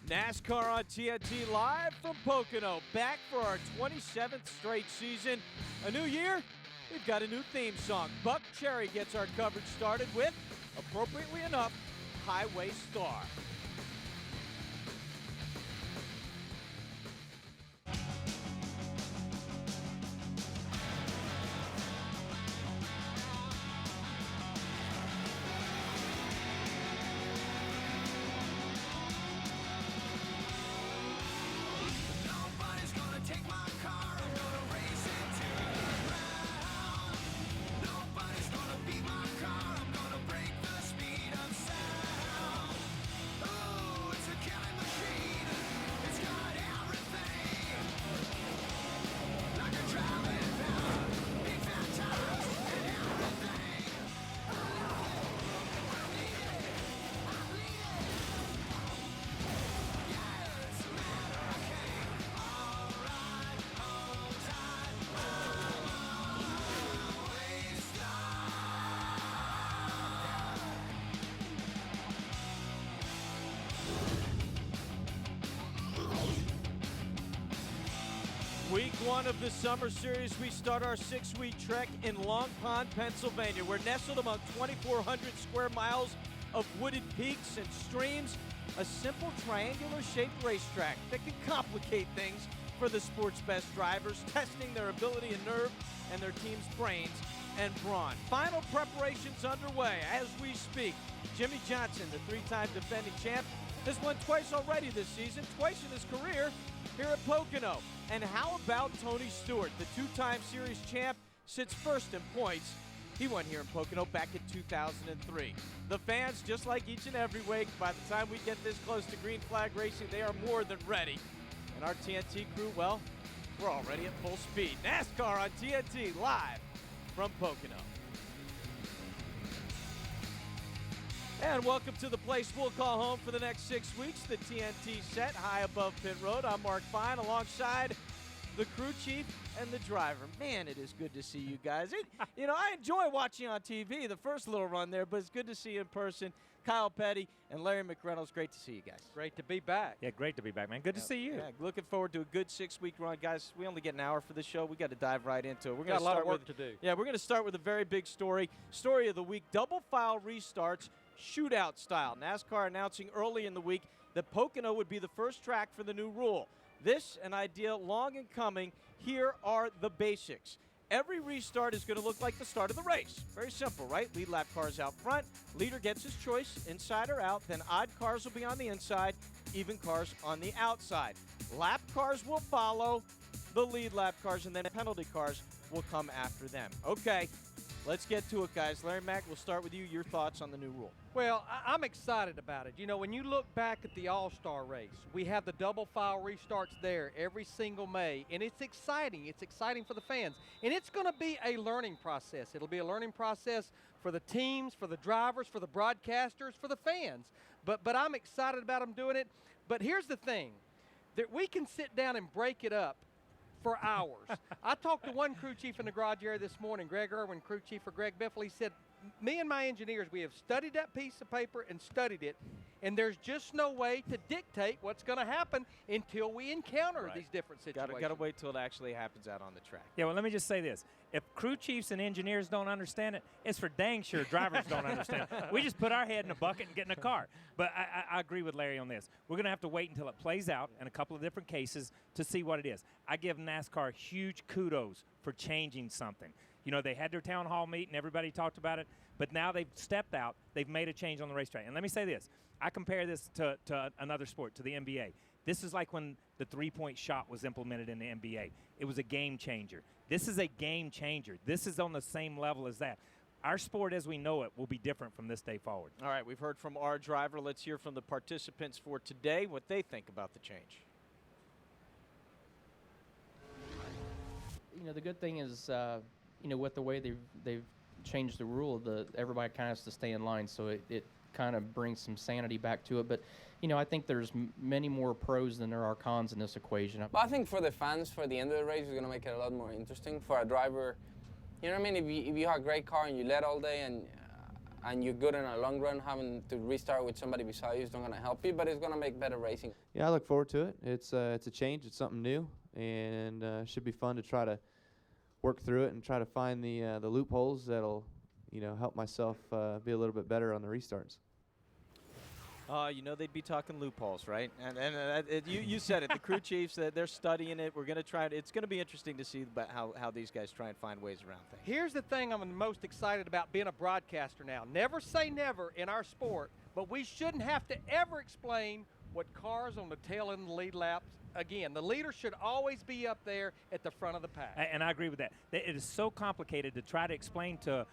NASCAR on TNT live from Pocono, back for our 27th straight season. A new year, we've got a new theme song. Buck Cherry gets our coverage started with, appropriately enough, Highway Star. Week one of the Summer Series, we start our 6-week trek in Long Pond, Pennsylvania. We're nestled among 2,400 square miles of wooded peaks and streams, a simple triangular-shaped racetrack that can complicate things for the sport's best drivers, testing their ability and nerve and their team's brains and brawn. Final preparations underway as we speak. Jimmie Johnson, the three-time defending champ, has won twice already this season, twice in his career here at Pocono. And how about Tony Stewart, the two-time series champ, sits first in points. He won here in Pocono back in 2003. The fans, just like each and every week, by the time we get this close to green flag racing, they are more than ready. And our TNT crew, well, we're already at full speed. NASCAR on TNT, live from Pocono. And welcome to the place we'll call home for the next 6 weeks, the TNT set high above pit road. I'm Mark Fine alongside the crew chief and the driver. Man, it is good to see you guys. I enjoy watching on TV, the first little run there, but it's good to see you in person. Kyle Petty and Larry McReynolds, great to see you guys. Great to be back. Yeah, great to be back, man. Good to see you. Yeah, looking forward to a good 6-week run, guys. We only get an hour for the show. We got to dive right into it. We're got a lot of work to do. Yeah, we're going to start with a very big story. Story of the week: double file restarts, shootout style. NASCAR announcing early in the week that Pocono would be the first track for the new rule. This, an idea long in coming. Here are the basics. Every restart is going to look like the start of the race. Very simple, right? Lead lap cars out front. Leader gets his choice, inside or out. Then odd cars will be on the inside, even cars on the outside. Lap cars will follow the lead lap cars, and then penalty cars will come after them. Okay, let's get to it, guys. Larry Mack, we'll start with you. Your thoughts on the new rule. Well, I'm excited about it. You know, when you look back at the All-Star race, we have the double file restarts there every single May, and it's exciting. It's exciting for the fans, and it's going to be a learning process. It'll be a learning process for the teams, for the drivers, for the broadcasters, for the fans. But I'm excited about them doing it. But here's the thing, that we can sit down and break it up for hours. I talked to one crew chief in the garage area this morning, Greg Irwin, crew chief for Greg Biffle. He said, me and my engineers, we have studied that piece of paper and studied it, and there's just no way to dictate what's going to happen until we encounter these different situations. Got to wait till it actually happens out on the track. Yeah, well, let me just say this. If crew chiefs and engineers don't understand it, it's for dang sure drivers don't understand it. We just put our head in a bucket and get in a car. But I agree with Larry on this. We're going to have to wait until it plays out in a couple of different cases to see what it is. I give NASCAR huge kudos for changing something. You know, they had their town hall meeting, everybody talked about it, but now they've stepped out, they've made a change on the racetrack. And let me say this, I compare this to another sport, to the NBA. This is like when the three-point shot was implemented in the NBA. It was a game changer. This is a game changer. This is on the same level as that. Our sport as we know it will be different from this day forward. All right, we've heard from our driver. Let's hear from the participants for today, what they think about the change. You know, the good thing is, with the way they've changed the rule, everybody kind of has to stay in line, so it kind of brings some sanity back to it. But, I think there's many more pros than there are cons in this equation. But I think for the fans, for the end of the race, it's going to make it a lot more interesting. For a driver, you know what I mean? If you have a great car and you led all day, and and you're good in a long run, having to restart with somebody beside you is not going to help you, but it's going to make better racing. Yeah, I look forward to it. It's a change. It's something new, and should be fun to try to work through it and try to find the loopholes that'll, help myself be a little bit better on the restarts. They'd be talking loopholes, right? And you said it. The crew chiefs, they're studying it. We're going to try it. It's going to be interesting to see about how these guys try and find ways around things. Here's the thing I'm the most excited about being a broadcaster now. Never say never in our sport, but we shouldn't have to ever explain what cars on the tail end of the lead laps. Again, the leader should always be up there at the front of the pack. And I agree with that. It is so complicated to try to explain to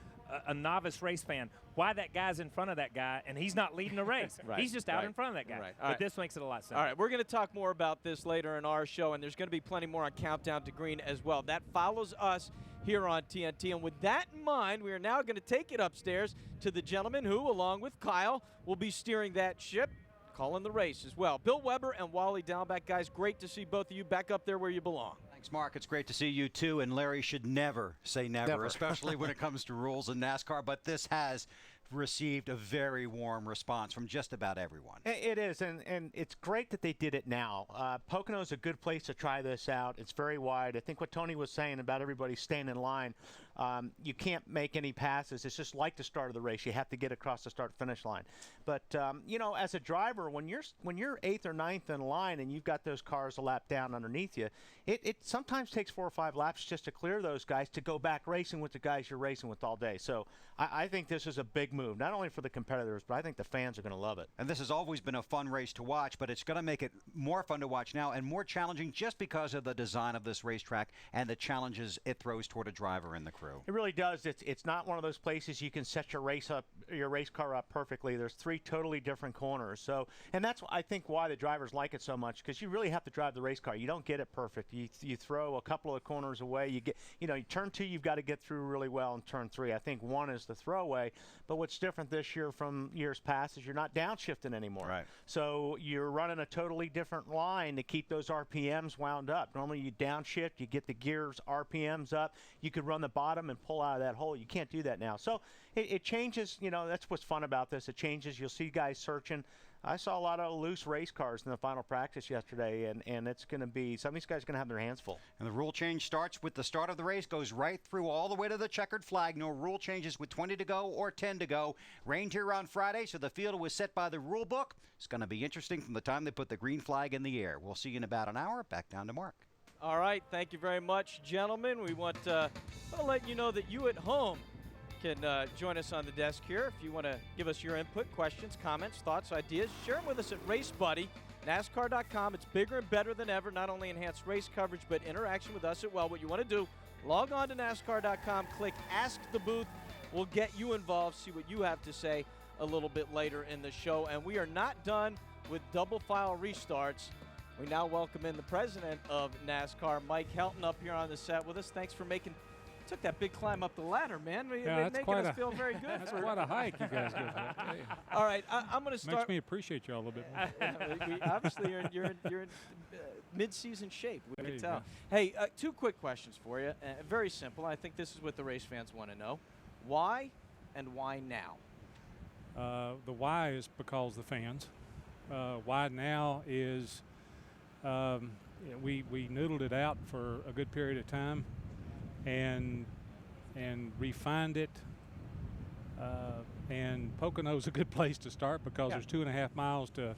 a novice race fan why that guy's in front of that guy and he's not leading the race. Right. He's just out in front of that guy. Right. But this makes it a lot simpler. All right, we're going to talk more about this later in our show, and there's going to be plenty more on Countdown to Green as well. That follows us here on TNT. And with that in mind, we are now going to take it upstairs to the gentleman who, along with Kyle, will be steering that ship, calling the race as well. Bill Weber and Wally Dallenbach, guys, great to see both of you back up there where you belong. Thanks, Mark. It's great to see you, too. And Larry should never say never. Especially when it comes to rules in NASCAR. But this has received a very warm response from just about everyone. It is, and it's great that they did it now. Pocono is a good place to try this out. It's very wide. I think what Tony was saying about everybody staying in line, you can't make any passes. It's just like the start of the race. You have to get across the start-finish line. But, as a driver, when you're 8th or 9th in line and you've got those cars a lap down underneath you, it sometimes takes 4 or 5 laps just to clear those guys to go back racing with the guys you're racing with all day. So I think this is a big move, not only for the competitors, but I think the fans are going to love it. And this has always been a fun race to watch, but it's going to make it more fun to watch now and more challenging just because of the design of this racetrack and the challenges it throws toward a driver and the crew. It really does. It's not one of those places you can set your race car up perfectly. There's 3 totally different corners. So, and that's I think why the drivers like it so much, because you really have to drive the race car. You don't get it perfect. You throw a couple of corners away. You get, turn 2 you've got to get through really well, and turn 3 I think 1 is the throwaway. But what's different this year from years past is you're not downshifting anymore. Right. So you're running a totally different line to keep those RPMs wound up. Normally you downshift, you get the gears RPMs up. You could run the bottom and pull out of that hole. You can't do that now. So it changes. That's what's fun about this. It changes. You'll see guys searching. I saw a lot of loose race cars in the final practice yesterday, and it's going to be, some of these guys are going to have their hands full. And the rule change starts with the start of the race, goes right through all the way to the checkered flag. No rule changes with 20 to go or 10 to go. Rained here on Friday, so the field was set by the rule book. It's going to be interesting from the time they put the green flag in the air. We'll see you in about an hour. Back down to Mark. All right, thank you very much, gentlemen. We want to let you know that you at home can join us on the desk here. If you want to give us your input, questions, comments, thoughts, ideas, share them with us at Race Buddy, NASCAR.com. It's bigger and better than ever. Not only enhanced race coverage, but interaction with us as well. What you want to do, log on to NASCAR.com, click Ask the Booth. We'll get you involved, see what you have to say a little bit later in the show. And we are not done with double file restarts. We now welcome in the president of NASCAR, Mike Helton, up here on the set with us. Thanks for took that big climb up the ladder, man. Yeah, making us feel very good. That's quite a hike you guys go through. Hey. All right, I'm going to start. Makes me appreciate you all a little bit more. Obviously, you're in mid-season shape. We can tell. Go. Hey, 2 quick questions for you. Very simple. I think this is what the race fans want to know. Why and why now? The why is because the fans. Why now is we noodled it out for a good period of time and refined it. And Pocono's a good place to start because there's 2.5 miles to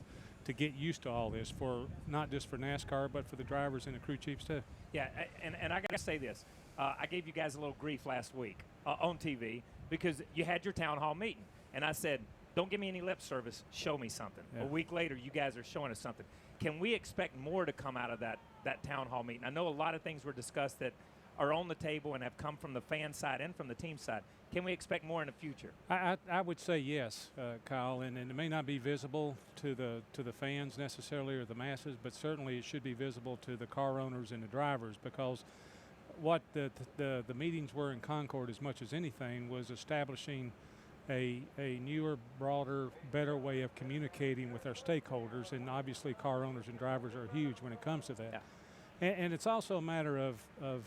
get used to all this, for not just for NASCAR but for the drivers and the crew chiefs too. Yeah, and I got to say this. I gave you guys a little grief last week on TV because you had your town hall meeting. And I said, don't give me any lip service. Show me something. Yeah. A week later, you guys are showing us something. Can we expect more to come out of that town hall meeting? I know a lot of things were discussed that are on the table and have come from the fan side and from the team side. Can we expect more in the future? I would say yes, Kyle, and it may not be visible to the fans necessarily or the masses, but certainly it should be visible to the car owners and the drivers, because what the meetings were in Concord, as much as anything, was establishing a newer, broader, better way of communicating with our stakeholders, and obviously car owners and drivers are huge when it comes to that. Yeah. And it's also a matter of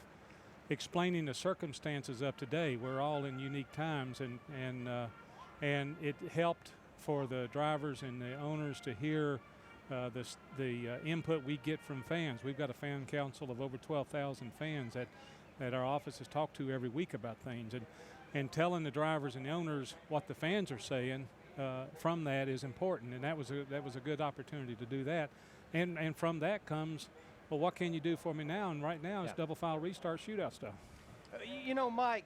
explaining the circumstances of today. We're all in unique times, and And it helped for the drivers and the owners to hear the input we get from fans. We've got a fan council of over 12,000 fans that our offices talk to every week about things. And telling the drivers and the owners what the fans are saying from that is important. And that was a good opportunity to do that. And from that comes, well, what can you do for me now? And right now it's double file restart shootout stuff. You know, Mike,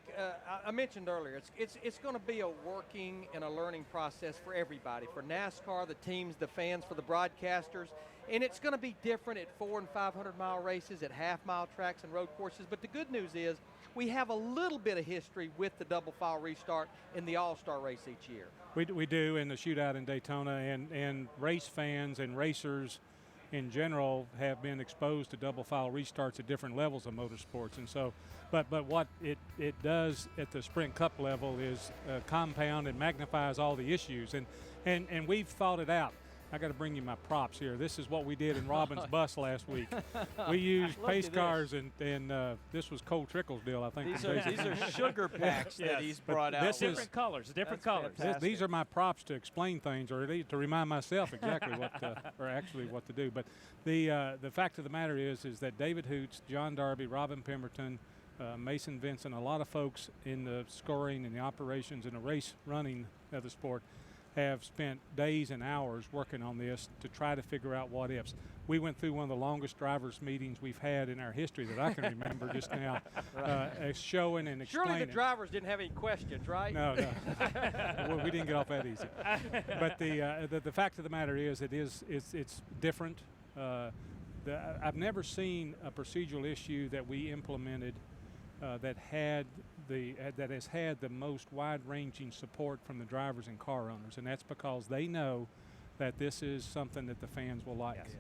I mentioned earlier, it's going to be a working and a learning process for everybody, for NASCAR, the teams, the fans, for the broadcasters, and it's going to be different at 400- and 500-mile races, at half-mile tracks and road courses. But the good news is we have a little bit of history with the double file restart in the All-Star race each year. We do in the shootout in Daytona, and race fans and racers in general have been exposed to double file restarts at different levels of motorsports. And so, but what it does at the Sprint Cup level is compound and magnifies all the issues. And we've thought it out. I got to bring you my props here. This is what we did in Robin's bus last week. We used pace cars, and this was Cole Trickle's deal, I think. These are sugar packs that he's brought out. Different colors. These are my props to explain things, or to remind myself exactly what, or actually what to do. But the fact of the matter is that David Hoots, John Darby, Robin Pemberton, Mason Vincent, a lot of folks in the scoring and the operations and the race running of the sport have spent days and hours working on this to try to figure out what ifs. We went through one of the longest drivers' meetings we've had in our history that I can remember just now, showing and explaining. Surely the drivers didn't have any questions, right? No. Well, we didn't get off that easy. But the fact of the matter is, it's different. I've never seen a procedural issue that we implemented that has had the most wide-ranging support from the drivers and car owners, and that's because they know that this is something that the fans will like. Yes.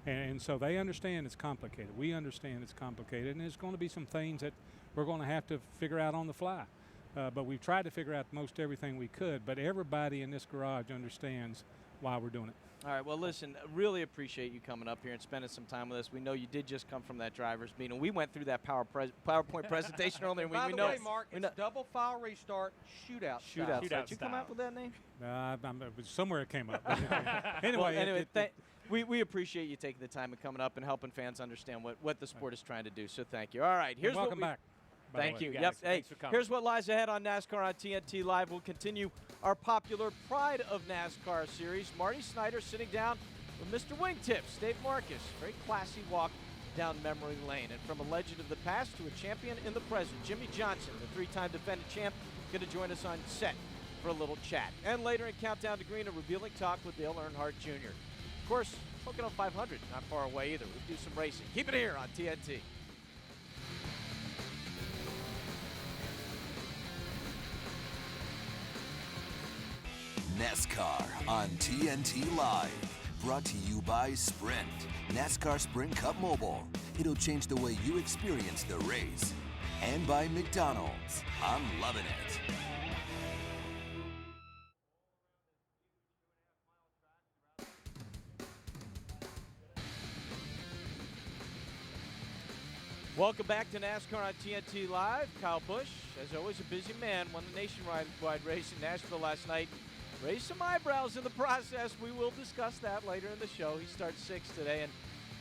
And so they understand it's complicated. We understand it's complicated, and there's going to be some things that we're going to have to figure out on the fly. But we've tried to figure out most everything we could, but everybody in this garage understands why we're doing it. All right, well, listen, really appreciate you coming up here and spending some time with us. We know you did just come from that driver's meeting. We went through that PowerPoint presentation earlier. By the way, Mark, it's double file restart shootout style. Did you come up with that name? Somewhere it came up. Anyway, we appreciate you taking the time and coming up and helping fans understand what the sport is trying to do, so thank you. All right, here's welcome back. Thank you. Yep. Hey, here's what lies ahead on NASCAR on TNT Live. We'll continue our popular Pride of NASCAR series. Marty Snyder sitting down with Mr. Wingtips, Dave Marcus. Very classy walk down memory lane. And from a legend of the past to a champion in the present, Jimmie Johnson, the three-time defending champ, going to join us on set for a little chat. And later in Countdown to Green, a revealing talk with Dale Earnhardt Jr. Of course, Pocono 500, not far away either. We'll do some racing. Keep it here on TNT. NASCAR on TNT Live. Brought to you by Sprint. NASCAR Sprint Cup Mobile. It'll change the way you experience the race. And by McDonald's. I'm loving it. Welcome back to NASCAR on TNT Live. Kyle Busch, as always, a busy man, won the nationwide race in Nashville last night. Raised some eyebrows in the process. We will discuss that later in the show. He starts 6th today. And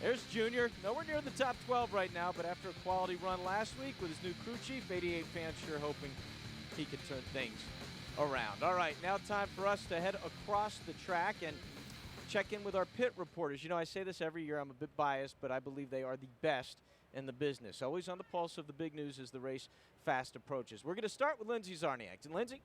there's Junior, nowhere near the top 12 right now, but after a quality run last week with his new crew chief, 88 fans sure hoping he can turn things around. All right, now time for us to head across the track and check in with our pit reporters. You know, I say this every year. I'm a bit biased, but I believe they are the best in the business. Always on the pulse of the big news as the race fast approaches. We're going to start with Lindsay Czarniak. And Lindsay?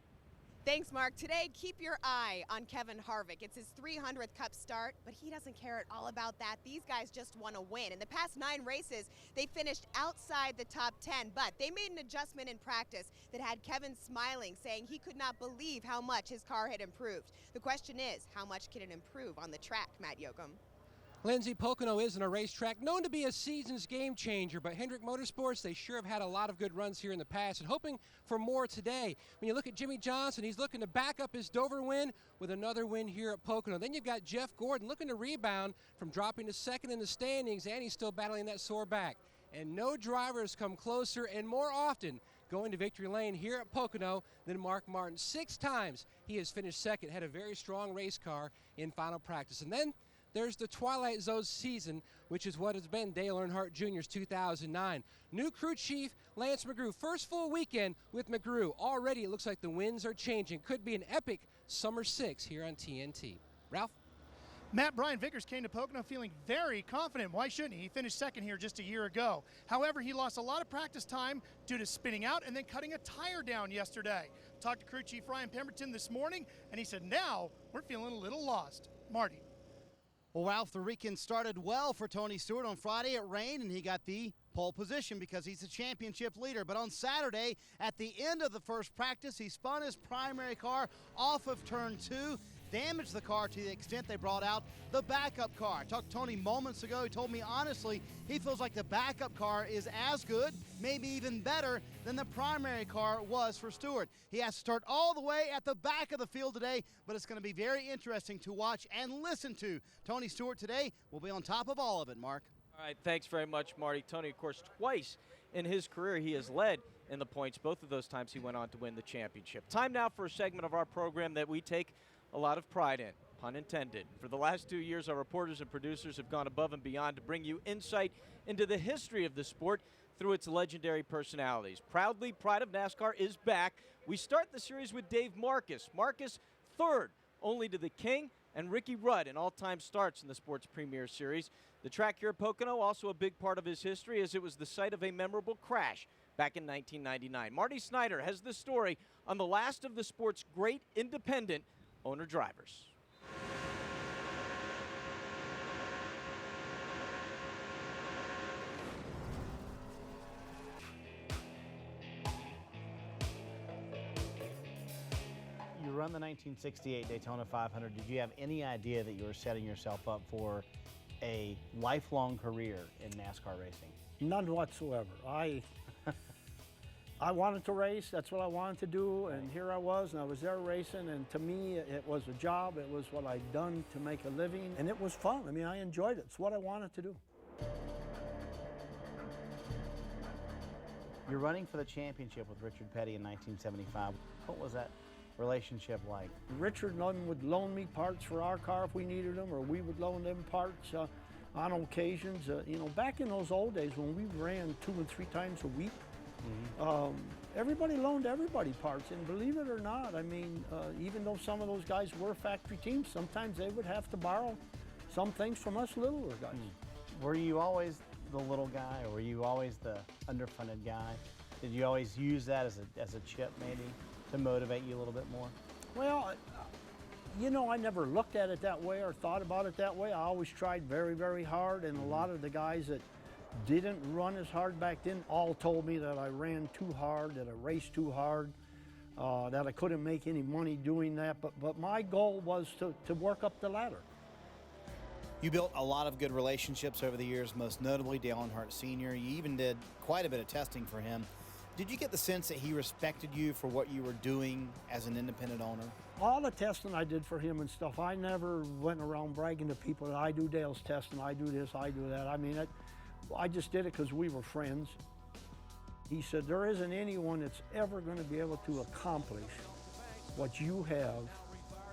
Thanks, Mark. Today, keep your eye on Kevin Harvick. It's his 300th Cup start, but he doesn't care at all about that. These guys just want to win. In the past 9 races, they finished outside the top 10, but they made an adjustment in practice that had Kevin smiling, saying he could not believe how much his car had improved. The question is, how much can it improve on the track, Matt Yoakum? Lindsay, Pocono isn't a racetrack known to be a season's game changer, but Hendrick Motorsports, they sure have had a lot of good runs here in the past and hoping for more today. When you look at Jimmie Johnson, he's looking to back up his Dover win with another win here at Pocono. Then you've got Jeff Gordon looking to rebound from dropping to 2nd in the standings, and he's still battling that sore back. And no driver has come closer and more often going to victory lane here at Pocono than Mark Martin. 6 times he has finished second, had a very strong race car in final practice. And then there's the Twilight Zone season, which is what has been Dale Earnhardt Jr.'s 2009. New crew chief Lance McGrew. First full weekend with McGrew. Already it looks like the winds are changing. Could be an epic Summer 6 here on TNT. Ralph? Matt Brian Vickers came to Pocono feeling very confident. Why shouldn't he? He finished second here just a year ago. However, he lost a lot of practice time due to spinning out and then cutting a tire down yesterday. Talked to crew chief Ryan Pemberton this morning, and he said, now we're feeling a little lost. Marty. Well, Ralph, the weekend started well for Tony Stewart. On Friday it rained and he got the pole position because he's the championship leader. But on Saturday, at the end of the first practice, he spun his primary car off of turn 2, damaged the car to the extent they brought out the backup car. I talked to Tony moments ago. He told me honestly he feels like the backup car is as good, maybe even better than the primary car was for Stewart. He has to start all the way at the back of the field today, but it's going to be very interesting to watch and listen to. Tony Stewart today will be on top of all of it, Mark. All right, thanks very much, Marty. Tony, of course, twice in his career he has led in the points. Both of those times he went on to win the championship. Time now for a segment of our program that we take a lot of pride in, pun intended. For the last 2 years, our reporters and producers have gone above and beyond to bring you insight into the history of the sport through its legendary personalities. Proudly, Pride of NASCAR is back. We start the series with Dave Marcus. Marcus, third only to the King and Ricky Rudd in all-time starts in the sport's premier series. The track here at Pocono, also a big part of his history, as it was the site of a memorable crash back in 1999. Marty Snyder has the story on the last of the sport's great independent owner-drivers. You run the 1968 Daytona 500. Did you have any idea that you were setting yourself up for a lifelong career in NASCAR racing? None whatsoever. I wanted to race, that's what I wanted to do, and here I was, and I was there racing, and to me, it was a job, it was what I'd done to make a living, and it was fun. I mean, I enjoyed it. It's what I wanted to do. You're running for the championship with Richard Petty in 1975. What was that relationship like? Richard would loan me parts for our car if we needed them, or we would loan them parts on occasions. You know, back in those old days when we ran 2 and 3 times a week, everybody loaned everybody parts, and believe it or not, I mean, even though some of those guys were factory teams, sometimes they would have to borrow some things from us littler guys. Were you always the little guy, or were you always the underfunded guy? Did you always use that as a chip, maybe, to motivate you a little bit more? Well, you know, I never looked at it that way or thought about it that way. I always tried very, very hard, and a lot of the guys that didn't run as hard back then all told me that I ran too hard, that I raced too hard, that I couldn't make any money doing that, but my goal was to work up the ladder. You built a lot of good relationships over the years, most notably Dale Earnhardt Sr. You even did quite a bit of testing for him. Did you get the sense that he respected you for what you were doing as an independent owner? All the testing I did for him and stuff, I never went around bragging to people that I do Dale's testing, I do this, I do that. I mean, I just did it because we were friends. He said, there isn't anyone that's ever going to be able to accomplish what you have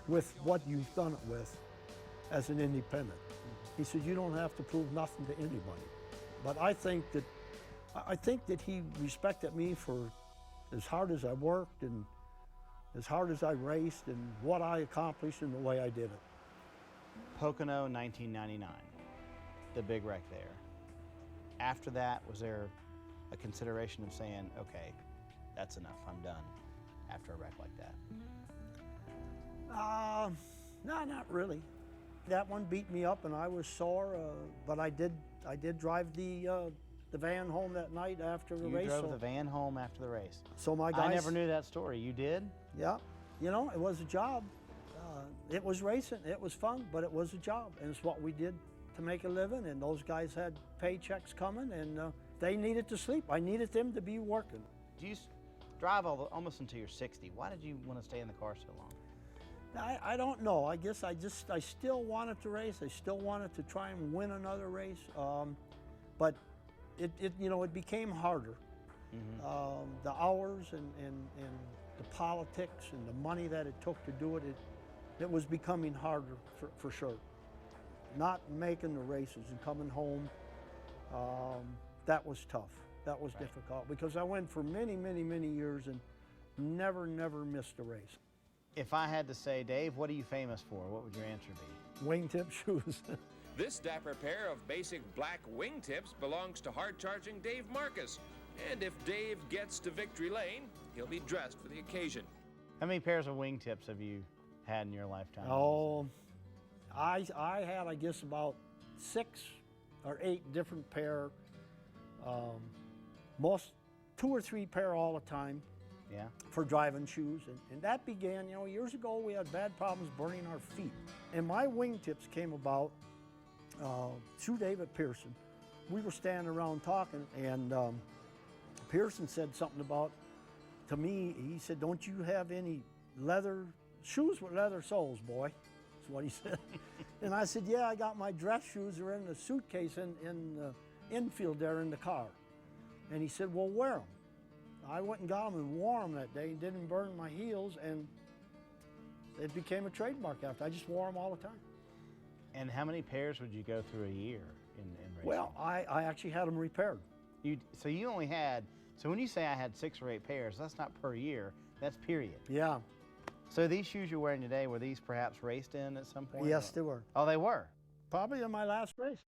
with what you've done it with as an independent. He said, you don't have to prove nothing to anybody. But I think that he respected me for as hard as I worked and as hard as I raced and what I accomplished and the way I did it. Pocono 1999, the big wreck there. After that, was there a consideration of saying, okay, that's enough, I'm done, after a wreck like that? No, not really. That one beat me up and I was sore, but I did drive the van home that night after the race. You drove the van home after the race. So my guys. I never knew that story. You did? Yeah. You know, it was a job. It was racing. It was fun, but it was a job, and it's what we did to make a living. And those guys had paychecks coming, and they needed to sleep. I needed them to be working. Do you drive almost until you're 60? Why did you want to stay in the car so long? I don't know. I guess I still wanted to race. I still wanted to try and win another race, but it became harder The hours and the politics and the money that it took to do it, it was becoming harder for sure. Not making the races and coming home, that was tough. That was difficult because I went for many, many, many years and never missed a race. If I had to say, Dave, what are you famous for? What would your answer be? Wingtip shoes. This dapper pair of basic black wingtips belongs to hard-charging Dave Marcus. And if Dave gets to victory lane, he'll be dressed for the occasion. How many pairs of wingtips have you had in your lifetime? Oh, I had, I guess, about 6 or 8 different pair. Most 2 or 3 pair all the time. Yeah. For driving shoes, and that began, years ago we had bad problems burning our feet. And my wingtips came about through David Pearson. We were standing around talking, and Pearson said something about, to me, he said, "Don't you have any leather shoes with leather soles, boy?" That's what he said. And I said, "Yeah, I got my dress shoes. They're in the suitcase in the infield there in the car." And he said, "Well, wear them." I went and got them and wore them that day and didn't burn my heels, and it became a trademark after. I just wore them all the time. And how many pairs would you go through a year in racing? Well, I actually had them repaired. So you only had, so when you say I had 6 or 8 pairs, that's not per year, that's period. Yeah. So these shoes you're wearing today, were these perhaps raced in at some point? Yes, they were. Oh, they were? Probably in my last race.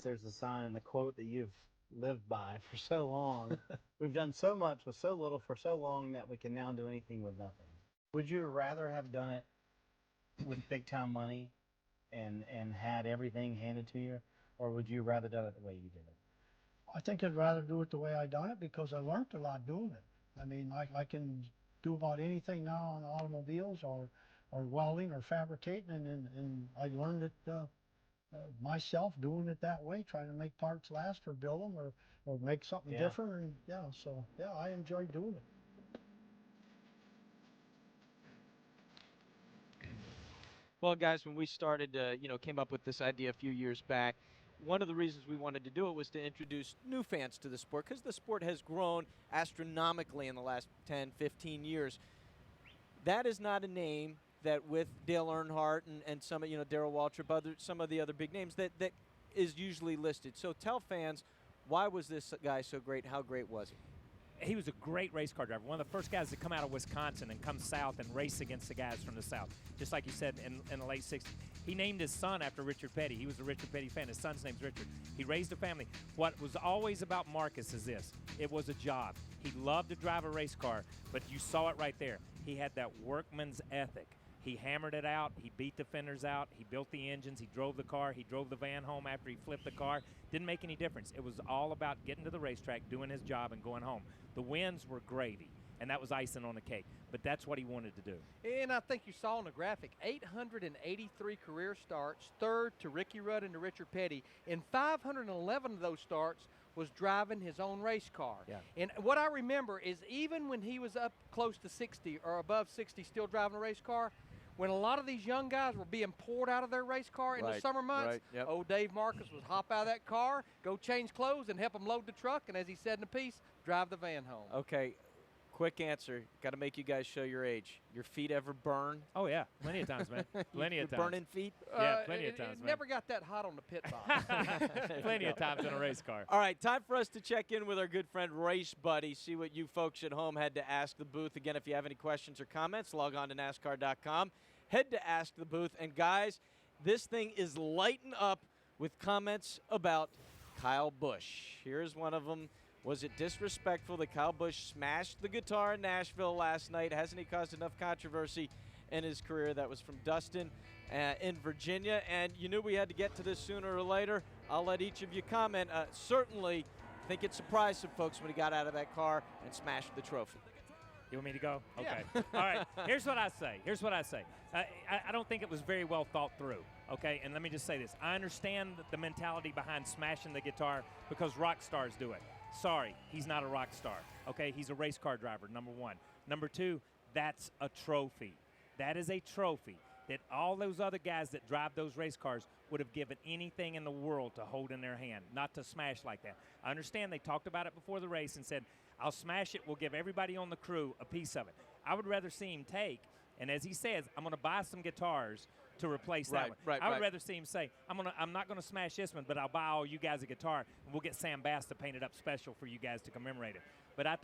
There's a sign and a quote that you've lived by for so long. We've done so much with so little for so long that we can now do anything with nothing. Would you rather have done it with big time money and had everything handed to you, or would you rather done it the way you did it? I think I'd rather do it the way I done it because I learned a lot doing it. I mean, I can do about anything now on automobiles or welding or fabricating, and I learned it myself doing it that way, trying to make parts last or build them or make something different. And I enjoy doing it. Well, guys, when we started, came up with this idea a few years back, one of the reasons we wanted to do it was to introduce new fans to the sport, because the sport has grown astronomically in the last 10, 15 years. That is not a name that with Dale Earnhardt and some, Darrell Waltrip, some of the other big names that is usually listed. So tell fans, why was this guy so great? How great was he? He was a great race car driver. One of the first guys to come out of Wisconsin and come south and race against the guys from the south. Just like you said, in the late 60s. He named his son after Richard Petty. He was a Richard Petty fan. His son's name's Richard. He raised a family. What was always about Marcus is this. It was a job. He loved to drive a race car, but you saw it right there. He had that workman's ethic. He hammered it out. He beat the fenders out. He built the engines. He drove the car. He drove the van home after he flipped the car. Didn't make any difference. It was all about getting to the racetrack, doing his job, and going home. The wins were gravy, and that was icing on the cake. But that's what he wanted to do. And I think you saw in the graphic, 883 career starts, third to Ricky Rudd and to Richard Petty. In 511 of those starts was driving his own race car. Yeah. And what I remember is even when he was up close to 60 or above 60 still driving a race car, when a lot of these young guys were being poured out of their race car in the summer months, old Dave Marcus would hop out of that car, go change clothes, and help them load the truck, and as he said in the piece, drive the van home. Okay, quick answer. Got to make you guys show your age. Your feet ever burn? Oh, yeah. Plenty of times, man. Plenty of times. Burning feet? Yeah, plenty of times, It man. never got that hot on the pit box. Plenty of times in a race car. All right, time for us to check in with our good friend Race Buddy, see what you folks at home had to ask the booth. Again, if you have any questions or comments, log on to NASCAR.com. Head to Ask the Booth. And, guys, this thing is lighting up with comments about Kyle Busch. Here's one of them. Was it disrespectful that Kyle Busch smashed the guitar in Nashville last night? Hasn't he caused enough controversy in his career? That was from Dustin in Virginia. And you knew we had to get to this sooner or later. I'll let each of you comment. Certainly, I think it surprised some folks when he got out of that car and smashed the trophy. You want me to go? Okay. Yeah. All right. Here's what I say. I don't think it was very well thought through. Okay. And let me just say this. I understand the mentality behind smashing the guitar because rock stars do it. Sorry, he's not a rock star. Okay. He's a race car driver, number one. Number two, that's a trophy. That is a trophy. that all those other guys that drive those race cars would have given anything in the world to hold in their hand, not to smash like that. I understand they talked about it before the race and said, I'll smash it, we'll give everybody on the crew a piece of it. I would rather see him take, and as he says, I'm going to buy some guitars to replace that one. I would rather see him say, I'm not going to smash this one, but I'll buy all you guys a guitar, and we'll get Sam Bass to paint it up special for you guys to commemorate it. But I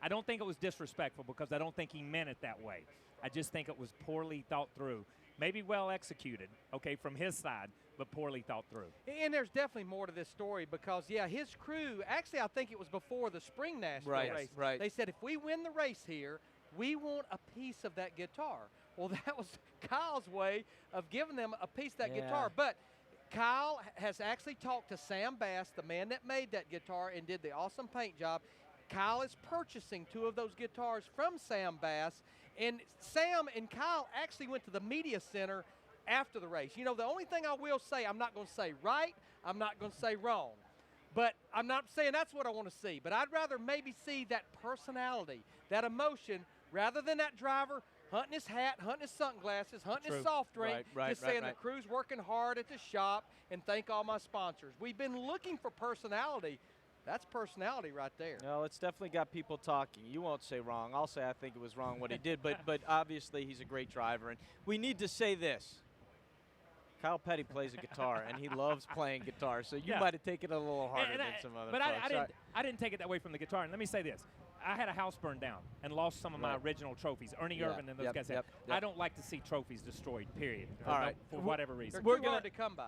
don't think it was disrespectful, because I don't think he meant it that way. I just think it was poorly thought through. Maybe well executed, okay, from his side, but poorly thought through. And there's definitely more to this story because, yeah, his crew, actually I think it was before the spring NASCAR race. Right. They said if we win the race here, we want a piece of that guitar. Well, that was Kyle's way of giving them a piece of that guitar. But Kyle has actually talked to Sam Bass, the man that made that guitar and did the awesome paint job. Kyle is purchasing 2 of those guitars from Sam Bass. And Sam and Kyle actually went to the media center after the race. You know, the only thing I will say, I'm not going to say right, I'm not going to say wrong. But I'm not saying that's what I want to see. But I'd rather maybe see that personality, that emotion, rather than that driver hunting his hat, hunting his sunglasses, hunting his soft drink, just saying the crew's working hard at the shop and thank all my sponsors. We've been looking for personality. That's personality right there. Well, it's definitely got people talking. You won't say wrong. I'll say I think it was wrong what he did, but obviously he's a great driver. And we need to say this. Kyle Petty plays a guitar, and he loves playing guitar, so you might have taken it a little harder than some other folks. But I didn't take it that way from the guitar. And let me say this. I had a house burned down and lost some of my original trophies. Ernie Irvin and those guys said, I don't like to see trophies destroyed, period, for whatever reason. We're going to come by.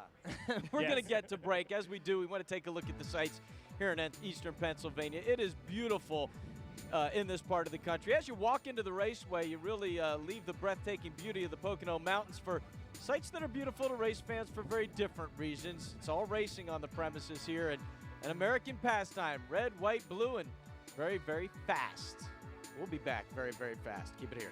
We're going to get to break. As we do, we want to take a look at the sights here in eastern Pennsylvania. It is beautiful in this part of the country. As you walk into the Raceway, you really leave the breathtaking beauty of the Pocono Mountains for sights that are beautiful to race fans for very different reasons. It's all racing on the premises here, and an American pastime, red, white, blue, and very, very fast. We'll be back very, very fast. Keep it here.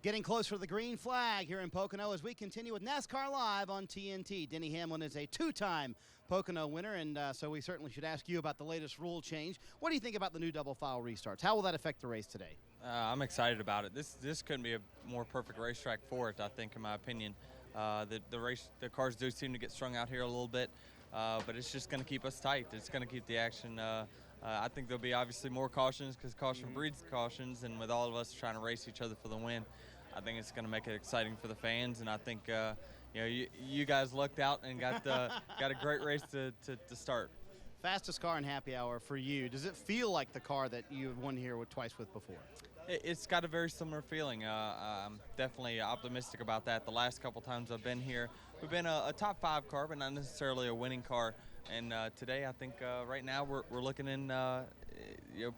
Getting closer to the green flag here in Pocono as we continue with NASCAR Live on TNT. Denny Hamlin is a 2-time Pocono winner, and so we certainly should ask you about the latest rule change. What do you think about the new double file restarts? How will that affect the race today? I'm excited about it. This couldn't be a more perfect racetrack for it, I think, in my opinion. The cars do seem to get strung out here a little bit, but it's just going to keep us tight. It's going to keep the action. I think there'll be obviously more cautions because caution breeds cautions, and with all of us trying to race each other for the win, I think it's going to make it exciting for the fans. And I think you guys lucked out and got a great race to start. Fastest car in happy hour for you. Does it feel like the car that you've won here twice with before? It's got a very similar feeling. I'm definitely optimistic about that. The last couple times I've been here, we've been a top 5 car, but not necessarily a winning car. And today, I think right now we're looking in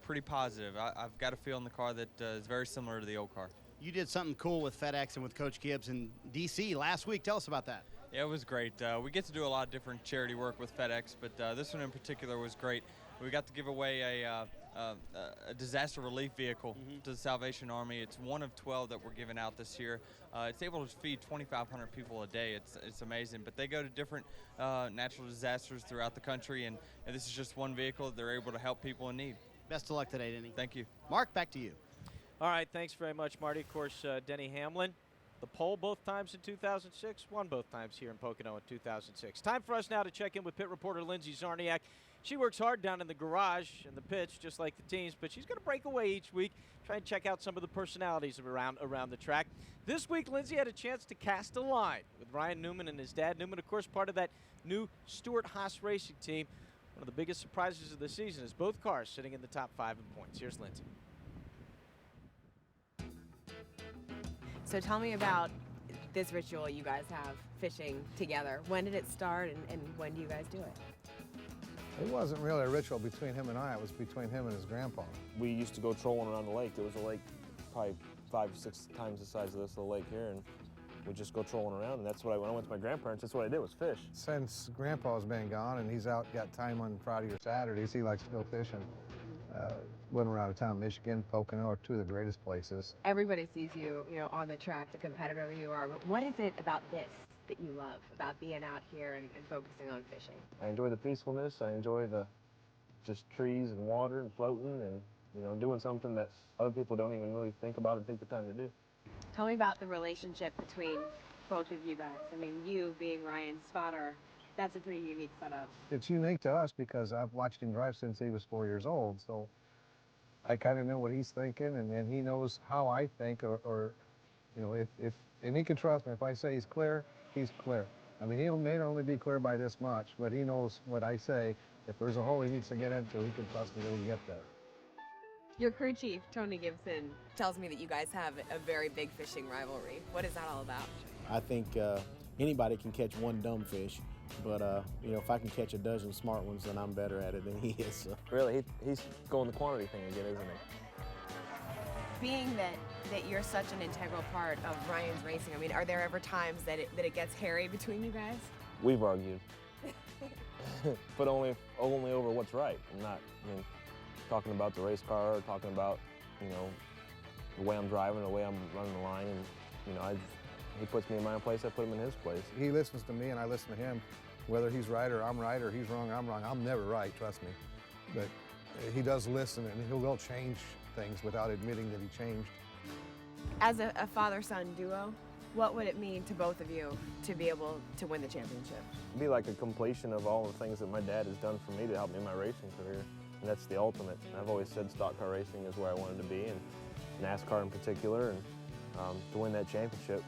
pretty positive. I've got a feel in the car that is very similar to the old car. You did something cool with FedEx and with Coach Gibbs in D.C. last week. Tell us about that. Yeah, it was great. We get to do a lot of different charity work with FedEx, but this one in particular was great. We got to give away a disaster relief vehicle to the Salvation Army. It's one of 12 that we're giving out this year. It's able to feed 2,500 people a day. It's amazing. But they go to different natural disasters throughout the country, and this is just one vehicle that they're able to help people in need. Best of luck today, Denny. Thank you. Mark, back to you. All right, thanks very much, Marty. Of course, Denny Hamlin, the pole both times in 2006, won both times here in Pocono in 2006. Time for us now to check in with pit reporter Lindsay Zarniak. She works hard down in the garage in the pits, just like the teams, but she's going to break away each week, try and check out some of the personalities around the track. This week, Lindsay had a chance to cast a line with Ryan Newman and his dad. Newman, of course, part of that new Stewart Haas racing team. One of the biggest surprises of the season is both cars sitting in the top 5 in points. Here's Lindsay. So tell me about this ritual you guys have fishing together. When did it start, and when do you guys do it? It wasn't really a ritual between him and I. It was between him and his grandpa. We used to go trolling around the lake. There was a lake probably 5 or 6 times the size of this little lake here, and we'd just go trolling around. And that's what when I went to my grandparents, that's what I did, was fish. Since Grandpa's been gone and he's out, got time on Friday or Saturdays, he likes to go fishing. When we're out of town, Michigan, Pocono are 2 of the greatest places. Everybody sees you, on the track, the competitor you are. But what is it about this that you love, about being out here and focusing on fishing? I enjoy the peacefulness. I enjoy the just trees and water and floating and, you know, doing something that other people don't even really think about or take the time to do. Tell me about the relationship between both of you guys. I mean, you being Ryan's spotter, that's a pretty unique setup. It's unique to us because I've watched him drive since he was 4 years old, so I kind of know what he's thinking, and then he knows how I think, or you know, and he can trust me. If I say he's clear, he's clear. I mean, he may only be clear by this much, but he knows what I say. If there's a hole he needs to get into, he can trust me that he'll get there. Your crew chief, Tony Gibson, tells me that you guys have a very big fishing rivalry. What is that all about? I think anybody can catch one dumb fish, but you know, if I can catch a dozen smart ones, then I'm better at it than he is. So. Really, he's going the quantity thing again, isn't he? Being that you're such an integral part of Ryan's racing, I mean, are there ever times that it gets hairy between you guys? We've argued, but only over what's right. I'm not, I mean, talking about the race car, or talking about, you know, the way I'm driving, the way I'm running the line, and you know, he puts me in my own place, I put him in his place. He listens to me and I listen to him. Whether he's right or I'm right, or he's wrong, I'm wrong. I'm never right, trust me. But he does listen, and he will change things without admitting that he changed. As a father-son duo, what would it mean to both of you to be able to win the championship? It'd be like a completion of all the things that my dad has done for me to help me in my racing career. And that's the ultimate. I've always said stock car racing is where I wanted to be, and NASCAR in particular, and to win that championship,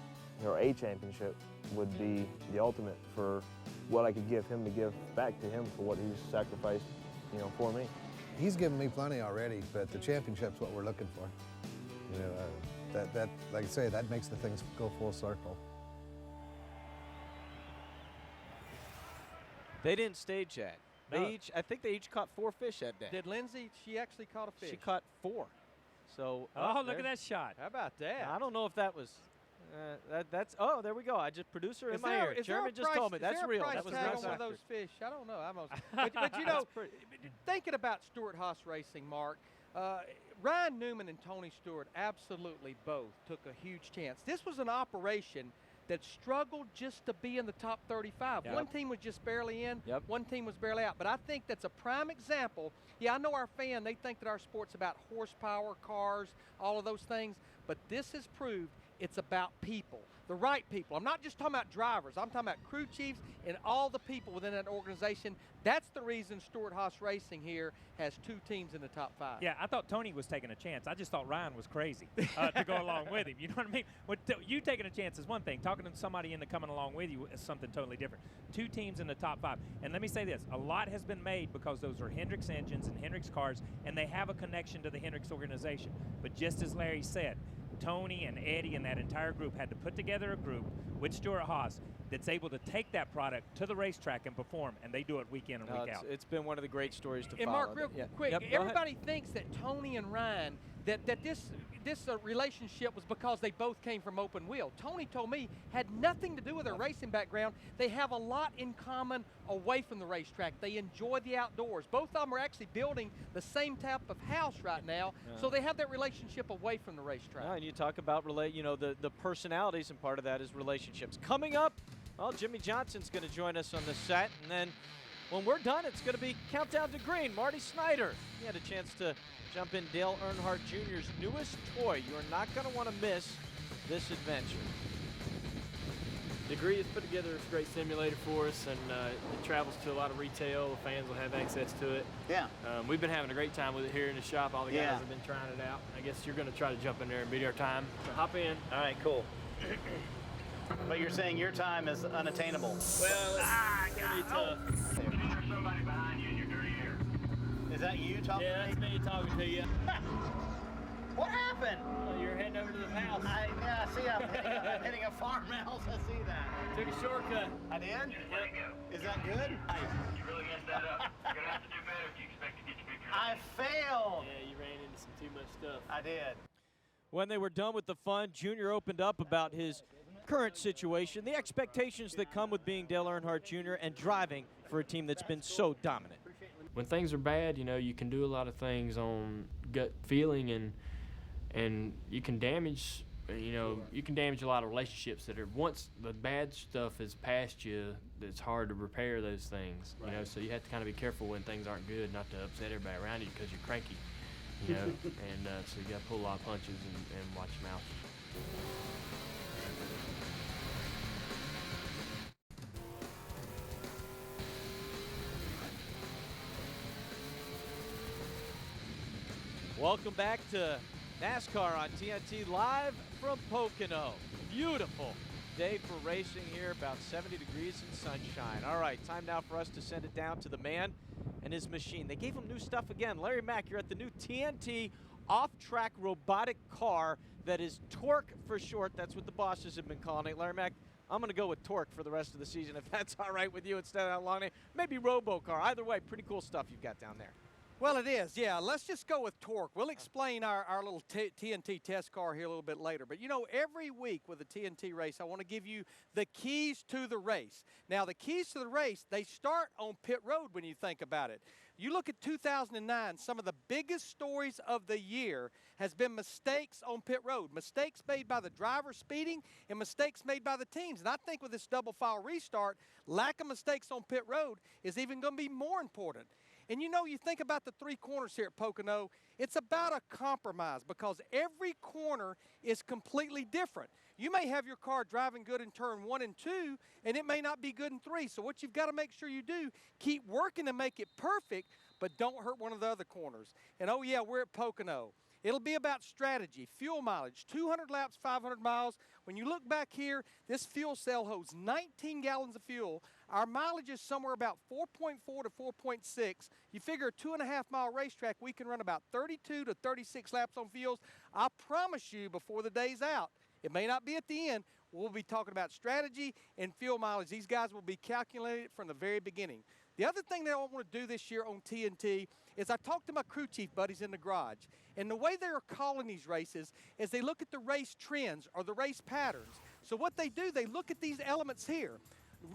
or a championship, would be the ultimate for what I could give him to give back to him for what he's sacrificed, you know, for me. He's given me plenty already, but the championship's what we're looking for. You know, that like I say, that makes the things go full circle. They didn't stage that. I think they each caught 4 fish that day. Did Lindsay? She actually caught a fish. She caught 4. So oh, look at that shot! How about that? I don't know if that was. That's oh, there we go. I just producer in my ear. Chairman just told me that's real. That was real. One of those fish. I don't know. But you know, thinking about Stewart Haas Racing, Mark, Ryan Newman and Tony Stewart absolutely both took a huge chance. This was an operation that struggled just to be in the top 35. Yep. One team was just barely in, yep. One team was barely out. But I think that's a prime example. Yeah, I know our fan, they think that our sport's about horsepower, cars, all of those things, but this has proved it's about people, the right people. I'm not just talking about drivers. I'm talking about crew chiefs and all the people within that organization. That's the reason Stewart Haas Racing here has 2 teams in the top 5. Yeah, I thought Tony was taking a chance. I just thought Ryan was crazy to go along with him. You know what I mean? You taking a chance is one thing. Talking to somebody into coming along with you is something totally different. 2 teams in the top 5. And let me say this. A lot has been made because those are Hendricks engines and Hendricks cars, and they have a connection to the Hendricks organization. But just as Larry said, Tony and Eddie and that entire group had to put together a group with Stewart Haas that's able to take that product to the racetrack and perform, and they do it week in and week out. It's been one of the great stories to and follow. Mark, real quick, everybody thinks that Tony and Ryan, that this relationship was because they both came from open wheel. Tony told me had nothing to do with their racing background. They have a lot in common away from the racetrack. They enjoy the outdoors. Both of them are actually building the same type of house right now, so they have that relationship away from the racetrack. And you talk about the personalities, and part of that is relationships. Coming up, well, Jimmie Johnson's going to join us on the set, and then when we're done, it's going to be Countdown to Green. Marty Snyder, he had a chance to jump in Dale Earnhardt Jr.'s newest toy. You are not going to want to miss this adventure. Degree has put together a great simulator for us, and it travels to a lot of retail. The fans will have access to it. Yeah. We've been having a great time with it here in the shop. All the guys have been trying it out. I guess you're going to try to jump in there and beat our time. So hop in. All right, cool. But you're saying your time is unattainable. Well, it's going to be tough. There's somebody behind you in your dirty hair. Is that you talking to me? Yeah, that's me talking to you. What happened? Well, you're heading over to the house. I see. I'm hitting a farmhouse. I see that. Took a shortcut. I did? Yep. Is that good? You really messed that up. You're going to have to do better if you expect to get your victory. I failed. Yeah, you ran into some too much stuff. I did. When they were done with the fun, Junior opened up about his current situation, the expectations that come with being Dale Earnhardt Jr. and driving for a team that's been so dominant. When things are bad, you can do a lot of things on gut feeling, and you can damage you know, you can damage a lot of relationships that are, once the bad stuff is past you, it's hard to repair those things, you know, so you have to kind of be careful when things aren't good, not to upset everybody around you because you're cranky, you know, and so you got to pull a lot of punches and watch your mouth. Welcome back to NASCAR on TNT live from Pocono. Beautiful day for racing here, about 70 degrees and sunshine. All right, time now for us to send it down to the man and his machine. They gave him new stuff again. Larry Mack, you're at the new TNT off-track robotic car that is Torque for short. That's what the bosses have been calling it. Larry Mack, I'm going to go with Torque for the rest of the season, if that's all right with you, instead of that long name. Maybe Robocar. Either way, pretty cool stuff you've got down there. Well, it is, yeah. Let's just go with Torque. We'll explain our little TNT test car here a little bit later. But, you know, every week with the TNT race, I want to give you the keys to the race. Now, the keys to the race, they start on pit road when you think about it. You look at 2009, some of the biggest stories of the year has been mistakes on pit road. Mistakes made by the driver speeding and mistakes made by the teams. And I think with this double file restart, lack of mistakes on pit road is even going to be more important. And you know, you think about the three corners here at Pocono, it's about a compromise because every corner is completely different. You may have your car driving good in turn 1 and 2, and it may not be good in 3. So what you've got to make sure you do, keep working to make it perfect, but don't hurt one of the other corners. And oh yeah, we're at Pocono. It'll be about strategy, fuel mileage, 200 laps, 500 miles. When you look back here, this fuel cell holds 19 gallons of fuel. Our mileage is somewhere about 4.4 to 4.6. You figure a 2.5-mile racetrack, we can run about 32 to 36 laps on fuels. I promise you before the day's out, it may not be at the end, we'll be talking about strategy and fuel mileage. These guys will be calculating it from the very beginning. The other thing that I want to do this year on TNT is I talked to my crew chief buddies in the garage, and the way they are calling these races is they look at the race trends or the race patterns. So what they do, they look at these elements here.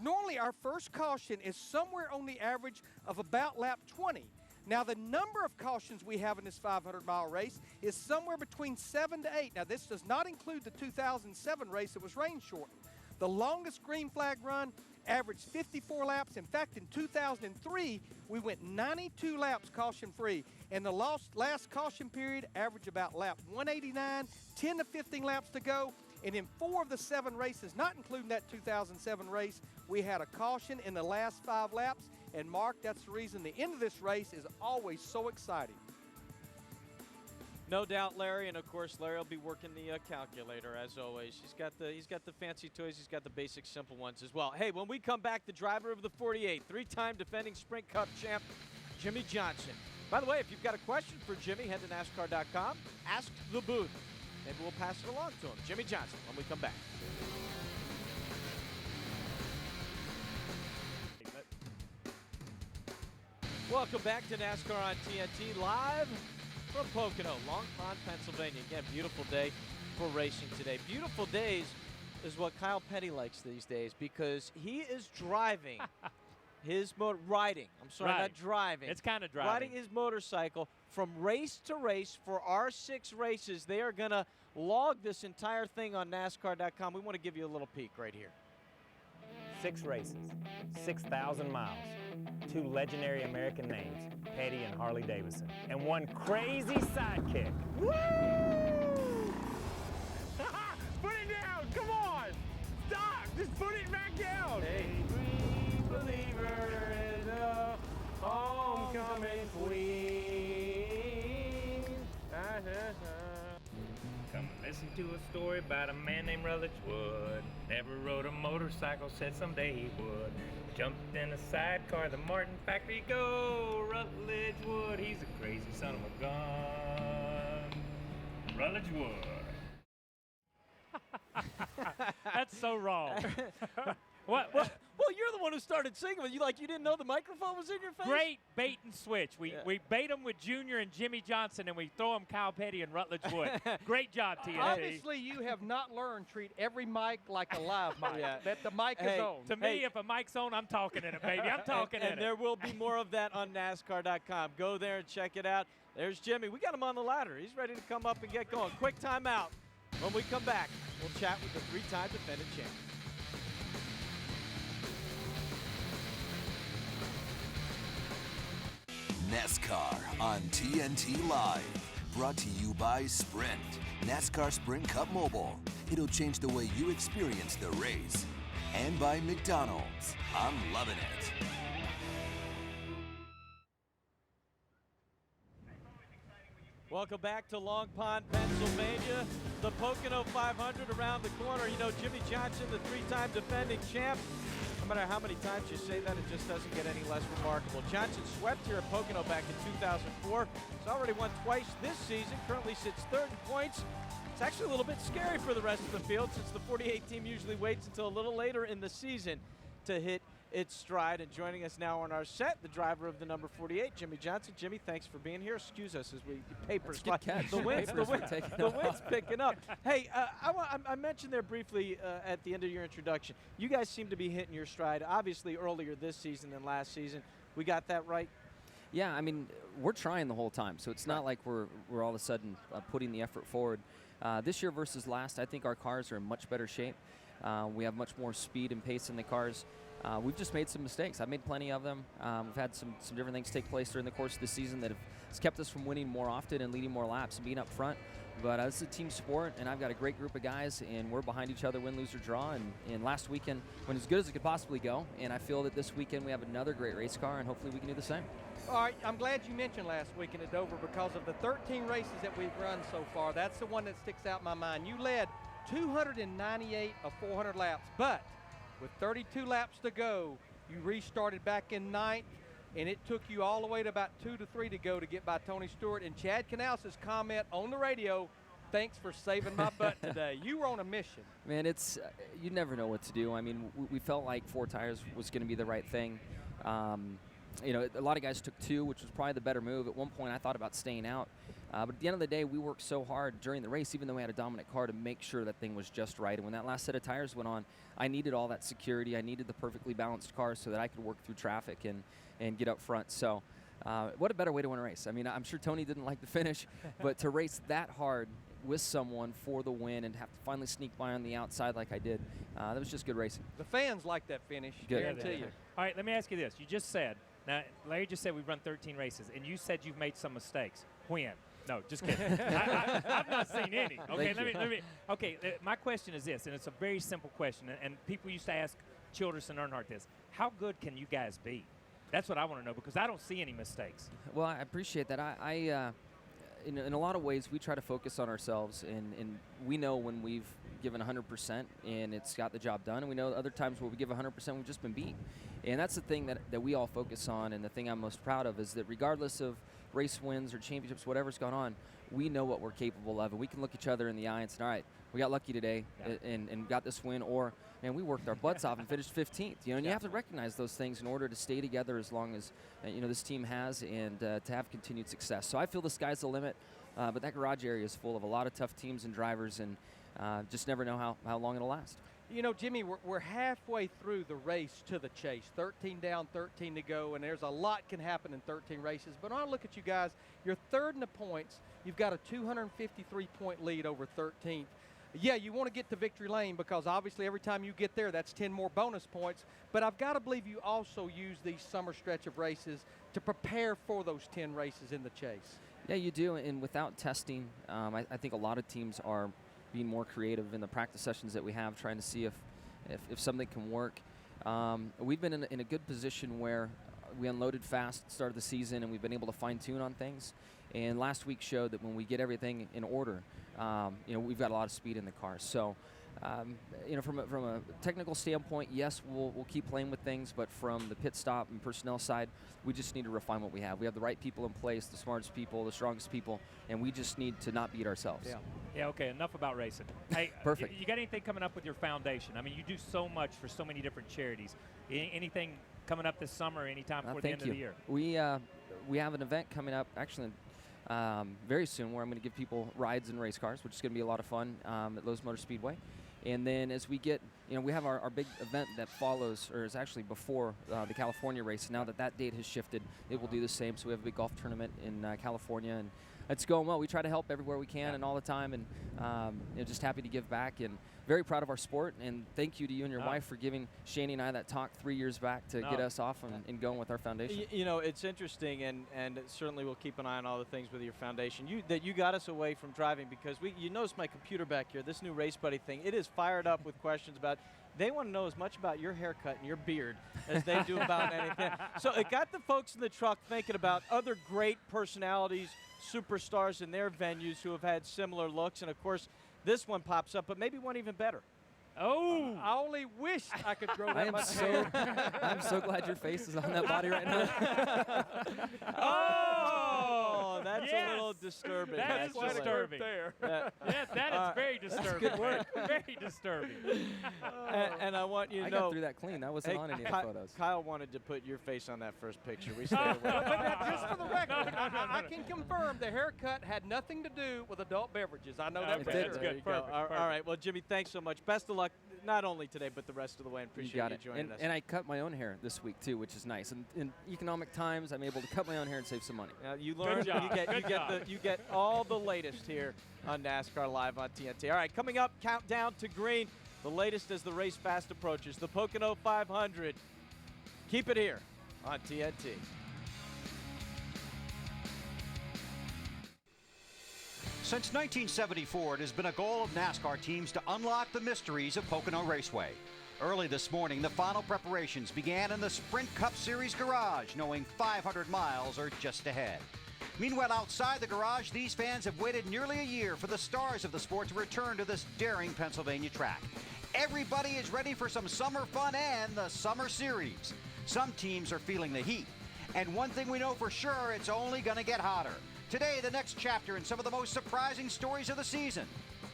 Normally our first caution is somewhere on the average of about lap 20. Now the number of cautions we have in this 500-mile race is somewhere between 7 to 8. Now this does not include the 2007 race that was rain shortened. The longest green flag run averaged 54 laps. In fact, in 2003, we went 92 laps caution-free. And the last caution period averaged about lap 189, 10 to 15 laps to go. And in 4 of the 7 races, not including that 2007 race, we had a caution in the last 5 laps. And Mark, that's the reason the end of this race is always so exciting. No doubt, Larry, and of course, Larry will be working the calculator as always. He's got the fancy toys. He's got the basic, simple ones as well. Hey, when we come back, the driver of the 48, 3-time defending Sprint Cup champ, Jimmie Johnson. By the way, if you've got a question for Jimmie, head to NASCAR.com. Ask the booth. Maybe we'll pass it along to him. Jimmie Johnson when we come back. Welcome back to NASCAR on TNT live from Pocono, Long Pond, Pennsylvania. Again, beautiful day for racing today. Beautiful days is what Kyle Petty likes these days because he is driving his riding. I'm sorry, Right. not driving. It's kind of driving. Riding his motorcycle from race to race for our 6 races. They are going to log this entire thing on NASCAR.com. We want to give you a little peek right here. 6 races, 6,000 miles, 2 legendary American names, Petty and Harley Davidson, and 1 crazy sidekick. Woo! Put it down! Come on! Stop! Just put it back down! Hey, we believer in a homecoming queen. Come and listen to a story about a man named Rutledge Wood. Never rode a motorcycle, said someday he would. Jumped in a sidecar, the Martin factory go. Rutledge Wood, he's a crazy son of a gun. Rutledge Wood. That's so wrong. What? Well, you're the one who started singing. You didn't know the microphone was in your face? Great bait and switch. We bait them with Junior and Jimmie Johnson, and we throw them Kyle Petty and Rutledge Wood. Great job, TNT. Obviously, you have not learned treat every mic like a live mic. Yeah. That the mic is on. To me, if a mic's on, I'm talking in it, baby. I'm talking in it. And there will be more of that on NASCAR.com. Go there and check it out. There's Jimmie. We got him on the ladder. He's ready to come up and get going. Quick timeout. When we come back, we'll chat with the three-time defending champ. NASCAR on TNT Live. Brought to you by Sprint. NASCAR Sprint Cup Mobile. It'll change the way you experience the race. And by McDonald's. I'm loving it. Welcome back to Long Pond, Pennsylvania. The Pocono 500 around the corner. You know, Jimmie Johnson, the three-time defending champ. No matter how many times you say that, it just doesn't get any less remarkable. Johnson swept here at Pocono back in 2004. He's already won twice this season, currently sits third in points. It's actually a little bit scary for the rest of the field since the 48 team usually waits until a little later in the season to hit its stride. And joining us now on our set, the driver of the number 48, Jimmie Johnson. Jimmie, thanks for being here. Excuse us as we papers. Good catch. The wind's picking up. Hey, I mentioned there briefly at the end of your introduction, you guys seem to be hitting your stride, obviously earlier this season than last season. We got that right? Yeah, I mean, we're trying the whole time, so it's not like we're all of a sudden putting the effort forward. This year versus last, I think our cars are in much better shape. We have much more speed and pace in the cars. We've just made some mistakes. I've made plenty of them. We've had some different things take place during the course of the season that has kept us from winning more often and leading more laps and being up front. But it's a team sport, and I've got a great group of guys, and we're behind each other, win, lose, or draw. And last weekend went as good as it could possibly go, and I feel that this weekend we have another great race car, and hopefully we can do the same. All right, I'm glad you mentioned last weekend at Dover because of the 13 races that we've run so far. That's the one that sticks out in my mind. You led 298 of 400 laps, but with 32 laps to go, you restarted back in ninth, and it took you all the way to about 2 to 3 to go to get by Tony Stewart. And Chad Canales' comment on the radio, thanks for saving my butt today. You were on a mission. Man, it's you never know what to do. I mean, we felt like 4 tires was going to be the right thing. You know, a lot of guys took 2, which was probably the better move. At one point, I thought about staying out. But at the end of the day, we worked so hard during the race, even though we had a dominant car, to make sure that thing was just right. And when that last set of tires went on, I needed all that security. I needed the perfectly balanced car so that I could work through traffic and get up front. So what a better way to win a race. I mean, I'm sure Tony didn't like the finish, but to race that hard with someone for the win and have to finally sneak by on the outside like I did, that was just good racing. The fans like that finish, Good. guarantee you. All right, let me ask you this. You just said, now, Larry just said we've run 13 races, and you said you've made some mistakes. When? No, just kidding. I've not seen any. Okay, let me. Okay, my question is this, and it's a very simple question, and people used to ask Childress and Earnhardt this: how good can you guys be? That's what I want to know because I don't see any mistakes. Well, I appreciate that. In a lot of ways, we try to focus on ourselves, and we know when we've given 100% and it's got the job done, and we know other times where we give 100%, we've just been beat. And that's the thing that we all focus on, and the thing I'm most proud of is that regardless of race wins or championships, whatever's gone on, we know what we're capable of, and we can look each other in the eye and say, all right, we got lucky today and got this win, or, man, we worked our butts off and finished 15th. You know, and you have to recognize those things in order to stay together as long as, this team has and to have continued success. So I feel the sky's the limit, but that garage area is full of a lot of tough teams and drivers, and just never know how long it'll last. You know, Jimmie, we're halfway through the race to the chase. 13 down, 13 to go, and there's a lot can happen in 13 races. But when I look at you guys, you're third in the points. You've got a 253-point lead over 13th. Yeah, you want to get to victory lane because obviously every time you get there, that's 10 more bonus points. But I've got to believe you also use these summer stretch of races to prepare for those 10 races in the chase. Yeah, you do, and without testing, I think a lot of teams are being more creative in the practice sessions that we have, trying to see if something can work. We've been in a good position where we unloaded fast at the start of the season, and we've been able to fine-tune on things. And last week showed that when we get everything in order, we've got a lot of speed in the car. So, from a technical standpoint, yes, we'll keep playing with things, but from the pit stop and personnel side, we just need to refine what we have. We have the right people in place, the smartest people, the strongest people, and we just need to not beat ourselves. Yeah, okay, enough about racing. Hey, Perfect. You got anything coming up with your foundation? I mean, you do so much for so many different charities. Anything coming up this summer or anytime before the end of the year? We have an event coming up, actually, very soon, where I'm going to give people rides in race cars, which is going to be a lot of fun at Lowe's Motor Speedway. And then as we get, we have our big event that follows, or is actually before the California race. Now that date has shifted, it will do the same. So we have a big golf tournament in California, and it's going well. We try to help everywhere we can and all the time, and just happy to give back and very proud of our sport. And thank you to you and your wife for giving Shani and I that talk 3 years back to get us off and going with our foundation. It's interesting, and certainly we'll keep an eye on all the things with your foundation. You got us away from driving because you notice my computer back here, this new Race Buddy thing, it is fired up with questions about. They want to know as much about your haircut and your beard as they do about anything. So it got the folks in the truck thinking about other great personalities, superstars in their venues who have had similar looks. And, of course, this one pops up, but maybe one even better. Oh, I only wish I could grow that much hair. I'm so glad your face is on that body right now. Oh, that's a little disturbing. That is disturbing. Yes, that is very disturbing. Good work. Very disturbing. And I want you to know. I got through that clean. That wasn't on any of the photos. Kyle wanted to put your face on that first picture. We stayed away. But just for the record, I can confirm the haircut had nothing to do with adult beverages. I know that for sure. That's good. Perfect. All right. Well, Jimmie, thanks so much. Best of luck, not only today, but the rest of the way. And appreciate you joining us. And I cut my own hair this week, too, which is nice. And in economic times, I'm able to cut my own hair and save some money. You learn. You get all the latest here on NASCAR Live on TNT. All right, coming up, countdown to green. The latest as the race fast approaches. The Pocono 500. Keep it here on TNT. Since 1974, it has been a goal of NASCAR teams to unlock the mysteries of Pocono Raceway. Early this morning, the final preparations began in the Sprint Cup Series garage, knowing 500 miles are just ahead. Meanwhile, outside the garage, these fans have waited nearly a year for the stars of the sport to return to this daring Pennsylvania track. Everybody is ready for some summer fun and the Summer Series. Some teams are feeling the heat. And one thing we know for sure, it's only going to get hotter. Today, the next chapter in some of the most surprising stories of the season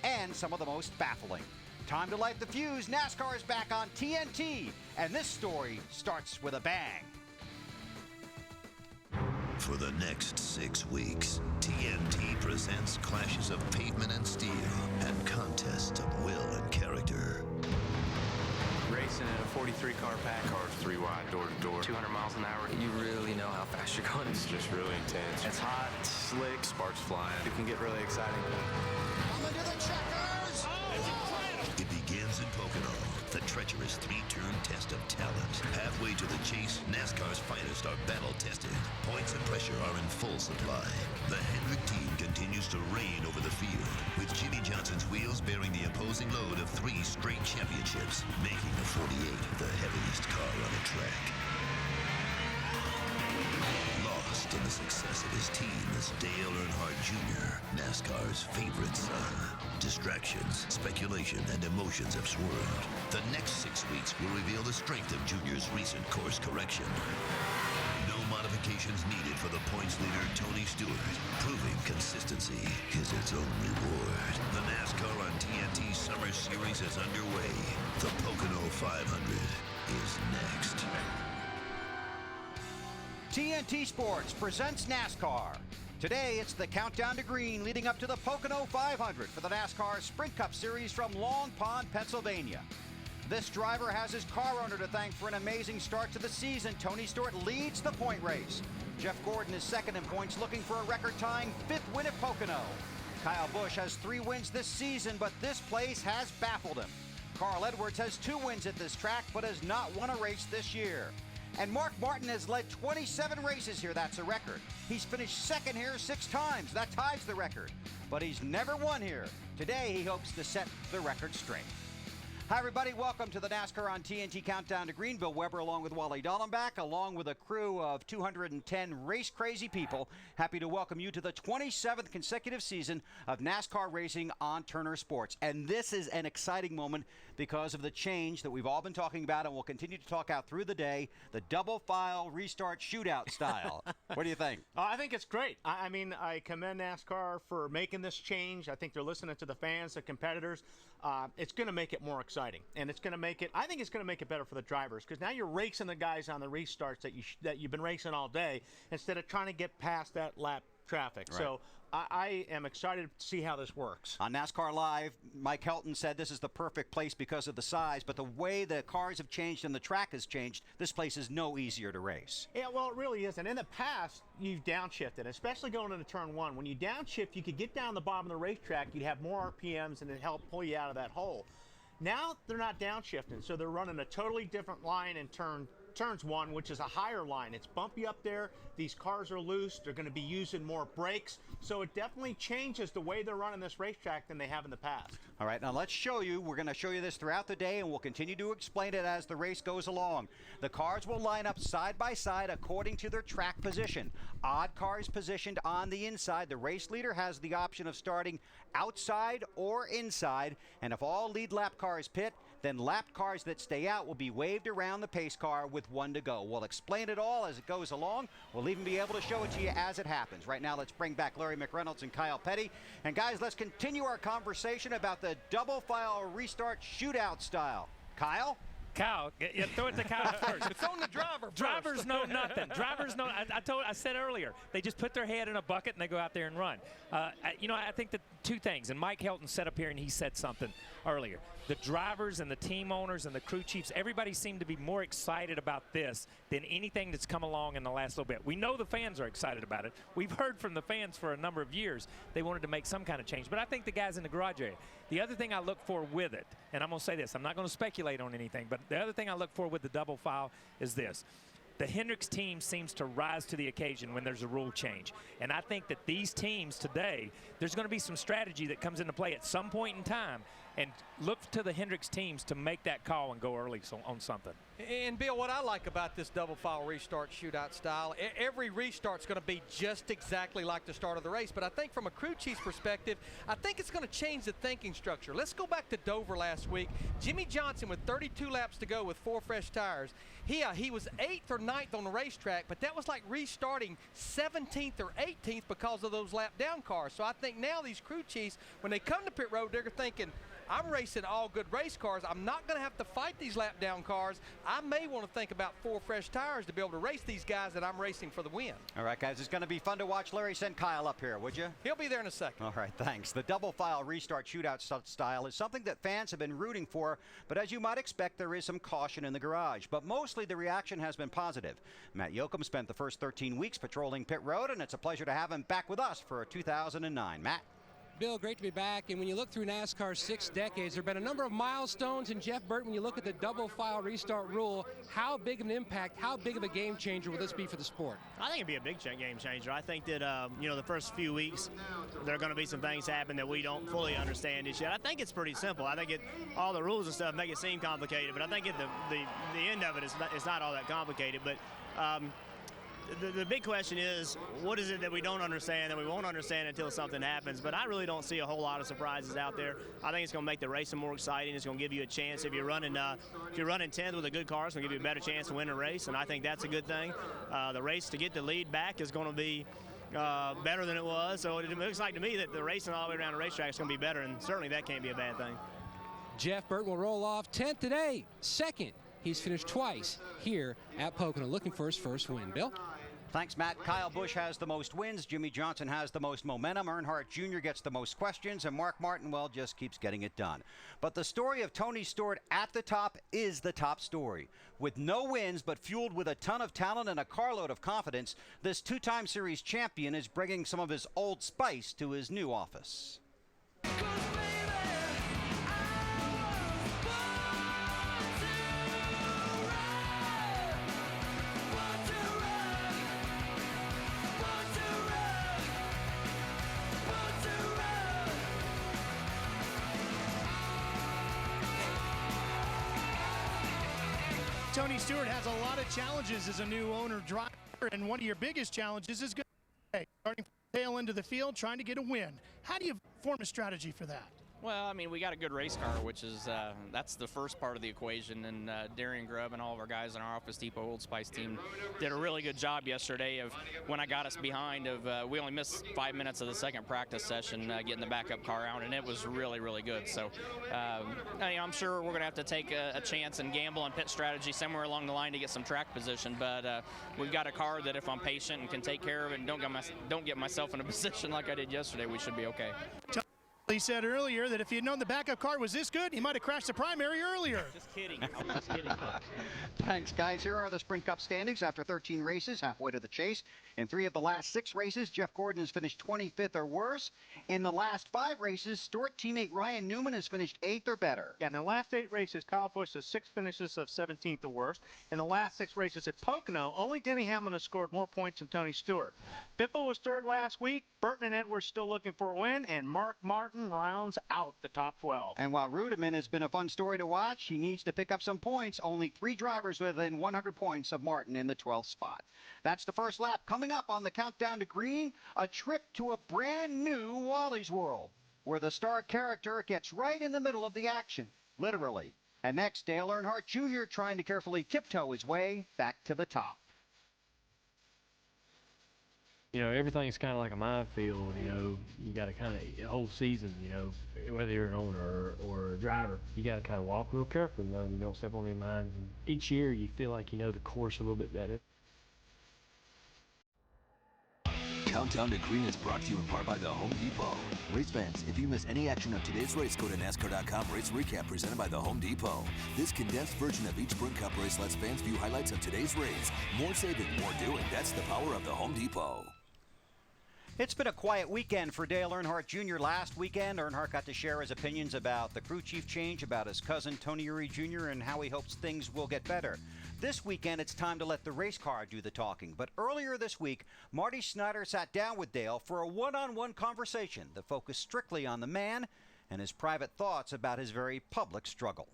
and some of the most baffling. Time to light the fuse. NASCAR is back on TNT, and this story starts with a bang. For the next 6 weeks, TNT presents clashes of pavement and steel and contests of will and character. Racing in a 43-car pack, cars 3 wide, door to door, 200 miles an hour. You really know how fast you're going. It's just really intense. It's hot, it's slick, sparks flying. It can get really exciting. It begins in Pocono, the treacherous 3-turn test of talent. Halfway to the chase, NASCAR's finest are battle-tested. Points and pressure are in full supply. The Hendrick team continues to reign over the field, with Jimmie Johnson's wheels bearing the imposing load of 3 straight championships, making the 48 the heaviest car on the track. Lost in the success of his team is Dale Earnhardt Jr., NASCAR's favorite son. Distractions, speculation, and emotions have swirled. The next 6 weeks will reveal the strength of Junior's recent course correction. No modifications needed for the points leader, Tony Stewart, proving consistency is its own reward. The NASCAR on TNT Summer Series is underway. The Pocono 500 is next. TNT Sports presents NASCAR. Today, it's the countdown to green leading up to the Pocono 500 for the NASCAR Sprint Cup Series from Long Pond, Pennsylvania. This driver has his car owner to thank for an amazing start to the season. Tony Stewart leads the point race. Jeff Gordon is second in points, looking for a record-tying 5th win at Pocono. Kyle Busch has 3 wins this season, but this place has baffled him. Carl Edwards has 2 wins at this track, but has not won a race this year. And Mark Martin has led 27 races here. That's a record. He's finished second here 6 times. That ties the record. But he's never won here. Today, he hopes to set the record straight. Hi, everybody. Welcome to the NASCAR on TNT Countdown to Green. Bill Weber along with Wally Dallenbach, along with a crew of 210 race-crazy people. Happy to welcome you to the 27th consecutive season of NASCAR racing on Turner Sports. And this is an exciting moment because of the change that we've all been talking about and will continue to talk out through the day, the double-file restart shootout style. What do you think? I think it's great. I mean, I commend NASCAR for making this change. I think they're listening to the fans, the competitors. It's going to make it more exciting, and it's going to make it. I think it's going to make it better for the drivers because now you're racing the guys on the restarts that you've been racing all day instead of trying to get past that lap traffic. Right. So I am excited to see how this works. On NASCAR Live, Mike Helton said this is the perfect place because of the size, but the way the cars have changed and the track has changed, this place is no easier to race. Yeah, well, it really isn't. In the past, you've downshifted, especially going into turn one. When you downshift, you could get down the bottom of the racetrack, you'd have more RPMs, and it'd help pull you out of that hole. Now they're not downshifting, so they're running a totally different line in turns one, which is a higher line. It's bumpy up there. These cars are loose. They're going to be using more brakes. So it definitely changes the way they're running this racetrack than they have in the past. All right, now let's show you. We're going to show you this throughout the day, and we'll continue to explain it as the race goes along. The cars will line up side by side according to their track position. Odd cars positioned on the inside. The race leader has the option of starting outside or inside, and if all lead lap cars pit, then lapped cars that stay out will be waved around the pace car with 1 to go. We'll explain it all as it goes along. We'll even be able to show it to you as it happens. Right now, let's bring back Larry McReynolds and Kyle Petty. And guys, let's continue our conversation about the double file restart shootout style. Kyle? Kyle, throw it to Kyle first. It's on the driver first. Drivers know nothing. Drivers know. I said earlier, they just put their head in a bucket and they go out there and run. I think that two things, and Mike Helton sat up here and he said something earlier. The drivers and the team owners and the crew chiefs, everybody seemed to be more excited about this than anything that's come along in the last little bit. We know the fans are excited about it. We've heard from the fans for a number of years they wanted to make some kind of change. But I think the guys in the garage area, the other thing I look for with it, and I'm going to say this, I'm not going to speculate on anything, but the other thing I look for with the double file is this. The Hendricks team seems to rise to the occasion when there's a rule change. And I think that these teams today, there's going to be some strategy that comes into play at some point in time. And look to the Hendricks teams to make that call and go early on something. And, Bill, what I like about this double file restart shootout style, every restart's going to be just exactly like the start of the race. But I think from a crew chief's perspective, I think it's going to change the thinking structure. Let's go back to Dover last week. Jimmie Johnson with 32 laps to go with 4 fresh tires. He was 8th or 9th on the racetrack, but that was like restarting 17th or 18th because of those lap down cars. So I think now these crew chiefs, when they come to pit road, they're thinking, I'm racing all good race cars. I'm not going to have to fight these lap down cars. I may want to think about 4 fresh tires to be able to race these guys that I'm racing for the win. All right, guys, it's going to be fun to watch. Larry, send Kyle up here, would you? He'll be there in a second. All right, thanks. The double file restart shootout style is something that fans have been rooting for, but as you might expect, there is some caution in the garage. But mostly the reaction has been positive. Matt Yoakum spent the first 13 weeks patrolling pit road, and it's a pleasure to have him back with us for 2009. Matt? Bill, great to be back. And when you look through NASCAR's 6 decades, there have been a number of milestones. And Jeff Burton, when you look at the double file restart rule, how big of an impact, how big of a game changer will this be for the sport? I think it'd be a big game changer. I think that, the first few weeks, there are going to be some things happen that we don't fully understand just yet. I think it's pretty simple. I think all the rules and stuff make it seem complicated, but I think at the end of it, it's not all that complicated. But the big question is, what is it that we don't understand that we won't understand until something happens? But I really don't see a whole lot of surprises out there. I think it's going to make the racing more exciting. It's going to give you a chance. If you're running 10th with a good car, it's going to give you a better chance to win a race, and I think that's a good thing. The race to get the lead back is going to be better than it was. So it looks like to me that the racing all the way around the racetrack is going to be better, and certainly that can't be a bad thing. Jeff Burton will roll off 10th today, 2nd. He's finished twice here at Pocono, looking for his first win. Bill? Thanks, Matt. Kyle Busch has the most wins. Jimmie Johnson has the most momentum. Earnhardt Jr. gets the most questions. And Mark Martin, well, just keeps getting it done. But the story of Tony Stewart at the top is the top story. With no wins, but fueled with a ton of talent and a carload of confidence, this 2-time series champion is bringing some of his old spice to his new office. Tony Stewart has a lot of challenges as a new owner driver, and one of your biggest challenges is starting from the tail end of the field, trying to get a win. How do you form a strategy for that? Well, I mean, we got a good race car, which is that's the first part of the equation. And Darian Grubb and all of our guys on our Office Depot Old Spice team did a really good job yesterday of when I got us behind. We only missed 5 minutes of the second practice session getting the backup car out, and it was really, really good. So I'm sure we're going to have to take a chance and gamble on pit strategy somewhere along the line to get some track position. But we've got a car that if I'm patient and can take care of it and don't get myself in a position like I did yesterday, we should be okay. He said earlier that if he had known the backup car was this good, he might have crashed the primary earlier. Just kidding. I was just kidding. Thanks, guys. Here are the Sprint Cup standings after 13 races, halfway to the chase. In 3 of the last 6 races, Jeff Gordon has finished 25th or worse. In the last 5 races, Stewart teammate Ryan Newman has finished 8th or better. Yeah, in the last 8 races, Kyle Busch has 6 finishes of 17th or worse. In the last 6 races at Pocono, only Denny Hamlin has scored more points than Tony Stewart. Biffle was 3rd last week. Burton and Edwards still looking for a win, and Mark Martin rounds out the top 12. And while Rudiman has been a fun story to watch, he needs to pick up some points. Only 3 drivers within 100 points of Martin in the 12th spot. That's the first lap. Coming up on the countdown to green, a trip to a brand new Wally's World, where the star character gets right in the middle of the action, literally. And next, Dale Earnhardt Jr. trying to carefully tiptoe his way back to the top. You know, everything's kind of like a minefield. You know, you got to kind of the whole season. You know, whether you're an owner or a driver, you got to kind of walk real carefully. You know, you don't step on any mines. And each year, you feel like you know the course a little bit better. Countdown to Green is brought to you in part by the Home Depot. Race fans, if you miss any action of today's race, go to NASCAR.com Race Recap presented by the Home Depot. This condensed version of each Sprint Cup race lets fans view highlights of today's race. More saving, more doing. That's the power of the Home Depot. It's been a quiet weekend for Dale Earnhardt Jr. Last weekend, Earnhardt got to share his opinions about the crew chief change, about his cousin Tony Eury Jr., and how he hopes things will get better. This weekend, it's time to let the race car do the talking. But earlier this week, Marty Snyder sat down with Dale for a one-on-one conversation that focused strictly on the man and his private thoughts about his very public struggle.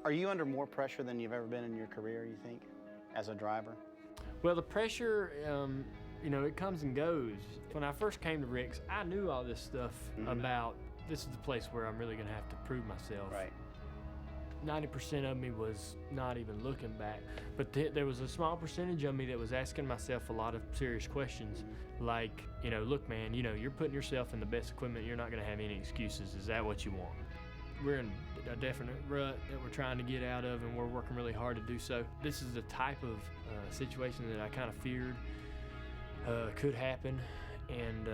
Are you under more pressure than you've ever been in your career, you think, as a driver? Well, the pressure, you know, it comes and goes. When I first came to Rick's, I knew all this stuff about this is the place where I'm really going to have to prove myself. Right. 90% of me was not even looking back, but there was a small percentage of me that was asking myself a lot of serious questions, like, you know, look, man, you know, you're putting yourself in the best equipment. You're not going to have any excuses. Is that what you want? We're in a definite rut that we're trying to get out of, and we're working really hard to do so. This is the type of situation that I kind of feared could happen, and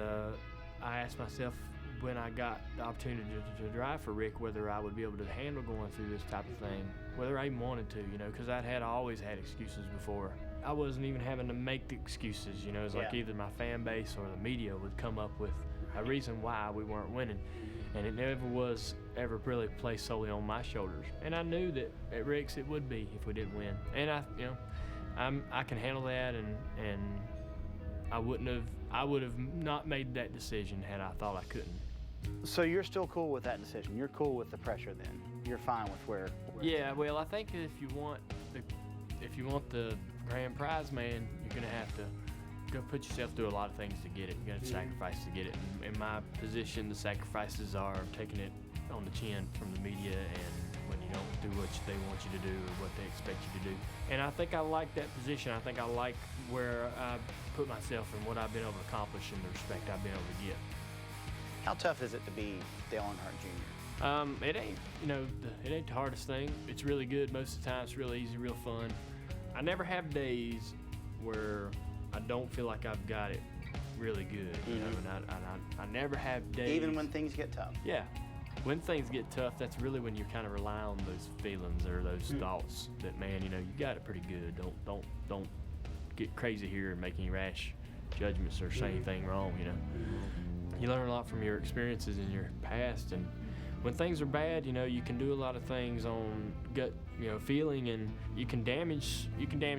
I asked myself when I got the opportunity to drive for Rick whether I would be able to handle going through this type of thing, whether I even wanted to, you know, because I always had excuses before. I wasn't even having to make the excuses, you know. It's like either my fan base or the media would come up with a reason why we weren't winning. And it never was ever really placed solely on my shoulders. And I knew that at Rick's it would be if we didn't win. And I can handle that, and I would have not made that decision had I thought I couldn't. So you're still cool with that decision? You're cool with the pressure then? You're fine with where yeah, well, I think if you want the grand prize, man, you're gonna have to go put yourself through a lot of things to get it. You're gonna sacrifice to get it. In my position, the sacrifices are taking it on the chin from the media, and when you don't do what they want you to do or what they expect you to do. And I think I like that position. I think I like where I put myself and what I've been able to accomplish and the respect I've been able to get. How tough is it to be Dale Earnhardt Jr.? It ain't, you know, it ain't the hardest thing. It's really good most of the time. It's real easy, real fun. I never have days where I don't feel like I've got it really good, you know, and I never have days. Even when things get tough? Yeah. When things get tough, that's really when you kind of rely on those feelings or those thoughts that, man, you know, you got it pretty good. Don't get crazy here and make any rash judgments or say anything wrong, you know. You learn a lot from your experiences in your past, and when things are bad, you know, you can do a lot of things on gut, you know, feeling, and you can damage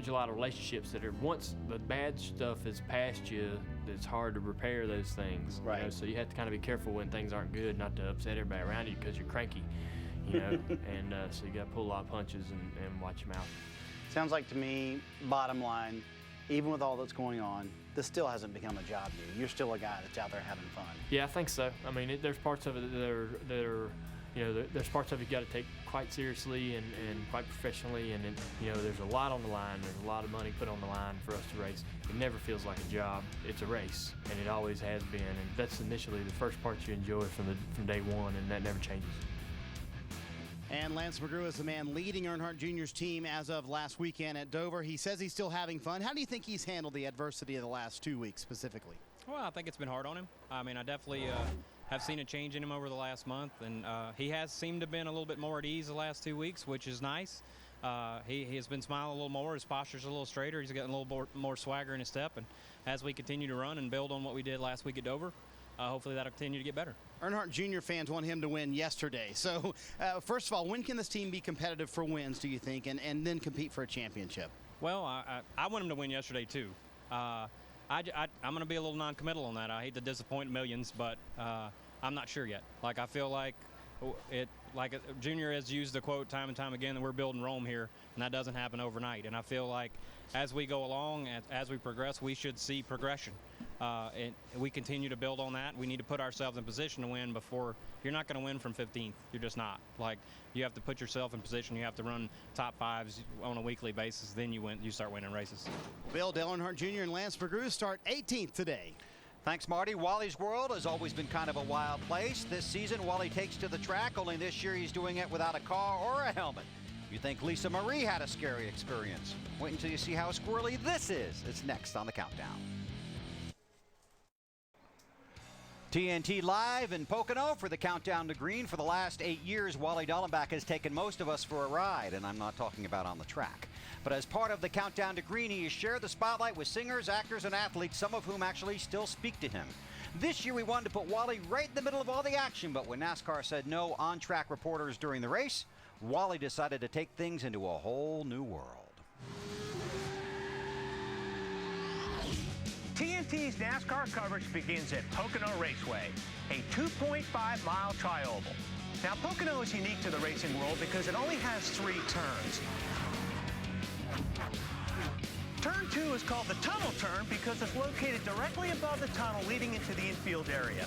a lot of relationships that are, once the bad stuff has passed you, it's hard to repair those things. Right. You know, so you have to kind of be careful when things aren't good, not to upset everybody around you because you're cranky, you know, and so you got to pull a lot of punches and watch your mouth. Sounds like to me, bottom line, even with all that's going on, this still hasn't become a job to you. You're still a guy that's out there having fun. Yeah, I think so. I mean, there's parts of it that are there's parts of it you got to take quite seriously and quite professionally, and there's a lot on the line. There's a lot of money put on the line for us to race. It never feels like a job. It's a race, and it always has been. And that's initially the first part you enjoy from day one, and that never changes. And Lance McGrew is the man leading Earnhardt Jr.'s team as of last weekend at Dover. He says he's still having fun. How do you think he's handled the adversity of the last 2 weeks specifically? Well, I think it's been hard on him. I mean, I definitely have seen a change in him over the last month, and he has seemed to have been a little bit more at ease the last 2 weeks, which is nice. He has been smiling a little more. His posture's a little straighter. He's getting a little more swagger in his step, and as we continue to run and build on what we did last week at Dover, hopefully that'll continue to get better. Earnhart Jr. fans want him to win yesterday. So, first of all, when can this team be competitive for wins, do you think, and then compete for a championship? Well, I want him to win yesterday, too. I'm going to be a little non-committal on that. I hate to disappoint millions, but I'm not sure yet. Like, I feel like Junior has used the quote time and time again that we're building Rome here, and that doesn't happen overnight. And I feel like as we go along, as we progress, we should see progression. And we continue to build on that. We need to put ourselves in position to win before. You're not going to win from 15th. You're just not. Like, you have to put yourself in position. You have to run top fives on a weekly basis. Then you start winning races. Bill Dale Earnhardt Jr. and Lance McGrew start 18th today. Thanks, Marty. Wally's World has always been kind of a wild place. This season, Wally takes to the track, only this year he's doing it without a car or a helmet. You think Lisa Marie had a scary experience? Wait until you see how squirrely this is. It's next on the Countdown. TNT live in Pocono for the Countdown to Green. For the last 8 years, Wally Dallenbach has taken most of us for a ride, and I'm not talking about on the track. But as part of the Countdown to Green, he has shared the spotlight with singers, actors, and athletes, some of whom actually still speak to him. This year, we wanted to put Wally right in the middle of all the action, but when NASCAR said no on-track reporters during the race, Wally decided to take things into a whole new world. TNT's NASCAR coverage begins at Pocono Raceway, a 2.5-mile tri-oval. Now, Pocono is unique to the racing world because it only has 3 turns. Turn 2 is called the tunnel turn because it's located directly above the tunnel leading into the infield area.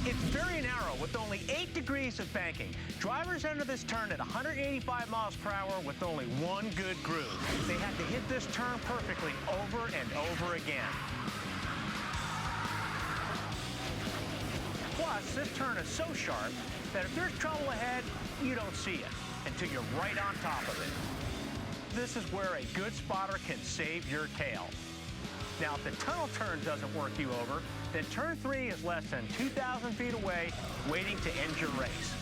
It's very narrow with only 8 degrees of banking. Drivers enter this turn at 185 miles per hour with only one good groove. They have to hit this turn perfectly over and over again. Plus, this turn is so sharp that if there's trouble ahead, you don't see it until you're right on top of it. This is where a good spotter can save your tail. Now, if the tunnel turn doesn't work you over, then turn 3 is less than 2,000 feet away, waiting to end your race.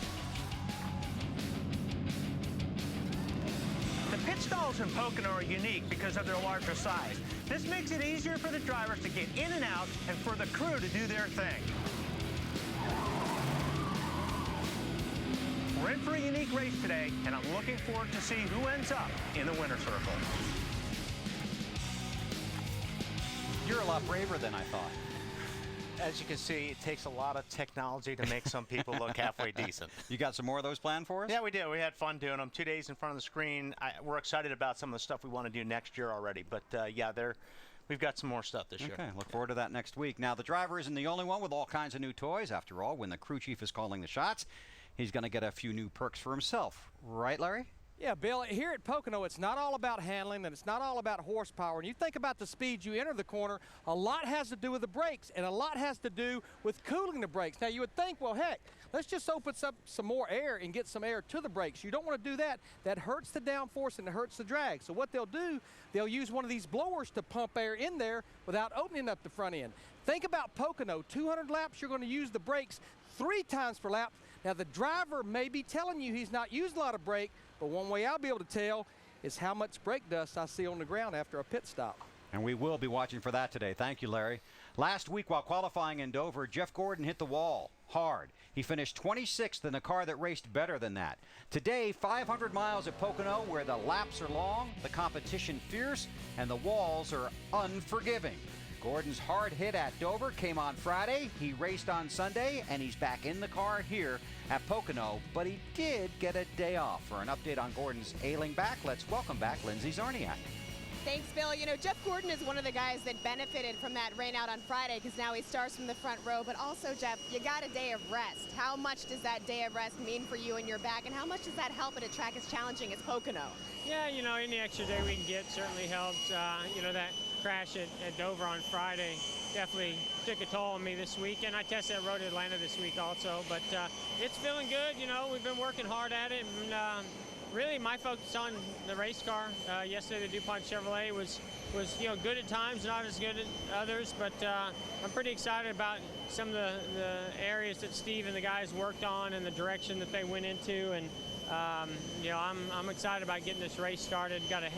The pit stalls in Pocono are unique because of their larger size. This makes it easier for the drivers to get in and out and for the crew to do their thing. We're in for a unique race today, and I'm looking forward to see who ends up in the winner's circle. You're a lot braver than I thought. As you can see, it takes a lot of technology to make some people look halfway decent. You got some more of those planned for us? Yeah, we did. We had fun doing them. 2 days in front of the screen. We're excited about some of the stuff we want to do next year already. But, yeah, we've got some more stuff this year. Okay, look forward to that next week. Now, the driver isn't the only one with all kinds of new toys. After all, when the crew chief is calling the shots, he's going to get a few new perks for himself. Right, Larry? Yeah, Bill, here at Pocono, it's not all about handling and it's not all about horsepower. When you think about the speed you enter the corner, a lot has to do with the brakes and a lot has to do with cooling the brakes. Now, you would think, well, heck, let's just open up some more air and get some air to the brakes. You don't want to do that. That hurts the downforce and it hurts the drag. So what they'll do, they'll use one of these blowers to pump air in there without opening up the front end. Think about Pocono, 200 laps, you're going to use the brakes 3 times per lap. Now, the driver may be telling you he's not used a lot of brake, but one way I'll be able to tell is how much brake dust I see on the ground after a pit stop. And we will be watching for that today. Thank you, Larry. Last week while qualifying in Dover, Jeff Gordon hit the wall hard. He finished 26th in a car that raced better than that. Today, 500 miles at Pocono where the laps are long, the competition fierce, and the walls are unforgiving. Gordon's hard hit at Dover came on Friday. He raced on Sunday, and he's back in the car here at Pocono, but he did get a day off. For an update on Gordon's ailing back, let's welcome back Lindsay Zarniak. Thanks, Bill. You know, Jeff Gordon is one of the guys that benefited from that rain out on Friday because now he starts from the front row. But also, Jeff, you got a day of rest. How much does that day of rest mean for you and your back, and how much does that help at a track as challenging as Pocono? Yeah, you know, any extra day we can get certainly helps. You know, that crash at Dover on Friday definitely took a toll on me this week, and I tested that road at Atlanta this week also. But it's feeling good. You know, we've been working hard at it, and really my focus on the race car. Yesterday, the DuPont Chevrolet was you know, good at times, not as good at others, but I'm pretty excited about some of the areas that Steve and the guys worked on and the direction that they went into, and you know, I'm excited about getting this race started. Got an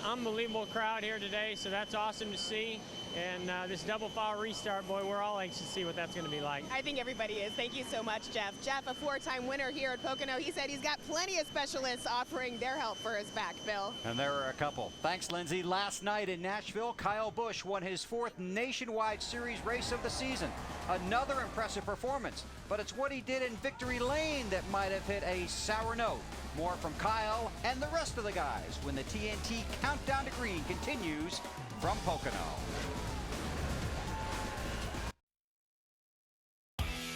unbelievable crowd here today, so that's awesome to see. And this double file restart, boy, we're all anxious to see what that's going to be like. I think everybody is. Thank you so much, Jeff. Jeff, a four-time winner here at Pocono. He said he's got plenty of specialists offering their help for his back, Phil. And there are a couple. Thanks, Lindsay. Last night in Nashville, Kyle Busch won his 4th nationwide series race of the season. Another impressive performance, but it's what he did in Victory Lane that might have hit a sour note. More from Kyle and the rest of the guys when the TNT Countdown to Green continues from Pocono.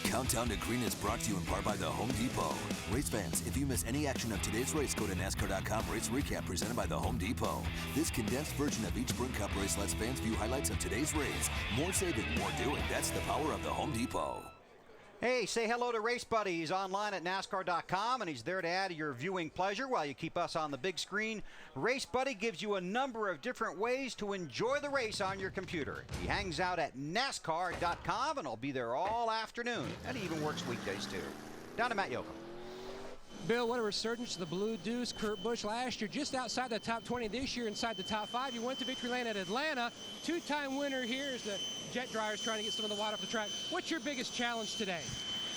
Countdown to Green is brought to you in part by the Home Depot. Race fans, if you miss any action of today's race, go to NASCAR.com Race Recap presented by the Home Depot. This condensed version of each Sprint Cup race lets fans view highlights of today's race. More saving, more doing. That's the power of the Home Depot. Hey, say hello to Race Buddy. He's online at NASCAR.com, and he's there to add to your viewing pleasure while you keep us on the big screen. Race Buddy gives you a number of different ways to enjoy the race on your computer. He hangs out at NASCAR.com, and he'll be there all afternoon. And he even works weekdays, too. Down to Matt Yoakum. Bill, what a resurgence of the Blue Deuce. Kurt Busch last year just outside the top 20, this year inside the top 5. You went to Victory Lane at Atlanta. Two-time winner here as the jet dryers trying to get some of the water off the track. What's your biggest challenge today?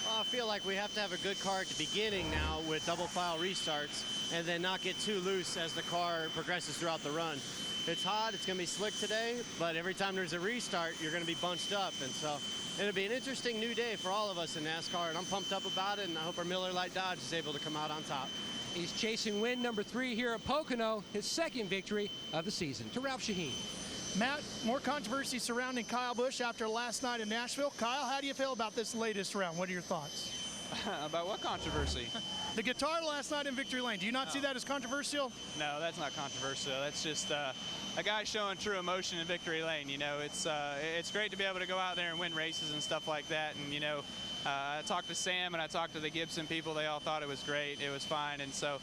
Well, I feel like we have to have a good car at the beginning now with double file restarts and then not get too loose as the car progresses throughout the run. It's hot, it's going to be slick today, but every time there's a restart, you're going to be bunched up. And so it'll be an interesting new day for all of us in NASCAR, and I'm pumped up about it, and I hope our Miller Lite Dodge is able to come out on top. He's chasing win number 3 here at Pocono, his 2nd victory of the season. To Ralph Shaheen. Matt, more controversy surrounding Kyle Busch after last night in Nashville. Kyle, how do you feel about this latest round? What are your thoughts? About what controversy? The guitar last night in Victory Lane. Do you not see that as controversial? No, that's not controversial. That's just a guy showing true emotion in Victory Lane. You know, it's great to be able to go out there and win races and stuff like that. And, you know, I talked to Sam and I talked to the Gibson people. They all thought it was great. It was fine. And so,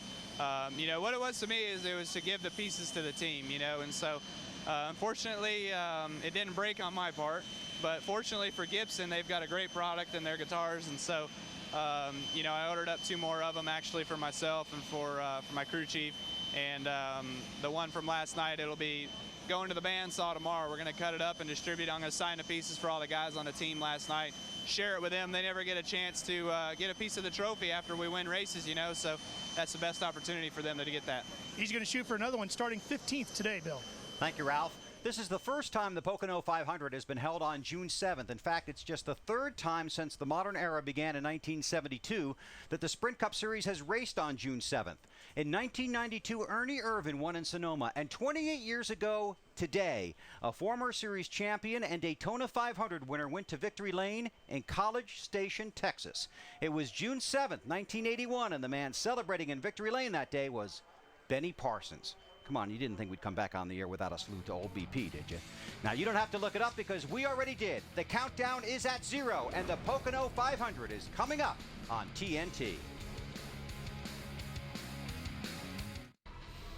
you know, what it was to me is it was to give the pieces to the team, you know. And so, unfortunately, it didn't break on my part. But fortunately for Gibson, they've got a great product in their guitars. And so, you know, I ordered up 2 more of them actually for myself and for my crew chief. And the one from last night, it'll be going to the bandsaw tomorrow. We're going to cut it up and distribute. I'm going to sign the pieces for all the guys on the team last night, share it with them. They never get a chance to get a piece of the trophy after we win races, you know, so that's the best opportunity for them to get that. He's going to shoot for another one starting 15th today, Bill. Thank you, Ralph. This is the first time the Pocono 500 has been held on June 7th. In fact, it's just the 3rd time since the modern era began in 1972 that the Sprint Cup Series has raced on June 7th. In 1992, Ernie Irvan won in Sonoma, and 28 years ago today, a former series champion and Daytona 500 winner went to Victory Lane in College Station, Texas. It was June 7th, 1981, and the man celebrating in Victory Lane that day was Benny Parsons. Come on, you didn't think we'd come back on the air without a salute to old BP, did you? Now, you don't have to look it up because we already did. The countdown is at 0, and the Pocono 500 is coming up on TNT.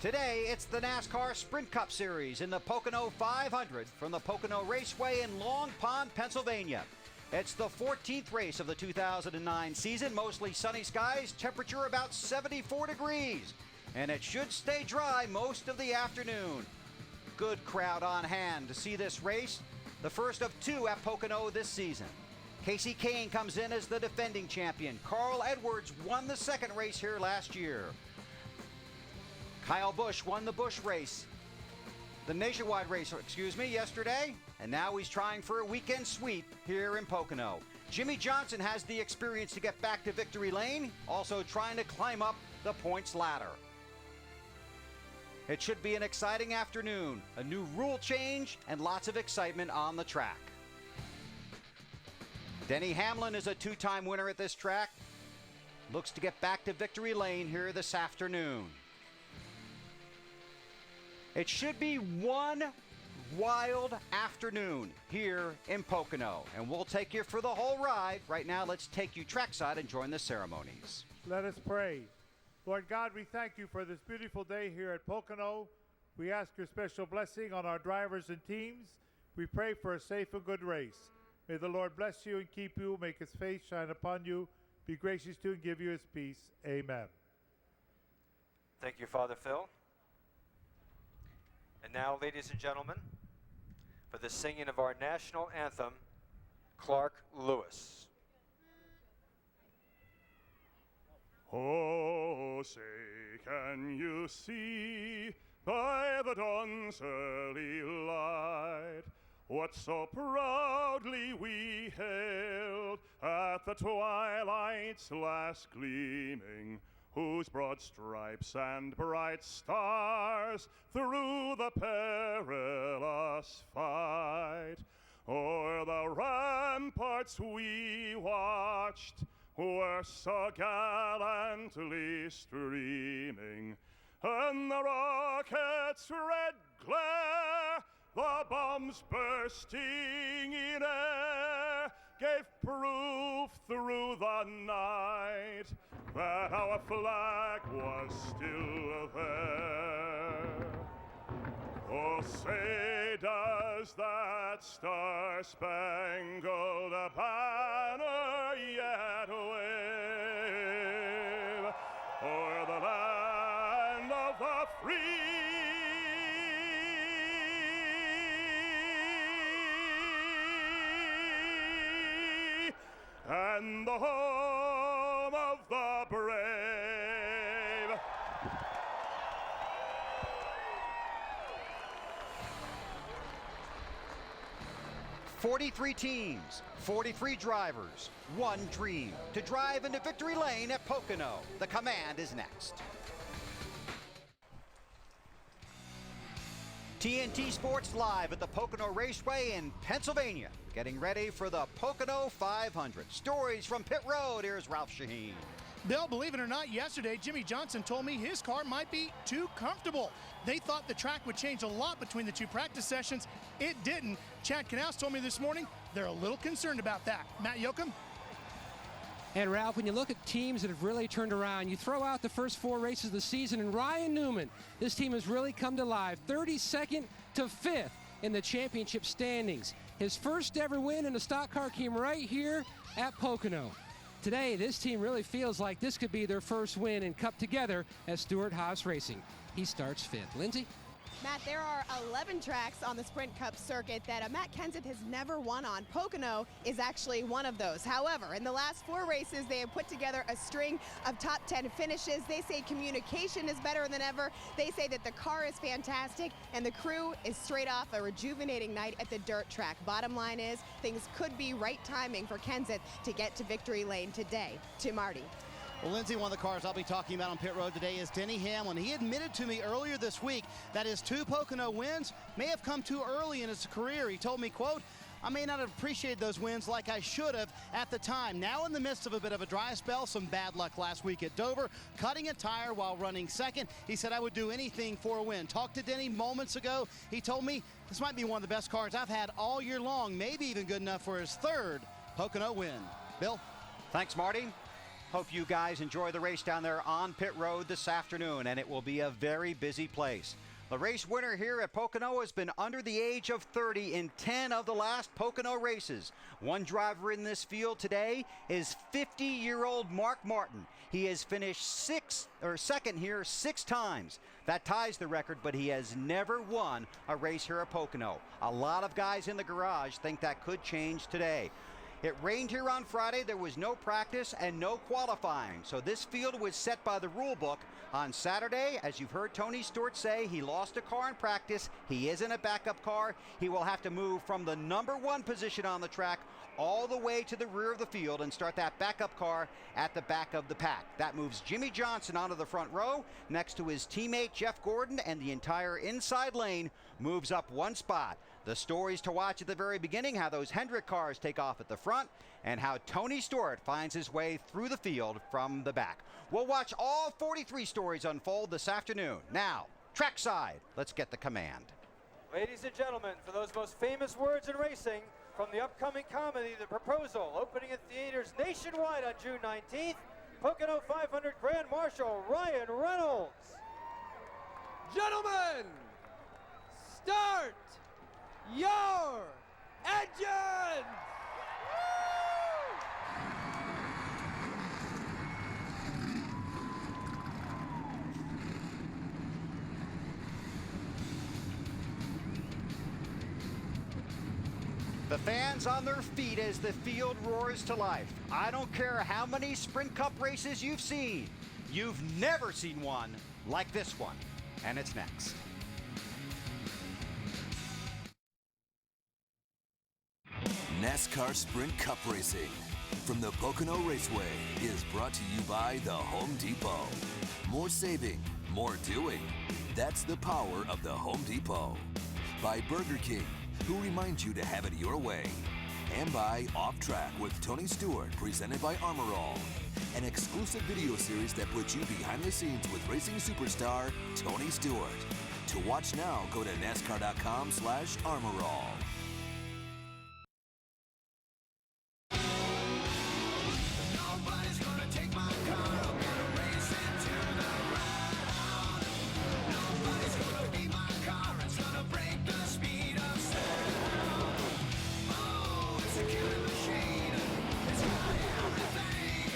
Today, it's the NASCAR Sprint Cup Series in the Pocono 500 from the Pocono Raceway in Long Pond, Pennsylvania. It's the 14th race of the 2009 season. Mostly sunny skies, temperature about 74 degrees. And it should stay dry most of the afternoon. Good crowd on hand to see this race, the first of 2 at Pocono this season. Casey Kane comes in as the defending champion. Carl Edwards won the 2nd race here last year. Kyle Busch won the Busch race, the nationwide race, yesterday, and now he's trying for a weekend sweep here in Pocono. Jimmie Johnson has the experience to get back to Victory Lane, also trying to climb up the points ladder. It should be an exciting afternoon, a new rule change, and lots of excitement on the track. Denny Hamlin is a two-time winner at this track. Looks to get back to victory lane here this afternoon. It should be one wild afternoon here in Pocono, and we'll take you for the whole ride. Right now, let's take you trackside and join the ceremonies. Let us pray. Lord God, we thank you for this beautiful day here at Pocono. We ask your special blessing on our drivers and teams. We pray for a safe and good race. May the Lord bless you and keep you, make his face shine upon you, be gracious to you and give you his peace. Amen. Thank you, Father Phil. And now, ladies and gentlemen, for the singing of our national anthem, Clark Lewis. Oh, say, can you see by the dawn's early light what so proudly we hailed at the twilight's last gleaming, whose broad stripes and bright stars through the perilous fight o'er the ramparts we watched were so gallantly streaming, and the rocket's red glare, the bombs bursting in air, gave proof through the night that our flag was still there. Oh, say, does that star-spangled banner yet wave o'er the land of the free? And the home of the brave. 43 teams, 43 drivers, one dream, to drive into victory lane at Pocono. The command is next. TNT Sports live at the Pocono Raceway in Pennsylvania, getting ready for the Pocono 500. Stories from pit road. Here's Ralph Shaheen. Bill, believe it or not, yesterday Jimmie Johnson told me his car might be too comfortable. They thought the track would change a lot between the two practice sessions. It didn't. Chad Knaus told me this morning they're a little concerned about that. Matt Yoakum? And Ralph, when you look at teams that have really turned around, you throw out the first 4 races of the season, and Ryan Newman, this team has really come to life. 32nd to 5th in the championship standings. His first ever win in a stock car came right here at Pocono. Today, this team really feels like this could be their first win in Cup together at Stewart Haas Racing. He starts 5th. Lindsay? Matt, there are 11 tracks on the Sprint Cup circuit that Matt Kenseth has never won on. Pocono is actually one of those. However, in the last 4 races, they have put together a string of top 10 finishes. They say communication is better than ever. They say that the car is fantastic, and the crew is straight off a rejuvenating night at the dirt track. Bottom line is, things could be right timing for Kenseth to get to victory lane today. To Marty. Well, Lindsay, one of the cars I'll be talking about on pit road today is Denny Hamlin. He admitted to me earlier this week that his 2 Pocono wins may have come too early in his career. He told me, quote, I may not have appreciated those wins like I should have at the time. Now in the midst of a bit of a dry spell, some bad luck last week at Dover, cutting a tire while running second. He said, I would do anything for a win. Talked to Denny moments ago. He told me this might be one of the best cars I've had all year long, maybe even good enough for his 3rd Pocono win. Bill? Thanks, Marty. Hope you guys enjoy the race down there on pit road this afternoon, and it will be a very busy place. The race winner here at Pocono has been under the age of 30 in 10 of the last Pocono races. One driver in this field today is 50-year-old Mark Martin. He has finished second here 6 times. That ties the record, but he has never won a race here at Pocono. A lot of guys in the garage think that could change today. It rained here on Friday. There was no practice and no qualifying. So this field was set by the rule book. On Saturday, as you've heard Tony Stewart say, he lost a car in practice. He is in a backup car. He will have to move from the #1 position on the track all the way to the rear of the field and start that backup car at the back of the pack. That moves Jimmie Johnson onto the front row next to his teammate Jeff Gordon, and the entire inside lane moves up 1 spot. The stories to watch at the very beginning, how those Hendrick cars take off at the front, and how Tony Stewart finds his way through the field from the back. We'll watch all 43 stories unfold this afternoon. Now, trackside, let's get the command. Ladies and gentlemen, for those most famous words in racing, from the upcoming comedy, The Proposal, opening in theaters nationwide on June 19th, Pocono 500 Grand Marshal Ryan Reynolds. Gentlemen, start your engines! The fans on their feet as the field roars to life. I don't care how many Sprint Cup races you've seen. You've never seen one like this one. And it's next. NASCAR Sprint Cup Racing from the Pocono Raceway is brought to you by the Home Depot. More saving, more doing. That's the power of the Home Depot. By Burger King, who reminds you to have it your way. And by Off Track with Tony Stewart, presented by Armor All, an exclusive video series that puts you behind the scenes with racing superstar Tony Stewart. To watch now, go to NASCAR.com/ArmorAll. Nobody's gonna take my car. I'm gonna race into the ground. Nobody's gonna beat my car. It's gonna break the speed of sound. Oh, it's a killing machine. It's got everything.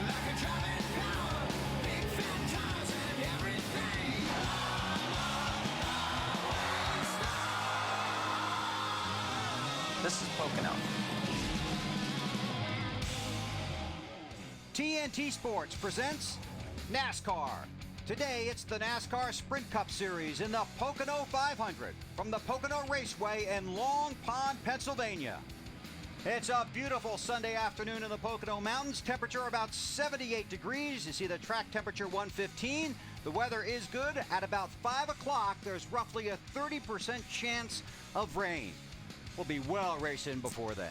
Like a driving power, big fat tires and everything. This is Pocono. TNT Sports presents NASCAR. Today it's the NASCAR Sprint Cup Series in the Pocono 500 from the Pocono Raceway in Long Pond, Pennsylvania. It's a beautiful Sunday afternoon in the Pocono Mountains. Temperature about 78 degrees. You see the track temperature 115. The weather is good. At about 5 o'clock, there's roughly a 30% chance of rain. We'll be well racing before then.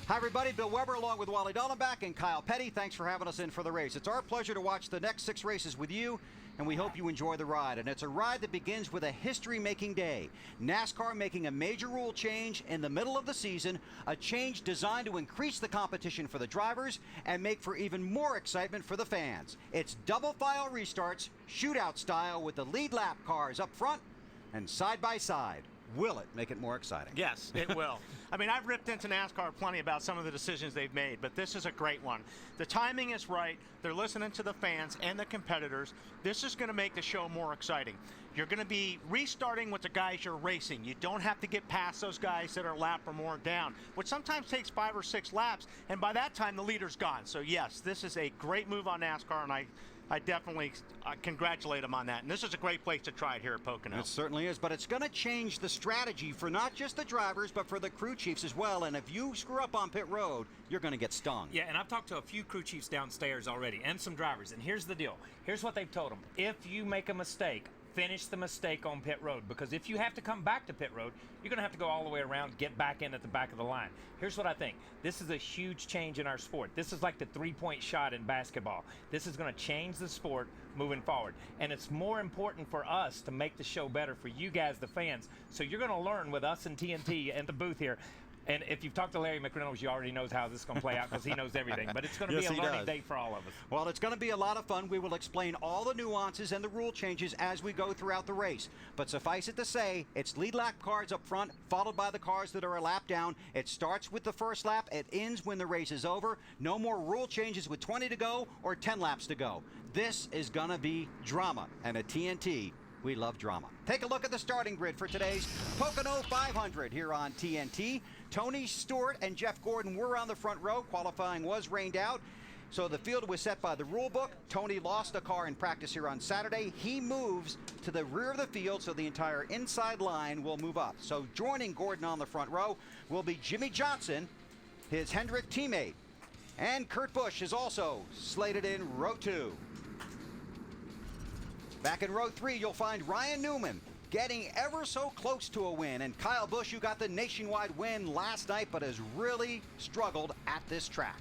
Hi, everybody. Bill Weber along with Wally Dallenbach and Kyle Petty. Thanks for having us in for the race. It's our pleasure to watch the next 6 races with you, and we hope you enjoy the ride. And it's a ride that begins with a history-making day. NASCAR making a major rule change in the middle of the season, a change designed to increase the competition for the drivers and make for even more excitement for the fans. It's double-file restarts, shootout style with the lead lap cars up front and side by side. Will it make it more exciting? Yes, it will. I mean, I've ripped into NASCAR plenty about some of the decisions they've made, but this is a great one. The timing is right. They're listening to the fans and the competitors. This is going to make the show more exciting. You're going to be restarting with the guys you're racing. You don't have to get past those guys that are a lap or more down, which sometimes takes 5 or 6 laps, and by that time, the leader's gone. So, yes, this is a great move on NASCAR, and I definitely congratulate them on that. And this is a great place to try it here at Pocono. It certainly is, but it's going to change the strategy for not just the drivers, but for the crew chiefs as well. And if you screw up on pit road, you're going to get stung. Yeah, and I've talked to a few crew chiefs downstairs already and some drivers. And here's the deal. Here's what they've told them. If you make a mistake, finish the mistake on pit road, because if you have to come back to pit road, you're going to have to go all the way around, get back in at the back of the line. Here's what I think. This is a huge change in our sport. This is like the three-point shot in basketball. This is going to change the sport moving forward. And it's more important for us to make the show better for you guys, the fans. So you're going to learn with us and TNT and the booth here. And if you've talked to Larry McReynolds, you already knows how this is going to play out because he knows everything. But it's going to be a learning day for all of us. Well, it's going to be a lot of fun. We will explain all the nuances and the rule changes as we go throughout the race. But suffice it to say, it's lead lap cars up front, followed by the cars that are a lap down. It starts with the first lap. It ends when the race is over. No more rule changes with 20 to go or 10 laps to go. This is going to be drama. And at TNT, We love drama. Take a look at the starting grid for today's Pocono 500 here on TNT. Tony Stewart and Jeff Gordon were on the front row. Qualifying was rained out, so the field was set by the rule book. Tony lost a car in practice here on Saturday. He moves to the rear of the field, so the entire inside line will move up. So joining Gordon on the front row will be Jimmie Johnson, his Hendrick teammate. And Kurt Busch is also slated in row 2. Back in row 3, you'll find Ryan Newman getting ever so close to a win. And Kyle Busch, who got the nationwide win last night but has really struggled at this track.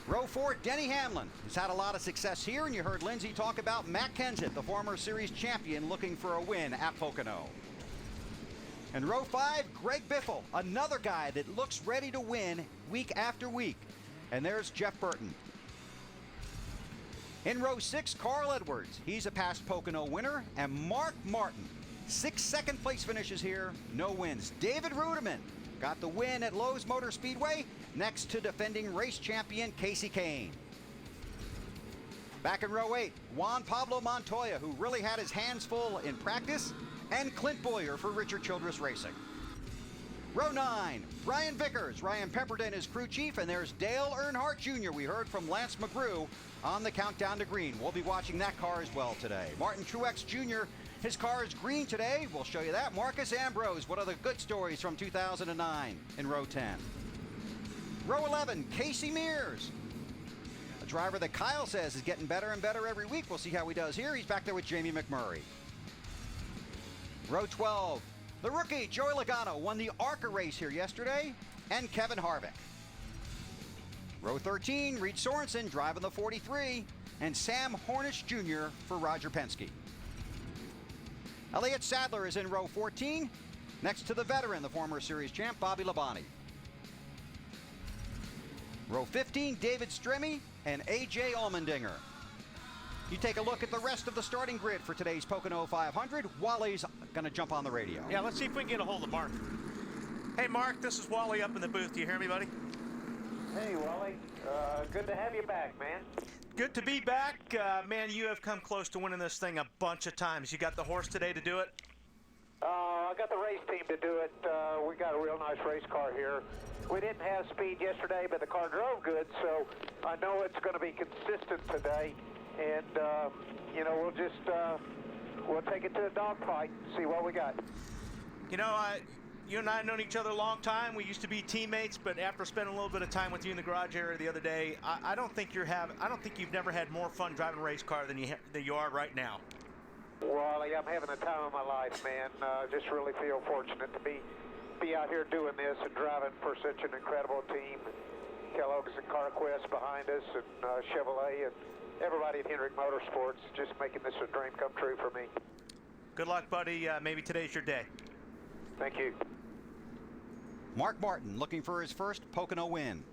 Row 4, Denny Hamlin has had a lot of success here, and you heard Lindsay talk about Matt Kenseth, the former series champion, looking for a win at Pocono. And row 5, Greg Biffle, another guy that looks ready to win week after week. And there's Jeff Burton. In row 6, Carl Edwards. He's a past Pocono winner. And Mark Martin, 6 second place finishes here, no wins. David Ruderman got the win at Lowe's Motor Speedway, next to defending race champion Casey Kane. Back in row 8, Juan Pablo Montoya, who really had his hands full in practice, and Clint Boyer for Richard Childress Racing. Row 9, Brian Vickers. Ryan Pemberton is crew chief, and there's Dale Earnhardt Jr. We heard from Lance McGrew on the countdown to green. We'll be watching that car as well today. Martin Truex Jr., his car is green today. We'll show you that. Marcus Ambrose, one of the good stories from 2009 in row 10. Row 11, Casey Mears, a driver that Kyle says is getting better and better every week. We'll see how he does here. He's back there with Jamie McMurray. Row 12, the rookie, Joey Logano, won the ARCA race here yesterday, and Kevin Harvick. Row 13, Reed Sorensen driving the 43, and Sam Hornish Jr. for Roger Penske. Elliott Sadler is in row 14, next to the veteran, the former series champ, Bobby Labonte. Row 15, David Stremme and A.J. Allmendinger. You take a look at the rest of the starting grid for today's Pocono 500. Wally's going to jump on the radio. Yeah, let's see if we can get a hold of Mark. Hey, Mark, this is Wally up in the booth. Do you hear me, buddy? Hey, Wally. Good to have you back, man. Good to be back. Man, you have come close to winning this thing a bunch of times. You got the horse today to do it? I got the race team to do it. We got a real nice race car here. We didn't have speed yesterday, but the car drove good, so I know it's going to be consistent today. And, you know, we'll take it to a dogfight and see what we got. You know, you and I have known each other a long time. We used to be teammates, but after spending a little bit of time with you in the garage area the other day, I don't think you've never had more fun driving a race car than you are right now. Wally, I'm having a time of my life, man. Just really feel fortunate to be out here doing this and driving for such an incredible team. Kellogg's and CarQuest behind us, and Chevrolet, and everybody at Hendrick Motorsports, just making this a dream come true for me. Good luck, buddy. Maybe today's your day. Thank you. Mark Martin looking for his first Pocono win.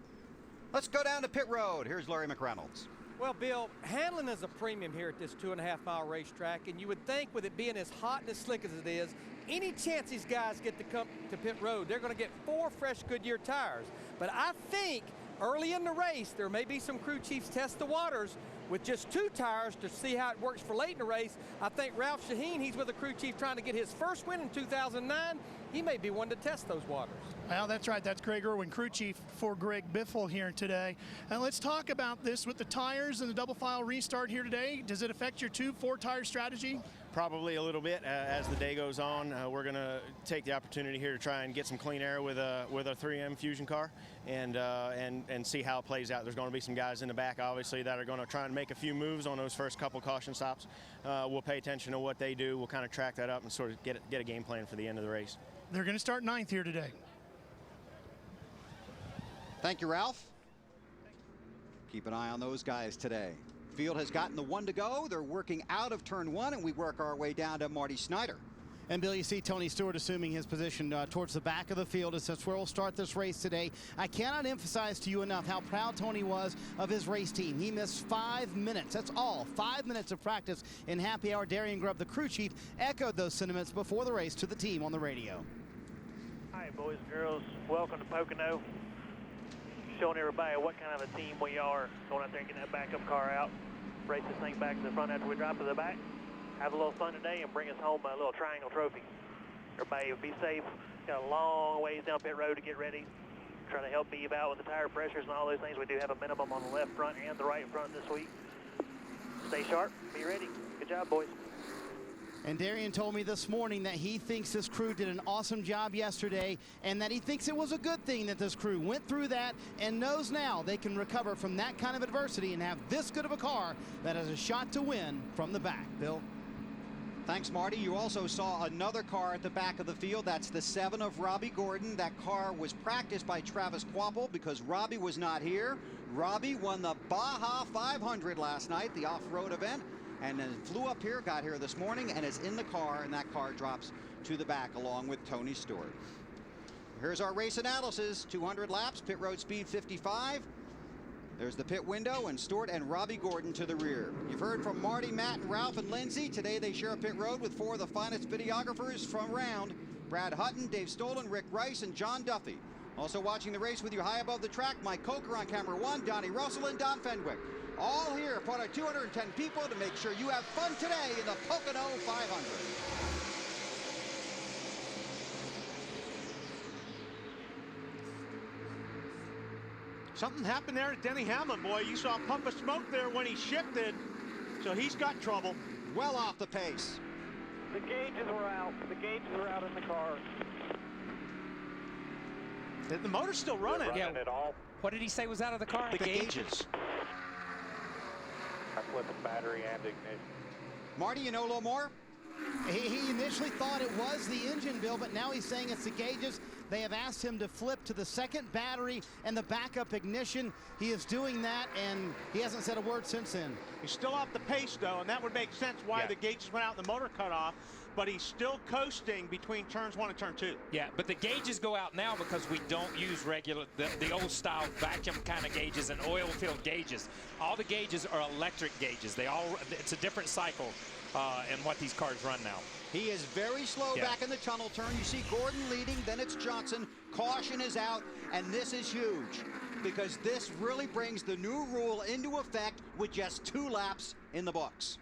Let's go down to pit road. Here's Larry McReynolds. Well, Bill, Hamlin is a premium here at this 2.5-mile racetrack, and you would think with it being as hot and as slick as it is, any chance these guys get to come to pit road, they're going to get 4 fresh Goodyear tires. But I think early in the race, there may be some crew chiefs test the waters with just 2 tires to see how it works for late in the race. I think Ralph Shaheen, he's with a crew chief trying to get his first win in 2009. He may be one to test those waters. Well, that's right. That's Greg Irwin, crew chief for Greg Biffle here today. And let's talk about this with the tires and the double file restart here today. Does it affect your 2-4 tire strategy? Probably a little bit as the day goes on. We're going to take the opportunity here to try and get some clean air with a 3M Fusion car and see how it plays out. There's going to be some guys in the back, obviously, that are going to try and make a few moves on those first couple caution stops. We'll pay attention to what they do. We'll kind of track that up and sort of get a game plan for the end of the race. They're going to start 9th here today. Thank you, Ralph. Keep an eye on those guys today. Field has gotten the 1 to go. They're working out of turn 1, and we work our way down to Marty Snyder. And Bill, you see Tony Stewart assuming his position towards the back of the field. That's where we'll start this race today. I cannot emphasize to you enough how proud Tony was of his race team. He missed 5 minutes. That's all. 5 minutes of practice in happy hour. Darian Grubb, the crew chief, echoed those sentiments before the race to the team on the radio. Hi, boys and girls. Welcome to Pocono. Showing everybody what kind of a team we are. Going out there and getting that backup car out. Race this thing back to the front after we drop to the back. have a little fun today and bring us home a little triangle trophy. Everybody be safe. Got a long ways down pit road to get ready. Trying to help Eve out with the tire pressures and all those things. We do have a minimum on the left front and the right front this week. Stay sharp. Be ready. Good job, boys. And Darian told me this morning that he thinks this crew did an awesome job yesterday and that he thinks it was a good thing that this crew went through that and knows now they can recover from that kind of adversity and have this good of a car that has a shot to win from the back. Bill? Thanks, Marty. You also saw another car at the back of the field. That's the 7 of Robbie Gordon. That car was practiced by Travis Quapple because Robbie was not here. Robbie won the Baja 500 last night, the off-road event, and then flew up here, got here this morning, and is in the car, and that car drops to the back along with Tony Stewart. Here's our race analysis. 200 laps, pit road speed 55. There's the pit window, and Stewart and Robbie Gordon to the rear. You've heard from Marty, Matt, and Ralph and Lindsay. Today they share a pit road with 4 of the finest videographers from round: Brad Hutton, Dave Stolen, Rick Rice, and John Duffy. Also watching the race with you high above the track, Mike Coker on camera 1, Donnie Russell, and Don Fenwick. All here, part of 210 people to make sure you have fun today in the Pocono 500. Something happened there at Denny Hamlin, boy. You saw a pump of smoke there when he shifted, so he's got trouble. Well off the pace. The gauges were out. The gauges were out in the car. The motor's still running. Yeah. What did he say was out of the car? The gauges. I flipped the battery and ignition. Marty, you know a little more? He initially thought it was the engine, Bill, but now he's saying it's the gauges. They have asked him to flip to the second battery and the backup ignition. He is doing that, and he hasn't said a word since then. He's still off the pace, though, and that would make sense why the gauges went out and the motor cut off, but he's still coasting between turns 1 and turn 2. Yeah, but the gauges go out now because we don't use regular, the old style vacuum kind of gauges and oil filled gauges. All the gauges are electric gauges. It's a different cycle in what these cars run now. He is very slow back in the tunnel turn. You see Gordon leading, then it's Johnson. Caution is out, and this is huge because this really brings the new rule into effect with just 2 laps in the books.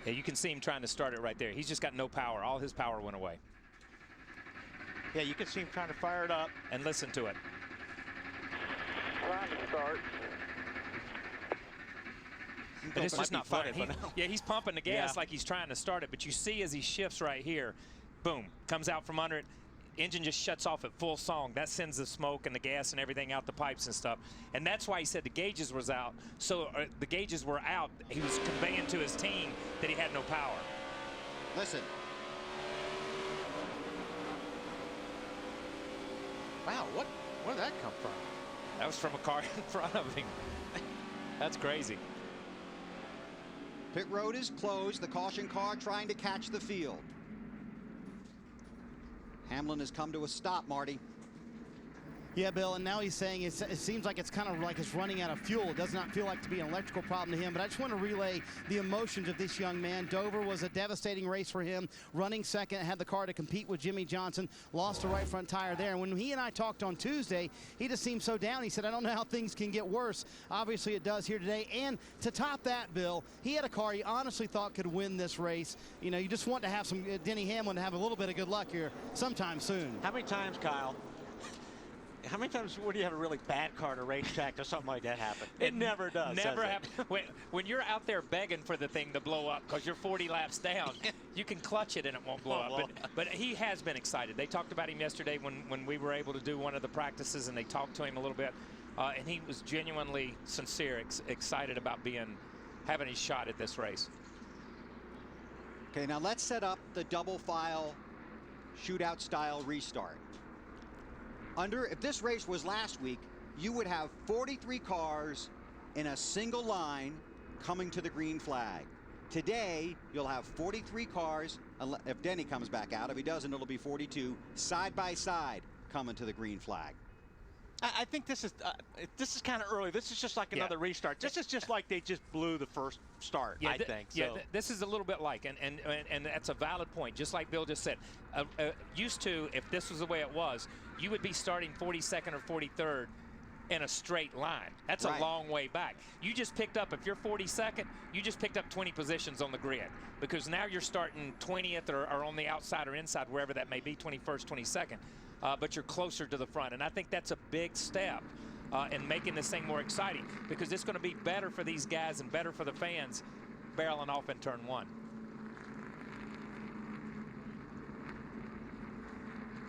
Yeah, you can see him trying to start it right there. He's just got no power. All his power went away. Yeah, you can see him trying to fire it up. And listen to it. Trying to start. But it's just not fun. He's pumping the gas like he's trying to start it. But you see as he shifts right here, boom, comes out from under it. Engine just shuts off at full song. That sends the smoke and the gas and everything out the pipes and stuff. And that's why he said the gauges was out. So the gauges were out. He was conveying to his team that he had no power. Listen. Wow, where did that come from? That was from a car in front of him. That's crazy. Pit road is closed. The caution car trying to catch the field. Hamlin has come to a stop, Marty. Yeah, Bill, and now he's saying it seems like it's kind of like it's running out of fuel. It does not feel like to be an electrical problem to him, but I just want to relay the emotions of this young man. Dover was a devastating race for him. Running second, had the car to compete with Jimmie Johnson, lost a right front tire there. And when he and I talked on Tuesday, he just seemed so down. He said, I don't know how things can get worse. Obviously, it does here today. And to top that, Bill, he had a car he honestly thought could win this race. You know, you just want to have some Denny Hamlin to have a little bit of good luck here sometime soon. How many times, Kyle? How many times would you have a really bad car to racetrack or something like that happen? It never does. Never happens. When you're out there begging for the thing to blow up because you're 40 laps down, you can clutch it and it won't blow up. But he has been excited. They talked about him yesterday when we were able to do one of the practices, and they talked to him a little bit. And he was genuinely sincere, excited about having his shot at this race. Okay, now let's set up the double file shootout style restart. If this race was last week, you would have 43 cars in a single line coming to the green flag. Today, you'll have 43 cars, if Denny comes back out. If he doesn't, it'll be 42 side by side coming to the green flag. I think this is kind of early. This is just like another restart. This is just like they just blew the first start, I think. Yeah, this is a little bit like, and that's a valid point, just like Bill just said. Used to, if this was the way it was, you would be starting 42nd or 43rd in a straight line. That's Right. a long way back. You just picked up, if you're 42nd, you just picked up 20 positions on the grid, because now you're starting 20th or on the outside or inside, wherever that may be, 21st, 22nd, but you're closer to the front. And I think that's a big step in making this thing more exciting, because it's going to be better for these guys and better for the fans barreling off in turn one.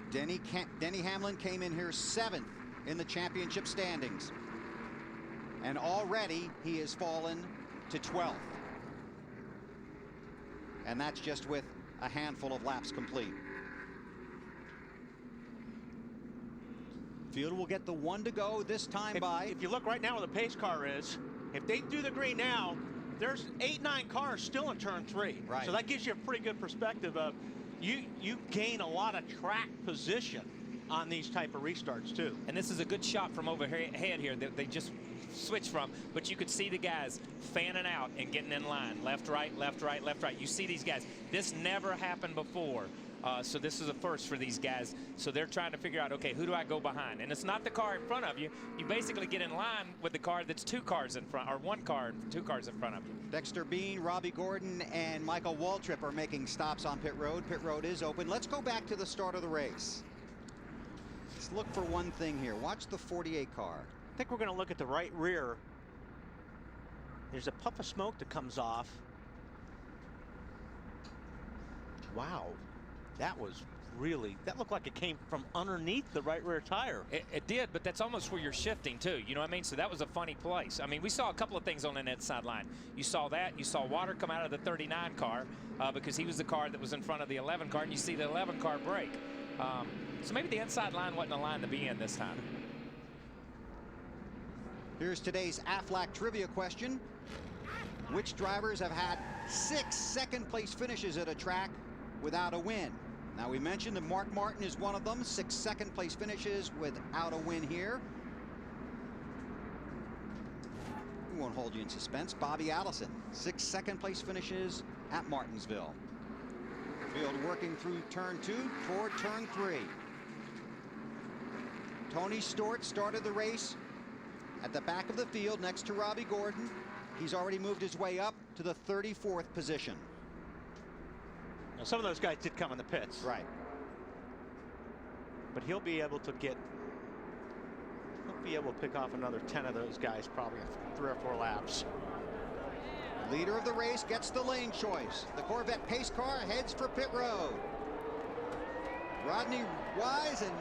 Denny Hamlin came in here 7th in the championship standings. And already he has fallen to 12th. And that's just with a handful of laps complete. Field will get the 1 to go this time by. If you look right now where the pace car is, if they do the green now, there's 8-9 cars still in turn 3. Right. So that gives you a pretty good perspective of you gain a lot of track position on these type of restarts too. And this is a good shot from overhead here that they just switched from, but you could see the guys fanning out and getting in line. Left, right, left, right, left, right. You see these guys. This never happened before. So this is a first for these guys. So they're trying to figure out, okay, who do I go behind? And it's not the car in front of you. You basically get in line with the car that's 2 cars in front, or 1 car and 2 cars in front of you. Dexter Bean, Robbie Gordon, and Michael Waltrip are making stops on pit road. Pit road is open. Let's go back to the start of the race. Let's look for one thing here. Watch the 48 car. I think we're going to look at the right rear. There's a puff of smoke that comes off. Wow. That was really, that looked like it came from underneath the right rear tire. It did, but that's almost where you're shifting too. You know what I mean? So that was a funny place. I mean, we saw a couple of things on the inside line. You saw that. You saw water come out of the 39 car because he was the car that was in front of the 11 car, and you see the 11 car brake. So maybe the inside line wasn't a line to be in this time. Here's today's Aflac trivia question. Which drivers have had 6 second-place finishes at a track without a win? Now, we mentioned that Mark Martin is one of them. 6 second-place finishes without a win here. We won't hold you in suspense. Bobby Allison, 6 second-place finishes at Martinsville. Field working through turn 2 toward turn 3. Tony Stewart started the race at the back of the field next to Robbie Gordon. He's already moved his way up to the 34th position. Now, some of those guys did come in the pits. Right. But he'll be able to pick off another 10 of those guys probably in 3 or 4 laps. Leader of the race gets the lane choice. The Corvette pace car heads for pit road. Rodney Wise and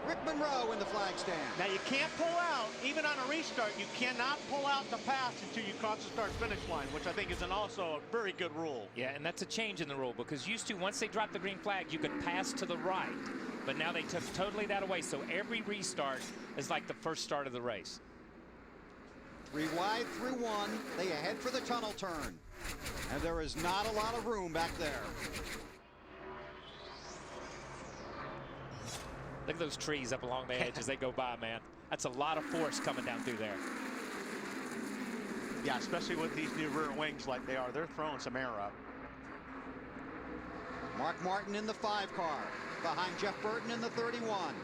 Rick Monroe in the flag stand. Now you can't pull out, even on a restart, you cannot pull out the pass until you cross the start-finish line, which I think is also a very good rule. Yeah, and that's a change in the rule, because used to, once they dropped the green flag, you could pass to the right. But now they took totally that away, so every restart is like the first start of the race. 3 wide through 1. They head for the tunnel turn. And there is not a lot of room back there. Look at those trees up along the edge as they go by, man. That's a lot of force coming down through there. Yeah, especially with these new rear wings like they are. They're throwing some air up. Mark Martin in the 5 car. Behind Jeff Burton in the 31.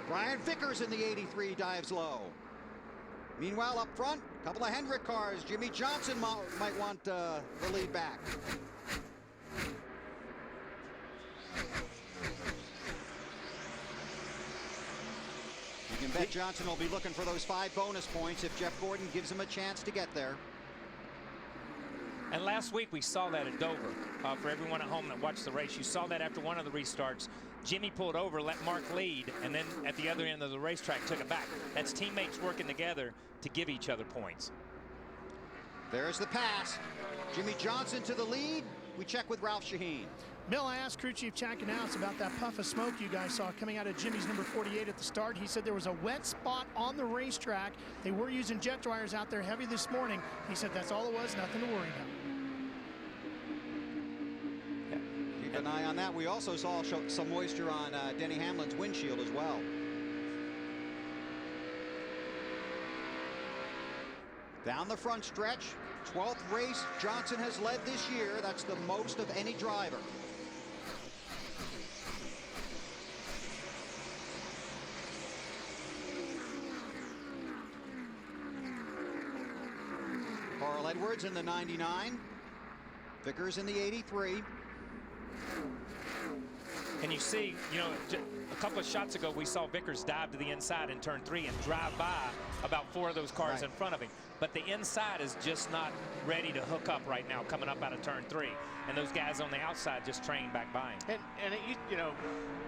Brian Vickers in the 83 dives low. Meanwhile, up front, a couple of Hendrick cars. Jimmie Johnson might want the lead back. You can bet Johnson will be looking for those 5 bonus points if Jeff Gordon gives him a chance to get there. And last week we saw that at Dover. For everyone at home that watched the race, you saw that after one of the restarts. Jimmie pulled over, let Mark lead, and then at the other end of the racetrack took it back. That's teammates working together to give each other points. There's the pass. Jimmie Johnson to the lead. We check with Ralph Shaheen. Bill, I asked crew chief Chad Canals about that puff of smoke you guys saw coming out of Jimmie's number 48 at the start. He said there was a wet spot on the racetrack. They were using jet dryers out there heavy this morning. He said that's all it was, nothing to worry about. Keep an eye on that. We also saw some moisture on Denny Hamlin's windshield as well. Down the front stretch, 12th race Johnson has led this year. That's the most of any driver. Edwards in the 99. Vickers in the 83. And you see, you know, a couple of shots ago, we saw Vickers dive to the inside in turn 3 and drive by about 4 of those cars in front of him. But the inside is just not ready to hook up right now, coming up out of turn 3. And those guys on the outside just train back by him. And it, you know,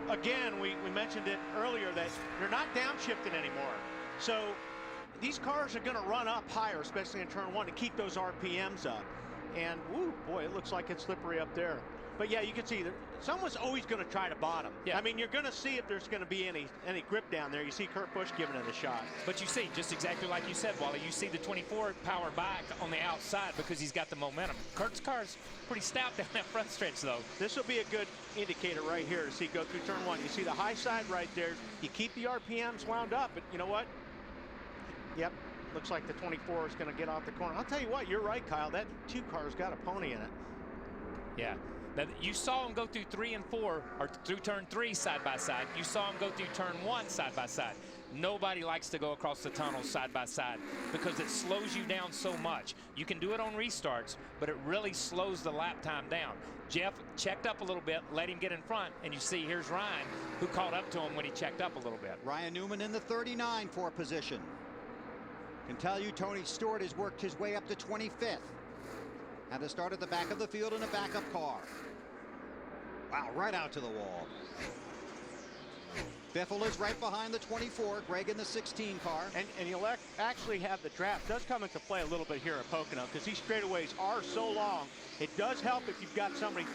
again, we mentioned it earlier that they're not downshifting anymore. So these cars are going to run up higher, especially in turn 1, to keep those RPMs up. And, woo, boy, it looks like it's slippery up there. But, yeah, you can see someone's always going to try to bottom. Yeah. I mean, you're going to see if there's going to be any grip down there. You see Kurt Busch giving it a shot. But you see, just exactly like you said, Wally, you see the 24 power back on the outside because he's got the momentum. Kurt's car's pretty stout down that front stretch, though. This will be a good indicator right here to see go through turn 1. You see the high side right there. You keep the RPMs wound up, but you know what? Yep, looks like the 24 is going to get off the corner. I'll tell you what, you're right, Kyle. That 2 car's got a pony in it. Yeah. Now, you saw him go through 3 and 4, or through turn 3 side by side. You saw him go through turn 1 side by side. Nobody likes to go across the tunnel side by side because it slows you down so much. You can do it on restarts, but it really slows the lap time down. Jeff checked up a little bit, let him get in front, and you see here's Ryan, who caught up to him when he checked up a little bit. Ryan Newman in the 39 for position. Can tell you Tony Stewart has worked his way up to 25th. Had to start at the back of the field in a backup car. Wow, right out to the wall. Biffle is right behind the 24, Greg in the 16 car. And you'll actually have the draft does come into play a little bit here at Pocono because these straightaways are so long. It does help if you've got somebody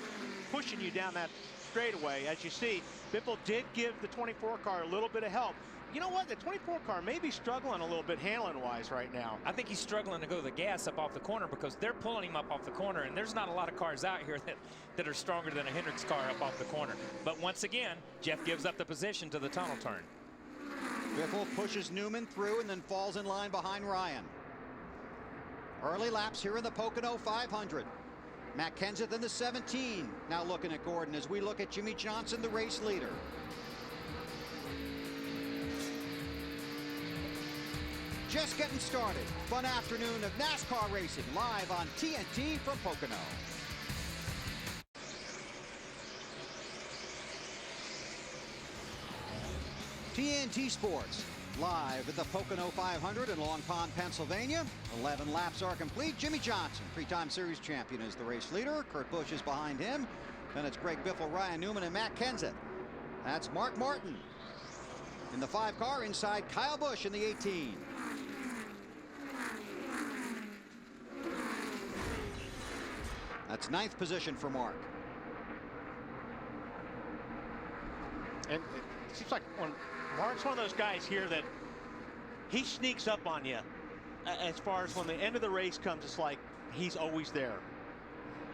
pushing you down that straightaway. As you see, Biffle did give the 24 car a little bit of help. You know what? The 24 car may be struggling a little bit handling-wise right now. I think he's struggling to go the gas up off the corner because they're pulling him up off the corner, and there's not a lot of cars out here that are stronger than a Hendricks car up off the corner. But once again, Jeff gives up the position to the tunnel turn. Biffle pushes Newman through and then falls in line behind Ryan. Early laps here in the Pocono 500. Matt Kenseth in the 17. Now looking at Gordon as we look at Jimmie Johnson, the race leader. Just getting started. Fun afternoon of NASCAR racing live on TNT from Pocono. TNT Sports live at the Pocono 500 in Long Pond, Pennsylvania. 11 laps are complete. Jimmie Johnson, 3-time series champion, is the race leader. Kurt Busch is behind him. Then it's Greg Biffle, Ryan Newman, and Matt Kenseth. That's Mark Martin in the 5 car inside Kyle Busch in the 18. That's 9th position for Mark. And it seems like when Mark's one of those guys here that he sneaks up on you. As far as when the end of the race comes, it's like he's always there.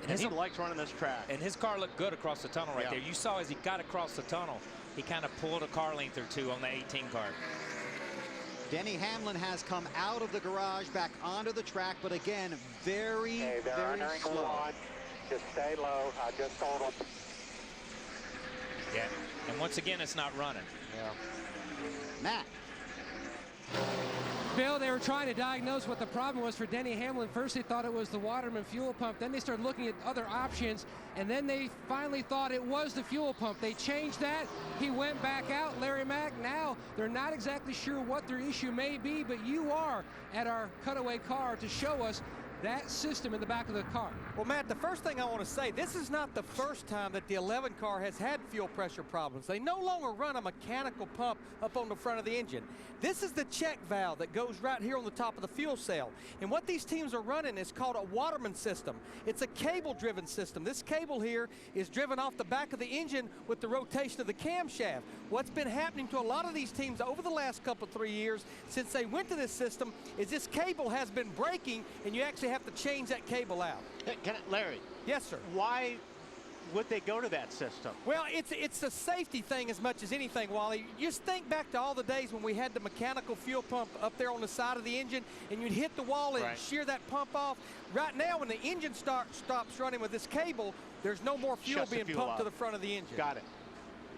And he likes running this track. And his car looked good across the tunnel right there. You saw as he got across the tunnel, he kind of pulled a car length or 2 on the 18 car. Denny Hamlin has come out of the garage back onto the track, but again, very slow. Just stay low. I just told him. Yeah, and once again, it's not running. Yeah. Matt. Bill, they were trying to diagnose what the problem was for Denny Hamlin. First, they thought it was the Waterman fuel pump. Then they started looking at other options, and then they finally thought it was the fuel pump. They changed that. He went back out, Larry Mack. Now, they're not exactly sure what their issue may be, but you are at our cutaway car to show us that system in the back of the car. Well, Matt, the first thing I want to say, this is not the first time that the 11 car has had fuel pressure problems. They no longer run a mechanical pump up on the front of the engine. This is the check valve that goes right here on the top of the fuel cell. And what these teams are running is called a Waterman system. It's a cable-driven system. This cable here is driven off the back of the engine with the rotation of the camshaft. What's been happening to a lot of these teams over the last couple, 3 years since they went to this system is this cable has been breaking, and you actually have to change that cable out. Larry. Yes, sir. Why would they go to that system? Well, it's a safety thing as much as anything, Wally. Just think back to all the days when we had the mechanical fuel pump up there on the side of the engine, and you'd hit the wall and shear that pump off. Right now, when the engine stops running with this cable, there's no more fuel being pumped to the front of the engine. Got it.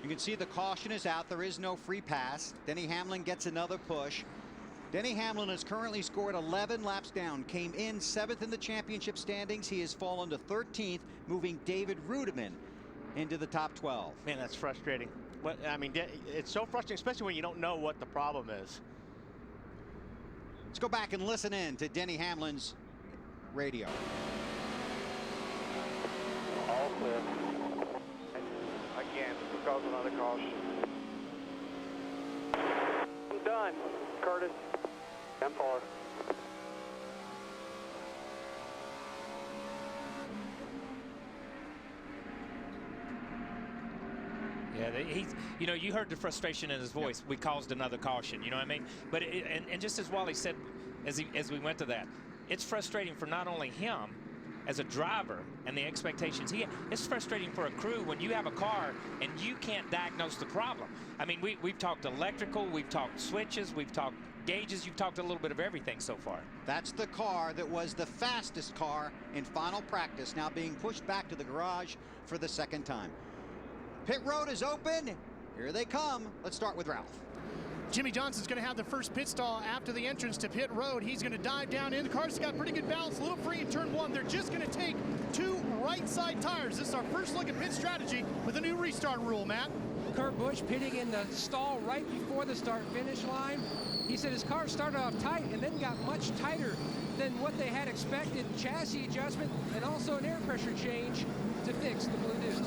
You can see the caution is out. There is no free pass. Denny Hamlin gets another push. Denny Hamlin has currently scored 11 laps down, came in 7th in the championship standings. He has fallen to 13th, moving David Rudiman into the top 12. Man, that's frustrating. I mean, it's so frustrating, especially when you don't know what the problem is. Let's go back and listen in to Denny Hamlin's radio. All clear. Again, because of another caution. I'm done, Curtis. I'm far. Yeah, you know, you heard the frustration in his voice. Yep. We caused another caution, you know what I mean? But and just as Wally said, as we went to that, it's frustrating for not only him as a driver and the expectations it's frustrating for a crew when you have a car and you can't diagnose the problem. I mean, we've talked electrical, we've talked switches, we've talked gauges, you've talked a little bit of everything so far. That's the car that was the fastest car in final practice, now being pushed back to the garage for the second time. Pit road is open. Here they come. Let's start with Ralph. Jimmie Johnson's going to have the first pit stall after the entrance to pit road. He's going to dive down in. The car's got pretty good balance, a little free in turn one. They're just going to take 2 right side tires. This is our first look at pit strategy with a new restart rule, Matt. Kurt Busch pitting in the stall right before the start-finish line. He said his car started off tight and then got much tighter than what they had expected. Chassis adjustment and also an air pressure change to fix the blue deuce.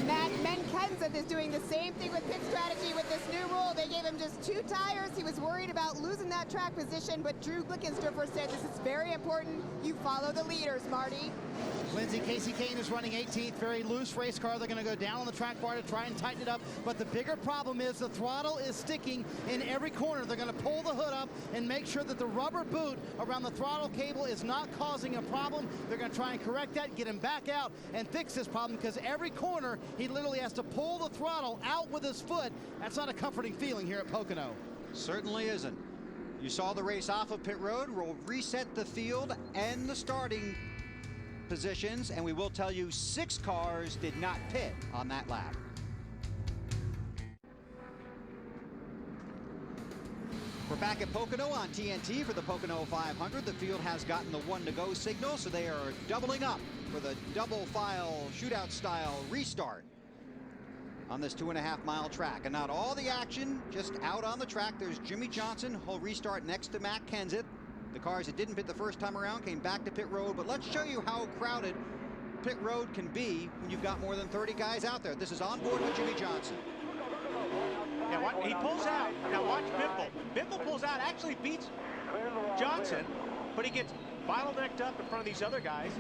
Matt Menkenza is doing the same thing with pit strategy with this new rule. They gave him just 2 tires. He was worried about losing that track position, but Drew Glickensdorfer said this is very important. You follow the leaders, Marty. Lindsey Casey Kane is running 18th, very loose race car. They're going to go down on the track bar to try and tighten it up. But the bigger problem is the throttle is sticking in every corner. They're going to pull the hood up and make sure that the rubber boot around the throttle cable is not causing a problem. They're going to try and correct that, get him back out and fix this problem, because every corner he literally has to pull the throttle out with his foot. That's not a comforting feeling here at Pocono. Certainly isn't. You saw the race off of pit road. We'll reset the field and the starting positions, and we will tell you 6 cars did not pit on that lap. We're back at Pocono on TNT for the Pocono 500. The field has gotten the 1 to go signal, so they are doubling up for the double file shootout style restart on this 2.5-mile track. And not all the action just out on the track. There's Jimmie Johnson. He'll restart next to Matt Kenseth. The cars that didn't pit the first time around came back to pit road, but let's show you how crowded pit road can be when you've got more than 30 guys out there. This is on board with Jimmie Johnson. Yeah, he pulls out. Now watch Biffle. Biffle pulls out, actually beats Johnson, but he gets bottlenecked up in front of these other guys,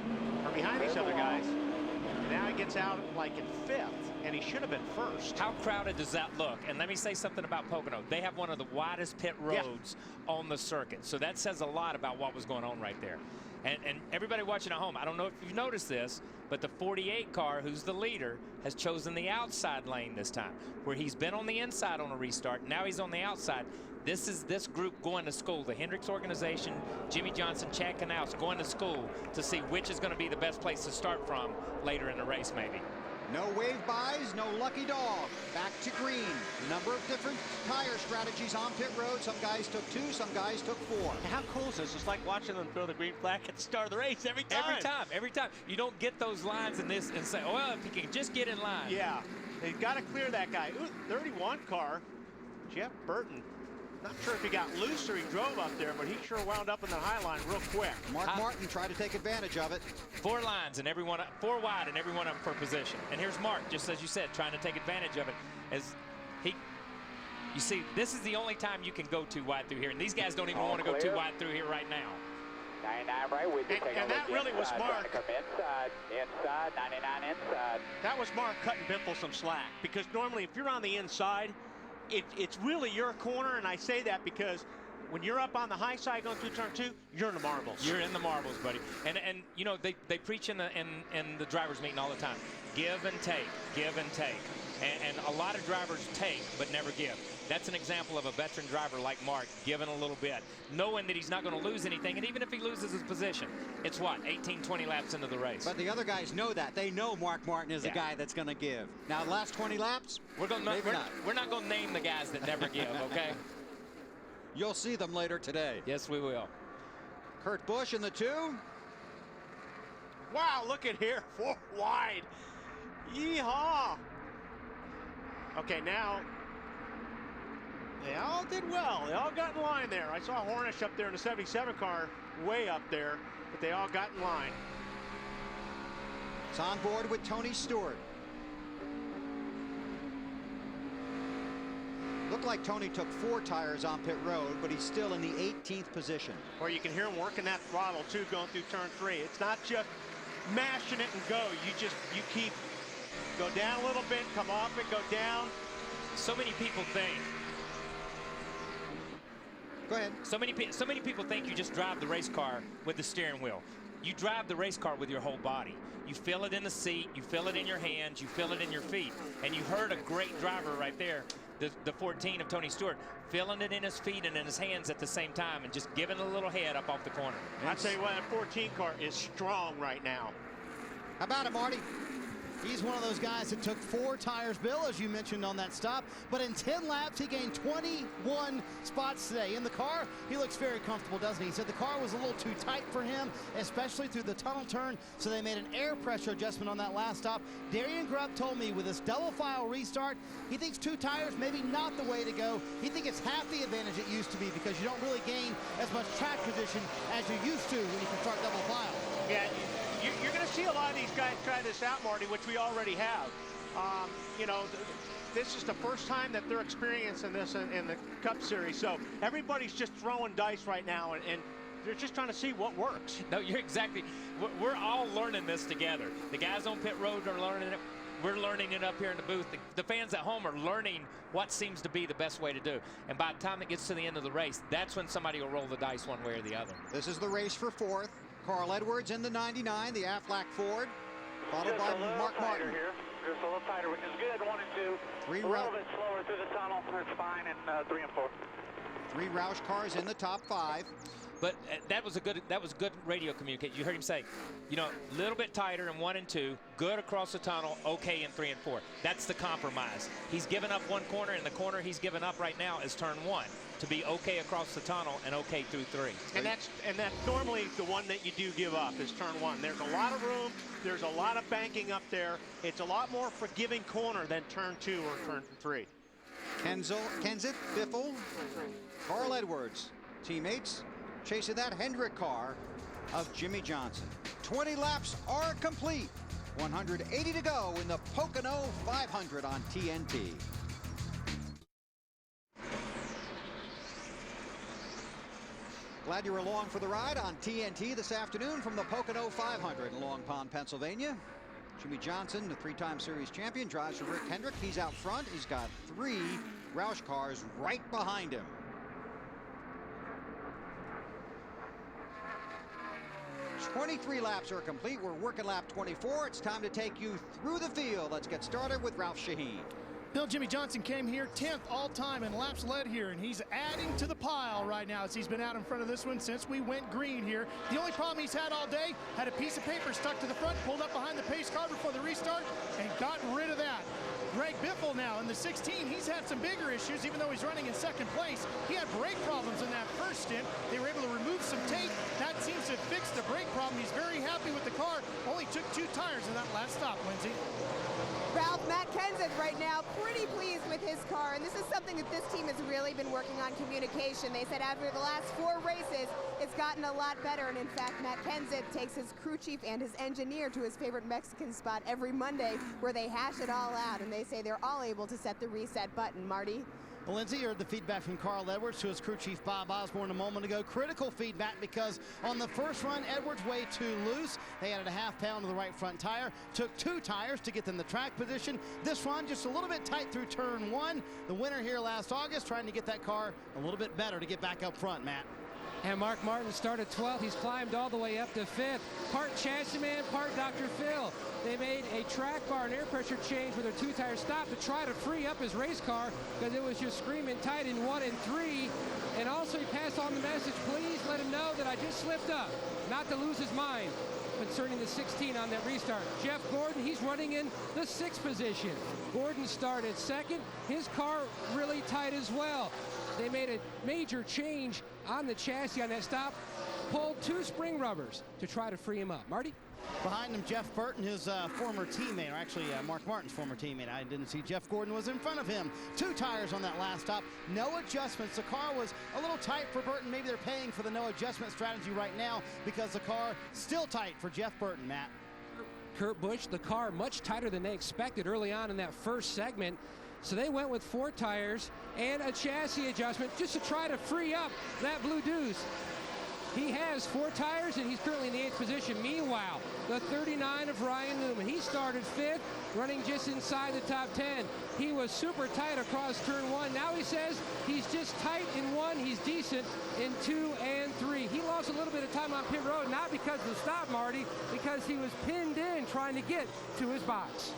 or behind these other guys. And now he gets out like in 5th, and he should have been first. How crowded does that look? And let me say something about Pocono. They have one of the widest pit roads on the circuit, so that says a lot about what was going on right there. And everybody watching at home, I don't know if you've noticed this, but the 48 car, who's the leader, has chosen the outside lane this time, where he's been on the inside on a restart. Now he's on the outside. This is this group going to school. The Hendricks organization, Jimmie Johnson, Chad Knaus going to school to see which is going to be the best place to start from later in the race, maybe. No wave buys, no lucky dog. Back to green. A number of different tire strategies on pit road. Some guys took 2, some guys took 4. How cool is this? It's like watching them throw the green flag at the start of the race every time. Every time. You don't get those lines in this and say, oh, well, if you can just get in line. Yeah, they've got to clear that guy. Ooh, 31 car, Jeff Burton. Not sure if he got loose or he drove up there, but he sure wound up in the high line real quick. Mark Martin tried to take advantage of it. 4 lines and everyone 4 wide and everyone up for position. And here's Mark, just as you said, trying to take advantage of it. As you see, this is the only time you can go too wide through here, and these guys don't even want to go too wide through here right now. 99 right with you. And that really was Mark. Come inside, 99 inside. That was Mark cutting Biffle some slack, because normally if you're on the inside, it's really your corner, and I say that because when you're up on the high side going through turn 2, you're in the marbles. You're in the marbles, buddy. And you know, they preach in the drivers' meeting all the time. Give and take, give and take. And a lot of drivers take but never give. That's an example of a veteran driver like Mark giving a little bit, knowing that he's not going to lose anything. And even if he loses his position, it's what, 18, 20 laps into the race. But the other guys know that. They know Mark Martin is the guy that's going to give. Now, last 20 laps, we're not going to name the guys that never give, okay? You'll see them later today. Yes, we will. Kurt Busch in the 2. Wow, look at here, 4 wide. Yeehaw. Okay, now they all did well. They all got in line there. I saw Hornish up there in the 77 car, way up there, but they all got in line. It's on board with Tony Stewart. Looked like Tony took 4 tires on pit road, but he's still in the 18th position. Or you can hear him working that throttle too, going through turn 3. It's not just mashing it and go. You keep go down a little bit, come off it, go down. So many people think. Go ahead. So many people think you just drive the race car with the steering wheel. You drive the race car with your whole body. You feel it in the seat, you feel it in your hands, you feel it in your feet. And you heard a great driver right there, the 14 of Tony Stewart, feeling it in his feet and in his hands at the same time and just giving a little head up off the corner. I'll tell you what, that 14 car is strong right now. How about it, Marty? He's one of those guys that took 4 tires, Bill, as you mentioned on that stop. But in 10 laps, he gained 21 spots today. In the car, he looks very comfortable, doesn't he? He said the car was a little too tight for him, especially through the tunnel turn, so they made an air pressure adjustment on that last stop. Darian Grubb told me with this double file restart, he thinks 2 tires maybe not the way to go. He thinks it's half the advantage it used to be because you don't really gain as much track position as you used to when you can start double file. Yeah. You're going to see a lot of these guys try this out, Marty, which we already have. You know, this is the first time that they're experiencing this in the Cup Series. So everybody's just throwing dice right now, and they're just trying to see what works. No, you're exactly. We're all learning this together. The guys on pit road are learning it. We're learning it up here in the booth. The fans at home are learning what seems to be the best way to do. And by the time it gets to the end of the race, that's when somebody will roll the dice one way or the other. This is the race for 4th. Carl Edwards in the 99, the Aflac Ford, followed by Mark Martin. Here. Just a little tighter, which is good. 1 and 2. 3 a little bit slower through the tunnel. That's fine. And 3 and 4. 3 Roush cars in the top 5. But that was good radio communication. You heard him say, you know, a little bit tighter in 1 and 2, good across the tunnel, okay in 3 and 4. That's the compromise. He's given up 1 corner, and the corner he's given up right now is turn 1 to be okay across the tunnel and okay through 3. And that's normally the one that you do give up is turn 1. There's a lot of room. There's a lot of banking up there. It's a lot more forgiving corner than turn 2 or turn 3. Kenseth, Biffle, Carl Edwards, teammates chasing that Hendrick car of Jimmie Johnson. 20 laps are complete. 180 to go in the Pocono 500 on TNT. Glad you're along for the ride on TNT this afternoon from the Pocono 500 in Long Pond, Pennsylvania. Jimmie Johnson, the 3-time series champion, drives for Rick Hendrick. He's out front. He's got 3 Roush cars right behind him. "23 laps are complete. We're working lap 24. It's time to take you through the field. Let's get started with Ralph Shaheen. Bill, Jimmie Johnson came here 10th all-time in laps led here, and he's adding to the pile right now as he's been out in front of this one since we went green here. The only problem he's had all day, had a piece of paper stuck to the front, pulled up behind the pace car before the restart, and got rid of that. Greg Biffle now in the 16, he's had some bigger issues, even though he's running in 2nd place. He had brake problems in that first stint. They were able to remove some tape. That seems to fix the brake problem. He's very happy with the car. Only took 2 tires in that last stop, Lindsay. Ralph, Matt Kenseth right now pretty pleased with his car, and this is something that this team has really been working on, communication. They said after the last 4 races, it's gotten a lot better, and in fact, Matt Kenseth takes his crew chief and his engineer to his favorite Mexican spot every Monday where they hash it all out, and they say they're all able to set the reset button. Marty? Well, Lindsay, you heard the feedback from Carl Edwards to his crew chief Bob Osborne a moment ago. Critical feedback because on the first run, Edwards way too loose. They added a ½ pound to the right front tire. Took 2 tires to get them the track position. This run just a little bit tight through turn 1. The winner here last August trying to get that car a little bit better to get back up front, Matt. And Mark Martin started 12th. He's climbed all the way up to 5th. Part chassis man, part Dr. Phil. They made a track bar and air pressure change with their 2-tire stop to try to free up his race car because it was just screaming tight in 1 and 3. And also he passed on the message, please let him know that I just slipped up, not to lose his mind concerning the 16 on that restart. Jeff Gordon, he's running in the 6th position. Gordon started 2nd. His car really tight as well. they made a major change on the chassis on that stop, pulled 2 spring rubbers to try to free him up. Marty? Behind him, Jeff Burton, his former teammate, or actually Mark Martin's former teammate. I didn't see Jeff Gordon was in front of him. 2 tires on that last stop. No adjustments. The car was a little tight for Burton. Maybe they're paying for the no adjustment strategy right now because the car still tight for Jeff Burton, Matt. Kurt Busch, the car much tighter than they expected early on in that first segment. So they went with 4 tires and a chassis adjustment just to try to free up that Blue Deuce. He has 4 tires, and he's currently in the 8th position. Meanwhile, the 39 of Ryan Newman, he started 5th, running just inside the top 10. He was super tight across turn 1. Now he says he's just tight in 1. He's decent in 2 and 3. He lost a little bit of time on pit road, not because of the stop, Marty, because he was pinned in trying to get to his box.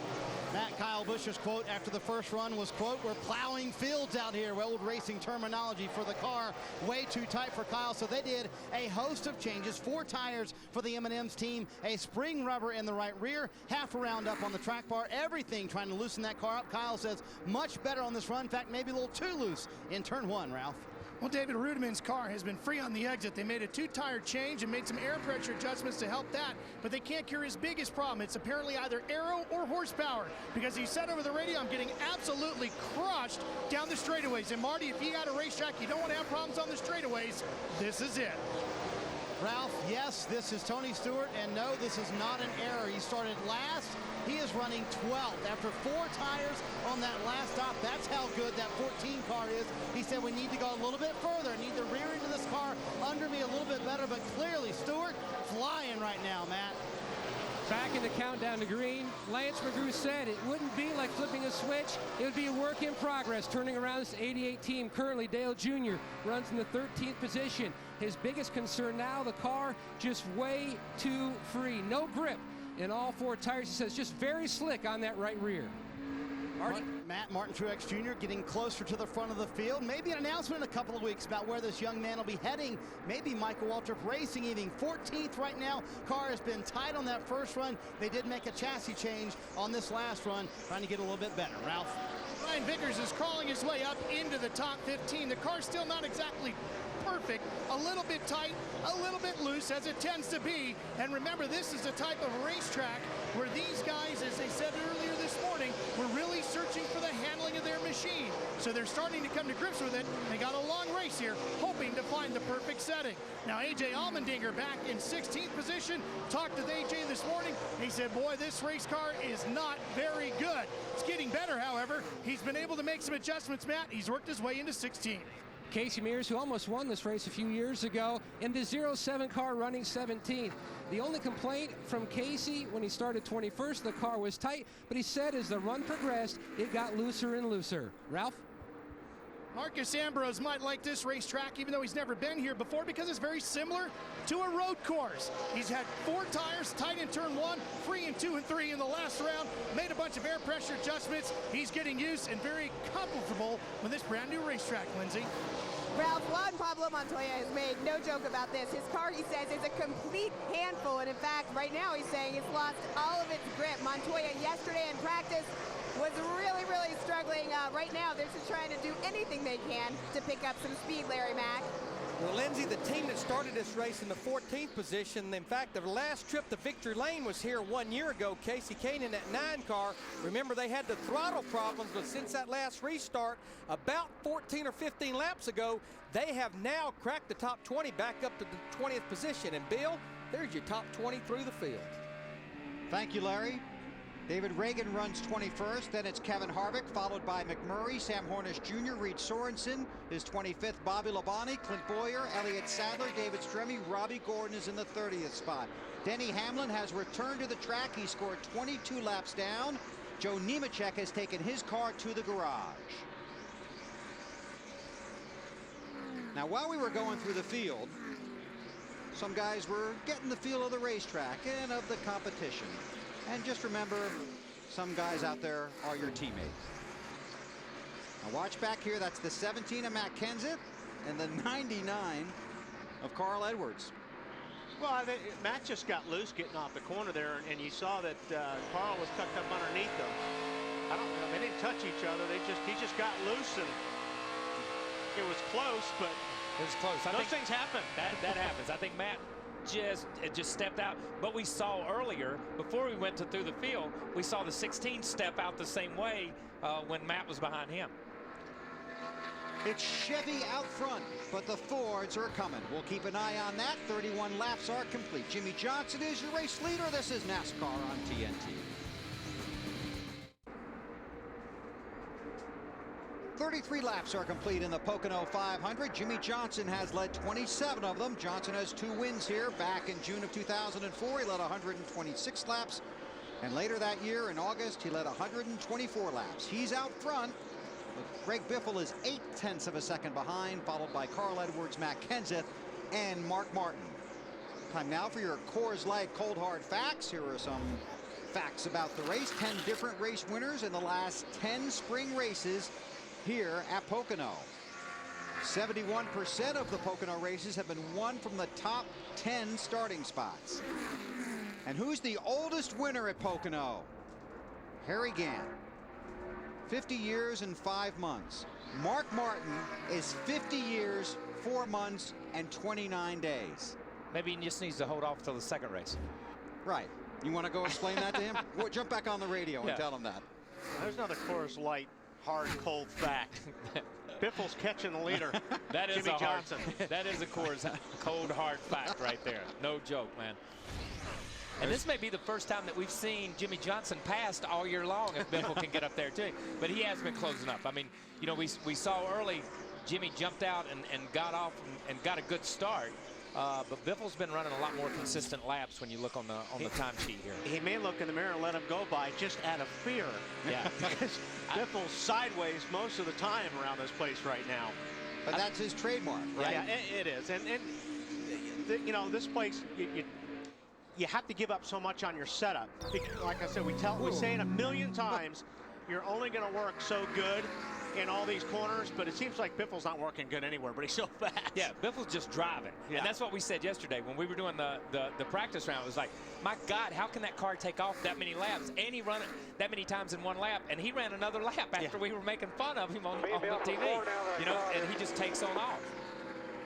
Matt, Kyle Busch's quote after the first run was, quote, "We're plowing fields out here." Old racing terminology for the car. Way too tight for Kyle, so they did a host of changes. 4 tires for the M&M's team, a spring rubber in the right rear, half a round up on the track bar, everything trying to loosen that car up. Kyle says much better on this run. In fact, maybe a little too loose in turn 1, Ralph. Well, David Rudimann's car has been free on the exit. They made a 2-tire change and made some air pressure adjustments to help that, but they can't cure his biggest problem. It's apparently either aero or horsepower, because he said over the radio, "I'm getting absolutely crushed down the straightaways." And Marty, if you got a racetrack, you don't want to have problems on the straightaways. This is it. Ralph, yes, this is Tony Stewart, and no, this is not an error. He started last. He is running 12th after 4 tires on that last stop. That's how good that 14 car is. He said we need to go a little bit further. I need the rear end of this car under me a little bit better, but clearly Stewart flying right now, Matt. Back in the countdown to green, Lance McGrew said it wouldn't be like flipping a switch. It would be a work in progress. Turning around this 88 team, currently Dale Jr. runs in the 13th position. His biggest concern now, the car just way too free. No grip in all 4 tires. He says just very slick on that right rear. Martin Truex Jr. getting closer to the front of the field. Maybe an announcement in a couple of weeks about where this young man will be heading. Maybe Michael Waltrip Racing even 14th right now. Car has been tight on that first run. They did make a chassis change on this last run, trying to get a little bit better. Ralph? Ryan Vickers is crawling his way up into the top 15. The car's still not exactly perfect, a little bit tight, a little bit loose, as it tends to be. And remember, this is a type of racetrack where these guys, as they said earlier this morning, were really searching for the handling of their machine. So they're starting to come to grips with it. They got a long race here, hoping to find the perfect setting. Now, A.J. Allmendinger back in 16th position. Talked with A.J. this morning. He said, boy, this race car is not very good. It's getting better, however. He's been able to make some adjustments, Matt. He's worked his way into 16th. Casey Mears, who almost won this race a few years ago, in the 07 car running 17th. The only complaint from Casey when he started 21st, the car was tight, but he said as the run progressed, it got looser and looser. Ralph? Marcus Ambrose might like this racetrack, even though he's never been here before, because it's very similar to a road course. He's had 4 tires, tight in turn 1, free in 2 and 3 in the last round, made a bunch of air pressure adjustments. He's getting used and very comfortable with this brand new racetrack, Lindsay. Ralph, Juan Pablo Montoya has made no joke about this. His car, he says, is a complete handful, and in fact, right now he's saying it's lost all of its grip. Montoya yesterday in practice was really struggling. Right now, they're just trying to do anything they can to pick up some speed, Larry Mack. Well, Lindsay, the team that started this race in the 14th position, in fact, the last trip to Victory Lane was here 1 year ago. Casey Kane in that 9 car. Remember, they had the throttle problems, but since that last restart, about 14 or 15 laps ago, they have now cracked the top 20 back up to the 20th position. And Bill, there's your top 20 through the field. Thank you, Larry. David Reagan runs 21st, then it's Kevin Harvick, followed by McMurray, Sam Hornish Jr., Reed Sorensen is 25th, Bobby Labonte, Clint Boyer, Elliott Sadler, David Stremme, Robbie Gordon is in the 30th spot. Denny Hamlin has returned to the track. He scored 22 laps down. Joe Nemechek has taken his car to the garage. Now, while we were going through the field, some guys were getting the feel of the racetrack and of the competition. And just remember, some guys out there are your teammates. Now watch back here. That's the 17 of Matt Kenseth and the 99 of Carl Edwards. Well, I think Matt just got loose getting off the corner there, and you saw that Carl was tucked up underneath them. I don't know. They didn't touch each other. He just got loose, and it was close, but it was close. Those things happen. That happens. I think Matt just stepped out. But we saw earlier, before we went through the field, we saw the 16 step out the same way when Matt was behind him. It's Chevy out front, but the Fords are coming. We'll keep an eye on that. 31 laps are complete. Jimmie Johnson is your race leader. This is NASCAR on TNT. 33 laps are complete in the Pocono 500. Jimmie Johnson has led 27 of them. Johnson has 2 wins here. Back in June of 2004, he led 126 laps. And later that year, in August, he led 124 laps. He's out front. Greg Biffle is 0.8 of a second behind, followed by Carl Edwards, Matt Kenseth, and Mark Martin. Time now for your Coors Light Cold Hard Facts. Here are some facts about the race. 10 different race winners in the last 10 spring races here at Pocono. 71% of the Pocono races have been won from the top 10 starting spots. And who's the oldest winner at Pocono? Harry Gant. 50 years and 5 months. Mark Martin is 50 years, 4 months, and 29 days. Maybe he just needs to hold off till the second race. Right. You want to go explain that to him? Well, jump back on the radio and tell him that. There's another Coors Light hard cold fact. Biffle's catching the leader. That is Jimmie Johnson. That is a Coors cold hard fact right there. No joke, man. And this may be the first time that we've seen Jimmie Johnson passed all year long if Biffle can get up there too. But he has been closing up. I mean, you know, we saw early Jimmie jumped out and got off and got a good start. But Biffle's been running a lot more consistent laps when you look on the time sheet here. He may look in the mirror and let him go by just out of fear. Yeah. Because Biffle's sideways most of the time around this place right now. But that's his trademark, right? Yeah, it is. And you know, this place, you have to give up so much on your setup. Like I said, we say it a million times, you're only going to work so good in all these corners, but it seems like Biffle's not working good anywhere, but he's so fast. Yeah, Biffle's just driving. Yeah. And that's what we said yesterday when we were doing the practice round. It was like, my God, how can that car take off that many laps? And he run it that many times in one lap, and he ran another lap after we were making fun of him on the TV. You know, and he just takes on off.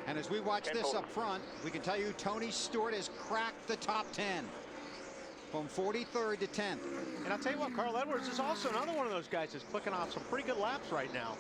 And as we watch this up front, we can tell you Tony Stewart has cracked the top 10 from 43rd to 10th. And I'll tell you what, Carl Edwards is also another one of those guys that's clicking off some pretty good laps right now.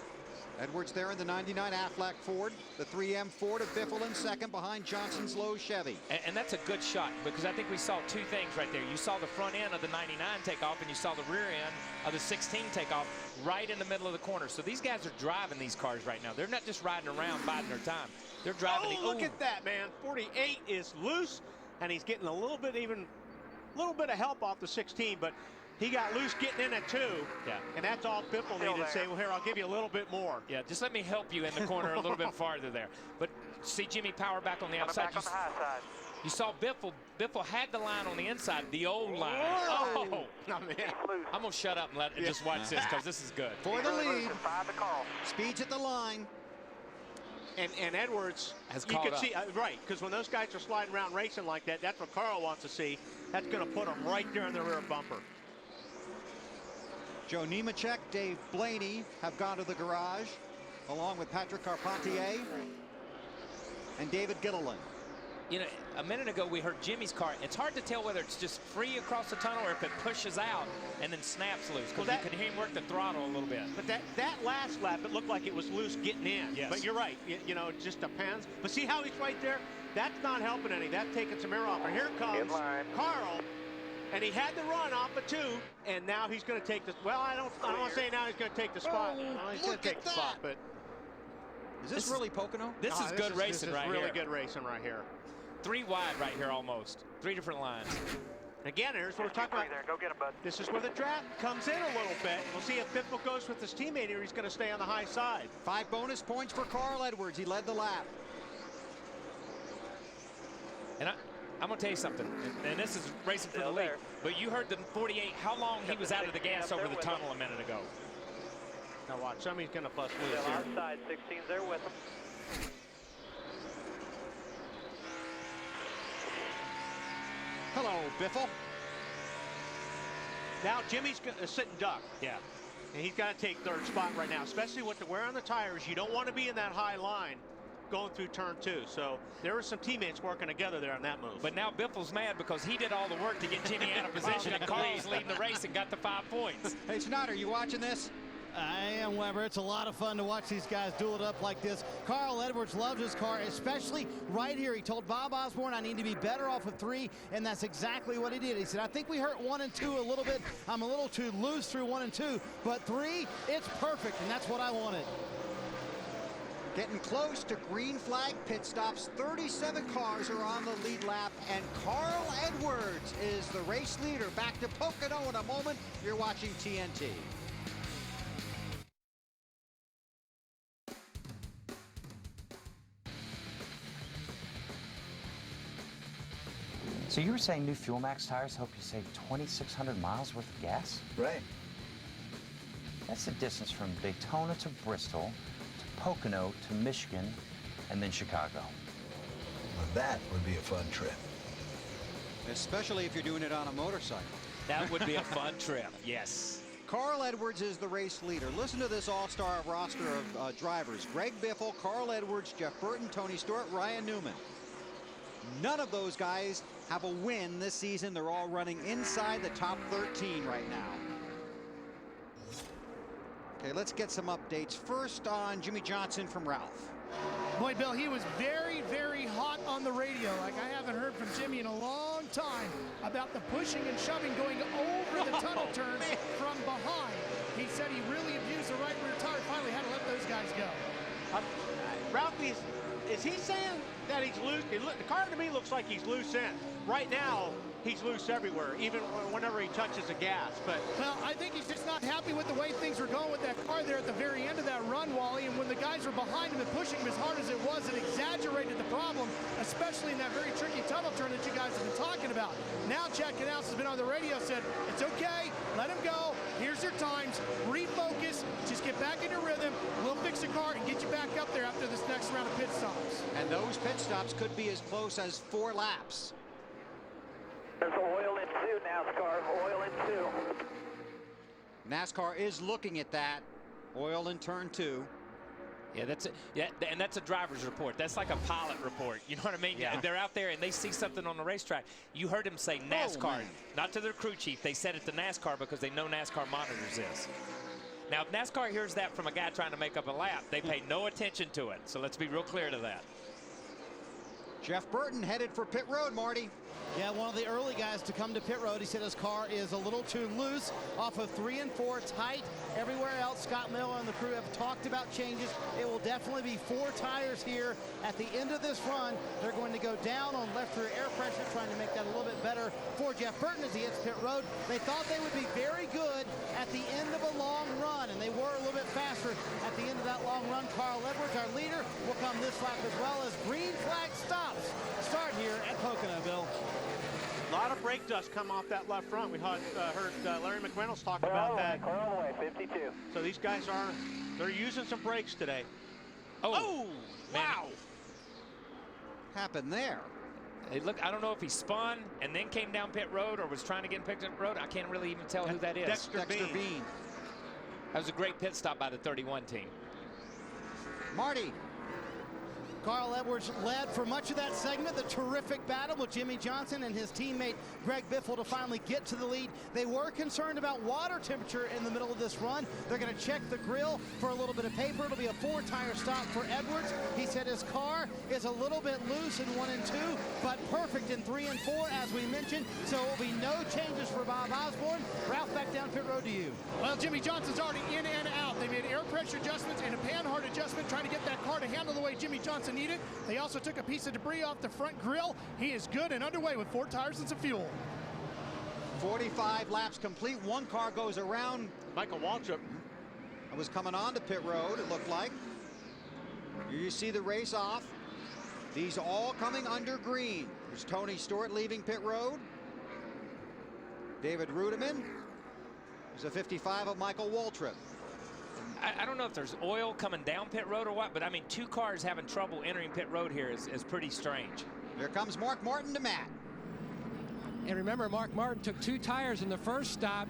Edwards there in the 99 Aflac Ford, the 3M Ford of Biffle in second behind Johnson's low Chevy. And that's a good shot because I think we saw 2 things right there. You saw the front end of the 99 take off and you saw the rear end of the 16 take off right in the middle of the corner. So these guys are driving these cars right now. They're not just riding around biding their time. They're driving. Oh, look at that, man. 48 is loose, and he's getting a little bit of help off the 16, but he got loose getting in at 2. Yeah. And that's all Biffle needed to say, well, here, I'll give you a little bit more. Yeah, just let me help you in the corner a little bit farther there. But see Jimmie power back on the outside. Back on the high side. You saw Biffle. Biffle had the line on the inside, the old line. Whoa. Oh, I'm going to shut up and just watch this because this is good. For the lead. Speeds at the line. And Edwards has you caught could up. see right, because when those guys are sliding around racing like that, that's what Carl wants to see. That's going to put them right there in the rear bumper. Joe Nemechek, Dave Blaney have gone to the garage, along with Patrick Carpentier and David Gilliland. You know, a minute ago we heard Jimmie's car. It's hard to tell whether it's just free across the tunnel or if it pushes out and then snaps loose, because you can hear him work the throttle a little bit. But that last lap, it looked like it was loose getting in. Yes. But you're right. You know, it just depends. But see how he's right there? That's not helping any. That's taking some air off. And here comes Carl. And he had the run off of 2, and now he's going to take the. Well, I don't want to say now he's going to take the spot. Well, he's going to take the spot, but is this really Pocono? This is good racing right here. This is really good racing right here. 3 wide right here almost. 3 different lines. Again, here's what we're talking about. There. Go get him, bud. This is where the draft comes in a little bit. We'll see if Biffle goes with his teammate or he's going to stay on the high side. 5 bonus points for Carl Edwards. He led the lap. And I'm going to tell you something, and this is racing for the lead, but you heard the 48, how long he was out of the gas over the tunnel a minute ago. Now watch, somebody's going to bust loose here. Outside 16's there with him. Hello, Biffle. Now Jimmie's sitting duck. Yeah. And he's got to take third spot right now, especially with the wear on the tires. You don't want to be in that high line going through turn 2. So there were some teammates working together there on that move. But now Biffle's mad because he did all the work to get Jimmie out of position, and Carl's leading the race and got the 5 points. Hey, Snyder, you watching this? I am, Weber. It's a lot of fun to watch these guys duel it up like this. Carl Edwards loves his car, especially right here. He told Bob Osborne, I need to be better off of 3, and that's exactly what he did. He said, I think we hurt 1 and 2 a little bit. I'm a little too loose through 1 and 2, but 3, it's perfect, and that's what I wanted. Getting close to green flag pit stops. 37 cars are on the lead lap, and Carl Edwards is the race leader. Back to Pocono in a moment. You're watching TNT. So you were saying new Fuel Max tires help you save 2,600 miles worth of gas? Right. That's the distance from Daytona to Bristol, to Pocono to Michigan, and then Chicago. Well, that would be a fun trip. Especially if you're doing it on a motorcycle. That would be a fun trip, yes. Carl Edwards is the race leader. Listen to this all-star roster of drivers. Greg Biffle, Carl Edwards, Jeff Burton, Tony Stewart, Ryan Newman. None of those guys have a win this season. They're all running inside the top 13 right now. Okay, let's get some updates. First on Jimmie Johnson from Ralph. Boy, Bill, he was very, very hot on the radio. Like I haven't heard from Jimmie in a long time about the pushing and shoving going over the tunnel turn from behind. He said he really abused the right rear tire, finally had to let those guys go. Ralphie, is he saying that he's loose? The car to me looks like he's loose in. Right now, he's loose everywhere, even whenever he touches the gas. But well, I think he's just not happy with the way things were going with that car there at the very end of that run, Wally. And when the guys were behind him and pushing him as hard as it was, it exaggerated the problem, especially in that very tricky tunnel turn that you guys have been talking about. Now Chad Knaus has been on the radio, said, it's okay, let him go. Here's your times, refocus, just get back in your rhythm. We'll fix the car and get you back up there after this next round of pit stops. And those pit stops could be as close as 4 laps. There's oil in 2, NASCAR, oil in 2. NASCAR is looking at that. Oil in turn 2. Yeah, that's it. Yeah, and that's a driver's report. That's like a pilot report. You know what I mean? Yeah. They're out there and they see something on the racetrack. You heard him say NASCAR, not to their crew chief. They said it to NASCAR because they know NASCAR monitors this. Now, if NASCAR hears that from a guy trying to make up a lap, they pay no attention to it. So let's be real clear to that. Jeff Burton headed for pit road, Marty. Yeah, one of the early guys to come to pit road. He said his car is a little too loose off of 3 and 4, tight. Everywhere else, Scott Miller and the crew have talked about changes. It will definitely be 4 tires here at the end of this run. They're going to go down on left rear air pressure, trying to make that a little bit better for Jeff Burton as he hits pit road. They thought they would be very good at the end of a long run, and they were a little bit faster at the end of that long run. Carl Edwards, our leader, will come this lap as well as green flag stops start here at Pocono, Bill. a lot of brake dust come off that left front. We heard Larry McReynolds talk about that. All the way, 52. So these guys they're using some brakes today. Oh, wow. Happened there. Hey, look, I don't know if he spun and then came down pit road or was trying to get pit road. I can't really even tell who that is. Dexter Bean. That was a great pit stop by the 31 team. Marty. Carl Edwards led for much of that segment. The terrific battle with Jimmie Johnson and his teammate Greg Biffle to finally get to the lead. They were concerned about water temperature in the middle of this run. They're going to check the grill for a little bit of paper. It'll be a 4-tire stop for Edwards. He said his car is a little bit loose in 1 and 2, but perfect in 3 and 4, as we mentioned. So it will be no changes for Bob Osborne. Ralph, back down pit road to you. Well, Jimmie Johnson's already in and out. They made air pressure adjustments and a panhard adjustment trying to get that car to handle the way Jimmie Johnson needed. They also took a piece of debris off the front grille. He is good and underway with 4 tires and some fuel. 45 laps complete. One car goes around. Michael Waltrip was coming on to pit road, it looked like. Here you see the race off. These all coming under green. There's Tony Stewart leaving pit road. David Rudiman. There's a 55 of Michael Waltrip. I don't know if there's oil coming down pit road or what, but I mean, 2 cars having trouble entering pit road here is pretty strange. Here comes Mark Martin to Matt. And remember, Mark Martin took 2 tires in the first stop.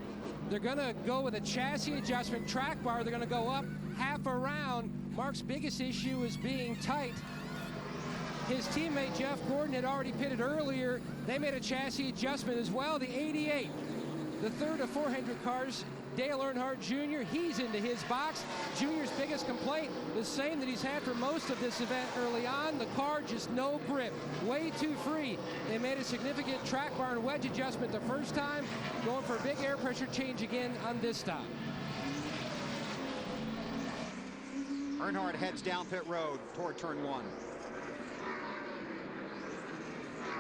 They're going to go with a chassis adjustment track bar. They're going to go up half a round. Mark's biggest issue is being tight. His teammate Jeff Gordon had already pitted earlier. They made a chassis adjustment as well. The 88, the third of 400 cars, Dale Earnhardt Jr., he's into his box. Junior's biggest complaint, the same that he's had for most of this event early on, the car just no grip, way too free. They made a significant track bar and wedge adjustment the first time, going for a big air pressure change again on this stop. Earnhardt heads down pit road toward turn 1.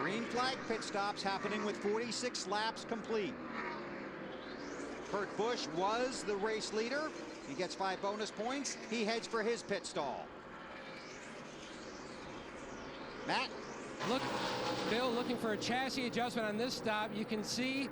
Green flag pit stops happening with 46 laps complete. Kurt Busch was the race leader. He gets 5 bonus points. He heads for his pit stall. Matt? Look, Bill looking for a chassis adjustment on this stop. You can see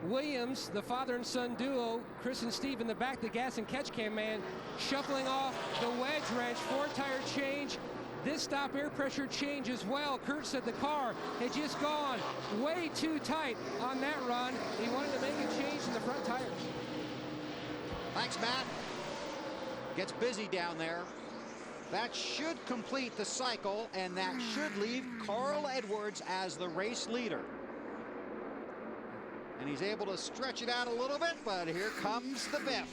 Williams, the father and son duo, Chris and Steve in the back, the gas and catch cam man, shuffling off the wedge wrench, 4-tire change. This stop air pressure change as well. Kurt said the car had just gone way too tight on that run. He wanted to make a change in the front tires. Thanks, Matt. Gets busy down there. That should complete the cycle, and that should leave Carl Edwards as the race leader. And he's able to stretch it out a little bit, but here comes the Biff.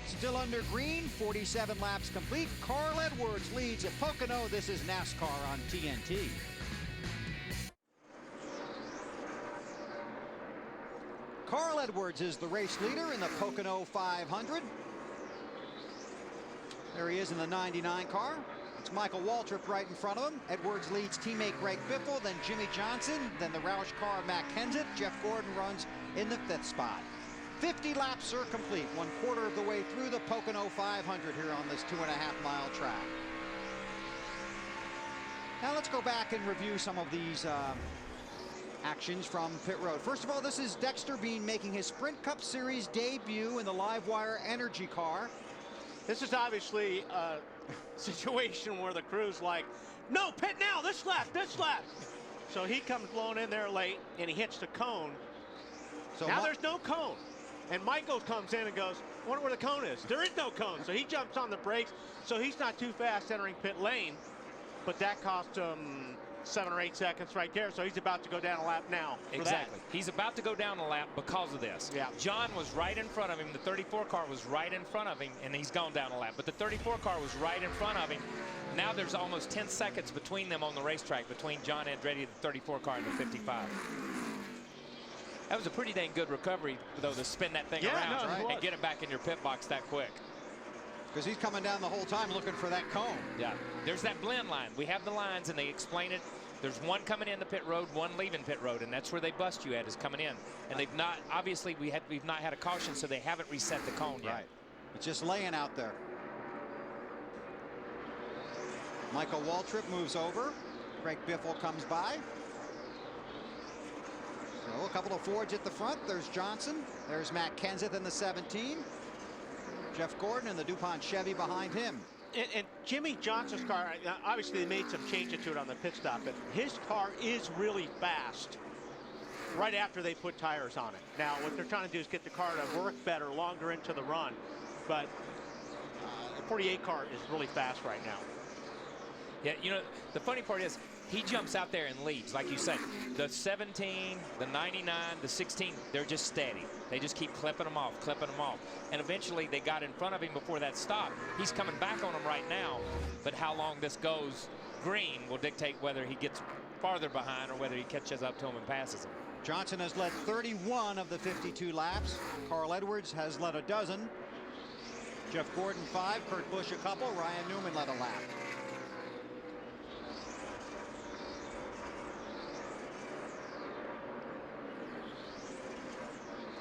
Still under green, 47 laps complete. Carl Edwards leads at Pocono. This is NASCAR on TNT. Carl Edwards is the race leader in the Pocono 500. There he is in the 99 car. It's Michael Waltrip right in front of him. Edwards leads teammate Greg Biffle, then Jimmie Johnson, then the Roush car Matt Kenseth. Jeff Gordon runs in the 5th spot. 50 laps are complete, 1/4 of the way through the Pocono 500 here on this 2.5-mile track. Now let's go back and review some of these actions from pit road. First of all, this is Dexter Bean making his Sprint Cup Series debut in the Livewire Energy car. This is obviously a situation where the crew's like, no, pit now, this lap, this lap. So he comes blowing in there late, and he hits the cone. So now there's no cone. And Michael comes in and goes, I wonder where the cone is. There is no cone. So he jumps on the brakes. So he's not too fast entering pit lane. But that cost him 7 or 8 seconds right there. So he's about to go down a lap now. Exactly. He's about to go down a lap because of this. Yeah. John was right in front of him. The 34 car was right in front of him, and he's gone down a lap. But the 34 car was right in front of him. Now there's almost 10 seconds between them on the racetrack, between John Andretti, the 34 car, and the 55. That was a pretty dang good recovery, though, to spin that thing around and get it back in your pit box that quick. Because he's coming down the whole time looking for that cone. Yeah, there's that blend line. We have the lines, and they explain it. There's one coming in the pit road, one leaving pit road, and that's where they bust you at, is coming in. And they've not, obviously, we've not had a caution, so they haven't reset the cone yet. Right. It's just laying out there. Michael Waltrip moves over. Greg Biffle comes by. So a couple of Fords at the front. There's Johnson. There's Matt Kenseth in the 17. Jeff Gordon and the DuPont Chevy behind him. And Jimmie Johnson's car, obviously they made some changes to it on the pit stop, but his car is really fast right after they put tires on it. Now, what they're trying to do is get the car to work better, longer into the run. But the 48 car is really fast right now. Yeah, you know, the funny part is he jumps out there and leads, like you said. The 17, the 99, the 16, they're just steady. They just keep clipping them off, clipping them off. And eventually they got in front of him before that stop. He's coming back on them right now, but how long this goes green will dictate whether he gets farther behind or whether he catches up to him and passes him. Johnson has led 31 of the 52 laps. Carl Edwards has led a dozen. Jeff Gordon 5, Kurt Busch a couple, Ryan Newman led a lap.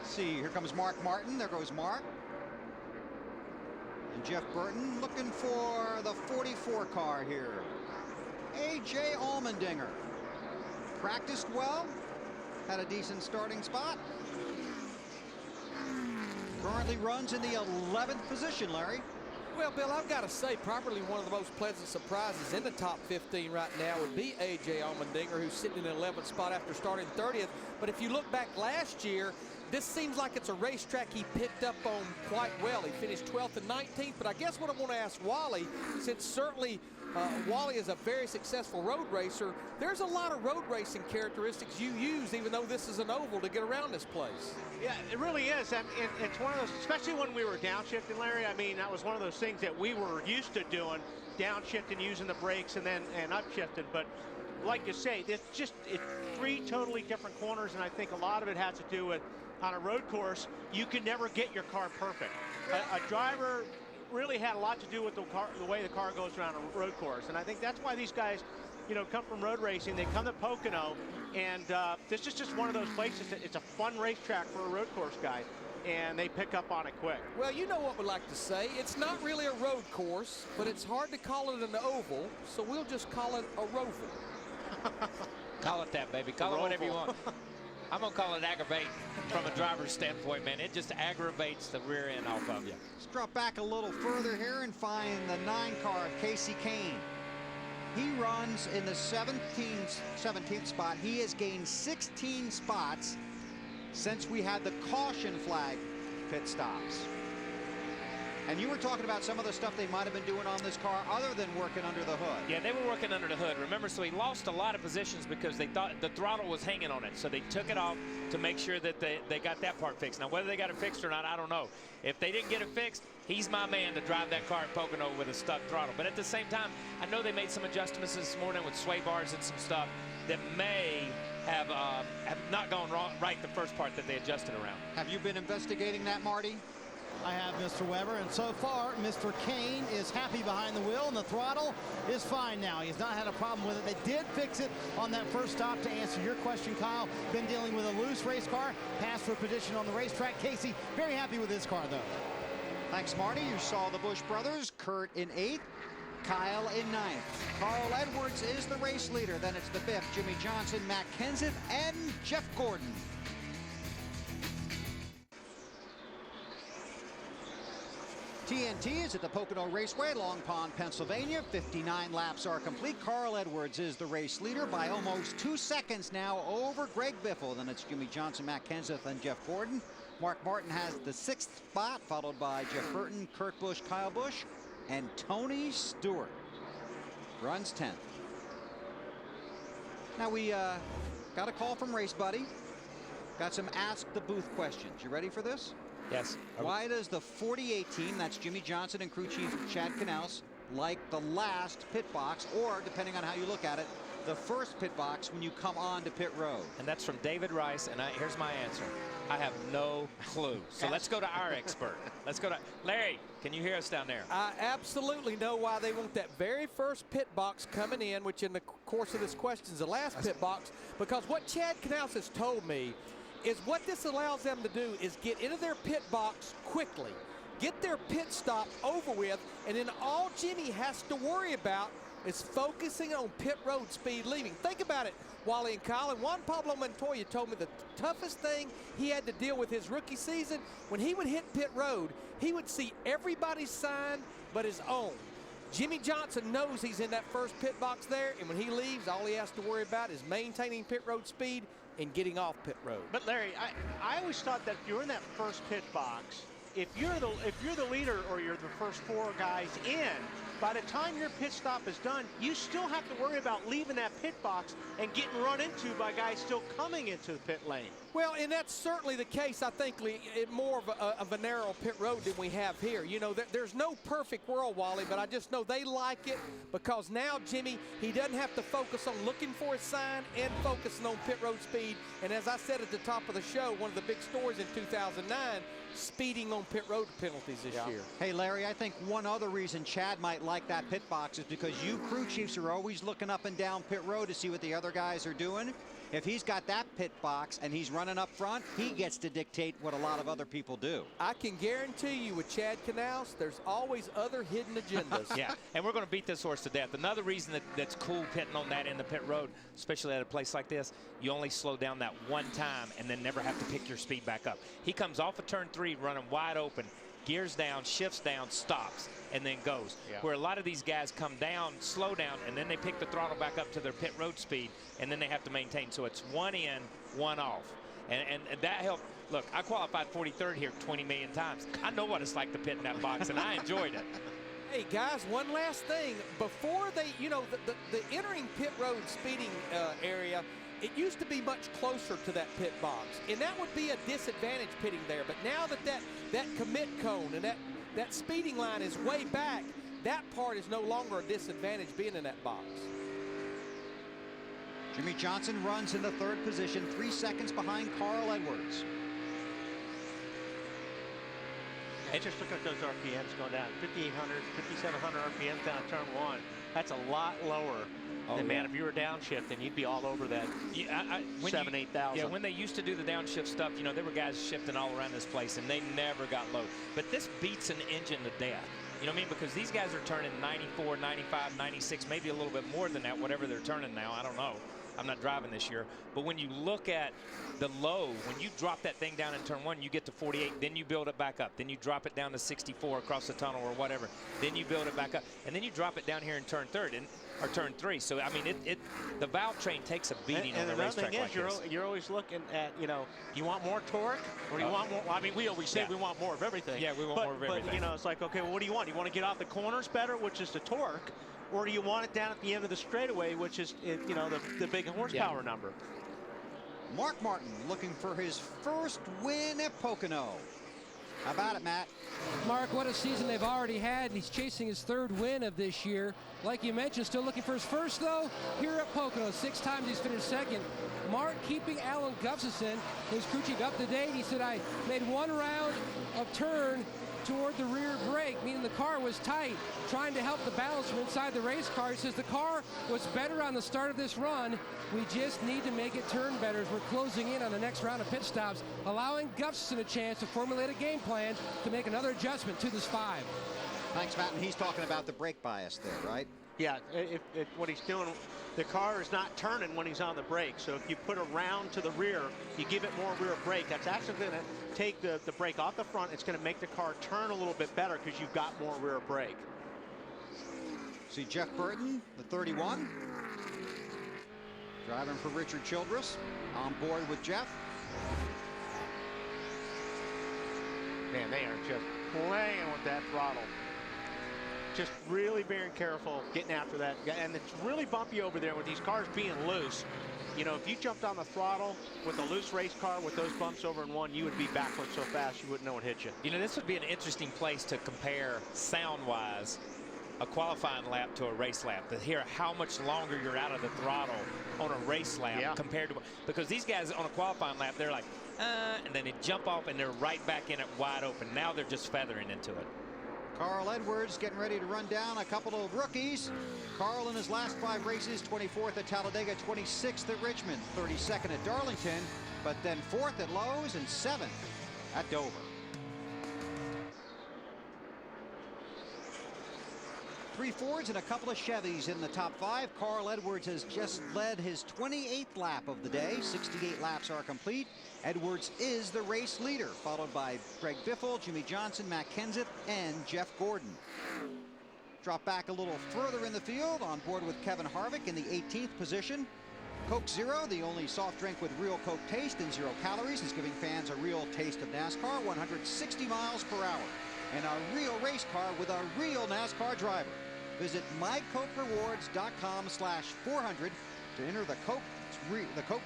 See, here comes Mark Martin. There goes Mark. And Jeff Burton looking for the 44 car here. A.J. Allmendinger. Practiced well. Had a decent starting spot. Currently runs in the 11th position, Larry. Well, Bill, I've got to say, probably one of the most pleasant surprises in the top 15 right now would be A.J. Allmendinger, who's sitting in the 11th spot after starting 30th. But if you look back last year, this seems like it's a racetrack he picked up on quite well. He finished 12th and 19th. But I guess what I want to ask Wally, since certainly Wally is a very successful road racer, there's a lot of road racing characteristics you use, even though this is an oval, to get around this place. Yeah, it really is. And it's one of those, especially when we were downshifting, Larry. I mean, that was one of those things that we were used to doing, downshifting, using the brakes, and upshifting. But like you say, it's 3 totally different corners, and I think a lot of it has to do with, on a road course, you can never get your car perfect. A driver really had a lot to do with the way the car goes around a road course, and I think that's why these guys, come from road racing. They come to Pocono, and this is just one of those places that it's a fun racetrack for a road course guy, and they pick up on it quick. Well, you know what we like to say. It's not really a road course, but it's hard to call it an oval, so we'll just call it a roval. Call it that, baby. Call it whatever you want. I'm going to call it aggravate from a driver's standpoint, man. It just aggravates the rear end off of you. Let's drop back a little further here and find the 9 car, Casey Kane. He runs in the 17th spot. He has gained 16 spots since we had the caution flag pit stops. And you were talking about some of the stuff they might have been doing on this car other than working under the hood. Yeah, they were working under the hood. Remember, so he lost a lot of positions because they thought the throttle was hanging on it. So they took it off to make sure that they got that part fixed. Now, whether they got it fixed or not, I don't know. If they didn't get it fixed, he's my man to drive that car at Pocono with a stuck throttle. But at the same time, I know they made some adjustments this morning with sway bars and some stuff that may have not gone right the first part that they adjusted around. Have you been investigating that, Marty? I have, Mr. Weber, and so far, Mr. Kane is happy behind the wheel, and the throttle is fine now. He's not had a problem with it. They did fix it on that first stop, to answer your question, Kyle. Been dealing with a loose race car, passed for position on the racetrack. Casey, very happy with his car, though. Thanks, Marty. You saw the Busch brothers, Kurt in 8th, Kyle in 9th. Carl Edwards is the race leader. Then it's the Biff, Jimmie Johnson, Matt Kenseth, and Jeff Gordon. TNT is at the Pocono Raceway, Long Pond, Pennsylvania. 59 laps are complete. Carl Edwards is the race leader by almost 2 seconds now over Greg Biffle. Then it's Jimmie Johnson, Matt Kenseth, and Jeff Gordon. Mark Martin has the 6th spot, followed by Jeff Burton, Kurt Busch, Kyle Busch, and Tony Stewart runs 10th. Now we got a call from Race Buddy. Got some Ask the Booth questions. You ready for this? Yes. Why does the 48 team, that's Jimmie Johnson and crew chief Chad Knaus, like the last pit box, or depending on how you look at it, the first pit box when you come on to pit road? And that's from David Rice, and here's my answer. I have no clue. So let's go to our expert. Let's go to Larry. Can you hear us down there? I absolutely know why they want that very first pit box coming in, which in the course of this question is the last pit box, because what Chad Knaus has told me is what this allows them to do is get into their pit box quickly, get their pit stop over with, and then all Jimmie has to worry about is focusing on pit road speed leaving. Think about it, Wally and Kyle. And Juan Pablo Montoya told me the toughest thing he had to deal with his rookie season, when he would hit pit road, he would see everybody's sign but his own. Jimmie Johnson knows he's in that first pit box there, and when he leaves, all he has to worry about is maintaining pit road speed and getting off pit road. But Larry, I always thought that if you're in that first pit box, if you're the leader or you're the first 4 guys in, by the time your pit stop is done, you still have to worry about leaving that pit box and getting run into by guys still coming into the pit lane. Well, and that's certainly the case, I think, more of a narrow pit road than we have here. You know, there's no perfect world, Wally, but I just know they like it because now Jimmie, he doesn't have to focus on looking for his sign and focusing on pit road speed. And as I said at the top of the show, one of the big stories in 2009, speeding on pit road penalties this year. Hey, Larry, I think one other reason Chad might like that pit box is because you crew chiefs are always looking up and down pit road to see what the other guys are doing. If he's got that pit box and he's running up front, he gets to dictate what a lot of other people do. I can guarantee you with Chad Knaus, there's always other hidden agendas. Yeah, and we're going to beat this horse to death. Another reason that's cool pitting on that in the pit road, especially at a place like this, you only slow down that one time and then never have to pick your speed back up. He comes off of turn 3 running wide open. gears down, shifts down, stops, and then goes. Yeah. Where a lot of these guys come down, slow down, and then they pick the throttle back up to their pit road speed, and then they have to maintain. So it's one in, one off. And that helped. Look, I qualified 43rd here 20 million times. I know what it's like to pit in that box, and I enjoyed it. Hey, guys, one last thing. Before they, you know, the entering pit road speeding area, it used to be much closer to that pit box, and that would be a disadvantage pitting there. But now that commit cone and that speeding line is way back, that part is no longer a disadvantage being in that box. Jimmie Johnson runs in the 3rd position, 3 seconds behind Carl Edwards. And just look at those RPMs going down. 5,800, 5,700 RPMs down turn 1. That's a lot lower than, man, if you were downshifting, you'd be all over that 7,000, 8,000. Yeah, when they used to do the downshift stuff, you know, there were guys shifting all around this place, and they never got low. But this beats an engine to death. You know what I mean? Because these guys are turning 94, 95, 96, maybe a little bit more than that, whatever they're turning now. I don't know. I'm not driving this year. But when you look at the low, when you drop that thing down in turn 1, you get to 48, then you build it back up. Then you drop it down to 64 across the tunnel or whatever. Then you build it back up. And then you drop it down here in turn 3. So, I mean, the valve train takes a beating on a racetrack like this. You're always looking at, you know, do you want more torque or do you want more? Well, I mean, we always say we want more of everything. Yeah, we want more of everything. But, you know, it's like, okay, well, what do you want? You want to get off the corners better, which is the torque, or do you want it down at the end of the straightaway, which is, you know, the big horsepower number? Mark Martin looking for his first win at Pocono. How about it, Matt? Mark, what a season they've already had. He's chasing his 3rd win of this year. Like you mentioned, still looking for his first, though, here at Pocono. 6 times he's finished 2nd. Mark keeping Alan Gustafson, his crew chief, up to date. He said, I made 1 round of turn toward the rear brake, meaning the car was tight, trying to help the balance from inside the race car. He says the car was better on the start of this run. We just need to make it turn better as we're closing in on the next round of pit stops, allowing Gustafson a chance to formulate a game plan to make another adjustment to this 5. Thanks, Matt. And he's talking about the brake bias there, right? Yeah, if what he's doing, the car is not turning when he's on the brake. So if you put a round to the rear, you give it more rear brake. That's actually going to take the brake off the front. It's going to make the car turn a little bit better because you've got more rear brake. See Jeff Burton, the 31. Driving for Richard Childress. On board with Jeff. Man, they are just playing with that throttle. Just really being careful, getting after that. And it's really bumpy over there with these cars being loose. You know, if you jumped on the throttle with a loose race car with those bumps over in 1, you would be backwards so fast you wouldn't know what hit you. You know, this would be an interesting place to compare sound-wise a qualifying lap to a race lap, to hear how much longer you're out of the throttle on a race lap compared to, because these guys on a qualifying lap, they're like, and then they jump off and they're right back in it wide open. Now they're just feathering into it. Carl Edwards getting ready to run down a couple of rookies. Carl in his last 5 races, 24th at Talladega, 26th at Richmond, 32nd at Darlington, but then 4th at Lowe's and 7th at Dover. Three Fords and a couple of Chevys in the top 5. Carl Edwards has just led his 28th lap of the day. 68 laps are complete. Edwards is the race leader, followed by Greg Biffle, Jimmie Johnson, Matt Kenseth, and Jeff Gordon. Drop back a little further in the field, on board with Kevin Harvick in the 18th position. Coke Zero, the only soft drink with real Coke taste and 0 calories, is giving fans a real taste of NASCAR, 160 miles per hour. And a real race car with a real NASCAR driver. Visit mycokerewards.com/400 to enter the Coke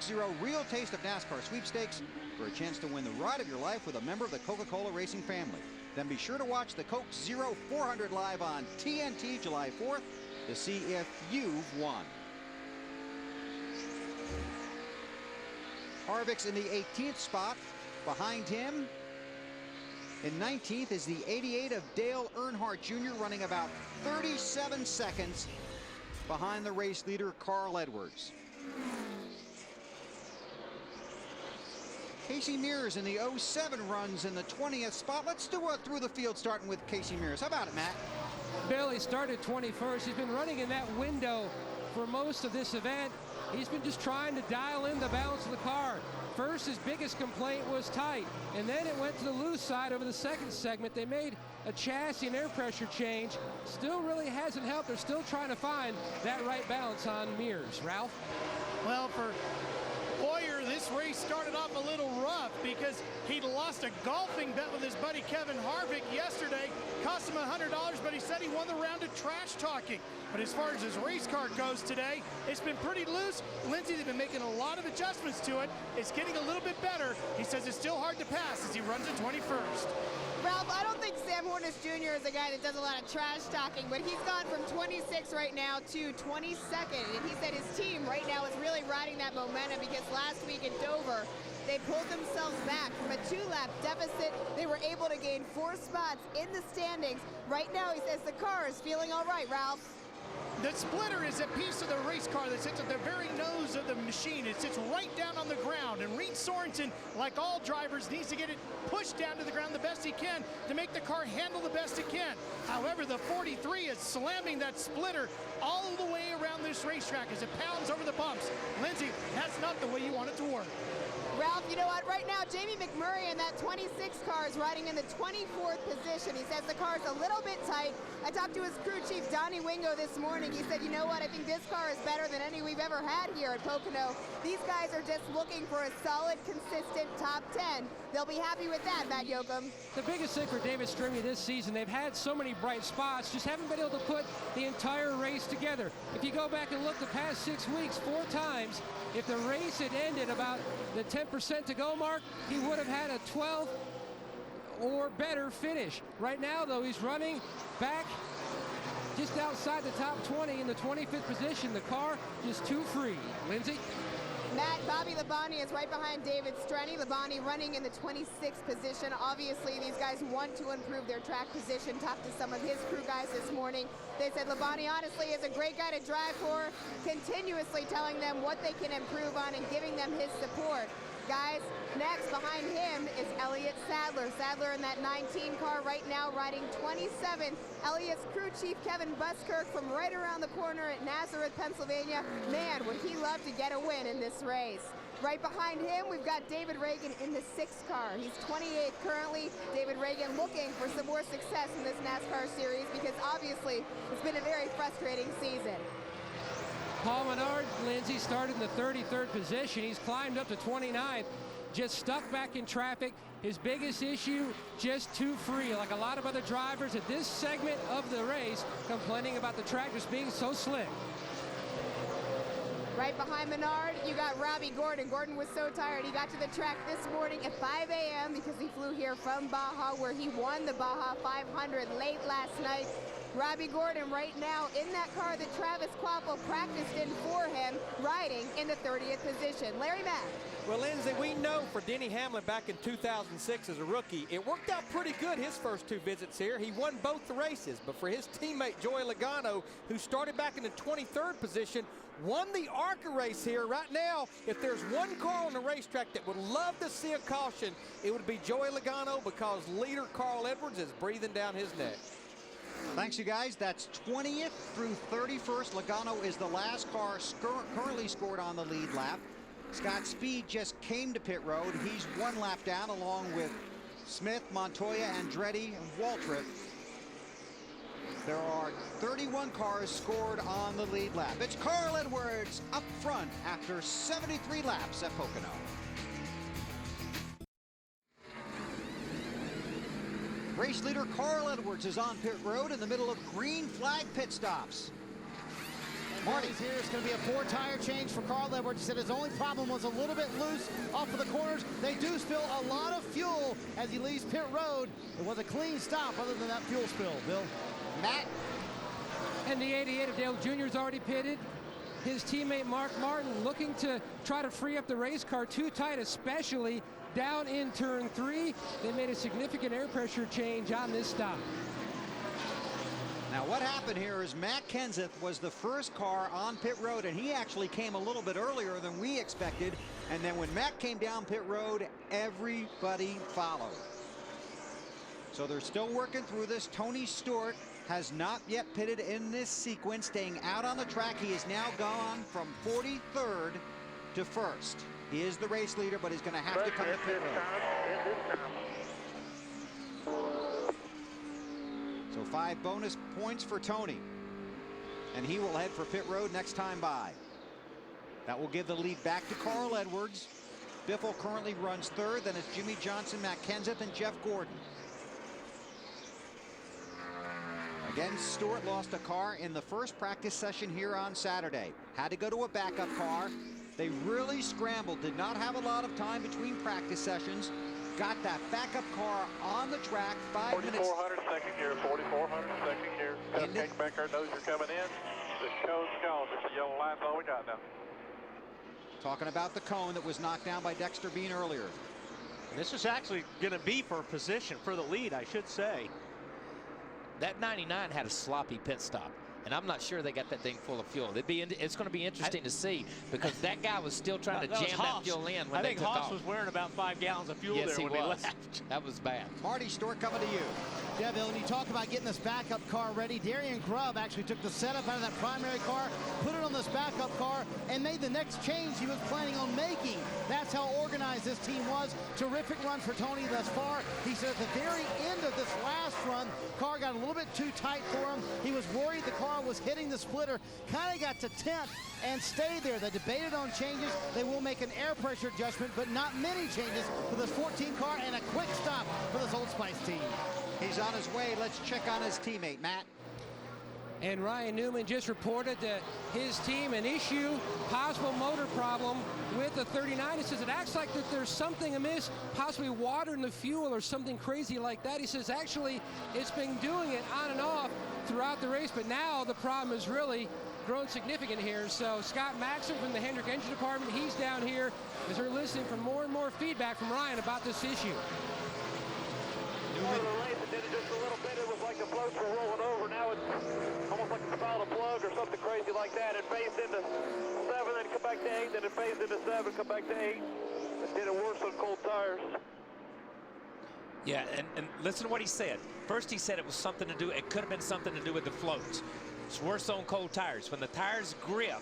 Zero Real Taste of NASCAR sweepstakes for a chance to win the ride of your life with a member of the Coca-Cola Racing family. Then be sure to watch the Coke Zero 400 live on TNT July 4th to see if you've won. Harvick's in the 18th spot. Behind him in 19th is the 88 of Dale Earnhardt Jr., running about 37 seconds behind the race leader, Carl Edwards. Casey Mears in the 07 runs in the 20th spot. Let's do a through the field starting with Casey Mears. How about it, Matt? Bill, he started 21st. He's been running in that window for most of this event. He's been just trying to dial in the balance of the car. First, his biggest complaint was tight, and then it went to the loose side over the second segment. They made a chassis and air pressure change. Still really hasn't helped. They're still trying to find that right balance on mirrors. Ralph? Well, for Boyer, this race started off a little rough because he'd lost a golfing bet with his buddy Kevin Harvick yesterday. Cost him $100, but he said he won the round of trash talking. But as far as his race car goes today, it's been pretty loose. Lindsay, they've been making a lot of adjustments to it. It's getting a little bit better. He says it's still hard to pass as he runs at 21st. Ralph, I don't think Sam Hornish Jr. is a guy that does a lot of trash talking, but he's gone from 26 right now to 22nd. And he said his team right now is really riding that momentum because last week at Dover, they pulled themselves back from a 2-lap deficit. They were able to gain 4 spots in the standings. Right now, he says the car is feeling all right, Ralph. The splitter is a piece of the race car that sits at the very nose of the machine. It sits right down on the ground, and Reed Sorensen, like all drivers, needs to get it pushed down to the ground the best he can to make the car handle the best it can. However, the 43 is slamming that splitter all the way around this racetrack as it pounds over the bumps. Lindsay, that's not the way you want it to work. Ralph, you know what? Right now, Jamie McMurray in that 26 car is riding in the 24th position. He says the car's a little bit tight. I talked to his crew chief, Donnie Wingo, this morning. He said, you know what? I think this car is better than any we've ever had here at Pocono. These guys are just looking for a solid, consistent top 10. They'll be happy with that, Matt Yoakum. The biggest thing for David Strimmy this season, they've had so many bright spots, just haven't been able to put the entire race together. If you go back and look the past 6 weeks, 4 times, if the race had ended about the 10% to go mark, he would have had a 12 or better finish. Right now, though, he's running back just outside the top 20 in the 25th position. The car just too free. Lindsay? Matt, Bobby Labonte is right behind David Strenny. Labonte running in the 26th position. Obviously, these guys want to improve their track position. Talked to some of his crew guys this morning. They said Labonte honestly is a great guy to drive for, continuously telling them what they can improve on and giving them his support. Guys, next behind him is Elliott Sadler. Sadler in that 19 car right now riding 27th. Elliott's crew chief Kevin Buskirk from right around the corner at Nazareth, Pennsylvania. Man, would he love to get a win in this race. Right behind him, we've got David Reagan in the 6th car. He's 28th currently. David Reagan looking for some more success in this NASCAR series because obviously it's been a very frustrating season. Paul Menard, Lindsay, started in the 33rd position. He's climbed up to 29th, just stuck back in traffic. His biggest issue, just too free. Like a lot of other drivers at this segment of the race, complaining about the track just being so slick. Right behind Menard, you got Robbie Gordon. Gordon was so tired, he got to the track this morning at 5 a.m. because he flew here from Baja, where he won the Baja 500 late last night. Robbie Gordon right now in that car that Travis Quapple practiced in for him, riding in the 30th position. Larry Mack. Well, Lindsay, we know for Denny Hamlin back in 2006 as a rookie, it worked out pretty good his first 2 visits here. He won both the races, but for his teammate Joey Logano, who started back in the 23rd position, won the ARCA race here. Right now, if there's one car on the racetrack that would love to see a caution, it would be Joey Logano because leader Carl Edwards is breathing down his neck. Thanks, you guys. That's 20th through 31st. Logano is the last car currently scored on the lead lap. Scott Speed just came to pit road. He's 1 lap down along with Smith, Montoya, Andretti, and Waltrip. There are 31 cars scored on the lead lap. It's Carl Edwards up front after 73 laps at Pocono. Race leader Carl Edwards is on pit road in the middle of green flag pit stops. Marty's here. It's going to be a 4-tire change for Carl Edwards. He said his only problem was a little bit loose off of the corners. They do spill a lot of fuel as he leaves pit road. It was a clean stop other than that fuel spill, Bill. Matt. And the 88 of Dale Jr. is already pitted. His teammate Mark Martin looking to try to free up the race car too tight, especially down in turn 3. They made a significant air pressure change on this stop. Now what happened here is Matt Kenseth was the first car on pit road, and he actually came a little bit earlier than we expected. And then when Matt came down pit road, everybody followed. So they're still working through this. Tony Stewart has not yet pitted in this sequence, staying out on the track. He is now gone from 43rd to first. He is the race leader, but he's going to have to come to pit road. So 5 bonus points for Tony. And he will head for pit road next time by. That will give the lead back to Carl Edwards. Biffle currently runs third. Then it's Jimmie Johnson, Matt Kenseth, and Jeff Gordon. Again, Stewart lost a car in the first practice session here on Saturday. Had to go to a backup car. They really scrambled, did not have a lot of time between practice sessions. Got that backup car on the track 5 minutes. 4,400 second gear, 4,400 second gear. Cupcake Baker knows you're coming in. The cone's gone. Just a yellow line's all we got now. Talking about the cone that was knocked down by Dexter Bean earlier. This is actually going to be for position, for the lead, I should say. That 99 had a sloppy pit stop, and I'm not sure they got that thing full of fuel. It's going to be interesting to see, because that guy was still trying to jam that fuel in when they took off. I think Haas was wearing about 5 gallons of fuel there when he left. That was bad. Marty Stewart coming to you. Yeah, Bill, when you talk about getting this backup car ready, Darian Grubb actually took the setup out of that primary car, put it on this backup car, and made the next change he was planning on making. That's how organized this team was. Terrific run for Tony thus far. He said at the very end of this last run, car got a little bit too tight for him. He was worried the car was hitting the splitter, kind of got to 10th and stayed there. They debated on changes. They will make an air pressure adjustment, but not many changes for this 14 car, and a quick stop for this Old Spice team. He's on his way. Let's check on his teammate, Matt. And Ryan Newman just reported that his team, an issue, possible motor problem with the 39. He says it acts like that there's something amiss, possibly water in the fuel or something crazy like that. He says actually it's been doing it on and off throughout the race, but now the problem is really grown significant here. So Scott Maxim from the Hendrick Engine Department, he's down here as we're listening for more and more feedback from Ryan about this issue. Part of the race, it did it just a little bit. It was like the floats were rolling over. Now it's almost like it's fouled a plug or something crazy like that. It phased into 7, then come back to 8, then it phased into 7, come back to 8. It did it worse on cold tires. Yeah, and listen to what he said. First he said it was something to do, it could have been something to do with the floats. It's worse on cold tires. When the tires grip,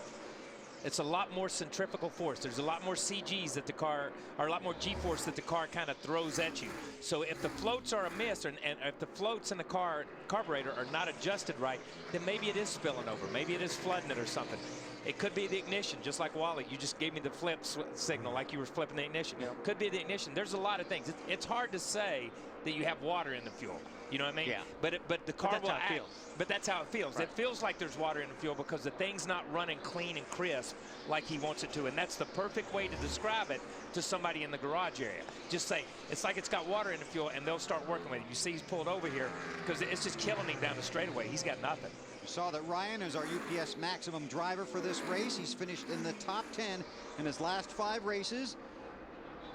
it's a lot more centrifugal force. There's a lot more CGs that the car, or a lot more G-force that the car kind of throws at you. So if the floats are amiss, and if the floats in the carburetor are not adjusted right, then maybe it is spilling over. Maybe it is flooding it or something. It could be the ignition, just like Wally. You just gave me the flip signal like you were flipping the ignition. Yep. Could be the ignition. There's a lot of things. It's hard to say that you have water in the fuel. You know what I mean? Yeah. But the car will act. But that's how it feels. Right. It feels like there's water in the fuel because the thing's not running clean and crisp like he wants it to. And that's the perfect way to describe it to somebody in the garage area. Just say, it's like it's got water in the fuel, and they'll start working with it. You see he's pulled over here because it's just killing him down the straightaway. He's got nothing. You saw that Ryan is our UPS Maximum driver for this race. He's finished in the top 10 in his last 5 races.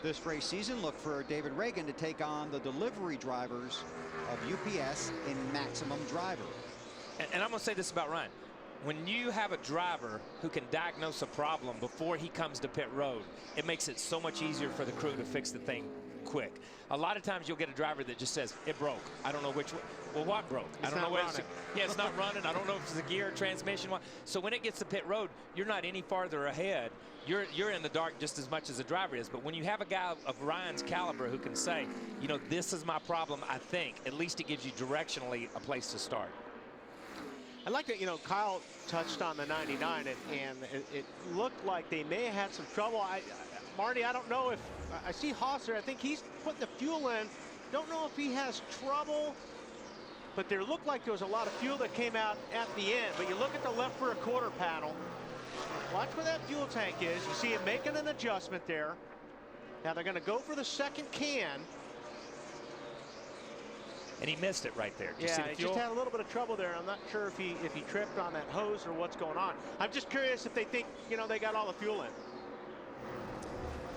This race season, look for David Reagan to take on the delivery drivers of UPS in Maximum Driver. And I'm going to say this about Ryan. When you have a driver who can diagnose a problem before he comes to pit road, it makes it so much easier for the crew to fix the thing quick. A lot of times you'll get a driver that just says, it broke. I don't know which way. Well, what broke? I don't know where it's. Yeah, it's not running. I don't know if it's a gear, transmission. So when it gets to pit road, you're not any farther ahead. You're in the dark just as much as the driver is. But when you have a guy of Ryan's caliber who can say, you know, this is my problem, I think, at least it gives you directionally a place to start. I like that, you know, Kyle touched on the 99, and it looked like they may have had some trouble. Marty, I don't know if, I see Haas there. I think he's putting the fuel in. Don't know if he has trouble, but there looked like there was a lot of fuel that came out at the end. But you look at the left rear quarter panel. Watch where that fuel tank is. You see him making an adjustment there. Now they're going to go for the second can. And he missed it right there. Did you see the he fuel? just had a little bit of trouble there. I'm not sure if he tripped on that hose or what's going on. I'm just curious if they think, you know, they got all the fuel in.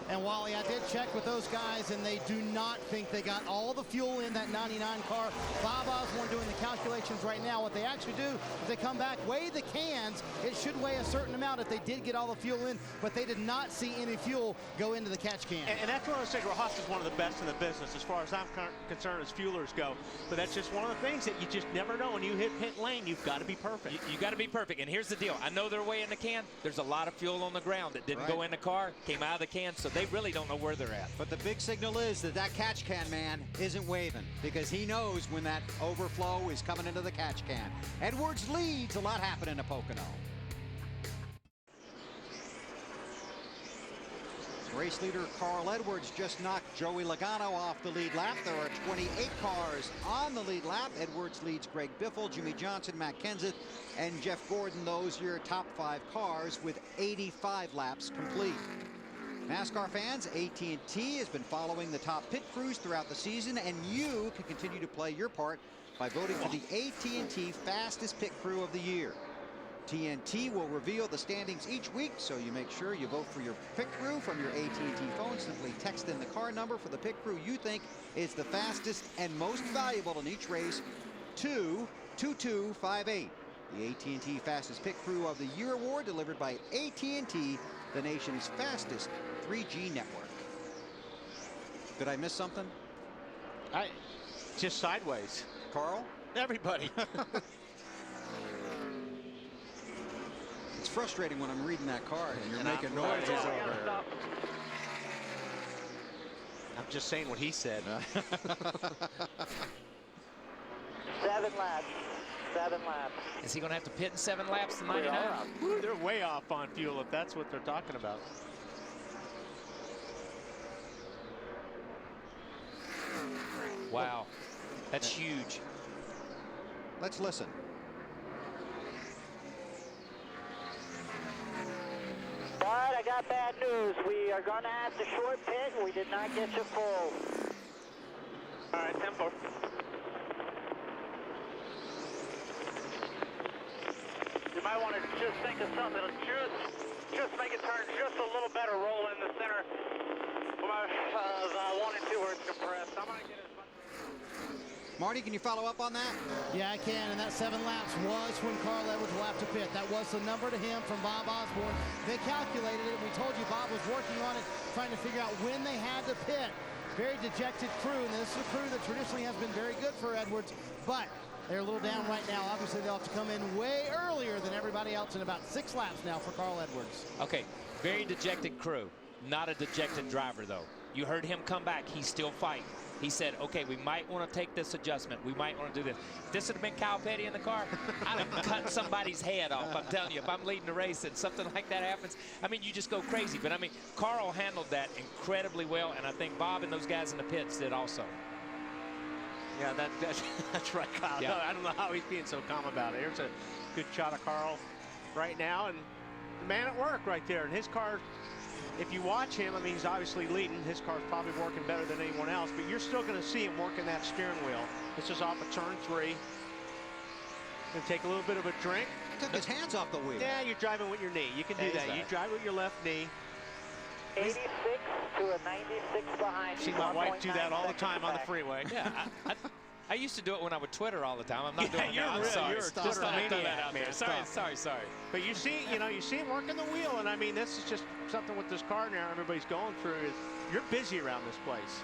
And Wally, I did check with those guys, and they do not think they got all the fuel in that 99 car. Bob Osborne doing the calculations right now. What they actually do is they come back, weigh the cans. It should weigh a certain amount if they did get all the fuel in, but they did not see any fuel go into the catch can. And that's one of those things where Haas is one of the best in the business as far as I'm concerned as fuelers go. But that's just one of the things that you just never know. When you hit pit lane, you've got to be perfect. You got to be perfect. And here's the deal. I know they're weighing the can. There's a lot of fuel on the ground that didn't go in the car, came out of the can, so they really don't know where they're at. But the big signal is that that catch can man isn't waving, because he knows when that overflow is coming into the catch can. Edwards leads. A lot happening at Pocono. Race leader Carl Edwards just knocked Joey Logano off the lead lap. There are 28 cars on the lead lap. Edwards leads Greg Biffle, Jimmie Johnson, Matt Kenseth, and Jeff Gordon. Those your top 5 cars with 85 laps complete. NASCAR fans, AT&T has been following the top pit crews throughout the season, and you can continue to play your part by voting for the AT&T Fastest Pit Crew of the Year. TNT will reveal the standings each week, so you make sure you vote for your pit crew from your AT&T phone. Simply text in the car number for the pit crew you think is the fastest and most valuable in each race to 2258. The AT&T Fastest Pit Crew of the Year award delivered by AT&T, the nation's fastest 3G network. Did I miss something? Just sideways. Carl? Everybody. It's frustrating when I'm reading that card and you're making noises over here. I'm just saying what he said. 7 laps. 7 laps. Is he going to have to pit in 7 laps to 99? They're way off on fuel if that's what they're talking about. Wow. That's huge. Let's listen. But I got bad news. We are going to have to short pit. We did not get you full. All right, tempo. You might want to just think of something that'll just make it turn just a little better. Roll in the center. The 1 and 2 where it's compressed. I'm going to get as much. Marty, can you follow up on that? Yeah, I can, and that 7 laps was when Carl Edwards will have to pit. That was the number to him from Bob Osborne. They calculated it, and we told you Bob was working on it, trying to figure out when they had to pit. Very dejected crew, and this is a crew that traditionally has been very good for Edwards, but they're a little down right now. Obviously, they'll have to come in way earlier than everybody else in about 6 laps now for Carl Edwards. Okay, very dejected crew. Not a dejected driver, though. You heard him come back. He's still fighting. He said, okay, we might want to take this adjustment. We might want to do this. If this had been Kyle Petty in the car, I'd have cut somebody's head off. I'm telling you, if I'm leading the race and something like that happens, I mean, you just go crazy. But, I mean, Carl handled that incredibly well, and I think Bob and those guys in the pits did also. Yeah, that's right, Kyle. Yeah. No, I don't know how he's being so calm about it. Here's a good shot of Carl right now, and the man at work right there. And his car, if you watch him, I mean, he's obviously leading. His car's probably working better than anyone else, but you're still going to see him working that steering wheel. This is off of turn 3. Going to take a little bit of a drink. Took his hands off the wheel. Yeah, you're driving with your knee. You can do that. You drive with your left knee. 86 to a 96 behind. See my wife do that all the time on the freeway. Yeah, I used to do it when I would Twitter all the time. I'm not doing it now. I'm Really, sorry. you're a Just thought I'd throw that maniac, out there. man. Sorry. But you see him working the wheel, and I mean, this is just something with this car now everybody's going through. Is you're busy around this place.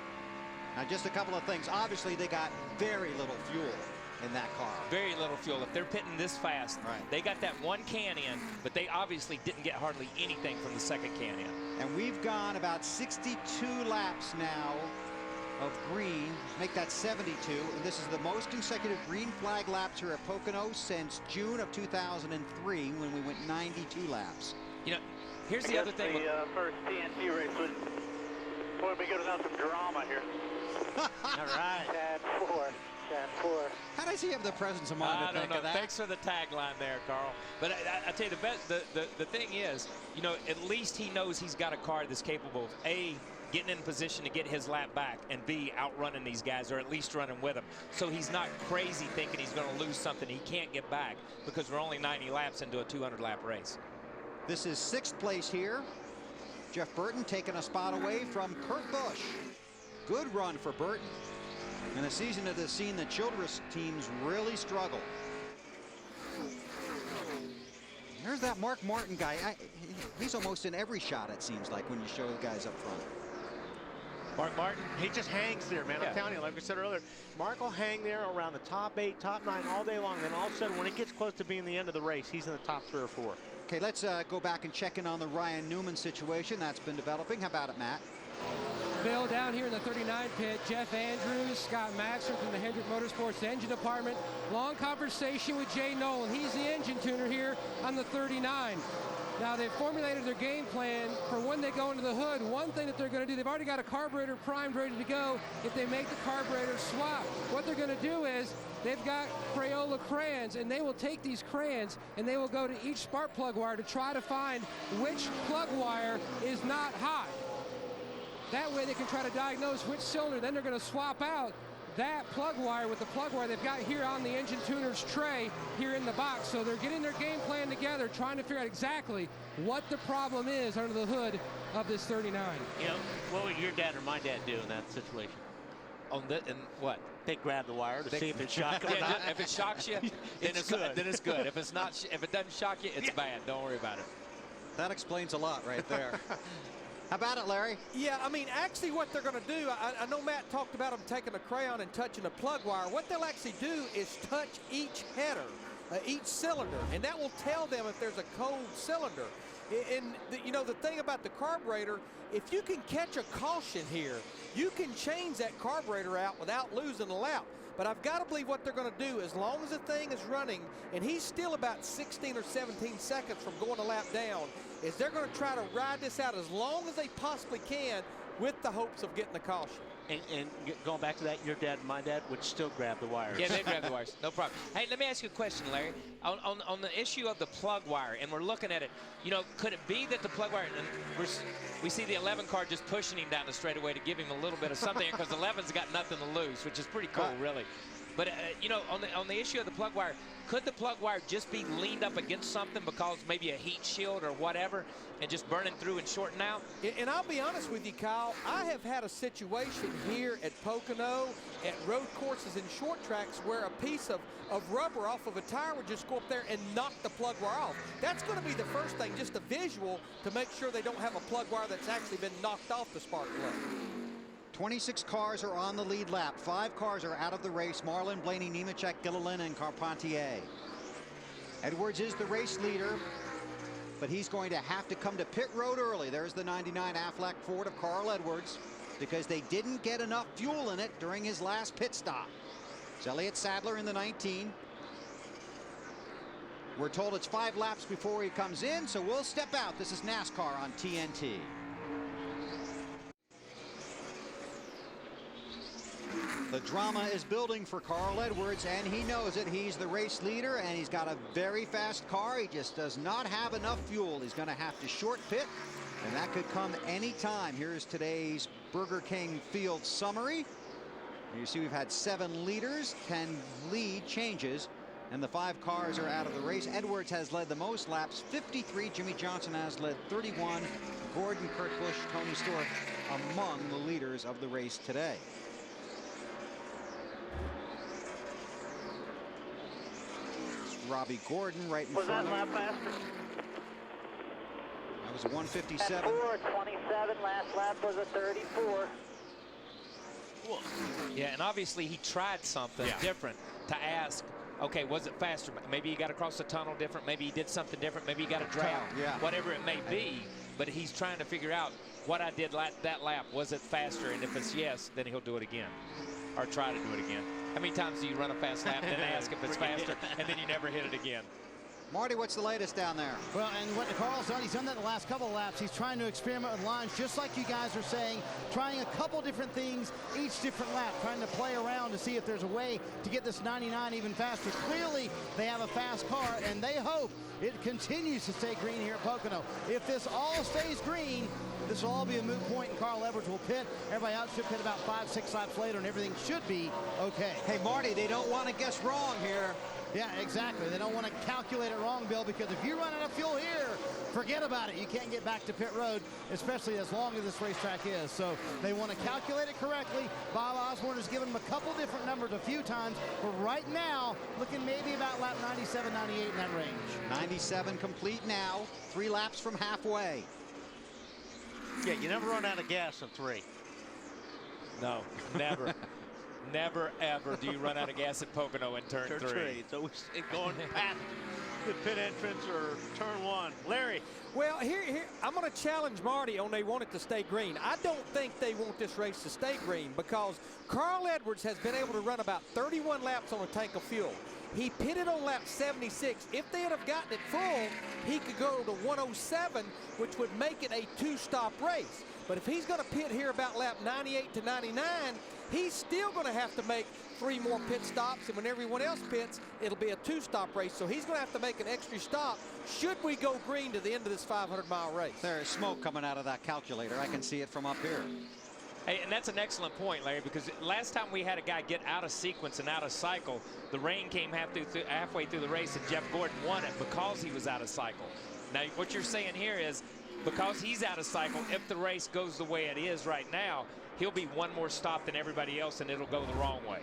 Now, just a couple of things. Obviously, they got very little fuel in that car. Very little fuel. If they're pitting this fast, they got that 1 can in, but they obviously didn't get hardly anything from the 2nd can in. And we've gone about 62 laps now of green, make that 72, and this is the most consecutive green flag laps here at Pocono since June of 2003 when we went 92 laps. You know, here's the other thing. The first TNT race would be good without some drama here. All right. Chad 4. How does he have the presence of mind to think of that? Thanks for the tagline there, Carl. But I tell you, the thing is, you know, at least he knows he's got a car that's capable of A, getting in position to get his lap back, and B, outrunning these guys, or at least running with them. So he's not crazy thinking he's going to lose something he can't get back, because we're only 90 laps into a 200-lap race. This is 6th place here. Jeff Burton taking a spot away from Kurt Busch. Good run for Burton. And a season that has seen the Childress teams really struggle. There's that Mark Martin guy. He's almost in every shot, it seems like, when you show the guys up front. Mark Martin, he just hangs there, man. Yeah. I'm telling you, like I said earlier, Mark will hang there around the top 8, top 9 all day long. Then all of a sudden, when it gets close to being the end of the race, he's in the top 3 or 4. Okay, let's go back and check in on the Ryan Newman situation that's been developing. How about it, Matt? Bill, down here in the 39 pit, Jeff Andrews, Scott Maxwell from the Hendrick Motorsports engine department. Long conversation with Jay Nolan. He's the engine tuner here on the 39. Now, they've formulated their game plan for when they go into the hood. One thing that they're going to do, they've already got a carburetor primed, ready to go if they make the carburetor swap. What they're going to do is they've got Crayola crayons, and they will take these crayons and they will go to each spark plug wire to try to find which plug wire is not hot. That way they can try to diagnose which cylinder. Then they're going to swap out that plug wire with the plug wire they've got here on the engine tuner's tray here in the box. So they're getting their game plan together, trying to figure out exactly what the problem is under the hood of this 39. You know, what would your dad or my dad do in that situation? On the, and what? They grab the wire to see if it shocks. Yeah, if it shocks you, then it's good. Then it's good. If it's not, if it doesn't shock you, it's bad. Don't worry about it. That explains a lot right there. How about it, Larry? Yeah, I mean, actually what they're going to do, I know Matt talked about them taking a crayon and touching a plug wire. What they'll actually do is touch each header, each cylinder, and that will tell them if there's a cold cylinder. And you know, the thing about the carburetor, if you can catch a caution here, you can change that carburetor out without losing a lap. But I've got to believe what they're going to do, as long as the thing is running, and he's still about 16 or 17 seconds from going a lap down, is they're going to try to ride this out as long as they possibly can with the hopes of getting the caution. And going back to that, your dad and my dad would still grab the wires. Yeah, they grab the wires. No problem. Hey, let me ask you a question, Larry. On the issue of the plug wire, and we're looking at it, you know, could it be that the plug wire, and we see the 11 car just pushing him down the straightaway to give him a little bit of something, because 11's got nothing to lose, which is pretty cool, really. But, you know, on the issue of the plug wire, could the plug wire just be leaned up against something because maybe a heat shield or whatever and just burning through and shorting out? And I'll be honest with you, Kyle, I have had a situation here at Pocono, at road courses and short tracks, where a piece of rubber off of a tire would just go up there and knock the plug wire off. That's going to be the first thing, just a visual to make sure they don't have a plug wire that's actually been knocked off the spark plug. 26 cars are on the lead lap. 5 cars are out of the race. Marlin, Blaney, Nemechek, Gilliland, and Carpentier. Edwards is the race leader, but he's going to have to come to pit road early. There's the 99 Aflac Ford of Carl Edwards, because they didn't get enough fuel in it during his last pit stop. It's Elliott Sadler in the 19. We're told it's 5 laps before he comes in, so we'll step out. This is NASCAR on TNT. The drama is building for Carl Edwards, and he knows it. He's the race leader, and he's got a very fast car. He just does not have enough fuel. He's going to have to short pit, and that could come any time. Here's today's Burger King field summary. You see we've had 7 leaders, 10 lead changes, and the 5 cars are out of the race. Edwards has led the most laps, 53. Jimmie Johnson has led 31. Gordon, Kurt Busch, Tony Stewart among the leaders of the race today. Robbie Gordon right in front of him. Was that lap faster? That was a 157. At 4:27, last lap was a 34. Yeah, and obviously he tried something different to ask, okay, was it faster? Maybe he got across the tunnel different. Maybe he did something different. Maybe he got a draft. Whatever it may be. But he's trying to figure out what I did that lap. Was it faster? And if it's yes, then he'll do it again. Or try to do it again. How many times do you run a fast lap and then ask if it's faster, and then you never hit it again? Marty, what's the latest down there? Well, and what Carl's done, he's done that the last couple of laps. He's trying to experiment with lines, just like you guys are saying, trying a couple different things each different lap, trying to play around to see if there's a way to get this 99 even faster. Clearly, they have a fast car, and they hope it continues to stay green here at Pocono. If this all stays green, this will all be a moot point, and Carl Edwards will pit. Everybody else should pit about 5-6 laps later, and everything should be okay. Hey, Marty, they don't want to guess wrong here. Yeah, exactly. They don't want to calculate it wrong, Bill, because if you run out of fuel here, forget about it. You can't get back to pit road, especially as long as this racetrack is. So they want to calculate it correctly. Bob Osborne has given them a couple different numbers a few times, but right now, looking maybe about lap 97, 98 in that range. 97 complete now, 3 laps from halfway. Yeah, you never run out of gas in 3. No, never. Never, ever do you run out of gas at Pocono in turn 3. It's always going past the pit entrance or turn 1. Larry. Well, here, I'm going to challenge Marty on they want it to stay green. I don't think they want this race to stay green because Carl Edwards has been able to run about 31 laps on a tank of fuel. He pitted on lap 76. If they had have gotten it full, he could go to 107, which would make it a 2-stop race. But if he's going to pit here about lap 98 to 99, he's still going to have to make 3 more pit stops, and when everyone else pits, it'll be a 2-stop race. So he's going to have to make an extra stop should we go green to the end of this 500-mile race. There is smoke coming out of that calculator. I can see it from up here. Hey, and that's an excellent point, Larry, because last time we had a guy get out of sequence and out of cycle, the rain came halfway through the race, and Jeff Gordon won it because he was out of cycle. Now, what you're saying here is because he's out of cycle, if the race goes the way it is right now, he'll be 1 more stop than everybody else, and it'll go the wrong way.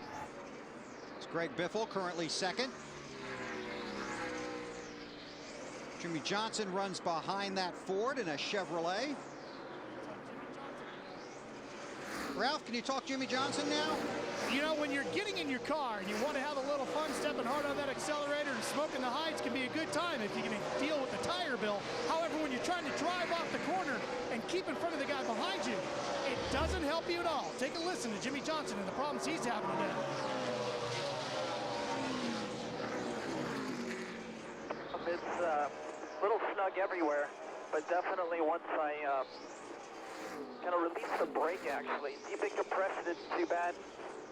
It's Greg Biffle, currently second. Jimmie Johnson runs behind that Ford in a Chevrolet. Ralph, can you talk Jimmie Johnson now? You know, when you're getting in your car and you want to have a little fun stepping hard on that accelerator and smoking the heights can be a good time if you can deal with the tire bill. However, when you're trying to drive off the corner and keep in front of the guy behind you, it doesn't help you at all. Take a listen to Jimmie Johnson and the problems he's having today. It's a little snug everywhere, but definitely once I kind of release the brake, actually. Deep in compression isn't too bad.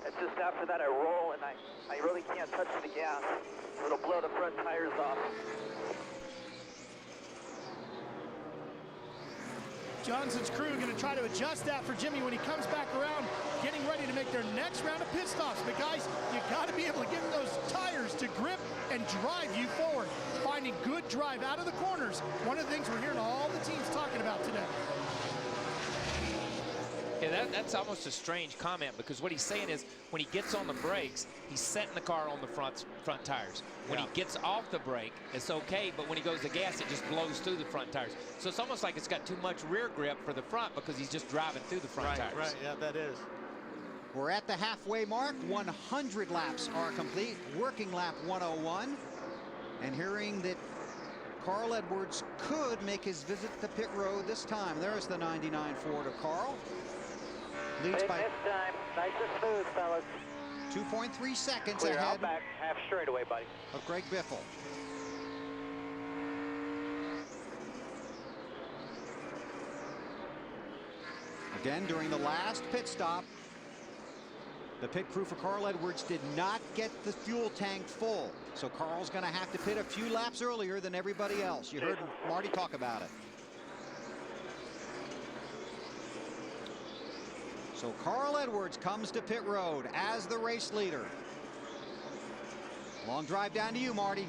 It's just after that I roll and I really can't touch the gas. It'll blow the front tires off. Johnson's crew going to try to adjust that for Jimmie when he comes back around, getting ready to make their next round of pit stops. But guys, you got to be able to get those tires to grip and drive you forward. Finding good drive out of the corners. One of the things we're hearing all the teams talking about today. Yeah, that's almost a strange comment because what he's saying is when he gets on the brakes, he's setting the car on the front tires. When he gets off the brake, it's okay, but when he goes to gas, it just blows through the front tires. So it's almost like it's got too much rear grip for the front because he's just driving through the front tires. Right, yeah, that is. We're at the halfway mark. 100 laps are complete. Working lap 101. And hearing that Carl Edwards could make his visit to pit road this time. There's the 99 Ford of Carl. Leads by this time, nice and smooth, fellas. 2.3 seconds Clear ahead out back, half straightaway, buddy. of Greg Biffle. Again, during the last pit stop, the pit crew for Carl Edwards did not get the fuel tank full. So Carl's going to have to pit a few laps earlier than everybody else. You heard Marty talk about it. So Carl Edwards comes to pit road as the race leader. Long drive down to you, Marty.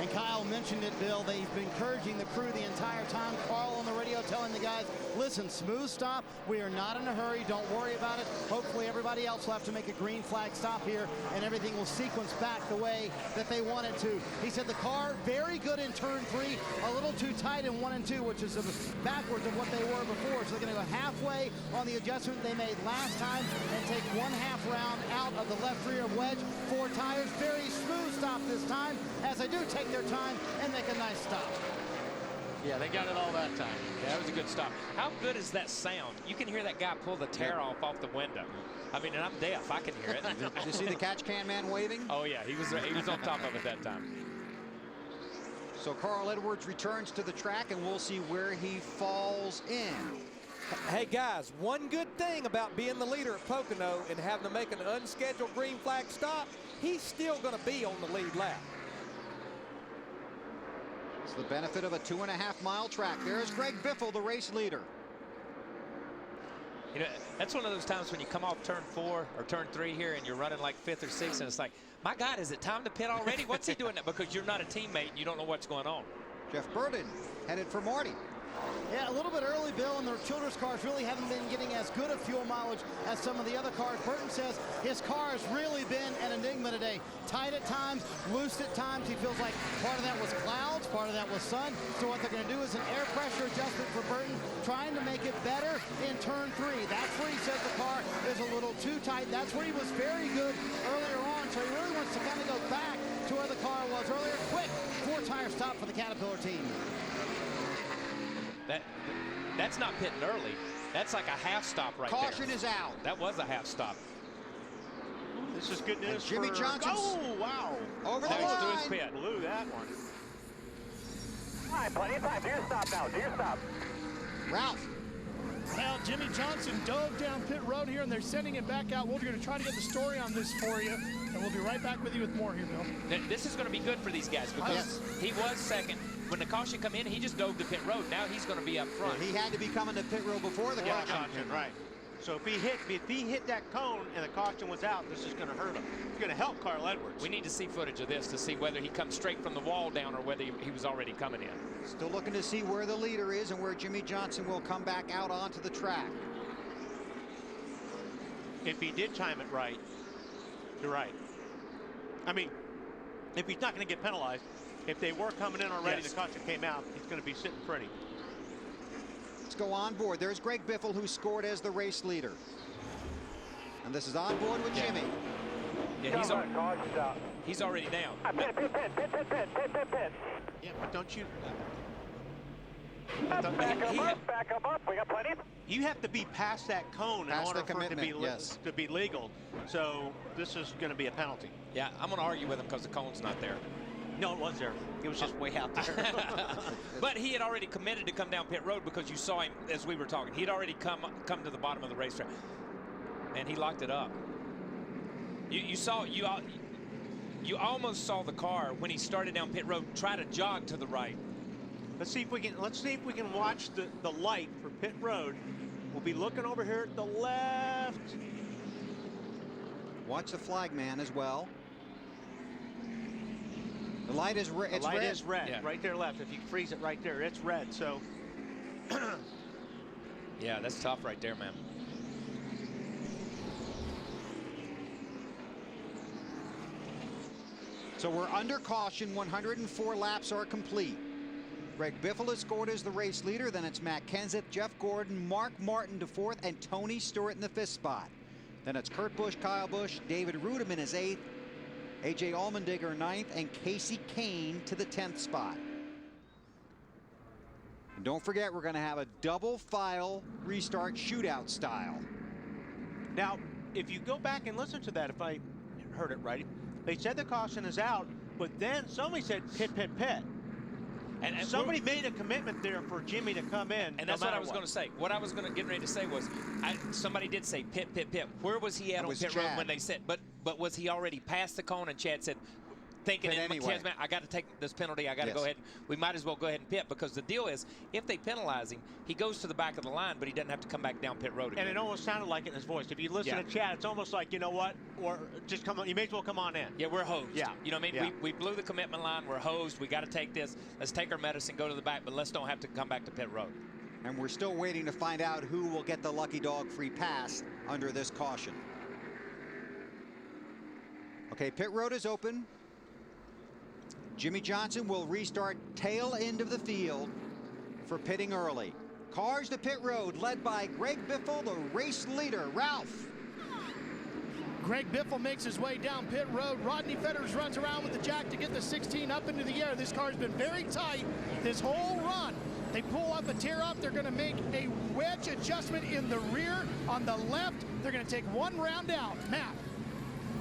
And Kyle mentioned it, Bill. They've been encouraging the crew the entire time. Carl on the radio telling the guys, listen, smooth stop. We are not in a hurry. Don't worry about it. Hopefully everybody else will have to make a green flag stop here, and everything will sequence back the way that they want it to. He said the car, very good in turn 3, a little too tight in 1 and 2, which is backwards of what they were before. So they're going to go halfway on the adjustment they made last time and take 1/2 round out of the left rear wedge. 4 tires, very smooth stop this time, as they do take their time and make a nice stop. Yeah, they got it all that time. Yeah, that was a good stop. How good is that sound? You can hear that guy pull the tear off the window. I mean, and I'm deaf. I can hear it. Did you see the catch can man waving? Oh, yeah. He was on top of it that time. So Carl Edwards returns to the track, and we'll see where he falls in. Hey, guys, one good thing about being the leader at Pocono and having to make an unscheduled green flag stop, he's still going to be on the lead lap. It's the benefit of a 2.5-mile track. There's Greg Biffle, the race leader. You know, that's one of those times when you come off turn 4 or turn 3 here and you're running like 5th or 6th, and it's like, my God, is it time to pit already? What's he doing? Because you're not a teammate and you don't know what's going on. Jeff Burton headed for Marty. Yeah, a little bit early, Bill, and the Childress cars really haven't been getting as good a fuel mileage as some of the other cars. Burton says his car has really been an enigma today. Tight at times, loose at times. He feels like part of that was clouds, part of that was sun. So what they're going to do is an air pressure adjustment for Burton, trying to make it better in turn 3. That's where he says the car is a little too tight. That's where he was very good earlier on. So he really wants to kind of go back to where the car was earlier. Quick 4-tire stop for the Caterpillar team. That's not pitting early. That's like a half stop right there. Caution is out. That was a half stop. This is good news Jimmie for Johnson. Oh, wow. Over the line. Blew that one. All right, plenty of time. Do your stop now. Do your stop. Ralph. Well, Jimmie Johnson dove down pit road here, and they're sending him back out. We're going to try to get the story on this for you, and we'll be right back with you with more here, Bill. This is going to be good for these guys because he was second. When the caution come in, he just dove to pit road. Now he's going to be up front. Well, he had to be coming to pit road before the caution. Right. So if he hit that cone and the caution was out, this is going to hurt him. It's going to help Carl Edwards. We need to see footage of this to see whether he comes straight from the wall down or whether he was already coming in. Still looking to see where the leader is and where Jimmie Johnson will come back out onto the track. If he did time it right, you're right. I mean, if he's not going to get penalized, if they were coming in already, the caution came out, he's going to be sitting pretty. Let's go on board. There's Greg Biffle, who scored as the race leader. And this is on board with Jimmie. Yeah, he's already down. Pit. Yeah, but don't you... Back him up. We got plenty. You have to be past that cone in order for it to be legal. So this is going to be a penalty. Yeah, I'm going to argue with him because the cone's not there. No, it was there. It was just way out there. But he had already committed to come down pit road because you saw him as we were talking. He'd already come to the bottom of the racetrack, and he locked it up. You almost saw the car when he started down pit road try to jog to the right. Let's see if we can watch the light for pit road. We'll be looking over here at the left. Watch the flag man as well. The light is red. The light is red. Yeah. Right there left. If you freeze it right there, it's red. So yeah, that's tough right there, man. So we're under caution. 104 laps are complete. Greg Biffle is scored as the race leader. Then it's Matt Kenseth, Jeff Gordon, Mark Martin to 4th, and Tony Stewart in the 5th spot. Then it's Kurt Busch, Kyle Busch, David Rudiman is 8th, A.J. Allmendinger 9th, and Casey Kane to the 10th spot. And don't forget, we're going to have a double file restart shootout style. Now, if you go back and listen to that, if I heard it right, they said the caution is out, but then somebody said pit. And somebody made a commitment there for Jimmie to come in. And that's what I was going to say. What I was going to get ready to say was, somebody did say pit. Where was he at on pit road when they said? But was he already past the cone? And Chad said, thinking in anyway. I got to take this penalty. I got to go ahead. We might as well go ahead and pit, because the deal is, if they penalize him, he goes to the back of the line, but he doesn't have to come back down pit road again. And it almost sounded like it in his voice. If you listen to Chad, it's almost like, you know what, or just come on. You may as well come on in. Yeah, we're hosed. Yeah, you know what I mean. Yeah. We blew the commitment line. We're hosed. We got to take this. Let's take our medicine, go to the back, but let's don't have to come back to pit road. And we're still waiting to find out who will get the lucky dog free pass under this caution. Okay, pit road is open. Jimmie Johnson will restart tail end of the field for pitting early. Cars to pit road, led by Greg Biffle, the race leader. Ralph. Greg Biffle makes his way down pit road. Rodney Fetters runs around with the jack to get the 16 up into the air. This car's been very tight this whole run. They pull up a tear up. They're going to make a wedge adjustment in the rear. On the left, they're going to take one round out. Matt.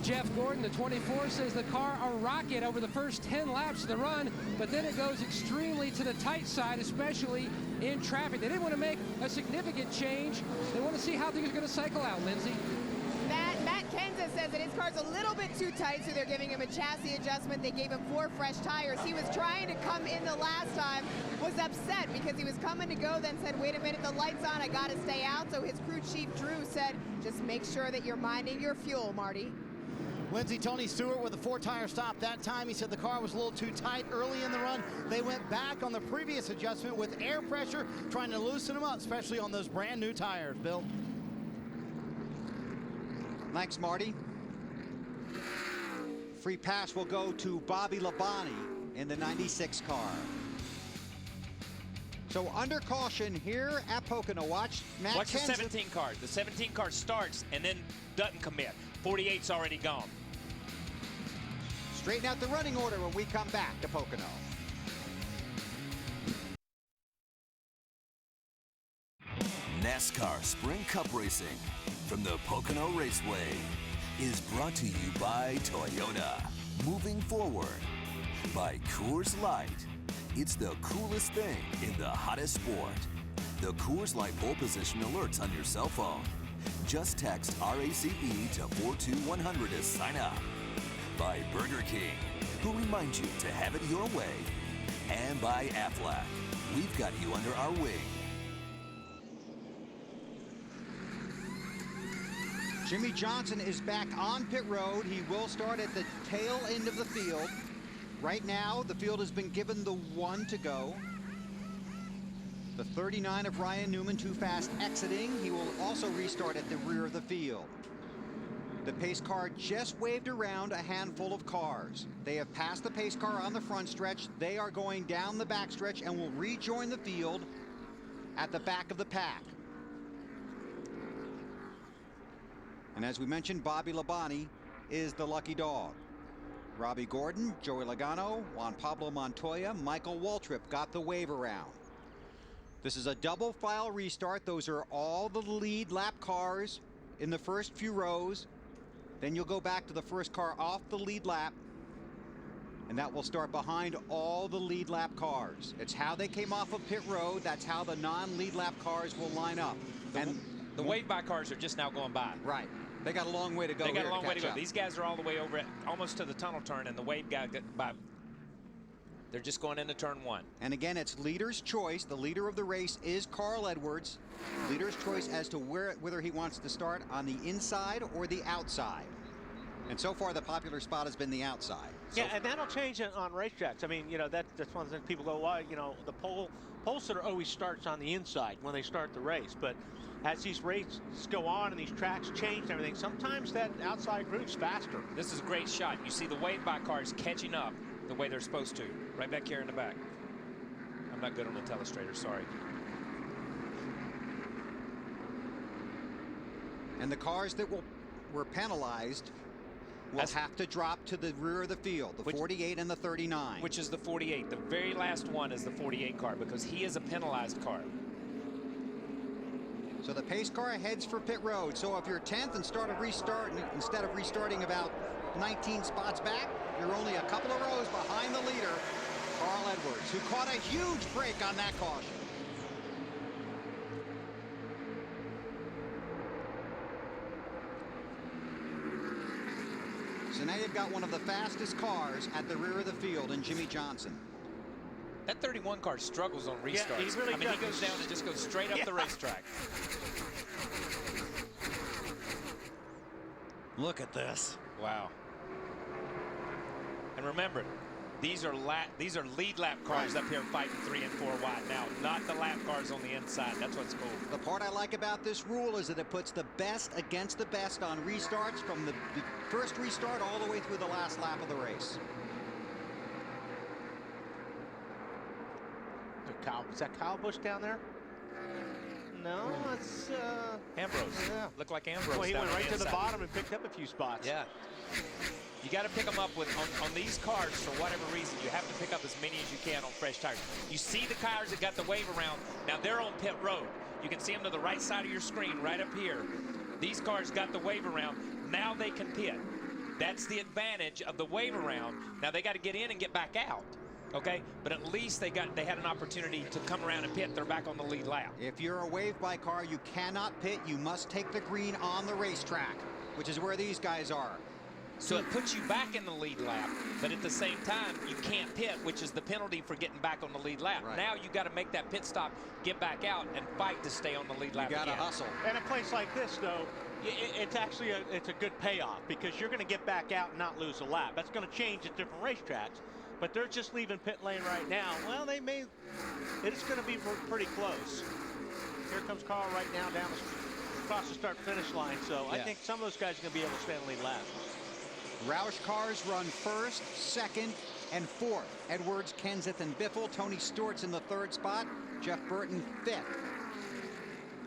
Jeff Gordon, the 24, says the car a rocket over the first 10 laps of the run, but then it goes extremely to the tight side, especially in traffic. They didn't want to make a significant change. They want to see how things are going to cycle out, Lindsay. Matt Kenseth says that his car's a little bit too tight, so they're giving him a chassis adjustment. They gave him 4 fresh tires. He was trying to come in the last time, was upset because he was coming to go, then said, wait a minute, the light's on, I got to stay out. So his crew chief, Drew, said, just make sure that you're minding your fuel, Marty. Lindsey, Tony Stewart with a 4-tire stop that time. He said the car was a little too tight early in the run. They went back on the previous adjustment with air pressure, trying to loosen them up, especially on those brand new tires, Bill. Thanks, Marty. Free pass will go to Bobby Labonte in the 96 car. So under caution here at Pocono. Watch Matt Watch the Kenseth. 17 car. The 17 car starts and then doesn't commit. 48's already gone. Straighten out the running order when we come back to Pocono. NASCAR Sprint Cup Racing from the Pocono Raceway is brought to you by Toyota. Moving forward. By Coors Light. It's the coolest thing in the hottest sport. The Coors Light pole position alerts on your cell phone. Just text RACE to 42100 to sign up. By Burger King, who reminds you to have it your way. And by Aflac, we've got you under our wing. Jimmie Johnson is back on pit road. He will start at the tail end of the field. Right now, the field has been given the 1 to go. The 39 of Ryan Newman too fast exiting. He will also restart at the rear of the field. The pace car just waved around a handful of cars. They have passed the pace car on the front stretch. They are going down the back stretch and will rejoin the field at the back of the pack. And as we mentioned, Bobby Labonte is the lucky dog. Robbie Gordon, Joey Logano, Juan Pablo Montoya, Michael Waltrip got the wave around. This is a double file restart. Those are all the lead lap cars in the first few rows. Then you'll go back to the first car off the lead lap, and that will start behind all the lead lap cars. It's how they came off of pit road. That's how the non-lead lap cars will line up. The wave by cars are just now going by. Right. They got a long way to go. They got a long way to go. Up. These guys are all the way over at almost to the tunnel turn, and the wave guy got by. They're just going into turn 1. And again, it's leader's choice. The leader of the race is Carl Edwards. Leader's choice as to whether he wants to start on the inside or the outside. And so far, the popular spot has been the outside. Yeah, and that'll change on racetracks. I mean, you know, that's one of the things people go, why, you know, the pole sitter always starts on the inside when they start the race. But as these races go on and these tracks change and everything, sometimes that outside route's faster. This is a great shot. You see the wave by cars catching up the way they're supposed to. Right back here in the back. I'm not good on the telestrator, sorry. And the cars that were penalized will have to drop to the rear of the field, the 48 and the 39. Which is the 48. The very last one is the 48 car because he is a penalized car. So the pace car heads for pit road. So if you're 10th and instead of restarting about 19 spots back, you're only a couple of rows behind the leader, Carl Edwards, who caught a huge break on that caution. So now you've got one of the fastest cars at the rear of the field in Jimmie Johnson. That 31 car struggles on restarts. Yeah, he really does. He goes down and just goes straight up the racetrack. Look at this. Wow. And remember, these are lead lap cars up here fighting 3 and 4 wide now, not the lap cars on the inside. That's what's cool. The part I like about this rule is that it puts the best against the best on restarts from the first restart all the way through the last lap of the race. Is that Kyle Busch down there? No, it's Ambrose. Yeah. Looked like Ambrose. Well, he down went on right the to the inside. bottom and picked up a few spots. Yeah. You got to pick them up on these cars for whatever reason. You have to pick up as many as you can on fresh tires. You see the cars that got the wave around. Now they're on pit road. You can see them to the right side of your screen, right up here. These cars got the wave around. Now they can pit. That's the advantage of the wave around. Now they got to get in and get back out. Okay, but at least they had an opportunity to come around and pit. They're back on the lead lap. If you're a wave by car, you cannot pit. You must take the green on the racetrack, which is where these guys are. So it puts you back in the lead lap, but at the same time, you can't pit, which is the penalty for getting back on the lead lap. Right. Now you got to make that pit stop, get back out, and fight to stay on the lead lap. You got to again. hustle. And a place like this, though, it's actually it's a good payoff because you're going to get back out and not lose a lap. That's going to change at different racetracks, but they're just leaving pit lane right now. Well, they may. It's going to be pretty close. Here comes Carl right now down across the start-finish line. So I think some of those guys are going to be able to stay on the lead lap. Roush cars run first, second, and fourth. Edwards, Kenseth, and Biffle. Tony Stewart's in the third spot. Jeff Burton fifth.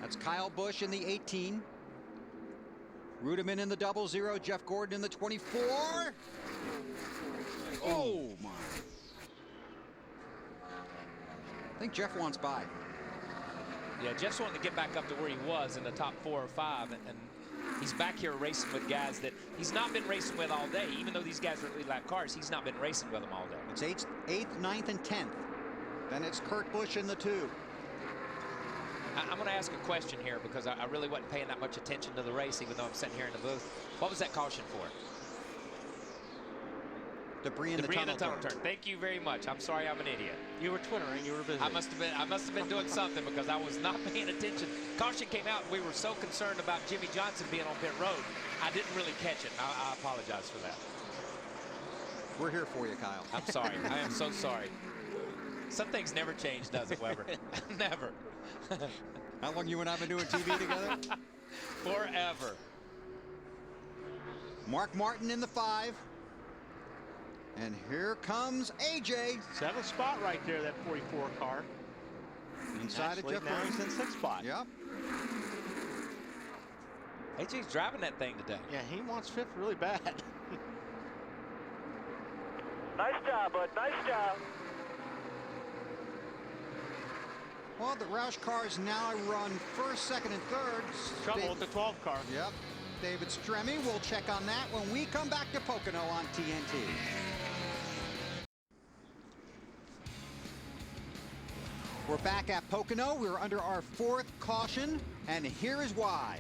That's Kyle Busch in the 18. Rudiman in the 00. Jeff Gordon in the 24. Oh my. I think Jeff wants by. Yeah, Jeff's wanting to get back up to where he was in the top 4 or 5, and he's back here racing with guys that he's not been racing with all day. Even though these guys are lead lap cars, he's not been racing with them all day. It's 8th, 9th, and 10th. Then it's Kurt Busch in the 2. I'm going to ask a question here because I really wasn't paying that much attention to the race, even though I'm sitting here in the booth. What was that caution for? Debris in the tunnel turn. Thank you very much. I'm sorry, I'm an idiot. You were twittering. You were busy. I must have been doing something because I was not paying attention. Caution came out. We were so concerned about Jimmie Johnson being on pit road. I didn't really catch it. I apologize for that. We're here for you, Kyle. I'm sorry. I am so sorry. Some things never change, does it, Weber? Never. How long you and I been doing TV together? Forever. Mark Martin in the 5. And here comes AJ. 7th spot right there, that 44 car. Inside of Jeff now he's in 6th spot. Yep. AJ's driving that thing today. Yeah, he wants 5th really bad. Nice job, bud. Nice job. Well, the Roush cars now run first, second, and third. Trouble with the 12 car. Yep. David Stremme. We'll check on that when we come back to Pocono on TNT. We're back at Pocono. We're under our 4th caution, and here is why.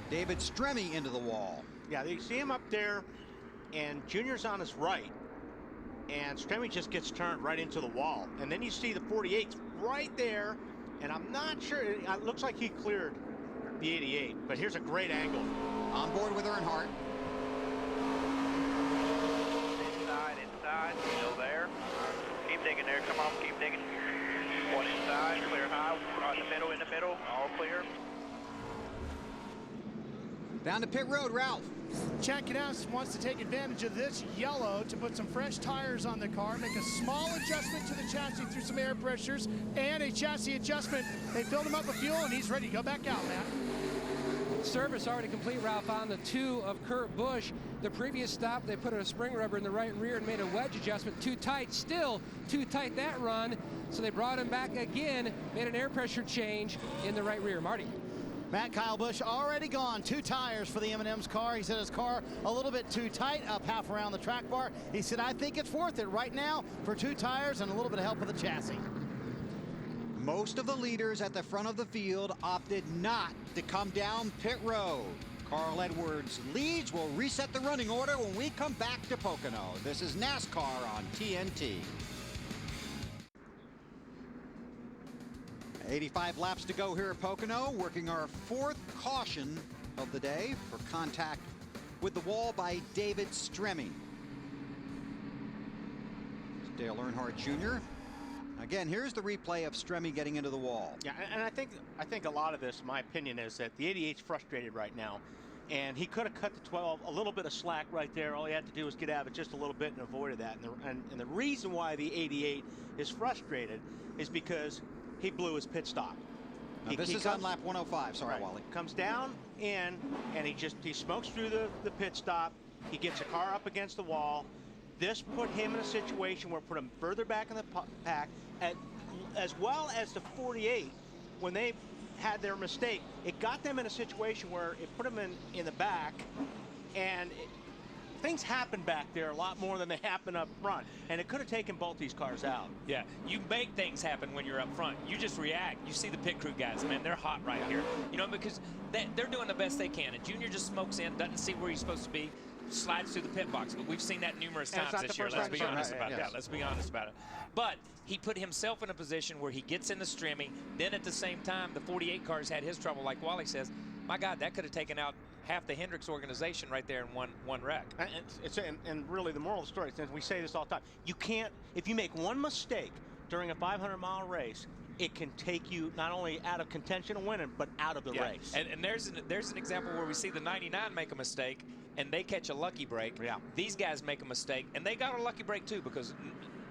David Stremme into the wall. Yeah, you see him up there, and Junior's on his right, and Stremme just gets turned right into the wall. And then you see the 48 right there, and I'm not sure. It looks like he cleared the 88, but here's a great angle. On board with Earnhardt. Inside, still there. Keep digging there, come on, keep digging. One inside, clear high, in the middle, all clear. Down to pit road, Ralph. Chad Knaus wants to take advantage of this yellow to put some fresh tires on the car, make a small adjustment to the chassis through some air pressures and a chassis adjustment. They filled him up with fuel and he's ready to go back out, Matt. Service already complete, Ralph, on the 2 of Kurt Busch. The previous stop, they put a spring rubber in the right rear and made a wedge adjustment. Too tight, still too tight that run. So they brought him back again, made an air pressure change in the right rear. Marty. Matt, Kyle Busch already gone. 2 tires for the M&M's car. He said his car a little bit too tight up half around the track bar. He said, I think it's worth it right now for 2 tires and a little bit of help with the chassis. Most of the leaders at the front of the field opted not to come down pit road. Carl Edwards leads. We'll reset the running order when we come back to Pocono. This is NASCAR on TNT. 85 laps to go here at Pocono, working our 4th caution of the day for contact with the wall by David Stremme. Dale Earnhardt Jr. Again, here's the replay of Stremme getting into the wall. Yeah, and I think a lot of this, in my opinion, is that the 88's frustrated right now. And he could have cut the 12, a little bit of slack right there. All he had to do was get out of it just a little bit and avoided that. And the reason why the 88 is frustrated is because he blew his pit stop. Now, this is on lap 105. Sorry, right. Wally. Comes down in, and he smokes through the pit stop. He gets a car up against the wall. This put him in a situation where it put him further back in the pack, as well as the 48, when they had their mistake, it got them in a situation where it put them in the back, and things happen back there a lot more than they happen up front, and it could have taken both these cars out. Yeah, you make things happen when you're up front. You just react. You see the pit crew guys, man, they're hot right here. You know, because they're doing the best they can. And Junior just smokes in, doesn't see where he's supposed to be, slides through the pit box. But we've seen that numerous times this year. Let's be honest about that. Let's be honest about it. But he put himself in a position where he gets in the strimmy. Then at the same time, the 48 cars had his trouble, like Wally says. My God, that could have taken out half the Hendricks organization right there in one wreck. And really the moral of the story, since we say this all the time, you can't, if you make one mistake during a 500-mile race, it can take you not only out of contention of winning, but out of the race. And there's an example where we see the 99 make a mistake and they catch a lucky break. Yeah. These guys make a mistake and they got a lucky break too, because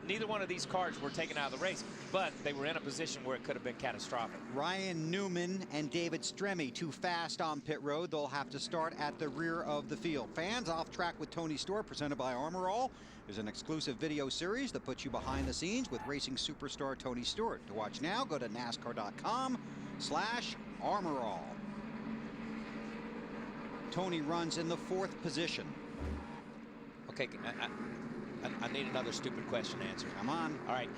neither one of these cars were taken out of the race, but they were in a position where it could have been catastrophic. Ryan Newman and David Stremme too fast on pit road. They'll have to start at the rear of the field. Fans, Off Track with Tony Stewart, presented by Armor All, is an exclusive video series that puts you behind the scenes with racing superstar Tony Stewart. To watch now, go to NASCAR.com/Armor All. Tony runs in the 4th position. Okay, I need another stupid question answered. Come on. All right.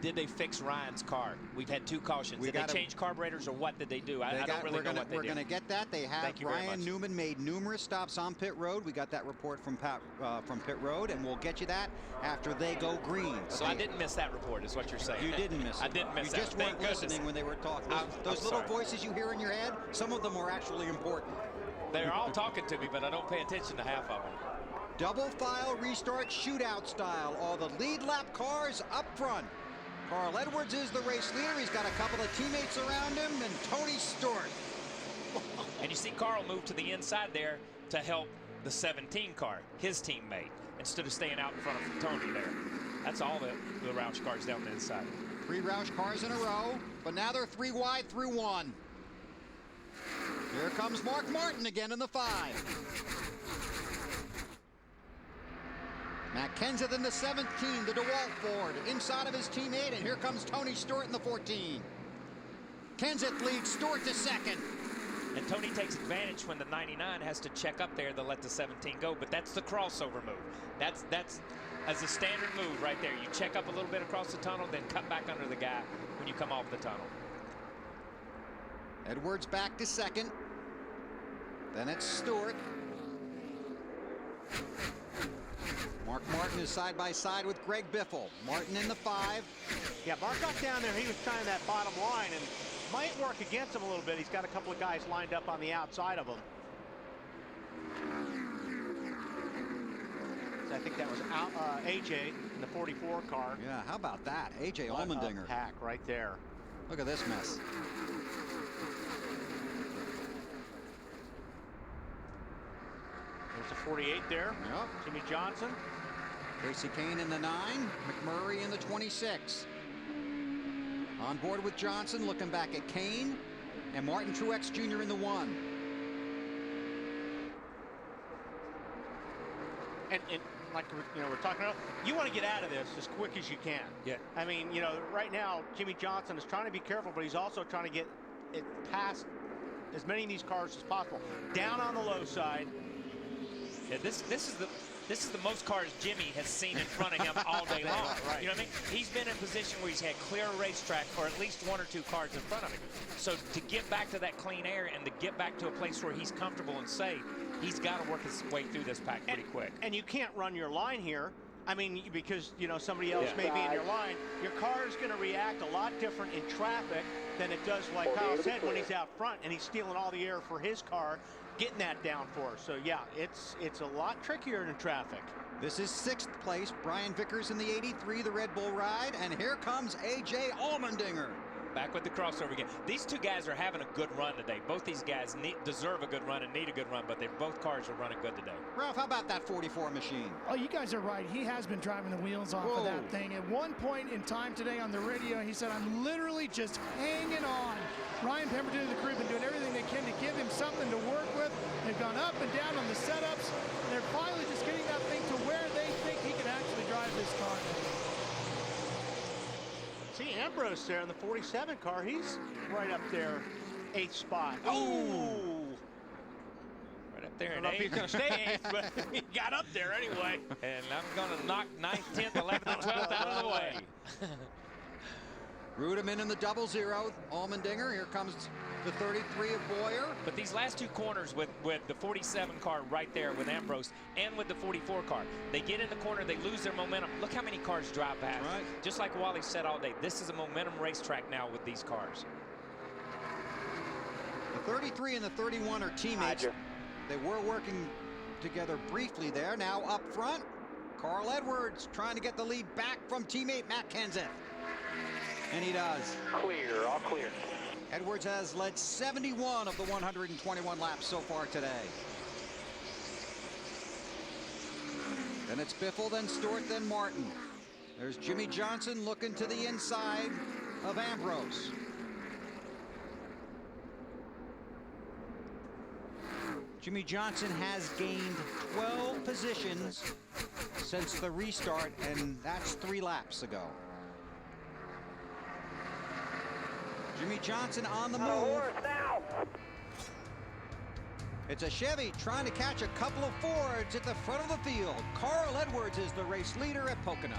Did they fix Ryan's car? We've had 2 cautions. Did they change carburetors or what did they do? I don't really know what they did. We're going to get that. They have Ryan Newman made numerous stops on pit road. We got that report from pit road, and we'll get you that after they go green. So I didn't miss that report, is what you're saying. You didn't miss it. I didn't miss you that. You just weren't listening when they were talking. Those little voices you hear in your head, some of them are actually important. They're all talking to me, but I don't pay attention to half of them. Double file restart shootout style. All the lead lap cars up front. Carl Edwards is the race leader. He's got a couple of teammates around him, and Tony Stewart. And you see Carl move to the inside there to help the 17 car, his teammate, instead of staying out in front of Tony there. That's all the Roush cars down the inside. 3 Roush cars in a row, but now they're 3 wide through 1. Here comes Mark Martin again in the 5. Matt Kenseth in the 17, the DeWalt Ford, inside of his teammate, and here comes Tony Stewart in the 14. Kenseth leads Stewart to 2nd. And Tony takes advantage when the 99 has to check up there to let the 17 go, but that's the crossover move. That's as a standard move right there. You check up a little bit across the tunnel, then cut back under the guy when you come off the tunnel. Edwards back to 2nd. Then it's Stewart. Mark Martin is side by side with Greg Biffle. Martin in the 5. Yeah, Mark got down there. He was trying that bottom line and might work against him a little bit. He's got a couple of guys lined up on the outside of him. So I think that was AJ in the 44 car. Yeah, how about that? AJ Allmendinger. Pack right there. Look at this mess. There's the 48 there. Yep. Jimmie Johnson. Casey Kane in the 9. McMurray in the 26. On board with Johnson, looking back at Kane. And Martin Truex Jr. in the 1. And like we're talking about, you want to get out of this as quick as you can. Yeah. I mean, right now, Jimmie Johnson is trying to be careful, but he's also trying to get it past as many of these cars as possible. Down on the low side. Yeah, this is the most cars Jimmie has seen in front of him all day long. Right. You know what I mean? He's been in a position where he's had clear racetrack or at least 1 or 2 cars in front of him. So to get back to that clean air and to get back to a place where he's comfortable and safe, he's got to work his way through this pack pretty quick. And you can't run your line here. I mean, because somebody else may be in your line. Your car is going to react a lot different in traffic than it does, like Kyle said, when he's out front and he's stealing all the air for his car, getting that downforce. So yeah, it's a lot trickier in traffic. This is 6th place. Brian Vickers in the 83, the Red Bull ride, and here comes AJ Allmendinger. Back with the crossover again. These 2 guys are having a good run today. Both these guys deserve a good run and need a good run, but both cars are running good today. Ralph, how about that 44 machine? Oh, you guys are right. He has been driving the wheels off of that thing. At one point in time today on the radio, he said, I'm literally just hanging on. Ryan Pemberton and the crew have been doing everything they can to give him something to work with. They've gone up and down on the setups. And they're finally just getting that thing to where they think he can actually drive this car. See Ambrose there in the 47 car. He's right up there, 8th spot. Oh! Right up there I in don't know if he's 8th. going to stay 8th, but he got up there anyway. And I'm going to knock 9th, 10th, 11th, and 12th out of the way. Rudeman in the 0-0. Allmendinger. Here comes the 33 of Boyer. But these last two corners with the 47 car right there with Ambrose and with the 44 car, they get in the corner, they lose their momentum. Look how many cars drive past. Right. Just like Wally said all day, this is a momentum racetrack now with these cars. The 33 and the 31 are teammates. They were working together briefly there. Now up front, Carl Edwards trying to get the lead back from teammate Matt Kenseth. And he does. Clear, all clear. Edwards has led 71 of the 121 laps so far today. Then it's Biffle, then Stewart, then Martin. There's Jimmie Johnson looking to the inside of Ambrose. Jimmie Johnson has gained 12 positions since the restart, and that's 3 laps ago. Jimmie Johnson on the move. It's a Chevy trying to catch a couple of Fords at the front of the field. Carl Edwards is the race leader at Pocono.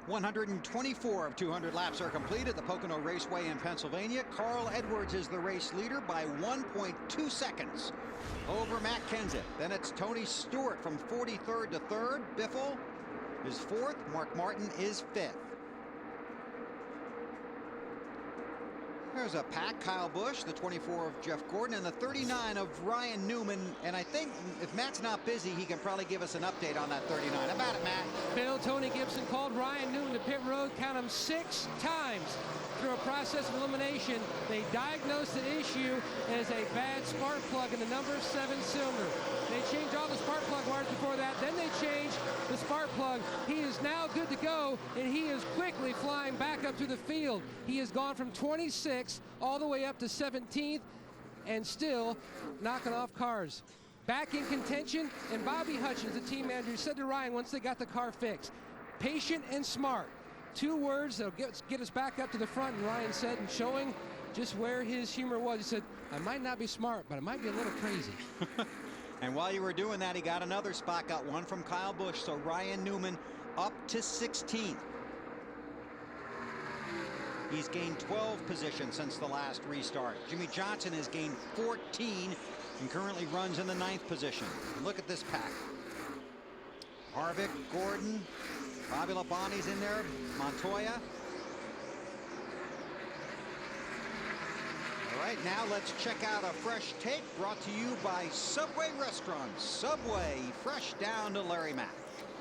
.124 of 200 laps are complete at the Pocono Raceway in Pennsylvania. Carl Edwards is the race leader by 1.2 seconds over Matt Kenseth. Then it's Tony Stewart from 43rd to 3rd. Biffle is 4th. Mark Martin is 5th. There's a pack. Kyle Busch, the 24 of Jeff Gordon, and the 39 of Ryan Newman. And I think if Matt's not busy, he can probably give us an update on that 39. How about it, Matt? Bill, Tony Gibson called Ryan Newman to pit road, count him 6 times. Through a process of elimination, they diagnosed the issue as a bad spark plug in the number 7 cylinder. They changed all the spark plug wires before that. Then they changed the spark plug. He is now good to go, and he is quickly flying back up to the field. He has gone from 26 all the way up to 17th and still knocking off cars. Back in contention, and Bobby Hutchins, the team manager, said to Ryan once they got the car fixed, patient and smart. 2 words that'll get us back up to the front, and Ryan said, and showing just where his humor was, he said, I might not be smart, but I might be a little crazy. And while you were doing that, he got another spot, got one from Kyle Busch, so Ryan Newman up to 16th. He's gained 12 positions since the last restart. Jimmie Johnson has gained 14 and currently runs in the 9th position. Look at this pack. Harvick, Gordon, Bobby Labonte's in there, Montoya. All right, now let's check out a fresh take brought to you by Subway Restaurants. Subway, fresh down to Larry Mack.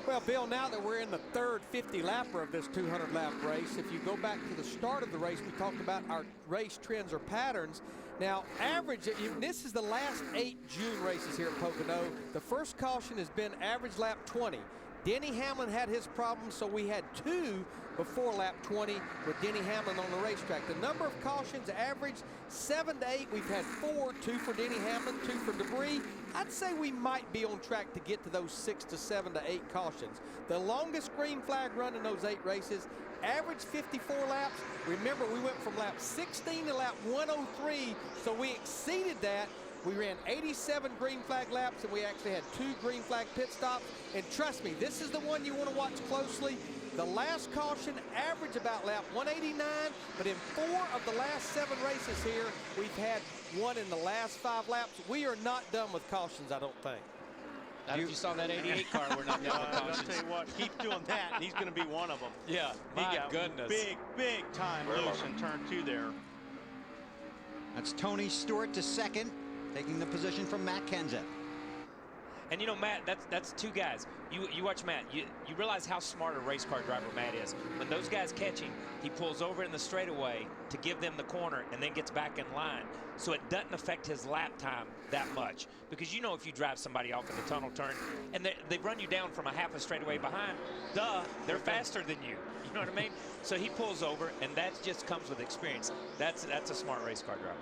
Well, Bill, now that we're in the third 50-lapper of this 200-lap race, if you go back to the start of the race, we talked about our race trends or patterns. Now, average, this is the last 8 June races here at Pocono. The first caution has been average lap 20. Denny Hamlin had his problems, so we had 2 before lap 20 with Denny Hamlin on the racetrack. The number of cautions averaged 7 to 8. We've had 4, 2 for Denny Hamlin, 2 for debris. I'd say we might be on track to get to those 6 to 7 to 8 cautions. The longest green flag run in those 8 races, average 54 laps. Remember, we went from lap 16 to lap 103, so we exceeded that. We ran 87 green flag laps, and we actually had 2 green flag pit stops. And trust me, this is the one you want to watch closely. The last caution averaged about lap 189, but in 4 of the last 7 races here, we've had 1 in the last 5 laps. We are not done with cautions, I don't think. Now, if you saw that 88 car, we're not done with cautions. I'll tell you what, keep doing that, and he's going to be one of them. Yeah, he my got goodness. big time loose in turn 2 there. That's Tony Stewart to 2nd, taking the position from Matt Kenseth. And you know, Matt, that's 2 guys. You watch Matt, you realize how smart a race car driver Matt is. When those guys catch him, he pulls over in the straightaway to give them the corner and then gets back in line. So it doesn't affect his lap time that much. Because you know, if you drive somebody off in the tunnel turn and they run you down from a half a straightaway behind, they're faster than you. You know what I mean? So he pulls over, and that just comes with experience. That's a smart race car driver.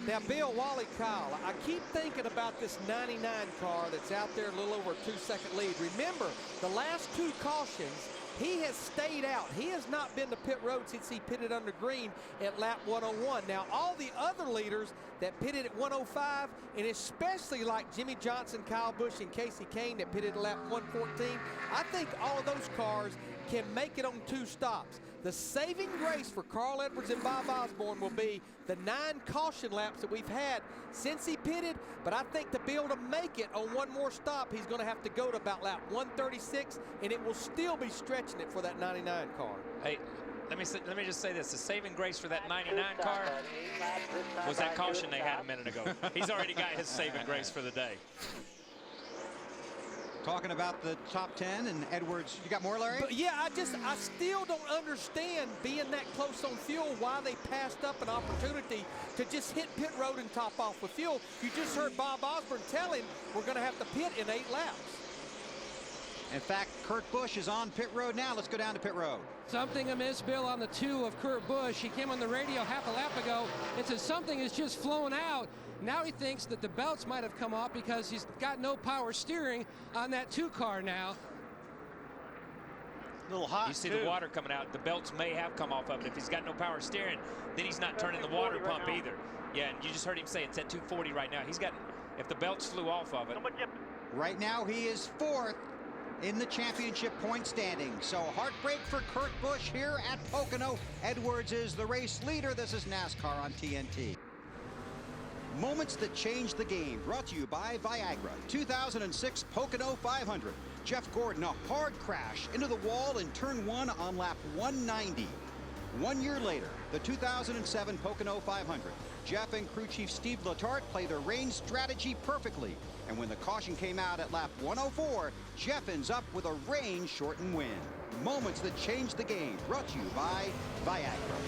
Now, Bill, Wally, Kyle, I keep thinking about this 99 car that's out there a little over a 2-second lead. Remember, the last 2 cautions, he has stayed out. He has not been to pit road since he pitted under green at lap 101. Now, all the other leaders that pitted at 105, and especially like Jimmie Johnson, Kyle Busch, and Casey Kane that pitted at lap 114, I think all of those cars can make it on 2 stops. The saving grace for Carl Edwards and Bob Osborne will be the 9 caution laps that we've had since he pitted, but I think to be able to make it on 1 more stop, he's going to have to go to about lap 136, and it will still be stretching it for that 99 car. Hey, let me just say this. The saving grace for that 99 car was that caution they had a minute ago. He's already got his saving grace for the day. Talking about the top 10 and Edwards, you got more, Larry? But yeah, I still don't understand, being that close on fuel, why they passed up an opportunity to just hit pit road and top off with fuel. You just heard Bob Osborne tell him we're going to have to pit in 8 laps. In fact, Kurt Busch is on pit road now. Let's go down to pit road. Something amiss, Bill, on the 2 of Kurt Busch. He came on the radio half a lap ago and said something has just flown out. Now he thinks that the belts might have come off because he's got no power steering on that 2 car now. A little hot. You see too. the water coming out. The belts may have come off of it. If he's got no power steering, then he's not turning the water pump either. Yeah, and you just heard him say it's at 240 right now. He's got, if the belts flew off of it. Right now he is 4th in the championship point standing. So heartbreak for Kurt Busch here at Pocono. Edwards is the race leader. This is NASCAR on TNT. Moments that change the game, brought to you by Viagra. 2006 Pocono 500. Jeff Gordon, a hard crash into the wall in turn 1 on lap 190. 1 year later, the 2007 Pocono 500. Jeff and crew chief Steve Letarte play their rain strategy perfectly. And when the caution came out at lap 104, Jeff ends up with a rain-shortened win. Moments that change the game, brought to you by Viagra.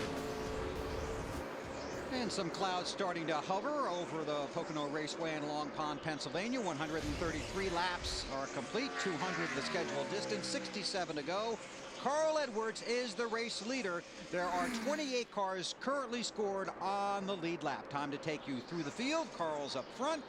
And some clouds starting to hover over the Pocono Raceway in Long Pond, Pennsylvania. 133 laps are complete, 200 the scheduled distance, 67 to go. Carl Edwards is the race leader. There are 28 cars currently scored on the lead lap. Time to take you through the field. Carl's up front.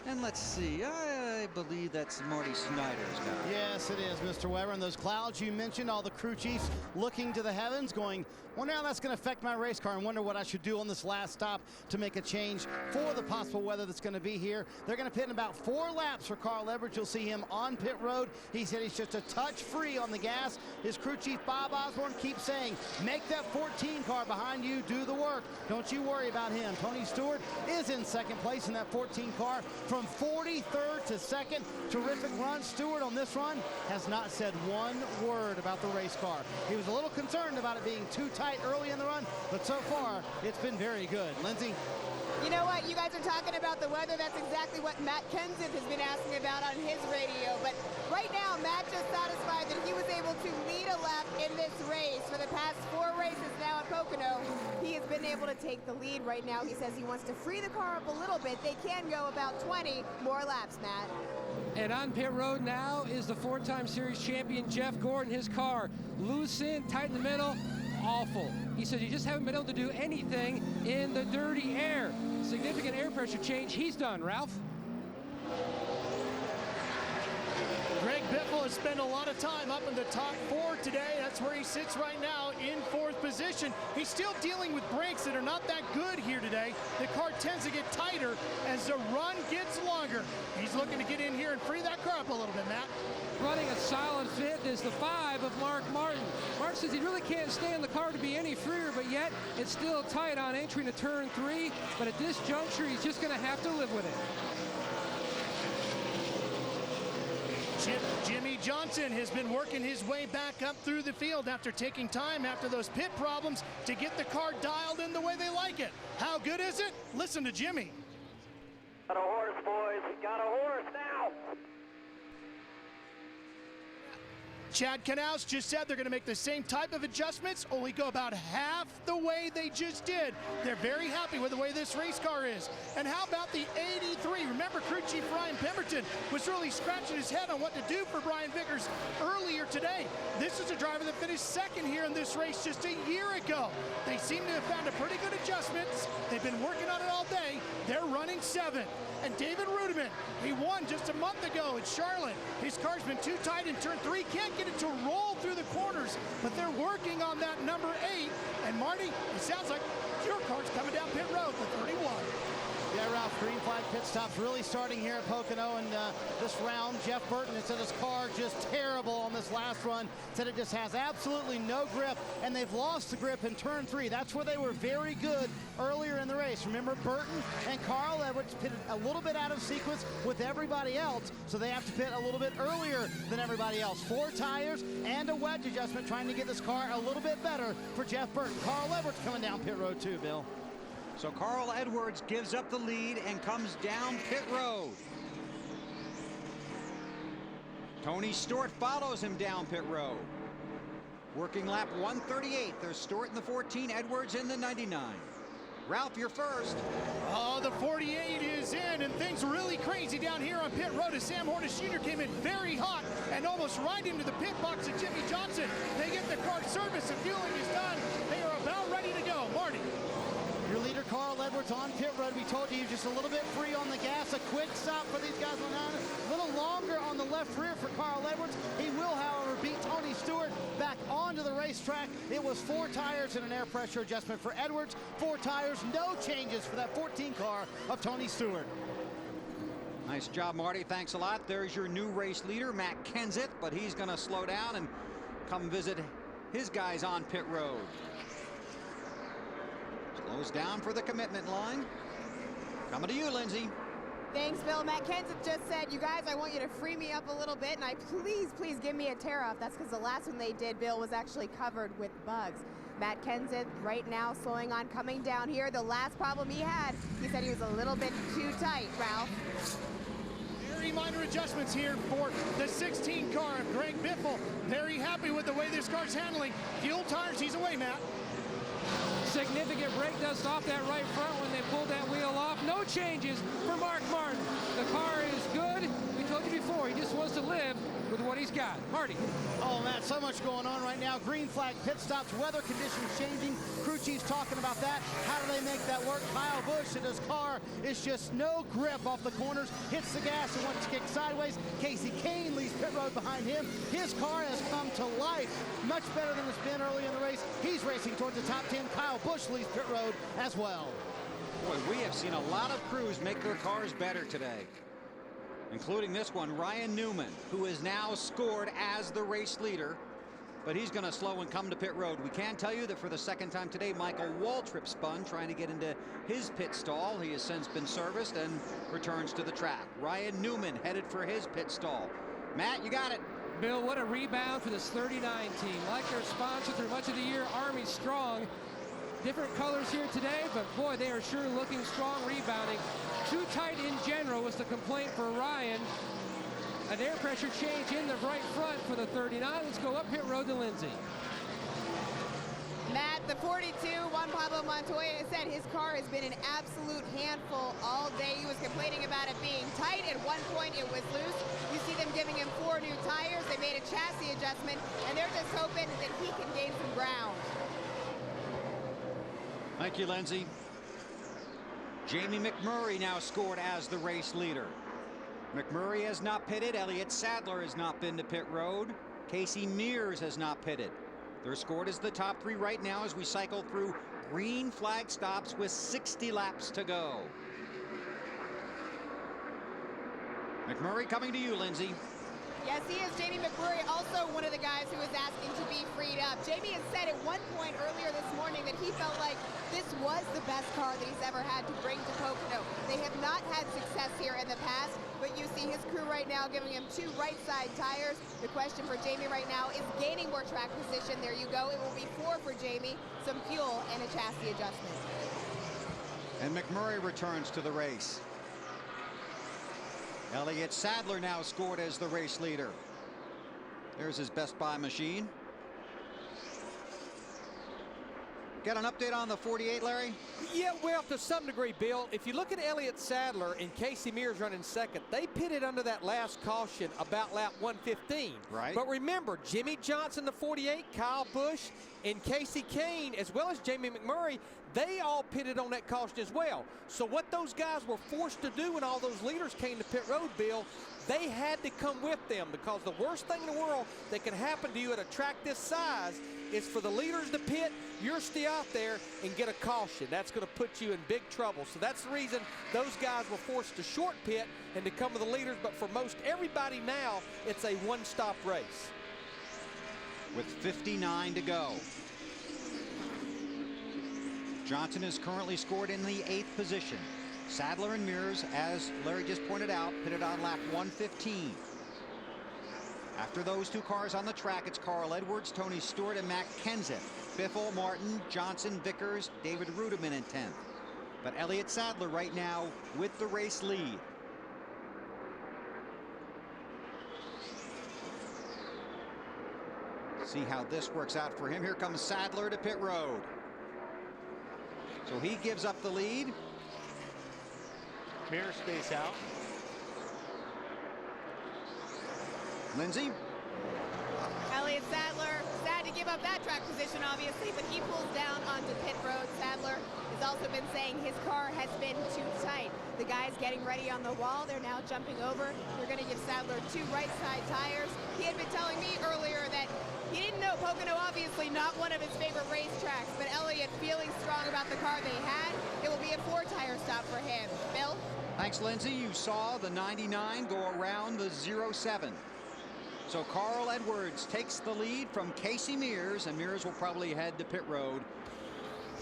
And let's see, I believe that's Marty Snyder's guy. Yes, it is, Mr. Weber. And those clouds you mentioned, all the crew chiefs looking to the heavens, going, wonder how that's going to affect my race car, and wonder what I should do on this last stop to make a change for the possible weather that's going to be here. They're going to pit in about 4 laps for Carl Edwards. You'll see him on pit road. He said he's just a touch free on the gas. His crew chief, Bob Osborne, keeps saying, make that 14 car behind you do the work. Don't you worry about him. Tony Stewart is in 2nd place in that 14 car. From 43rd to 2nd, terrific run. Stewart on this run has not said 1 word about the race car. He was a little concerned about it being too tight early in the run, but so far it's been very good. Lindsay? You know what? You guys are talking about the weather. That's exactly what Matt Kenseth has been asking about on his radio. But right now, Matt just satisfied that he was able to lead a lap in this race. For the past 4 races now at Pocono, he has been able to take the lead right now. He says he wants to free the car up a little bit. They can go about 20 more laps, Matt. And on pit road now is the 4-time series champion Jeff Gordon. His car loose in, tight in the middle. Awful. He says you just haven't been able to do anything in the dirty air. Significant air pressure change. He's done. Ralph? Greg Biffle has spent a lot of time up in the top 4 today. That's where he sits right now in 4th position. He's still dealing with brakes that are not that good here today. The car tends to get tighter as the run gets longer. He's looking to get in here and free that car up a little bit, Matt. Running a solid 5th is the 5 of Mark Martin. Mark says he really can't stand the car to be any freer, but yet it's still tight on entry to turn 3. But at this juncture, he's just going to have to live with it. Jimmie Johnson has been working his way back up through the field after taking time after those pit problems to get the car dialed in the way they like it. How good is it? Listen to Jimmie. Got a horse, boys. Got a horse now. Chad Knaus just said they're going to make the same type of adjustments, only go about half the way they just did. They're very happy with the way this race car is. And how about the 83? Remember, crew chief Ryan Pemberton was really scratching his head on what to do for Brian Vickers earlier today. This is a driver that finished 2nd here in this race just a year ago. They seem to have found a pretty good adjustments. They've been working on it all day. They're running 7th. And David Rudiman, he won just a month ago in Charlotte. His car's been too tight in turn 3, can't get it to roll through the corners, but they're working on that number 8. And Marty, it sounds like your car's coming down pit road, the 31. Yeah, Ralph, green flag pit stops really starting here at Pocono, and this round, Jeff Burton has said his car just terrible on this last run, said it just has absolutely no grip, and they've lost the grip in turn 3. That's where they were very good earlier in the race. Remember, Burton and Carl Edwards pitted a little bit out of sequence with everybody else, so they have to pit a little bit earlier than everybody else. 4 tires and a wedge adjustment trying to get this car a little bit better for Jeff Burton. Carl Edwards coming down pit road too, Bill. So Carl Edwards gives up the lead and comes down pit road. Tony Stewart follows him down pit road. Working lap 138. There's Stewart in the 14, Edwards in the 99. Ralph, you're first. Oh, the 48 is in, and things really crazy down here on pit road as Sam Hornish Jr. came in very hot and almost right into the pit box of Jimmie Johnson. They get the car service and fueling is done. They are about ready to go. Marty. Your leader, Carl Edwards, on pit road. We told you he was just a little bit free on the gas. A quick stop for these guys on nine. A little longer on the left rear for Carl Edwards. He will, however, beat Tony Stewart back onto the racetrack. It was 4 tires and an air pressure adjustment for Edwards. 4 tires, no changes for that 14 car of Tony Stewart. Nice job, Marty. Thanks a lot. There's your new race leader, Matt Kenseth, but he's going to slow down and come visit his guys on pit road. Slows down for the commitment line. Coming to you, Lindsay. Thanks, Bill. Matt Kenseth just said, you guys, I want you to free me up a little bit, and please give me a tear-off. That's because the last one they did, Bill, was actually covered with bugs. Matt Kenseth right now slowing on, coming down here. The last problem he had, he said he was a little bit too tight, Ralph. Very minor adjustments here for the 16 car of Greg Biffle. Very happy with the way this car's handling. Fuel tires, he's away, Matt. Significant brake dust off that right front when they pulled that wheel off. No changes for Mark Martin. The car is good. We told you before, he just wants to live with what he's got. Marty. Oh, Matt, so much going on right now. Green flag pit stops, weather conditions changing. Crew chief's talking about that. How do they make that work? Kyle Busch and his car is just no grip off the corners. Hits the gas and wants to kick sideways. Casey Kane leaves pit road behind him. His car has come to life. Much better than it's been early in the race. He's racing towards the top 10. Kyle Busch leaves pit road as well. Boy, we have seen a lot of crews make their cars better today, including this one, Ryan Newman, who is now scored as the race leader, but he's going to slow and come to pit road. We can tell you that for the second time today, Michael Waltrip spun trying to get into his pit stall. He has since been serviced and returns to the track. Ryan Newman headed for his pit stall. Matt, you got it. Bill, what a rebound for this 39 team. Like their sponsor through much of the year, Army Strong. Different colors here today, but boy, they are sure looking strong rebounding. Too tight in general was the complaint for Ryan. An air pressure change in the right front for the 39. Let's go up pit road to Lindsay. Matt, the 42, Juan Pablo Montoya, said his car has been an absolute handful all day. He was complaining about it being tight. At one point, it was loose. You see them giving him 4 new tires. They made a chassis adjustment, and they're just hoping that he can gain some ground. Thank you, Lindsay. Jamie McMurray now scored as the race leader. McMurray has not pitted. Elliott Sadler has not been to pit road. Casey Mears has not pitted. They're scored as the top 3 right now as we cycle through green flag stops with 60 laps to go. McMurray coming to you, Lindsay. Yes, he is. Jamie McMurray, also one of the guys who was asking to be freed up. Jamie had said at one point earlier this morning that he felt like this was the best car that he's ever had to bring to Pocono. They have not had success here in the past, but you see his crew right now giving him 2 right side tires. The question for Jamie right now is gaining more track position. There you go. It will be 4 for Jamie, some fuel, and a chassis adjustment. And McMurray returns to the race. Elliott Sadler now scored as the race leader. There's his Best Buy machine. Get an update on the 48, Larry? Yeah, well, to some degree, Bill. If you look at Elliott Sadler and Casey Mears running second, they pitted under that last caution about lap 115. Right. But remember, Jimmie Johnson, the 48, Kyle Busch, And Casey Kane, as well as Jamie McMurray, they all pitted on that caution as well. So what those guys were forced to do when all those leaders came to pit road, Bill, they had to come with them, because the worst thing in the world that can happen to you at a track this size is for the leaders to pit, you're still out there and get a caution. That's going to put you in big trouble. So that's the reason those guys were forced to short pit and to come with the leaders. But for most everybody now, it's a one-stop race. With 59 to go. Johnson is currently scored in the 8th position. Sadler and Mears, as Larry just pointed out, pitted on lap 115. After those two cars on the track, it's Carl Edwards, Tony Stewart, and Matt Kenseth. Biffle, Martin, Johnson, Vickers, David Rudiman in 10th. But Elliott Sadler right now with the race lead. See how this works out for him. Here comes Sadler to pit road. So he gives up the lead. Mirror space out. Lindsay. Elliott Sadler, sad to give up that track position, obviously, but he pulls down onto pit road. Sadler has also been saying his car has been too tight. The guys getting ready on the wall. They're now jumping over. They're going to give Sadler 2 right side tires. He had been telling me earlier that he didn't know Pocono, obviously not one of his favorite racetracks, but Elliott feeling strong about the car they had. It will be a 4-tire stop for him. Bill? Thanks, Lindsay. You saw the 99 go around the 07. So Carl Edwards takes the lead from Casey Mears, and Mears will probably head to pit road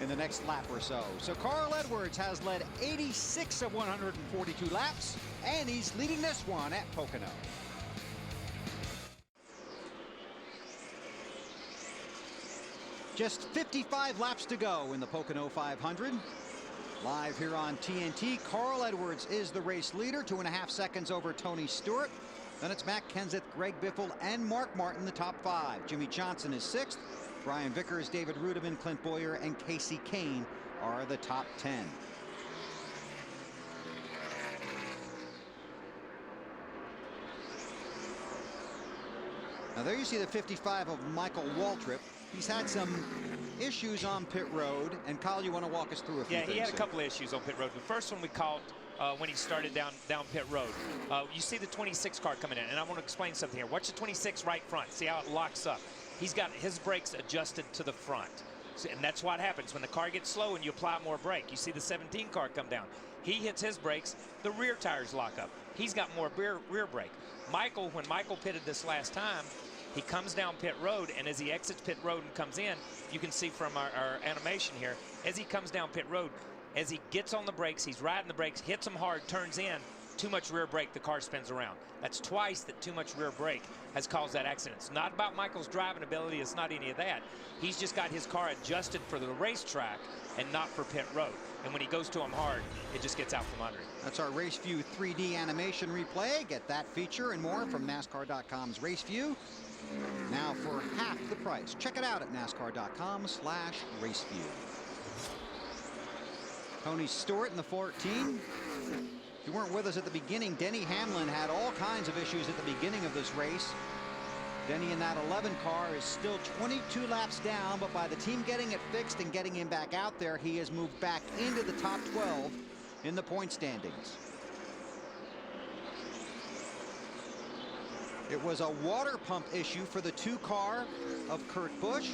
in the next lap or so. So Carl Edwards has led 86 of 142 laps, and he's leading this one at Pocono. Just 55 laps to go in the Pocono 500. Live here on TNT, Carl Edwards is the race leader, 2.5 seconds over Tony Stewart. Then it's Matt Kenseth, Greg Biffle, and Mark Martin, the top 5. Jimmie Johnson is 6th. Brian Vickers, David Rudiman, Clint Boyer, and Casey Kane are the top 10. Now there you see the 55 of Michael Waltrip. He's had some issues on pit road, and Kyle, you want to walk us through a few things? Yeah, he had a couple of issues on pit road. The first one we called when he started down pit road. You see the 26 car coming in, and I want to explain something here. Watch the 26 right front. See how it locks up. He's got his brakes adjusted to the front. And that's what happens when the car gets slow and you apply more brake. You see the 17 car come down. He hits his brakes, the rear tires lock up. He's got more rear brake. Michael, when Michael pitted this last time, he comes down pit road, and as he exits pit road and comes in, you can see from our animation here, as he comes down pit road, as he gets on the brakes, he's riding the brakes, hits them hard, turns in, too much rear brake, the car spins around. That's twice that too much rear brake has caused that accident. It's not about Michael's driving ability. It's not any of that. He's just got his car adjusted for the racetrack and not for pit road. And when he goes to him hard, it just gets out from under him. That's our Race View 3D animation replay. Get that feature and more from NASCAR.com's Race View. Now for half the price. Check it out at NASCAR.com/raceview. Tony Stewart in the 14. If you weren't with us at the beginning, Denny Hamlin had all kinds of issues at the beginning of this race. Denny in that 11 car is still 22 laps down, but by the team getting it fixed and getting him back out there, he has moved back into the top 12 in the point standings. It was a water pump issue for the 2 car of Kurt Busch,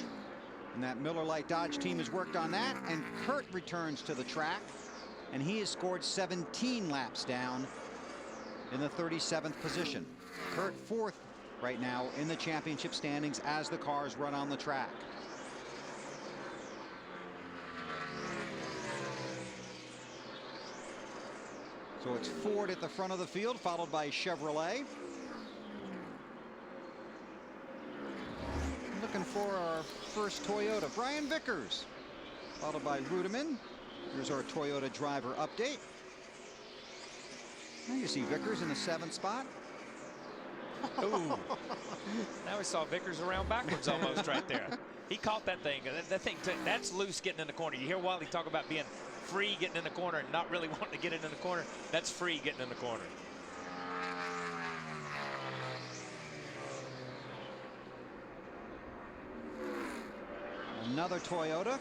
and that Miller Lite Dodge team has worked on that, and Kurt returns to the track, and he has scored 17 laps down in the 37th position. Kurt 4th right now in the championship standings as the cars run on the track. So it's Ford at the front of the field, followed by Chevrolet. Looking for our first Toyota, Brian Vickers, followed by Rudiman. Here's our Toyota driver update. Now you see Vickers in the 7th spot. Ooh. Now we saw Vickers around backwards almost right there. He caught that thing. That thing, that's loose getting in the corner. You hear Wally talk about being free getting in the corner and not really wanting to get it in the corner. That's free getting in the corner. another Toyota.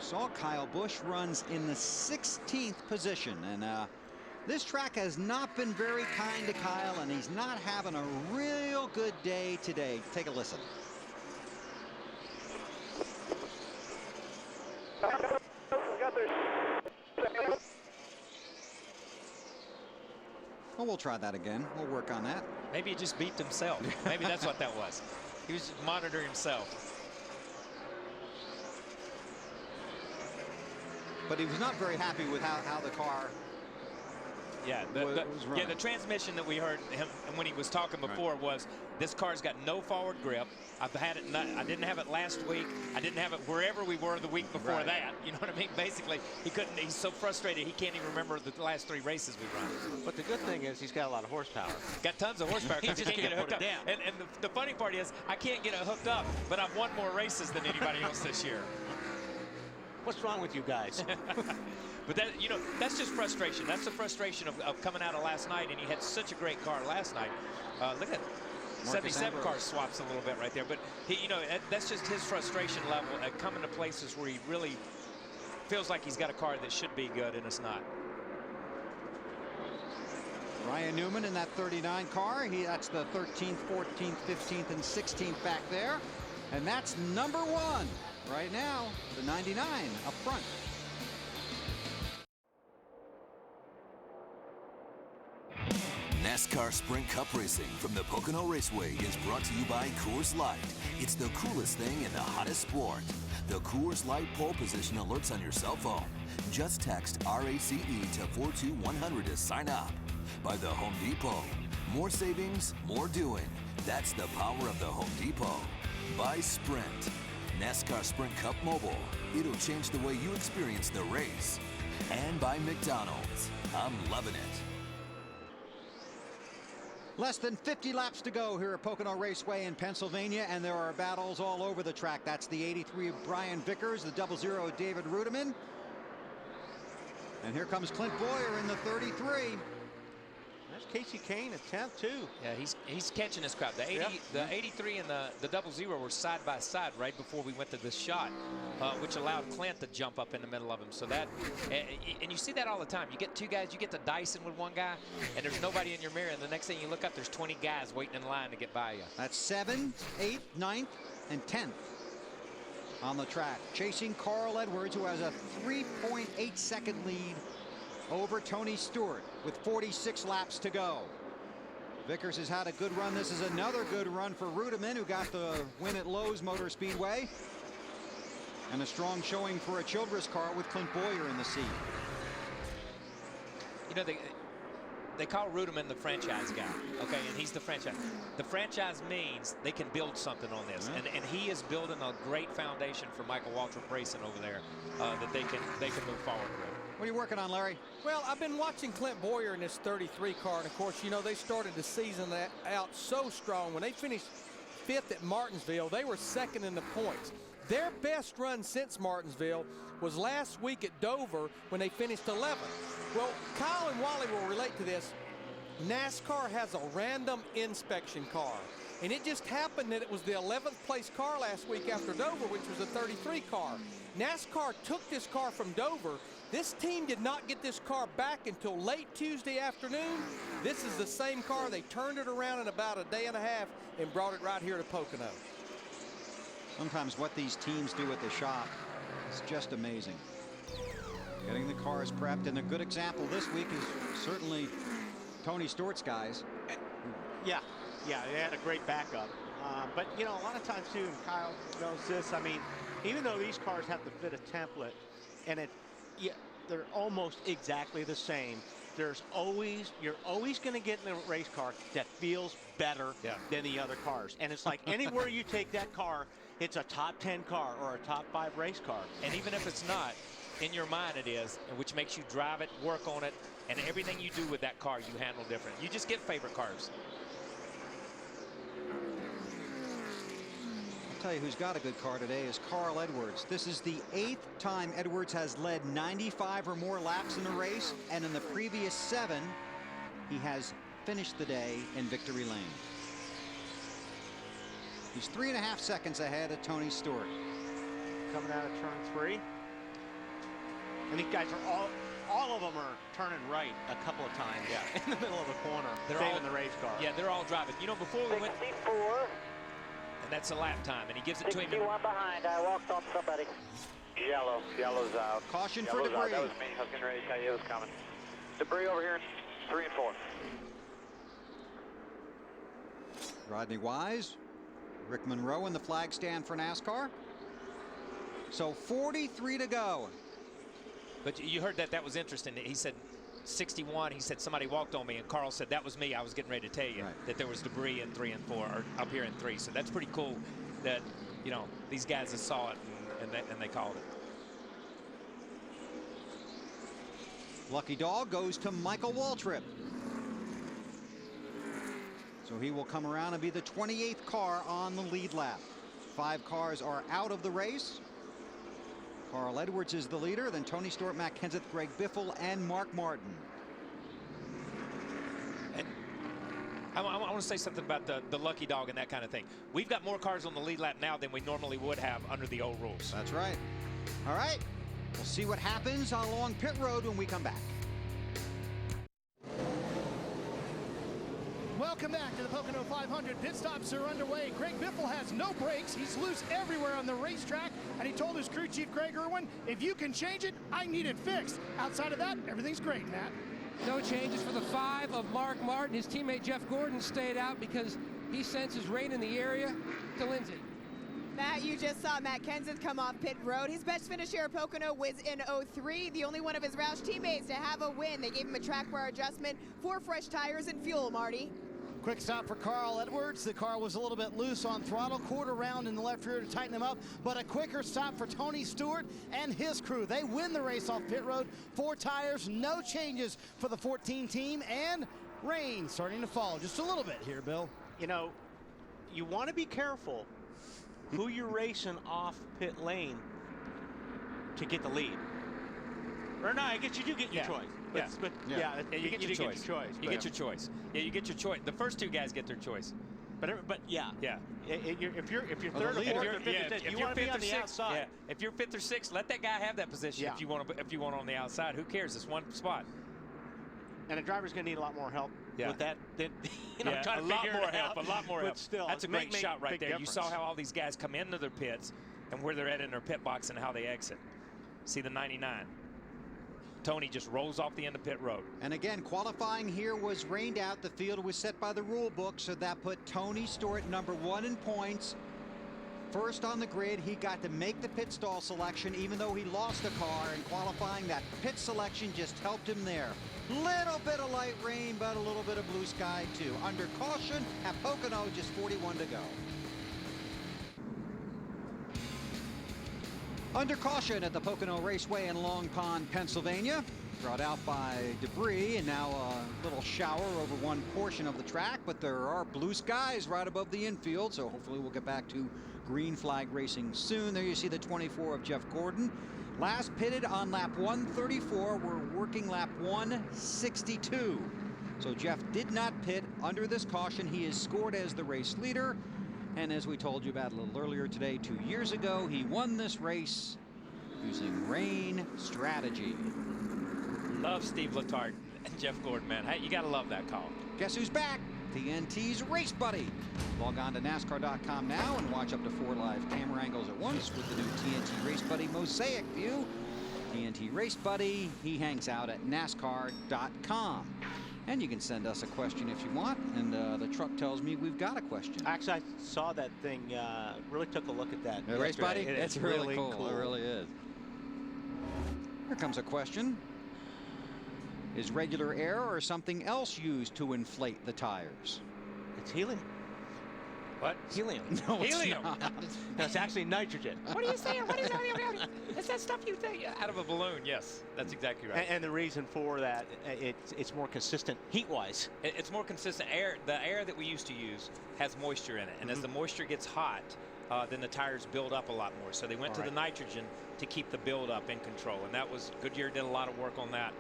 Saw Kyle Busch runs in the 16th position, and this track has not been very kind to Kyle, and he's not having a real good day today. Take a listen. Well, we'll try that again. We'll work on that. Maybe he just beeped himself. Maybe that's what that was. He was just monitoring himself. But he was not very happy with how the car Yeah, the transmission that we heard him when he was talking before was, this car's got no forward grip. I've had it. I didn't have it last week. I didn't have it wherever we were the week before that. You know what I mean? Basically, he couldn't. He's so frustrated he can't even remember the last 3 races we run. But the good thing is he's got a lot of horsepower. Got tons of horsepower. He just can't get it hooked up. And the funny part is, I can't get it hooked up, but I've won more races than anybody else this year. What's wrong with you guys? But that, you know, that's just frustration. That's the frustration of coming out of last night, and he had such a great car last night. Look at 77 car swaps a little bit right there, but he, you know, that's just his frustration level at coming to places where he really feels like he's got a car that should be good and it's not. Ryan Newman in that 39 car. That's the 13th, 14th, 15th, and 16th back there, and that's number 1 right now. The 99 up front. NASCAR Sprint Cup Racing from the Pocono Raceway is brought to you by Coors Light. It's the coolest thing in the hottest sport. The Coors Light pole position alerts on your cell phone. Just text RACE to 42100 to sign up. By the Home Depot. More savings, more doing. That's the power of the Home Depot. By Sprint. NASCAR Sprint Cup Mobile. It'll change the way you experience the race. And by McDonald's. I'm loving it. Less than 50 laps to go here at Pocono Raceway in Pennsylvania, and there are battles all over the track. That's the 83 of Brian Vickers, the 00 of David Rudiman. And here comes Clint Boyer in the 33. That's Casey Kane at 10th too. Yeah, he's catching his crowd. The 83 and the 00 were side by side right before we went to this shot, which allowed Clint to jump up in the middle of him. So that, and you see that all the time. You get 2 guys, you get to dicing with 1 guy, and there's nobody in your mirror, and the next thing you look up, there's 20 guys waiting in line to get by you. That's 7th, 8th, 9th, and 10th on the track. Chasing Carl Edwards, who has a 3.8 second lead over Tony Stewart with 46 laps to go. Vickers has had a good run. This is another good run for Rudiman, who got the win at Lowe's Motor Speedway. And a strong showing for a Childress car with Clint Boyer in the seat. You know, they call Rudiman the franchise guy, okay, and he's the franchise. The franchise means they can build something on this, and he is building a great foundation for Michael Waltrip Racing over there that they can move forward with. What are you working on, Larry? Well, I've been watching Clint Boyer in this 33 car, and of course, you know, they started the season out so strong. When they finished 5th at Martinsville, they were 2nd in the points. Their best run since Martinsville was last week at Dover when they finished 11th. Well, Kyle and Wally will relate to this. NASCAR has a random inspection car, and it just happened that it was the 11th place car last week after Dover, which was a 33 car. NASCAR took this car from Dover. This team did not get this car back until late Tuesday afternoon. This is the same car. They turned it around in about a day and a half and brought it right here to Pocono. Sometimes what these teams do at the shop is just amazing. Getting the cars prepped, and a good example this week is certainly Tony Stewart's guys. Yeah, they had a great backup. But, you know, a lot of times, too, and Kyle knows this, I mean, even though these cars have to fit a template, and they're almost exactly the same, you're always going to get in a race car that feels better than the other cars. And it's like anywhere you take that car, it's a top 10 car or a top 5 race car. And even if it's not, in your mind it is, which makes you drive it, work on it, and everything you do with that car you handle different. You just get favorite cars. I'll tell you who's got a good car today is Carl Edwards. This is the 8th time Edwards has led 95 or more laps in a race, and in the previous 7 he has finished the day in victory lane. He's 3.5 seconds ahead of Tony Stewart. coming out of turn 3. And these guys are all of them are turning right a couple of times in the middle of the corner, saving the race car. Yeah, they're all driving. You know, before we went... 64. And that's a lap time, and he gives it to him. 61 behind. I walked on somebody. Yellow's out. Caution Yellow's for debris. Out. That was me. I was getting ready to tell you it was coming. Debris over here in 3 and 4. Rodney Wise, Rick Monroe in the flag stand for NASCAR. So 43 to go. But you heard that was interesting. He said 61, he said somebody walked on me, and Carl said that was me. I was getting ready to tell you that there was debris in 3 and 4, or up here in 3. So that's pretty cool that, you know, these guys have saw it and they called it. Lucky dog goes to Michael Waltrip. So he will come around and be the 28th car on the lead lap. 5 cars are out of the race. Carl Edwards is the leader, then Tony Stewart, Matt Kenseth, Greg Biffle, and Mark Martin. And I want to say something about the lucky dog and that kind of thing. We've got more cars on the lead lap now than we normally would have under the old rules. That's right. All right, we'll see what happens along pit road when we come back. Welcome back to the Pocono 500. Pit stops are underway. Greg Biffle has no brakes. He's loose everywhere on the racetrack, and he told his crew chief, Greg Irwin, if you can change it, I need it fixed. Outside of that, everything's great, Matt. No changes for the 5 of Mark Martin. His teammate Jeff Gordon stayed out because he senses rain in the area. To Lindsay. Matt, you just saw Matt Kenseth come off pit road. His best finish here at Pocono was in 03, the only one of his Roush teammates to have a win. They gave him a track bar adjustment, 4 fresh tires and fuel, Marty. Quick stop for Carl Edwards. The car was a little bit loose on throttle, quarter round in the left rear to tighten him up, but a quicker stop for Tony Stewart and his crew. They win the race off pit road. 4 tires, no changes for the 14 team, and rain starting to fall just a little bit here, Bill. You know, you want to be careful who you're racing off pit lane to get the lead. Or no, I guess you do get your choice. But you get your choice. You get your choice. Yeah, you get your choice. The first 2 guys get their choice. But yeah. If you're third or fourth or fifth, you want to be on the outside. Yeah. If you're 5th or 6th, let that guy have that position. If you want on the outside, who cares? It's one spot. And a driver's going to need a lot more help with that than trying to a lot figure more it help. out. A lot more help. Still, that's a great shot right there. Difference. You saw how all these guys come into their pits and where they're at in their pit box and how they exit. See the 99. Tony just rolls off the end of pit road. And again, qualifying here was rained out. The field was set by the rule book, so that put Tony Stewart number 1 in points. First on the grid, he got to make the pit stall selection, even though he lost a car in qualifying. That pit selection just helped him there. Little bit of light rain, but a little bit of blue sky too. Under caution at Pocono, just 41 to go. Under caution at the Pocono Raceway in Long Pond, Pennsylvania. Brought out by debris, and now a little shower over one portion of the track, but there are blue skies right above the infield, so hopefully we'll get back to green flag racing soon. There you see the 24 of Jeff Gordon. Last pitted on lap 134. We're working lap 162. So Jeff did not pit under this caution. He is scored as the race leader. And as we told you about a little earlier today, 2 years ago, he won this race using rain strategy. Love Steve Letarte and Jeff Gordon, man. Hey, you got to love that call. Guess who's back? TNT's Race Buddy. Log on to NASCAR.com now and watch up to 4 live camera angles at once with the new TNT Race Buddy Mosaic View. TNT Race Buddy, he hangs out at NASCAR.com. And you can send us a question if you want, and the truck tells me we've got a question. Actually, I saw that thing, really took a look at that. The Race Buddy? It's really cool. It really is. Here comes a question. Is regular air or something else used to inflate the tires? It's helium. What? Helium. No, helium. It's not. That's actually nitrogen. What are you saying? What is that? It's that stuff you think out of a balloon. Yes, that's exactly right. And the reason for that, it's more consistent heat-wise. It's more consistent air. The air that we used to use has moisture in it, and as the moisture gets hot, then the tires build up a lot more. So they went to the nitrogen to keep the build-up in control, and that was Goodyear did a lot of work on that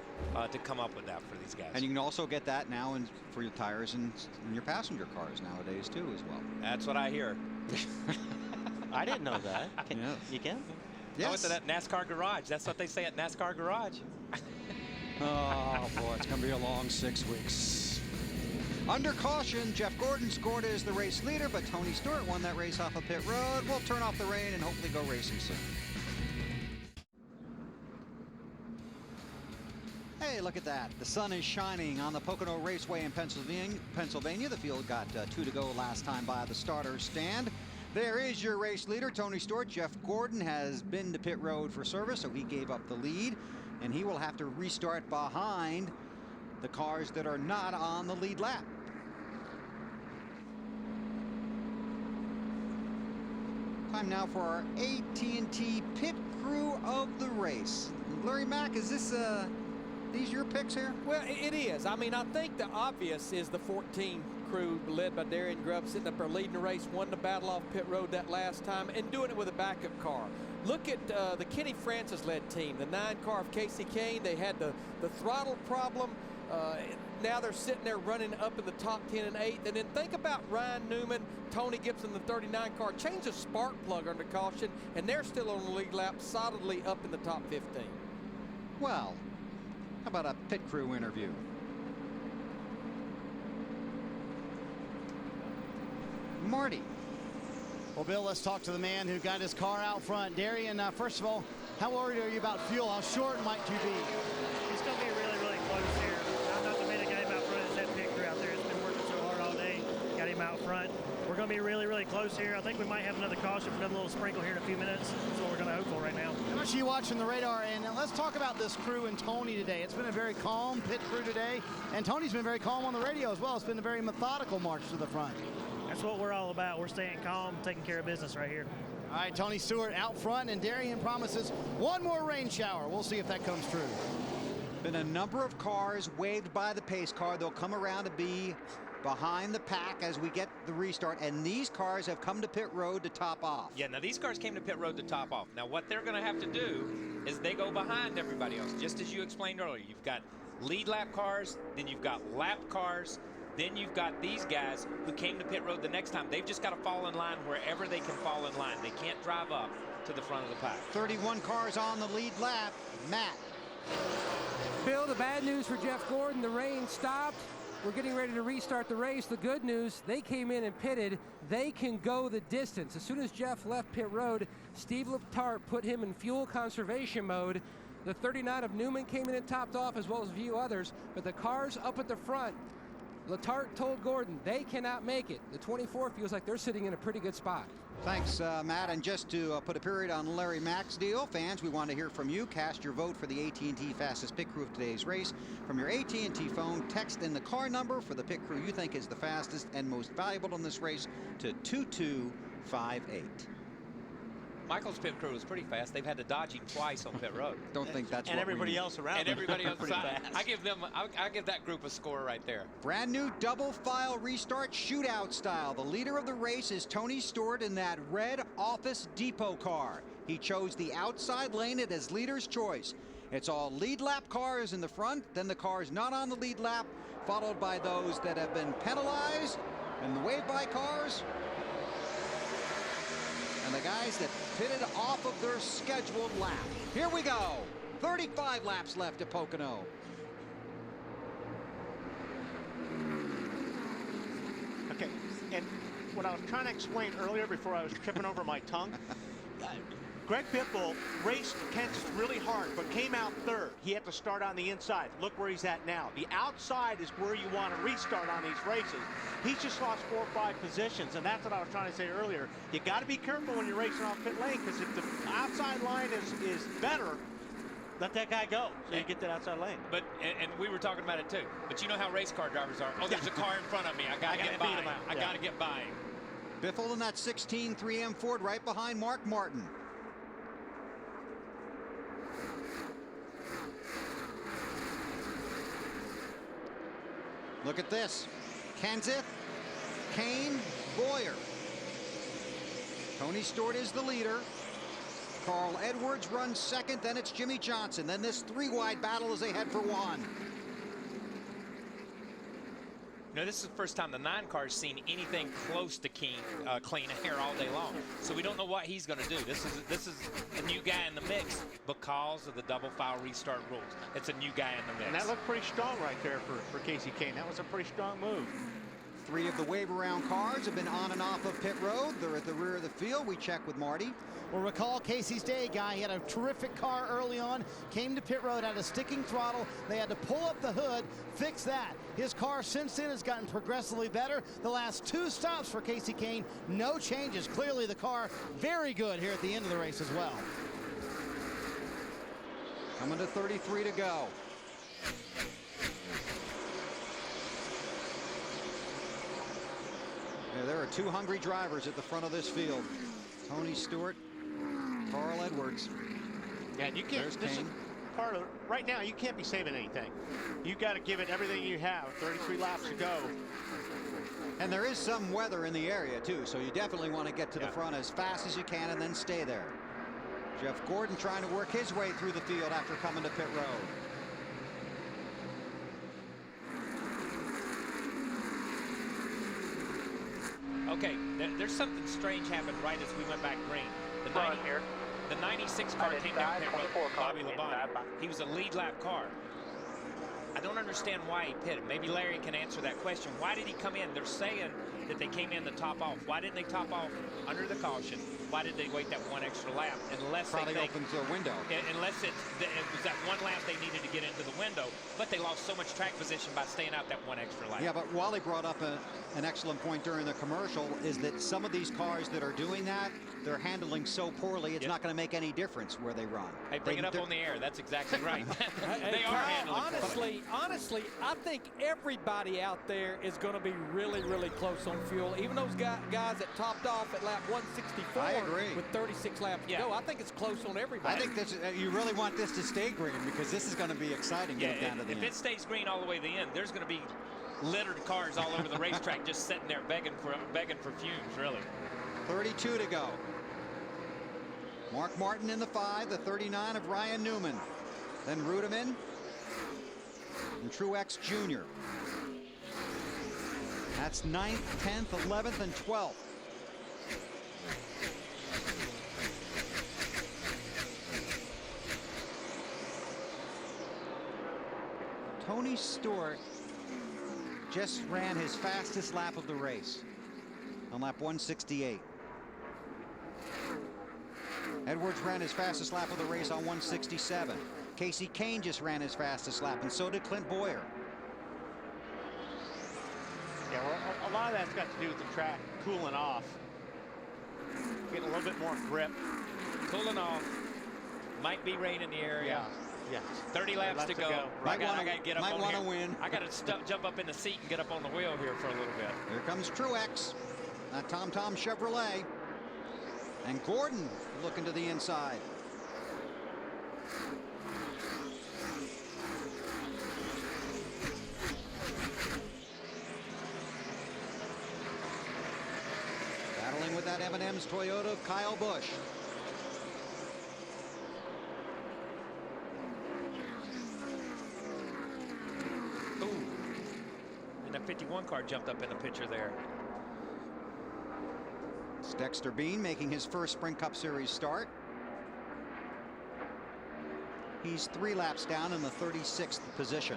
to come up with that for these guys. And you can also get that now for your tires in your passenger cars nowadays too as well. That's what I hear. I didn't know that. You can? I went to that NASCAR garage. That's what they say at NASCAR garage. Oh, boy, it's going to be a long 6 weeks. Under caution, Jeff Gordon scored as the race leader, but Tony Stewart won that race off of pit road. We'll turn off the rain and hopefully go racing soon. Hey, look at that. The sun is shining on the Pocono Raceway in Pennsylvania. The field got 2 to go last time by the starter's stand. There is your race leader, Tony Stewart. Jeff Gordon has been to pit road for service, so he gave up the lead, and he will have to restart behind the cars that are not on the lead lap. Time now for our AT&T pit crew of the race. Larry Mack, is this these your picks here? Well, it is. I mean, I think the obvious is the 14 crew led by Darian Grubb sitting up there leading the race, won the battle off pit road that last time, and doing it with a backup car. Look at the Kenny Francis-led team, the 9 car of Casey Kane. They had the throttle problem. Now they're sitting there running up in the top 10 and 8. And then think about Ryan Newman, Tony Gibson, the 39 car. Change the spark plug under caution, and they're still on the lead lap, solidly up in the top 15. Well, how about a pit crew interview? Marty. Well, Bill, let's talk to the man who got his car out front. Darian, first of all, how worried are you about fuel? How short might you be? It's going to be really, really close here. I'm not the man that got him out front. It's that pit crew out there. It's been working so hard all day. Got him out front. We're going to be really, really close here. I think we might have another caution for another little sprinkle here in a few minutes. That's what we're going to hope for right now. How much are you watching the radar? And let's talk about this crew and Tony today. It's been a very calm pit crew today, and Tony's been very calm on the radio as well. It's been a very methodical march to the front. That's what we're all about. We're staying calm, taking care of business right here. All right, Tony Stewart out front, and Darian promises one more rain shower. We'll see if that comes true. Been a number of cars waved by the pace car. They'll come around to be behind the pack as we get the restart, and these cars have come to pit road to top off. Yeah, now these cars came to pit road to top off. Now what they're going to have to do is they go behind everybody else, just as you explained earlier. You've got lead lap cars, then you've got lap cars, then you've got these guys who came to pit road the next time. They've just got to fall in line wherever they can fall in line. They can't drive up to the front of the pack. 31 cars on the lead lap. Matt. Bill, the bad news for Jeff Gordon, the rain stopped. We're getting ready to restart the race. The good news, they came in and pitted. They can go the distance. As soon as Jeff left pit road, Steve Letarte put him in fuel conservation mode. The 39 of Newman came in and topped off, as well as a few others. But the cars up at the front, Letarte told Gordon they cannot make it. The 24 feels like they're sitting in a pretty good spot. Thanks, Matt. And just to put a period on Larry Mack's deal, fans, we want to hear from you. Cast your vote for the AT&T fastest pit crew of today's race. From your AT&T phone, text in the car number for the pit crew you think is the fastest and most valuable in this race to 2258. Michael's pit crew was pretty fast. They've had to dodge him twice on pit road. Don't think that's and what everybody we need. else around. And everybody else. pretty fast. I give that group a score right there. Brand new double file restart shootout style. The leader of the race is Tony Stewart in that red Office Depot car. He chose the outside lane at his leader's choice. It's all lead lap cars in the front, then the cars not on the lead lap, followed by those that have been penalized, and the wave by cars, and the guys that pitted off of their scheduled lap. Here we go. 35 laps left at Pocono. Okay, and what I was trying to explain earlier before I was tripping over my tongue, Greg Biffle raced Kenseth really hard, but came out third. He had to start on the inside. Look where he's at now. The outside is where you want to restart on these races. He's just lost 4 or 5 positions, and that's what I was trying to say earlier. You got to be careful when you're racing off pit lane, because if the outside line is better, let that guy go so you get that outside lane. But and we were talking about it too. But you know how race car drivers are. Oh, there's a car in front of me. I gotta get by him. I gotta get by him. Biffle in that 16 3M Ford right behind Mark Martin. Look at this. Kenseth, Kane, Boyer. Tony Stewart is the leader. Carl Edwards runs second, then it's Jimmie Johnson. Then this 3-wide battle as they head for one. You know, this is the first time the 9 car's seen anything close to clean air all day long. So we don't know what he's going to do. This is a new guy in the mix because of the double file restart rules. It's a new guy in the mix. And that looked pretty strong right there for Kasey Kahne. That was a pretty strong move. 3 of the wave around cars have been on and off of pit road. They're at the rear of the field. We check with Marty. Well, recall Casey's day guy. He had a terrific car early on, came to pit road, had a sticking throttle. They had to pull up the hood, fix that. His car since then has gotten progressively better. The last 2 stops for Kasey Kahne, no changes. Clearly the car very good here at the end of the race as well. Coming to 33 to go. Yeah, there are 2 hungry drivers at the front of this field. Tony Stewart, Carl Edwards. Yeah, and you can't. This is part of right now. You can't be saving anything. You got to give it everything you have. 33 laps to go. And there is some weather in the area too, so you definitely want to get to the front as fast as you can and then stay there. Jeff Gordon trying to work his way through the field after coming to pit road. Okay, there's something strange happened right as we went back green. The 96 car came down pit road with Bobby LeBon. He was a lead lap car. I don't understand why he pitted. Maybe Larry can answer that question. Why did he come in? They're saying that they came in to top off. Why didn't they top off under the caution? Why did they wait that 1 extra lap? Unless probably they think, open to a window. Unless it was that 1 lap they needed to get into the window, but they lost so much track position by staying out that 1 extra lap. Yeah, but Wally brought up an excellent point during the commercial, is that some of these cars that are doing that, they're handling so poorly, it's not going to make any difference where they run. Hey, bring it up on the air. That's exactly right. They are handling honestly, I think everybody out there is going to be really, really close on fuel. Even those guys that topped off at lap 164 I agree. with 36 laps to go. I think it's close on everybody. I think this, you really want this to stay green because this is going to be exciting. Yeah, down to the if end. it stays green all the way to the end, there's going to be littered cars all over the racetrack just sitting there begging for fumes, really. 32 to go. Mark Martin in the 5, the 39 of Ryan Newman. Then Rudiman and Truex Jr. That's 9th, 10th, 11th, and 12th. Tony Stewart just ran his fastest lap of the race on lap 168. Edwards ran his fastest lap of the race on 167. Kasey Kahne just ran his fastest lap, and so did Clint Boyer. Yeah, well, a lot of that's got to do with the track cooling off. Getting a little bit more grip. Cooling off. Might be rain in the area. Yeah. 30 laps to go. I got to get up on here. Win. I got to jump up in the seat and get up on the wheel here for a little bit. Here comes Truex, that TomTom Chevrolet. And Gordon looking to the inside. Battling with that M&M's Toyota of Kyle Busch. Ooh. And that 51 car jumped up in the picture there. It's Dexter Bean making his first Sprint Cup Series start. He's 3 laps down in the 36th position.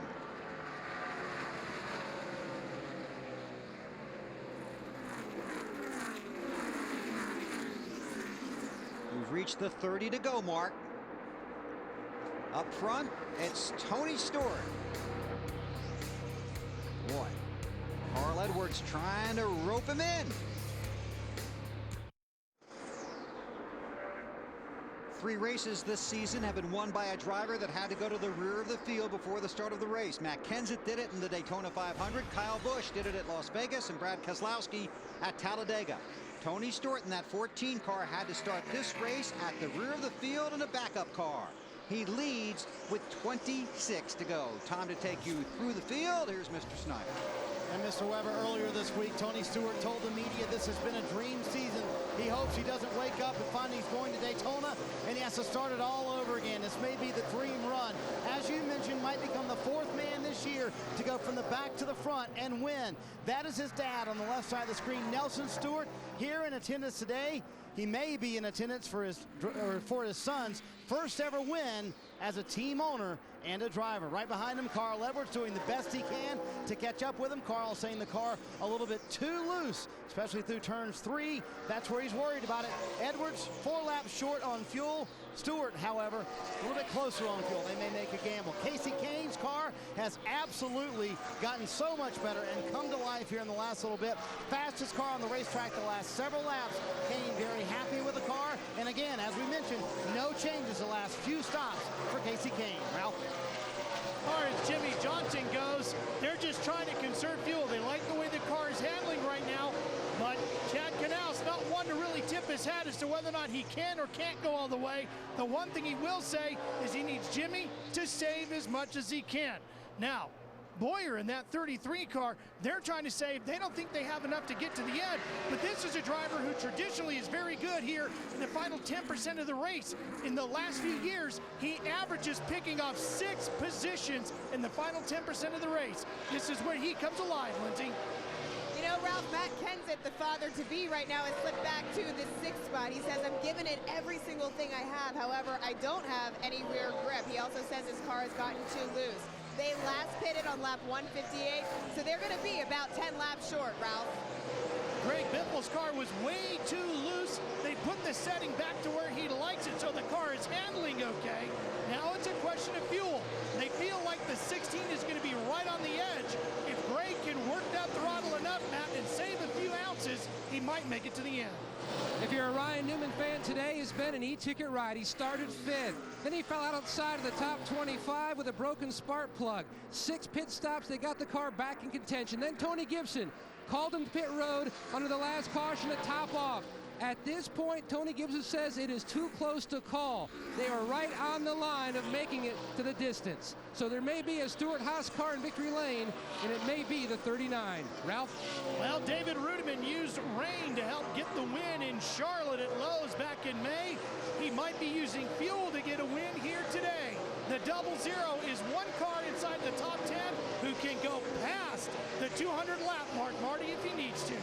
We've reached the 30 to go mark. Up front, it's Tony Stewart. Boy, Carl Edwards trying to rope him in. 3 races this season have been won by a driver that had to go to the rear of the field before the start of the race. Matt Kenseth did it in the Daytona 500. Kyle Busch did it at Las Vegas, and Brad Keselowski at Talladega. Tony Stewart in that 14 car had to start this race at the rear of the field in a backup car. He leads with 26 to go. Time to take you through the field. Here's Mr. Snyder. And Mr. Weber, earlier this week, Tony Stewart told the media this has been a dream season. He hopes he doesn't wake up and find he's going to Daytona and he has to start it all over again. This may be the dream run. As you mentioned, might become the fourth man this year to go from the back to the front and win. That is his dad on the left side of the screen, Nelson Stewart, here in attendance today. He may be in attendance for his son's first ever win as a team owner and a driver. Right behind him, Carl Edwards doing the best he can to catch up with him. Carl saying the car a little bit too loose, especially through turns 3. That's where he's worried about it. Edwards 4 laps short on fuel. Stewart, however, a little bit closer on fuel. They may make a gamble. Casey Kane's car has absolutely gotten so much better and come to life here in the last little bit. Fastest car on the racetrack the last several laps. Kane very happy with the car. And again, as we mentioned, no changes the last few stops for Casey Kane. Ralph? As far as Jimmie Johnson goes, they're just trying to conserve fuel. They like the way the car is handling right now, but Chad Canal's not one to really tip his hat as to whether or not he can or can't go all the way. The one thing he will say is he needs Jimmie to save as much as he can. Now, Boyer in that 33 car, they're trying to save. They don't think they have enough to get to the end, but this is a driver who traditionally is very good here in the final 10% of the race. In the last few years, he averages picking off 6 positions in the final 10% of the race. This is where he comes alive, Lindsay. You know, Ralph, Matt Kenseth, the father-to-be right now, has slipped back to the 6th spot. He says, I'm giving it every single thing I have. However, I don't have any rear grip. He also says his car has gotten too loose. They last pitted on lap 158, so they're going to be about 10 laps short, Ralph. Greg Biffle's car was way too loose. They put the setting back to where he likes it, so the car is handling okay. Now it's a question of fuel. They feel like the 16 is going to be right on the edge. If Greg can work that throttle enough, Matt, and save a few ounces, he might make it to the end. If you're a Ryan Newman fan, today has been an e-ticket ride. He started 5th. Then he fell outside of the top 25 with a broken spark plug. 6 pit stops, they got the car back in contention. Then Tony Gibson called him to pit road under the last caution to top off. At this point, Tony Gibson says it is too close to call. They are right on the line of making it to the distance. So there may be a Stewart-Haas car in victory lane, and it may be the 39. Ralph? Well, David Rudiman used rain to help get the win in Charlotte at Lowe's back in May. He might be using fuel to get a win here today. The 00 is one car inside the top 10 who can go past the 200 lap mark, Marty, if he needs to.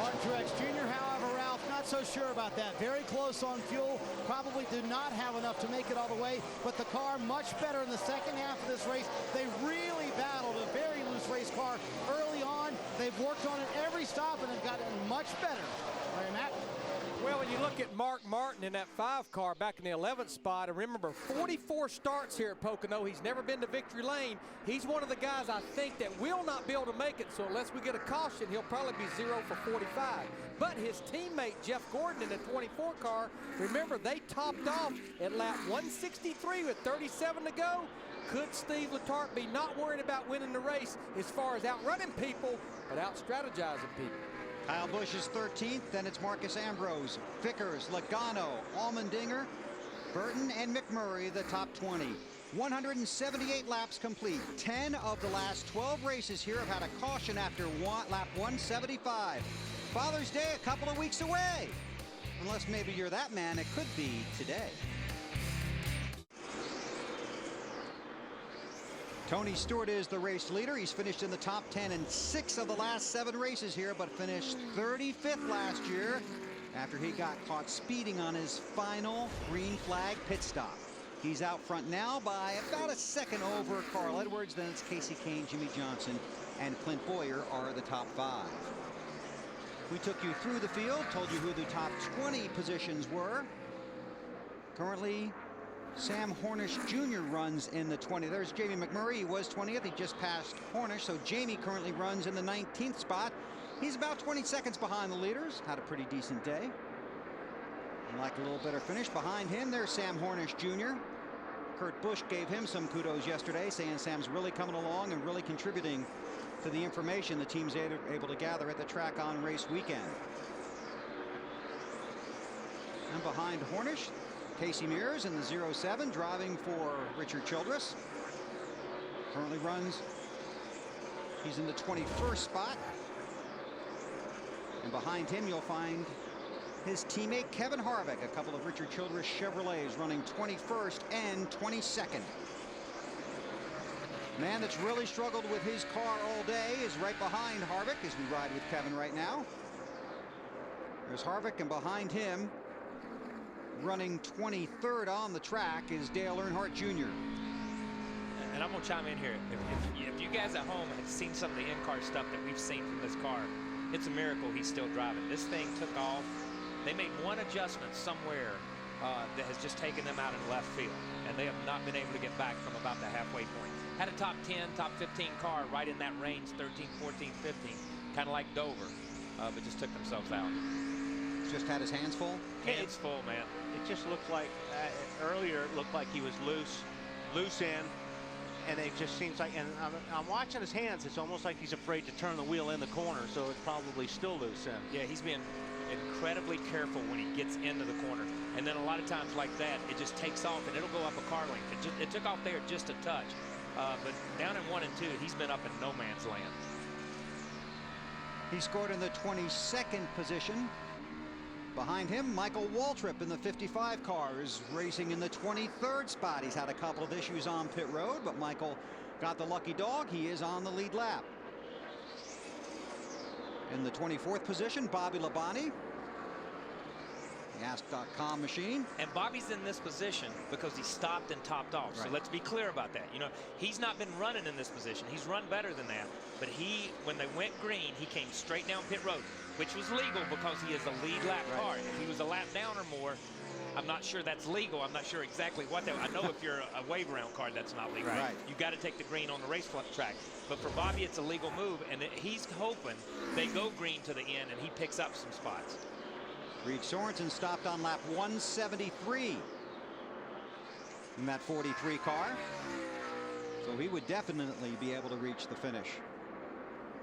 Martin Truex Jr., however, Ralph, not so sure about that. Very close on fuel. Probably do not have enough to make it all the way, but the car much better in the second half of this race. They really battled a very loose race car early on. They've worked on it every stop and have gotten much better. Larry, Matt? Well, when you look at Mark Martin in that 5 car back in the 11th spot, and remember, 44 starts here at Pocono. He's never been to victory lane. He's one of the guys I think that will not be able to make it, so unless we get a caution, he'll probably be 0 for 45. But his teammate, Jeff Gordon, in the 24 car, remember, they topped off at lap 163 with 37 to go. Could Steve Letarte be not worried about winning the race as far as outrunning people, but out-strategizing people? Kyle Busch is 13th, then it's Marcus Ambrose, Vickers, Logano, Allmendinger, Burton, and McMurray, the top 20. 178 laps complete. 10 of the last 12 races here have had a caution after lap 175. Father's Day a couple of weeks away. Unless maybe you're that man, it could be today. Tony Stewart is the race leader. He's finished in the top 10 in 6 of the last 7 races here, but finished 35th last year after he got caught speeding on his final green flag pit stop. He's out front now by about a second over Carl Edwards. Then it's Casey Kane, Jimmie Johnson, and Clint Boyer are the top 5. We took you through the field, told you who the top 20 positions were. Currently, Sam Hornish Jr. runs in the 20. There's Jamie McMurray. He was 20th. He just passed Hornish. So Jamie currently runs in the 19th spot. He's about 20 seconds behind the leaders. Had a pretty decent day. And like a little better finish behind him, there's Sam Hornish Jr. Kurt Busch gave him some kudos yesterday, saying Sam's really coming along and really contributing to the information the team's able to gather at the track on race weekend. And behind Hornish, Casey Mears in the 07, driving for Richard Childress. Currently runs He's in the 21st spot. And behind him, you'll find his teammate Kevin Harvick, a couple of Richard Childress Chevrolets running 21st and 22nd. Man that's really struggled with his car all day is right behind Harvick as we ride with Kevin right now. There's Harvick, and behind him, running 23rd on the track, is Dale Earnhardt Jr. And I'm going to chime in here. If you guys at home have seen some of the in-car stuff that we've seen from this car, it's a miracle he's still driving. This thing took off. They made one adjustment somewhere that has just taken them out in left field, and they have not been able to get back from about the halfway point. Had a top 10, top 15 car right in that range, 13, 14, 15, kind of like Dover, but just took themselves out. Just had his hands full? Hands full, man. It just looked like, earlier it looked like he was loose in, and it just seems like, and I'm watching his hands, it's almost like he's afraid to turn the wheel in the corner, so it's probably still loose in. Yeah, he's being incredibly careful when he gets into the corner, and then a lot of times like that, it just takes off and it'll go up a car length. It took off there just a touch, but down in 1 and 2, he's been up in no man's land. He scored in the 22nd position. Behind him, Michael Waltrip in the 55 car is racing in the 23rd spot. He's had a couple of issues on pit road, but Michael got the lucky dog. He is on the lead lap. In the 24th position, Bobby Labonte. The Ask.com machine. And Bobby's in this position because he stopped and topped off. Right. So let's be clear about that. You know, he's not been running in this position. He's run better than that. But when they went green, he came straight down pit road, which was legal because he is a lead lap car. If he was a lap down or more, I'm not sure that's legal. I'm not sure exactly what that. I know if you're a wave around car, that's not legal. Right. You got to take the green on the race track. But for Bobby, it's a legal move, and he's hoping they go green to the end and he picks up some spots. Reed Sorensen stopped on lap 173 in that 43 car. So he would definitely be able to reach the finish.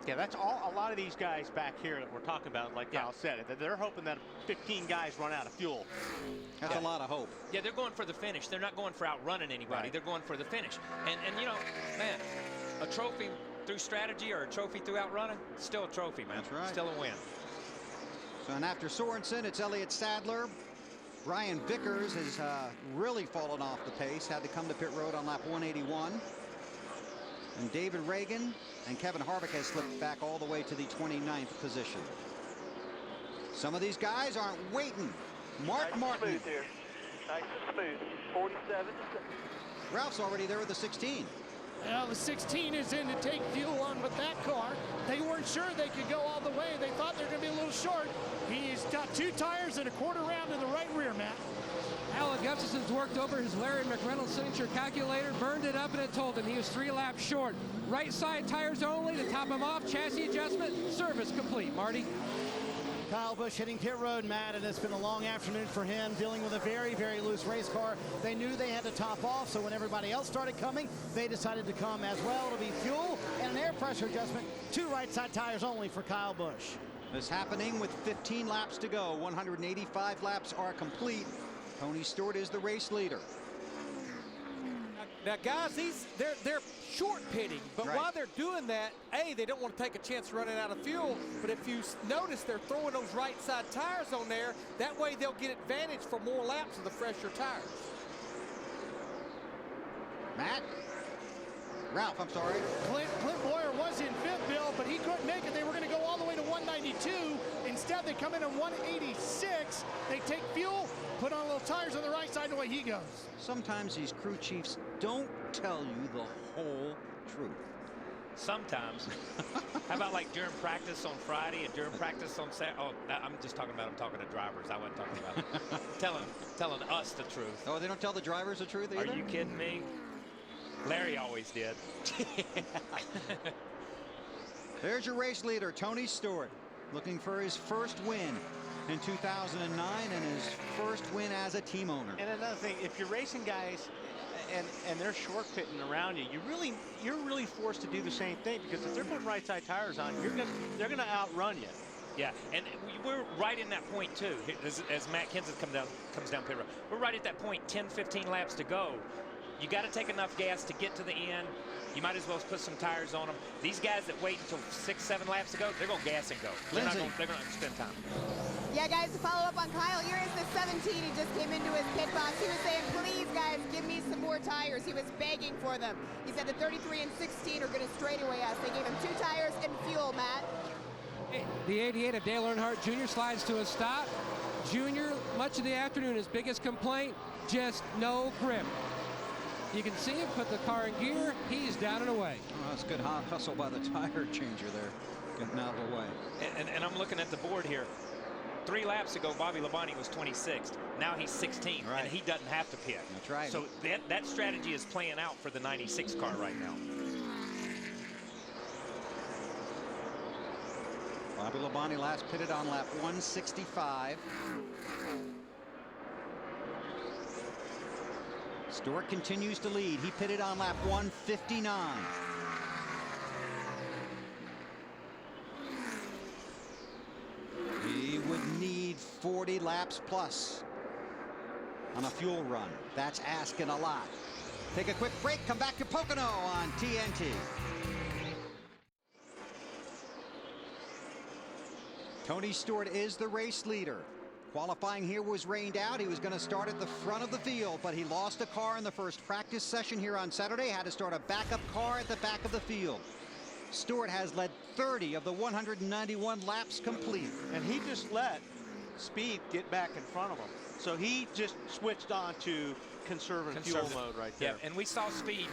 Yeah, that's all. A lot of these guys back here that we're talking about, like Kyle said, that they're hoping that 15 guys run out of fuel. That's a lot of hope. Yeah, they're going for the finish. They're not going for outrunning anybody. Right. They're going for the finish. And you know, man, a trophy through strategy or a trophy through outrunning, still a trophy, man. That's right. Still a win. So, and after Sorensen, it's Elliott Sadler. Brian Vickers has really fallen off the pace. Had to come to pit road on lap 181. And David Reagan and Kevin Harvick has slipped back all the way to the 29th position. Some of these guys aren't waiting. Mark Martin. Smooth here. Nice and smooth. 47. Ralph's already there with the 16. Well, the 16 is in to take fuel on with that car. They weren't sure they could go all the way. They thought they were going to be a little short. He's got 2 tires and a quarter round in the right rear, Matt. Alan Gustafson's worked over his Larry McReynolds signature calculator, burned it up, and it told him he was 3 laps short. Right side tires only to top him off. Chassis adjustment, service complete. Marty. Kyle Busch hitting pit road, Matt, and it's been a long afternoon for him, dealing with a very, very loose race car. They knew they had to top off, so when everybody else started coming, they decided to come as well. It'll be fuel and an air pressure adjustment. 2 right side tires only for Kyle Busch. This happening with 15 laps to go. 185 laps are complete. Tony Stewart is the race leader. Now, guys, they're short pitting, but while they're doing that, they don't want to take a chance running out of fuel. But if you notice, they're throwing those right side tires on there. That way, they'll get advantage for more laps of the fresher tires. Matt? Ralph, I'm sorry. Clint Boyer was in 5th, Bill, but he couldn't make it. They were going to go all the way to 192. Instead, they come in at 186. They take fuel, put on little tires on the right side, and away he goes. Sometimes these crew chiefs don't tell you the whole truth. Sometimes. How about like during practice on Friday and during practice on Saturday? Oh, I'm talking to drivers. I wasn't talking about telling us the truth. Oh, they don't tell the drivers the truth either? Are you kidding me? Larry always did. There's your race leader, Tony Stewart, looking for his first win in 2009 and his first win as a team owner. And another thing, if you're racing guys and they're short pitting around you, you're really forced to do the same thing, because if they're putting right side tires on, they're gonna outrun you. Yeah, and we're right in that point too. As Matt Kenseth comes down pit road, we're right at that point. 10, 15 laps to go. You got to take enough gas to get to the end. You might as well put some tires on them. These guys that wait until 6, 7 laps to go, they're going to gas and go. They're going to spend time. Yeah, guys, to follow up on Kyle, here is the 17. He just came into his pit box. He was saying, please, guys, give me some more tires. He was begging for them. He said the 33 and 16 are going to straightaway us. They gave him 2 tires and fuel, Matt. The 88 of Dale Earnhardt Jr. slides to a stop. Jr., much of the afternoon, his biggest complaint, just no grip. You can see him put the car in gear. He's down and away. Oh, that's good hustle by the tire changer there, getting out of the way. And I'm looking at the board here. 3 laps ago, Bobby Labonte was 26th. Now he's 16th, and he doesn't have to pit. That's right. So that strategy is playing out for the 96 car right now. Bobby Labonte last pitted on lap 165. Stewart continues to lead. He pitted on lap 159. He would need 40 laps plus on a fuel run. That's asking a lot. Take a quick break, come back to Pocono on TNT. Tony Stewart is the race leader. Qualifying here was rained out. He was going to start at the front of the field, but he lost a car in the first practice session here on Saturday. Had to start a backup car at the back of the field. Stewart has led 30 of the 191 laps complete. And he just let speed get back in front of him. So he just switched on to conservative fuel mode right there. Yeah, and we saw speed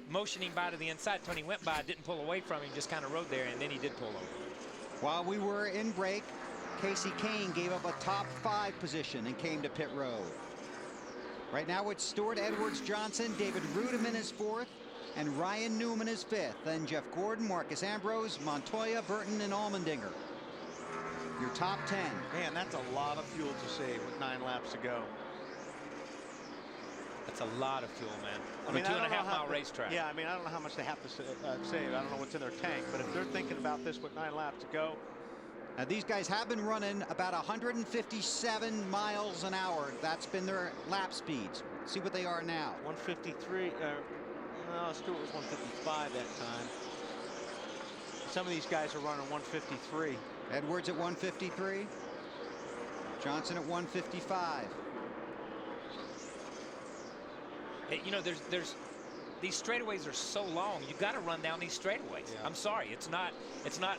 motioning by to the inside. Tony went by, didn't pull away from him, just kind of rode there, and then he did pull over. While we were in break, Casey Kane gave up a top 5 position and came to pit road. Right now it's Stewart, Edwards, Johnson, David Rudiman is 4th, and Ryan Newman is 5th. Then Jeff Gordon, Marcus Ambrose, Montoya, Burton, and Allmendinger. Your top 10. Man, that's a lot of fuel to save with 9 laps to go. That's a lot of fuel, man. I mean, a 2.5-mile racetrack. Yeah, I mean, I don't know how much they have to save. I don't know what's in their tank, but if they're thinking about this with 9 laps to go. Now, these guys have been running about 157 miles an hour. That's been their lap speeds. See what they are now. 153. No, Stewart was 155 that time. Some of these guys are running 153. Edwards at 153. Johnson at 155. Hey, you know, there's these straightaways are so long. You got to run down these straightaways. Yeah. I'm sorry, it's not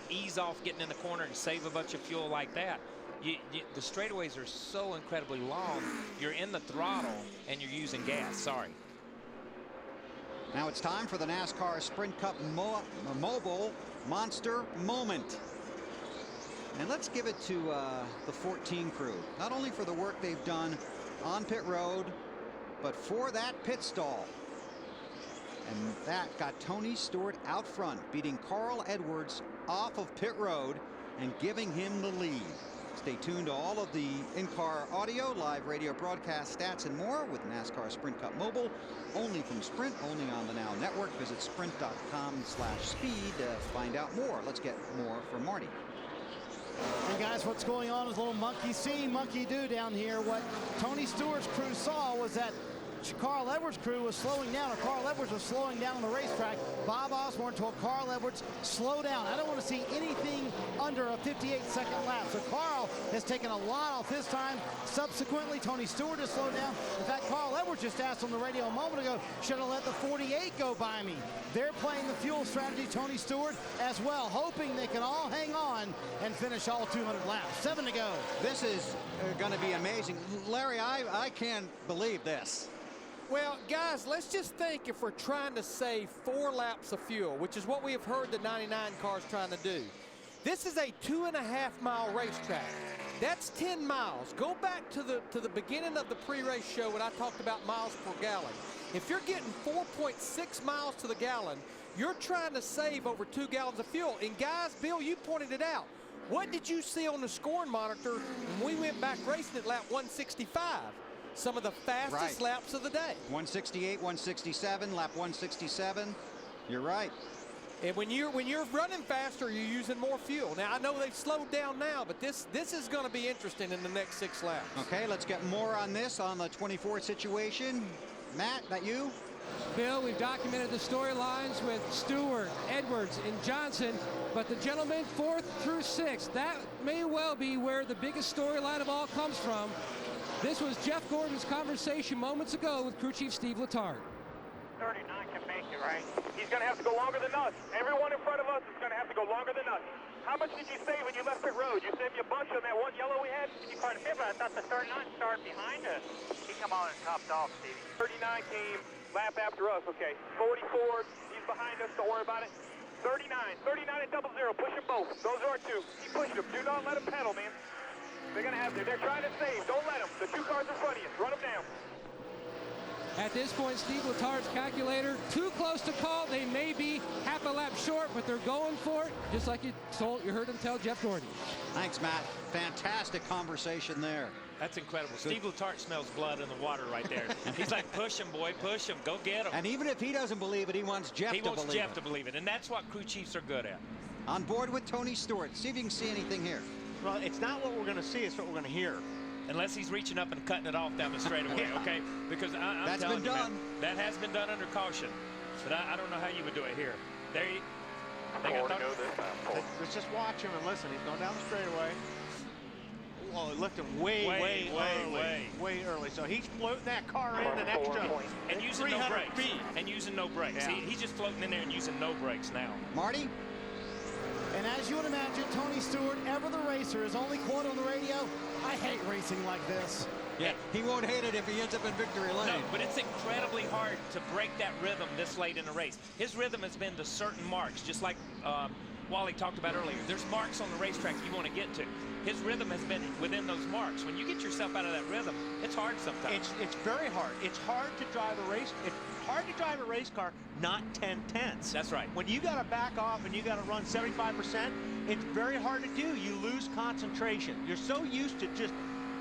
ease off getting in the corner and save a bunch of fuel like that. The straightaways are so incredibly long. You're in the throttle and you're using gas. Sorry. Now it's time for the NASCAR Sprint Cup Mobile Monster Moment. And let's give it to the 14 crew, not only for the work they've done on pit road, but for that pit stall. And that got Tony Stewart out front, beating Carl Edwards off of pit road and giving him the lead. Stay tuned to all of the in-car audio, live radio broadcast stats, and more with NASCAR Sprint Cup Mobile, only from Sprint, only on the Now Network. Visit sprint.com/speed to find out more. Let's get more from Marty. And guys, what's going on is a little monkey see, monkey do down here. What Tony Stewart's crew saw was that Carl Edwards' crew was slowing down, or Carl Edwards was slowing down on the racetrack. Bob Osborne told Carl Edwards, slow down. I don't want to see anything under a 58-second lap. So Carl has taken a lot off his time. Subsequently, Tony Stewart has slowed down. In fact, Carl Edwards just asked on the radio a moment ago, should have let the 48 go by me. They're playing the fuel strategy, Tony Stewart as well, hoping they can all hang on and finish all 200 laps. 7 to go. This is going to be amazing. Larry, I can't believe this. Well, guys, let's just think if we're trying to save 4 laps of fuel, which is what we have heard the 99 cars trying to do. This is a 2.5-mile racetrack. That's 10 miles. Go back to the beginning of the pre-race show when I talked about miles per gallon. If you're getting 4.6 miles to the gallon, you're trying to save over 2 gallons of fuel. And guys, Bill, you pointed it out. What did you see on the scoring monitor when we went back racing at lap 165? Some of the fastest laps of the day. 168, 167, lap 167. You're right. And when you're running faster, you're using more fuel. Now, I know they've slowed down now, but this is going to be interesting in the next 6 laps. Okay, let's get more on this on the 24 situation. Matt, that you? Bill, we've documented the storylines with Stewart, Edwards, and Johnson, but the gentlemen 4th through 6th, that may well be where the biggest storyline of all comes from. This was Jeff Gordon's conversation moments ago with crew chief Steve Letarte. 39 can make it, right? He's going to have to go longer than us. Everyone in front of us is going to have to go longer than us. How much did you save when you left pit road? You saved me a bunch on that one yellow we had? You quite a bit, but I thought the 39 started behind us. He come on and topped off, Stevie. 39 came lap after us, okay. 44, he's behind us, don't worry about it. 39 at 00, push them both. Those are our two. Keep pushing them. Do not let them pedal, man. They're going to have to. They're trying to save. Don't let them. The 2 cars in front of you. Run them down. At this point, Steve Letarte's calculator, too close to call. They may be half a lap short, but they're going for it, just like you heard him tell Jeff Gordon. Thanks, Matt. Fantastic conversation there. That's incredible. Steve Letarte smells blood in the water right there. He's like, push him, boy, push him. Go get him. And even if he doesn't believe it, he wants Jeff to believe it. He wants Jeff to believe it, and that's what crew chiefs are good at. On board with Tony Stewart. See if you can see anything here. Well, it's not what we're going to see, it's what we're going to hear. Unless he's reaching up and cutting it off down the straightaway, okay? Because I'm That's telling been you, done. Man, that has been done under caution. But I don't know how you would do it here. There you Let's just watch him and listen. He's going down the straightaway. Oh, he lifted way early. So he's floating that car in an extra and using no brakes. feet. And using no brakes. Yeah. He's just floating in there and using no brakes now. Marty? And as you would imagine, Tony Stewart, ever the racer, his only quote on the radio, I hate racing like this. Yeah, he won't hate it if he ends up in victory lane. No, but it's incredibly hard to break that rhythm this late in the race. His rhythm has been to certain marks, just like Wally talked about earlier. There's marks on the racetrack you want to get to. His rhythm has been within those marks. When you get yourself out of that rhythm, it's hard sometimes. It's very hard. It's hard to drive a race. It's hard to drive a race car, not 10/10ths. That's right. When you got to back off and you got to run 75%, it's very hard to do. You lose concentration. You're so used to just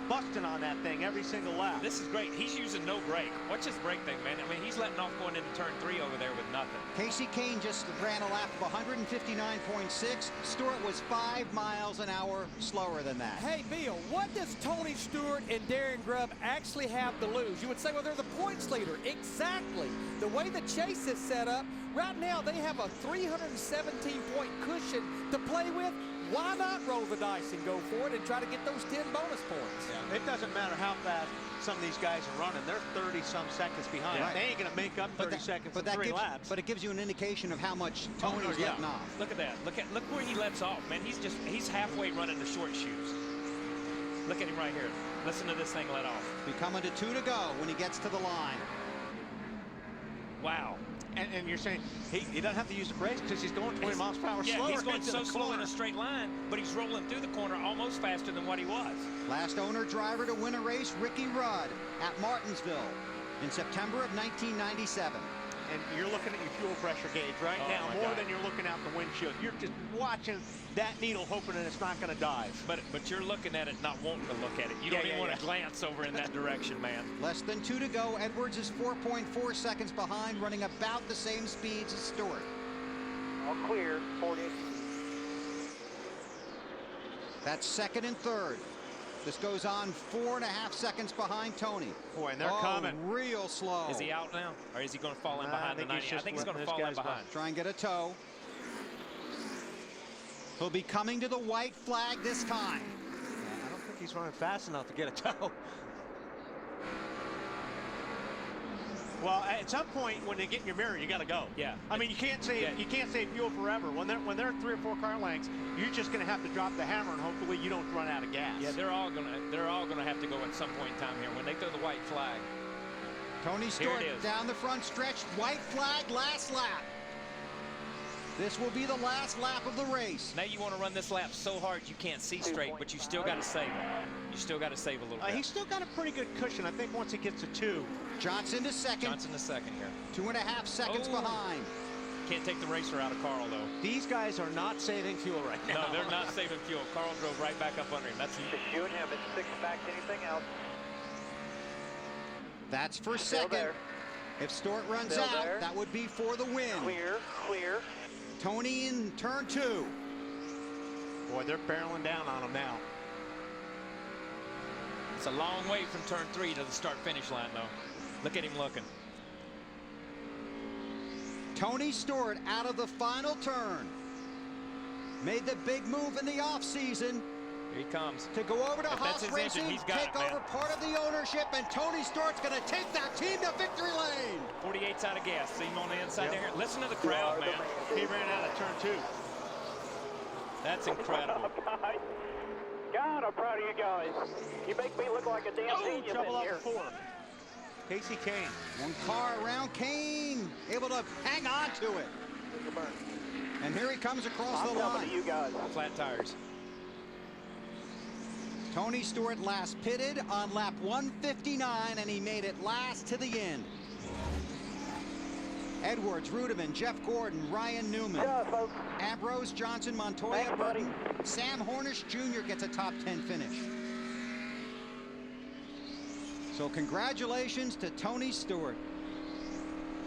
busting on that thing every single lap. This is great. He's using no brake. Watch his brake thing, man. I mean, he's letting off going into turn 3 over there with nothing. Casey Kane just ran a lap of 159.6. Stewart was 5 miles an hour slower than that. Hey, Bill, what does Tony Stewart and Darren Grubb actually have to lose? You would say, well, they're the points leader. Exactly. The way the chase is set up, right now they have a 317-point cushion to play with. Why not roll the dice and go for it and try to get those 10 bonus points? Yeah. It doesn't matter how fast some of these guys are running. They're 30-some seconds behind. Yeah. They ain't going to make up 30 seconds in 3 laps. But it gives you an indication of how much Tony's letting off. Look at that. Look where he lets off, man. He's halfway running the short shoes. Look at him right here. Listen to this thing let off. Be coming to 2 to go when he gets to the line. Wow. And you're saying he doesn't have to use the brakes because he's going 20 miles per hour slower. Yeah, he's going into so the slow in corner. a straight line, but he's rolling through the corner almost faster than what he was. Last owner driver to win a race, Ricky Rudd at Martinsville in September of 1997. And you're looking at your fuel pressure gauge right Oh, now my more God. than you're looking out the windshield. You're just watching that needle, hoping that it's not going to dive. But you're looking at it, not wanting to look at it. You don't even want to glance over in that direction, man. Less than 2 to go. Edwards is 4.4 seconds behind, running about the same speeds as Stewart. All clear, 48. That's second and third. This goes on 4.5 seconds behind Tony. Boy, and they're coming. Real slow. Is he out now? Or is he going to fall in behind the 90? I think he's going to fall in behind. Try and get a tow. He'll be coming to the white flag this time. I don't think he's running fast enough to get a tow. Well, at some point when they get in your mirror, you got to go. Yeah. I mean, you can't save fuel forever. When they're 3 or 4 car lengths, you're just going to have to drop the hammer and hopefully you don't run out of gas. Yeah, they're all gonna have to go at some point in time here when they throw the white flag. Tony Stewart down the front stretch. White flag, last lap. This will be the last lap of the race. Now you want to run this lap so hard you can't see straight, but you still got to save it. You still got to save a little bit. He's still got a pretty good cushion, I think, once he gets to 2. Johnson to second. Johnson to second here. 2.5 seconds behind. Can't take the racer out of Carl, though. These guys are not saving fuel right now. No, they're not saving fuel. Carl drove right back up under him. That's Just you and him. It's 6 back to anything else. That's for second. If Stewart runs out, that would be for the win. Clear. Tony in turn 2. Boy, they're barreling down on him now. It's a long way from turn 3 to the start-finish line, though. Look at him looking. Tony Stewart out of the final turn. Made the big move in the offseason. Here he comes. To go over to Haas Racing, engine, he's got take it, over part of the ownership, and Tony Stewart's going to take that team to victory lane. 48's out of gas. See him on the inside there. Listen to the crowd, man. He ran out of turn 2. That's incredible. God, I'm proud of you guys. You make me look like a damn genius trouble in up here. 4. Casey Kane. One car around Kane, able to hang on to it. And here he comes across the line. You guys. Flat tires. Tony Stewart last pitted on lap 159, and he made it last to the end. Edwards, Rudeman, Jeff Gordon, Ryan Newman, Ambrose, Johnson, Montoya, Burton, Sam Hornish Jr. gets a top 10 finish. So congratulations to Tony Stewart.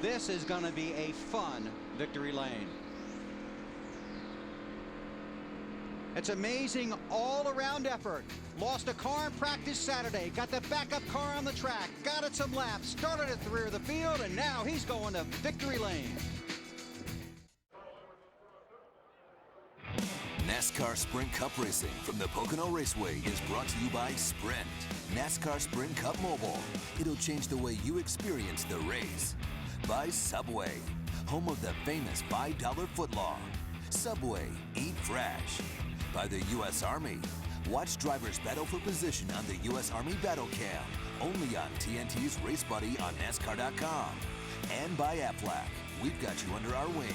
This is going to be a fun victory lane. It's amazing all-around effort. Lost a car in practice Saturday, got the backup car on the track, got it some laps, started at the rear of the field, and now he's going to victory lane. NASCAR Sprint Cup Racing from the Pocono Raceway is brought to you by Sprint. NASCAR Sprint Cup Mobile. It'll change the way you experience the race. By Subway, home of the famous $5 footlong. Subway, eat fresh. By the U.S. Army. Watch drivers battle for position on the U.S. Army Battle Cam. Only on TNT's Race Buddy on NASCAR.com. And by Aflac. We've got you under our wing.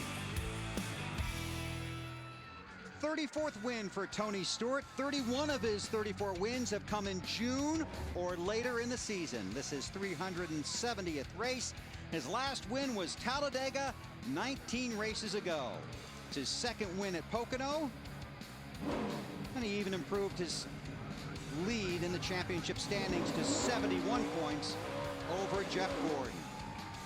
34th win for Tony Stewart. 31 of his 34 wins have come in June or later in the season. This is 370th race. His last win was Talladega 19 races ago. It's his second win at Pocono. And he even improved his lead in the championship standings to 71 points over Jeff Gordon.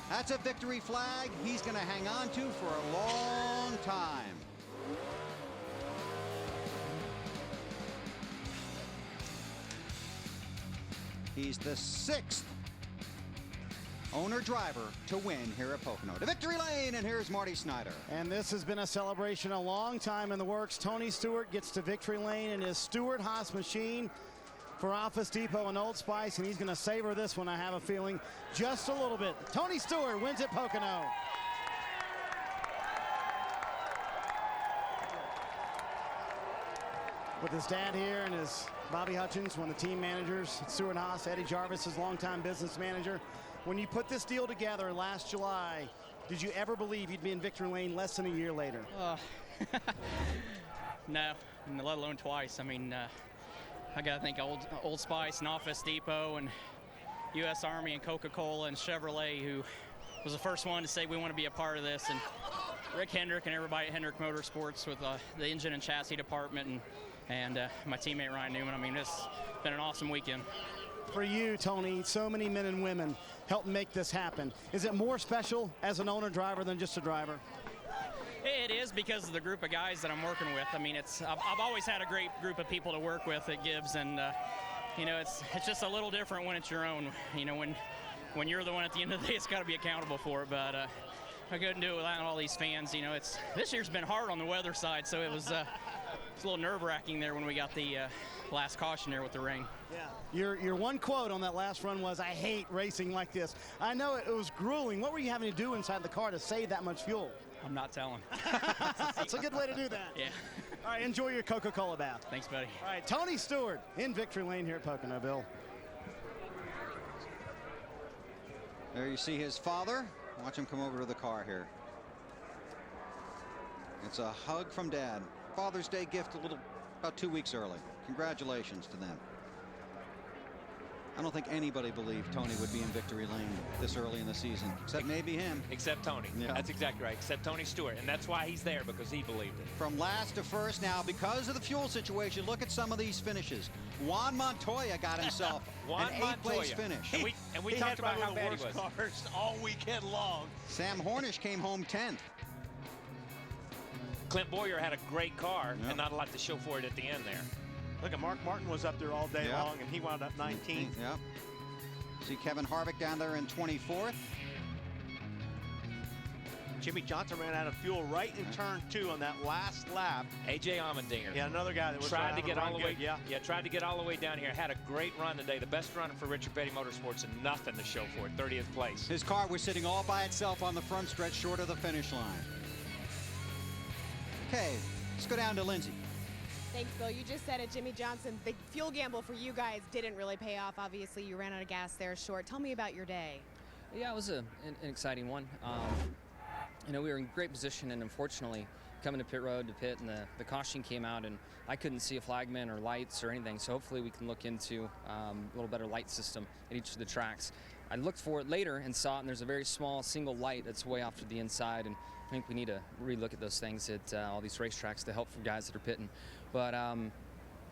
That's a victory flag he's going to hang on to for a long time. He's the 6th owner-driver to win here at Pocono. To victory lane, and here's Marty Snyder. And this has been a celebration a long time in the works. Tony Stewart gets to victory lane in his Stewart Haas machine for Office Depot and Old Spice, and he's going to savor this one, I have a feeling, just a little bit. Tony Stewart wins at Pocono. With his dad here and his Bobby Hutchins, one of the team managers at Stewart Haas, Eddie Jarvis, his longtime business manager. When you put this deal together last July, did you ever believe you'd be in victory lane less than a year later? No, let alone twice. I mean, I got to think Old Spice and Office Depot and U.S. Army and Coca-Cola and Chevrolet, who was the first one to say we want to be a part of this, and Rick Hendrick and everybody at Hendrick Motorsports with the engine and chassis department, and my teammate Ryan Newman. I mean, it's been an awesome weekend. For you, Tony, so many men and women helped make this happen. Is it more special as an owner-driver than just a driver? It is, because of the group of guys that I'm working with. I mean, I've always had a great group of people to work with at Gibbs, and you know, it's just a little different when it's your own. You know, when you're the one at the end of the day, it's got to be accountable for it. But I couldn't do it without all these fans. You know, this year's been hard on the weather side, so it was a little nerve-wracking there when we got the last caution there with the rain. Yeah. Your one quote on that last run was, "I hate racing like this." I know it was grueling. What were you having to do inside the car to save that much fuel? I'm not telling. That's a good way to do that. Yeah. All right, enjoy your Coca-Cola bath. Thanks, buddy. All right, Tony Stewart in victory lane here at Pocono, Bill. There you see his father. Watch him come over to the car here. It's a hug from Dad. Father's Day gift about 2 weeks early. Congratulations to them. I don't think anybody believed Tony would be in victory lane this early in the season, except maybe him. Except Tony. Yeah. That's exactly right. Except Tony Stewart. And that's why he's there, because he believed it. From last to first now, because of the fuel situation, look at some of these finishes. Juan Montoya got himself an 8th-place finish. And we talked about how bad he was. Cars all weekend long. Sam Hornish came home 10th. Clint Boyer had a great car and not a lot to show for it at the end there. Look at Mark Martin was up there all day long, and he wound up 19th. Yep. See Kevin Harvick down there in 24th. Jimmie Johnson ran out of fuel right in turn 2 on that last lap. A.J. Allmendinger. Yeah, another guy that was tried to get all the way. Yeah, tried to get all the way down here. Had a great run today. The best run for Richard Petty Motorsports, and nothing to show for it. 30th place. His car was sitting all by itself on the front stretch, short of the finish line. Okay, let's go down to Lindsay. Thanks, Bill. You just said it, Jimmie Johnson. The fuel gamble for you guys didn't really pay off. Obviously, you ran out of gas there short. Tell me about your day. Yeah, it was an exciting one. You know, we were in great position, and unfortunately, coming to pit road to pit, and the caution came out, and I couldn't see a flagman or lights or anything. So hopefully, we can look into a little better light system at each of the tracks. I looked for it later and saw it, and there's a very small single light that's way off to the inside, and I think we need to relook at those things at all these racetracks to help for guys that are pitting. But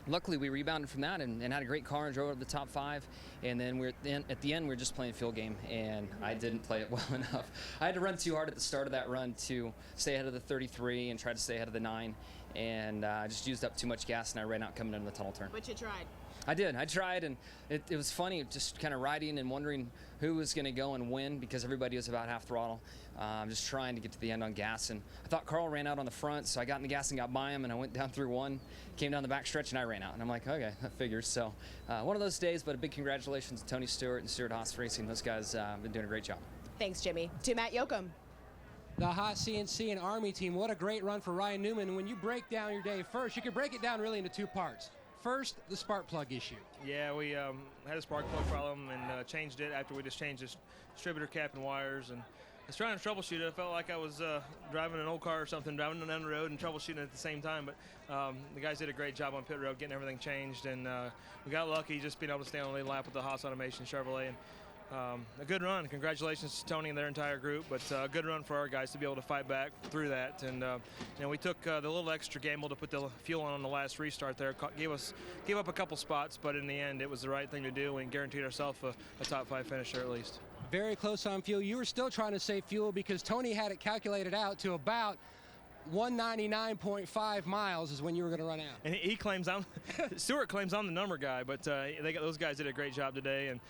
luckily, we rebounded from that and had a great car and drove to the top 5. And then at the end, we were just playing fuel game, and I didn't play it well enough. I had to run too hard at the start of that run to stay ahead of the 33 and try to stay ahead of the 9. And I just used up too much gas, and I ran out coming into the tunnel turn. But you tried. I did. I tried, and it was funny just kind of riding and wondering who was going to go and win because everybody was about half throttle. Just trying to get to the end on gas, and I thought Carl ran out on the front, so I got in the gas and got by him, and I went down through 1, came down the back stretch, and I ran out. And I'm like, okay, that figures. So one of those days, but a big congratulations to Tony Stewart and Stewart Haas Racing. Those guys have been doing a great job. Thanks, Jimmie. To Matt Yoakum. The Haas CNC and Army team, what a great run for Ryan Newman. When you break down your day first, you can break it down really into 2 parts. First, the spark plug issue. Yeah, we had a spark plug problem and changed it after we just changed the distributor cap and wires. And I was trying to troubleshoot it. I felt like I was driving an old car or something, driving down the road and troubleshooting at the same time. But the guys did a great job on pit road getting everything changed. And we got lucky just being able to stay on the lead lap with the Haas Automation Chevrolet. And a good run. Congratulations to Tony and their entire group, but a good run for our guys to be able to fight back through that. And you know, we took the little extra gamble to put the fuel on the last restart there. Gave up a couple spots, but in the end, it was the right thing to do and guaranteed ourselves a top 5 finisher at least. Very close on fuel. You were still trying to save fuel because Tony had it calculated out to about 199.5 miles is when you were going to run out. And he claims Stewart claims I'm the number guy, but those guys did a great job today. And,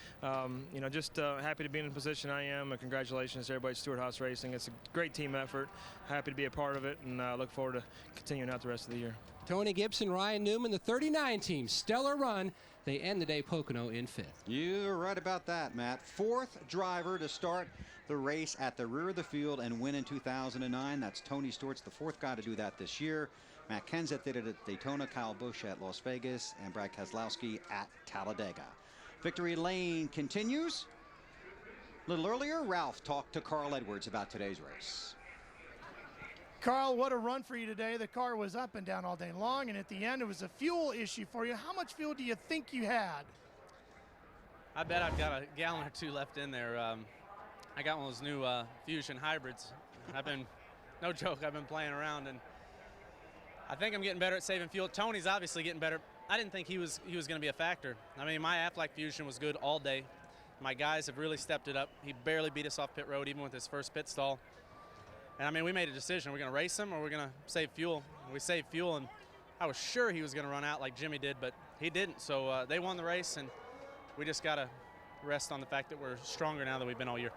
you know, just happy to be in the position I am. And congratulations to everybody at Stewart Haas Racing. It's a great team effort. Happy to be a part of it, and look forward to continuing out the rest of the year. Tony Gibson, Ryan Newman, the 39 team, stellar run. They end the day Pocono in 5th. You're right about that, Matt. 4th driver to start the race at the rear of the field and win in 2009. That's Tony Stewart's the 4th guy to do that this year. Matt Kenseth did it at Daytona, Kyle Busch at Las Vegas, and Brad Keselowski at Talladega. Victory lane continues. A little earlier, Ralph talked to Carl Edwards about today's race. Carl, what a run for you today. The car was up and down all day long, and at the end, it was a fuel issue for you. How much fuel do you think you had? I bet I've got a gallon or 2 left in there. I got one of those new Fusion hybrids. No joke, I've been playing around, and I think I'm getting better at saving fuel. Tony's obviously getting better. I didn't think he was going to be a factor. I mean, my Aflac Fusion was good all day. My guys have really stepped it up. He barely beat us off pit road, even with his first pit stall. And I mean, we made a decision. We're going to race him or we're going to save fuel. We saved fuel, and I was sure he was going to run out like Jimmie did, but he didn't. So they won the race, and we just got to rest on the fact that we're stronger now than we've been all year.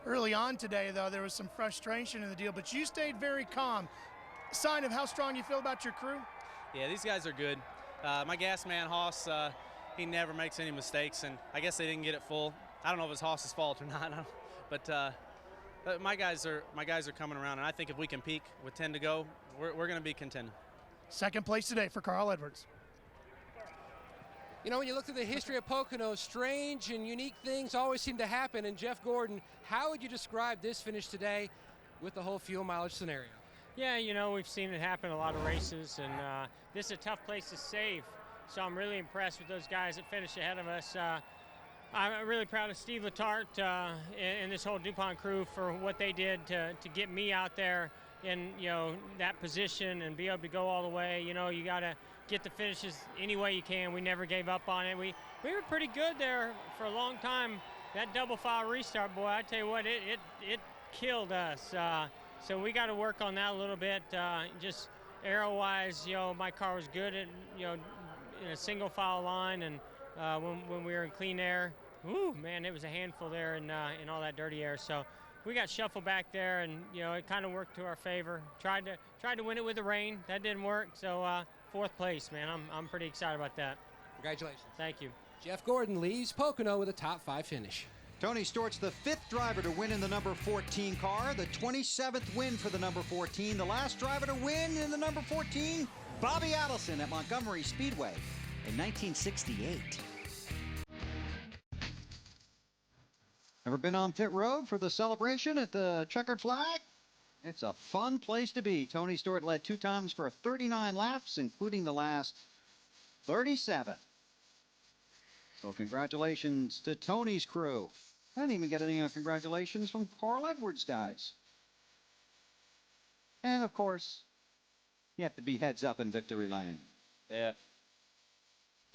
Early on today, though, there was some frustration in the deal, but you stayed very calm. Sign of how strong you feel about your crew? Yeah, these guys are good. My gas man, Haas, he never makes any mistakes, and I guess they didn't get it full. I don't know if it's Haas's fault or not, but my guys are coming around, and I think if we can peak with 10 to go, we're going to be contending. 2nd place today for Carl Edwards. You know, when you look at the history of Pocono, strange and unique things always seem to happen. And Jeff Gordon, how would you describe this finish today with the whole fuel mileage scenario? Yeah, you know, we've seen it happen in a lot of races, and this is a tough place to save. So I'm really impressed with those guys that finished ahead of us. I'm really proud of Steve Letarte and this whole DuPont crew for what they did to get me out there in, you know, that position and be able to go all the way. You know, you got to get the finishes any way you can. We never gave up on it. We were pretty good there for a long time. That double file restart, boy, I tell you what, it killed us. So we got to work on that a little bit. Just aero-wise, you know, my car was good at, you know, in a single file line, and when we were in clean air, whoo, man, it was a handful there in all that dirty air. So we got shuffled back there, and it kind of worked to our favor. Tried to win it with the rain. That didn't work. So 4th place, man. I'm pretty excited about that. Congratulations. Thank you. Jeff Gordon leaves Pocono with a top 5 finish. Tony Stewart's the 5th driver to win in the number 14 car, the 27th win for the number 14. The last driver to win in the number 14, Bobby Adelson at Montgomery Speedway in 1968. Ever been on pit road for the celebration at the checkered flag? It's a fun place to be. Tony Stewart led 2 times for 39 laps, including the last 37. So congratulations to Tony's crew. I didn't even get any congratulations from Carl Edwards' guys. And of course, you have to be heads up in victory lane. Yeah.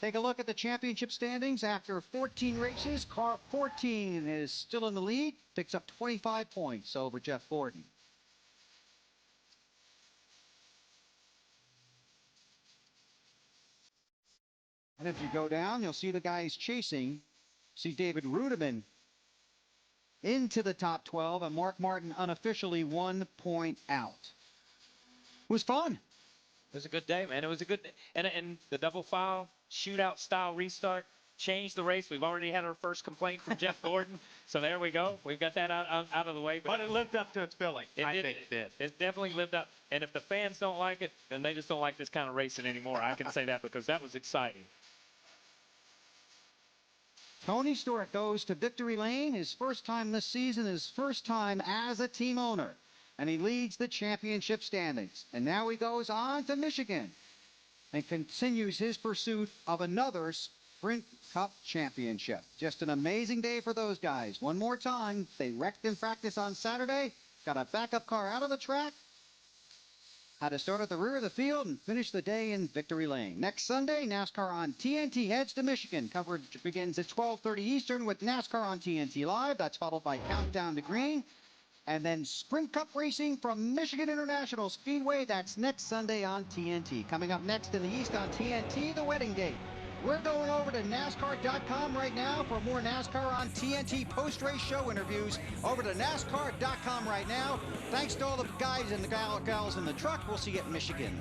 Take a look at the championship standings. After 14 races, car 14 is still in the lead, picks up 25 points over Jeff Gordon. And if you go down, you'll see the guys chasing. See David Rudiman into the top 12, and Mark Martin unofficially 1 point out. It was fun. It was a good day, man. It was a good day. And the double file shootout style restart changed the race. We've already had our first complaint from Jeff Gordon. So there we go. We've got that out of the way. But it lived up to its billing. I think it did. It definitely lived up. And if the fans don't like it, then they just don't like this kind of racing anymore. I can say that because that was exciting. Tony Stewart goes to victory lane. His first time this season, his first time as a team owner. And he leads the championship standings. And now he goes on to Michigan and continues his pursuit of another Sprint Cup championship. Just an amazing day for those guys. One more time, they wrecked in practice on Saturday, got a backup car out of the track, had to start at the rear of the field and finish the day in victory lane. Next Sunday, NASCAR on TNT heads to Michigan. Coverage begins at 12:30 Eastern with NASCAR on TNT Live. That's followed by Countdown to Green. And then Sprint Cup racing from Michigan International Speedway. That's next Sunday on TNT. Coming up next in the East on TNT, the wedding date. We're going over to NASCAR.com right now for more NASCAR on TNT post-race show interviews. Over to NASCAR.com right now. Thanks to all the guys and the gals in the truck. We'll see you at Michigan.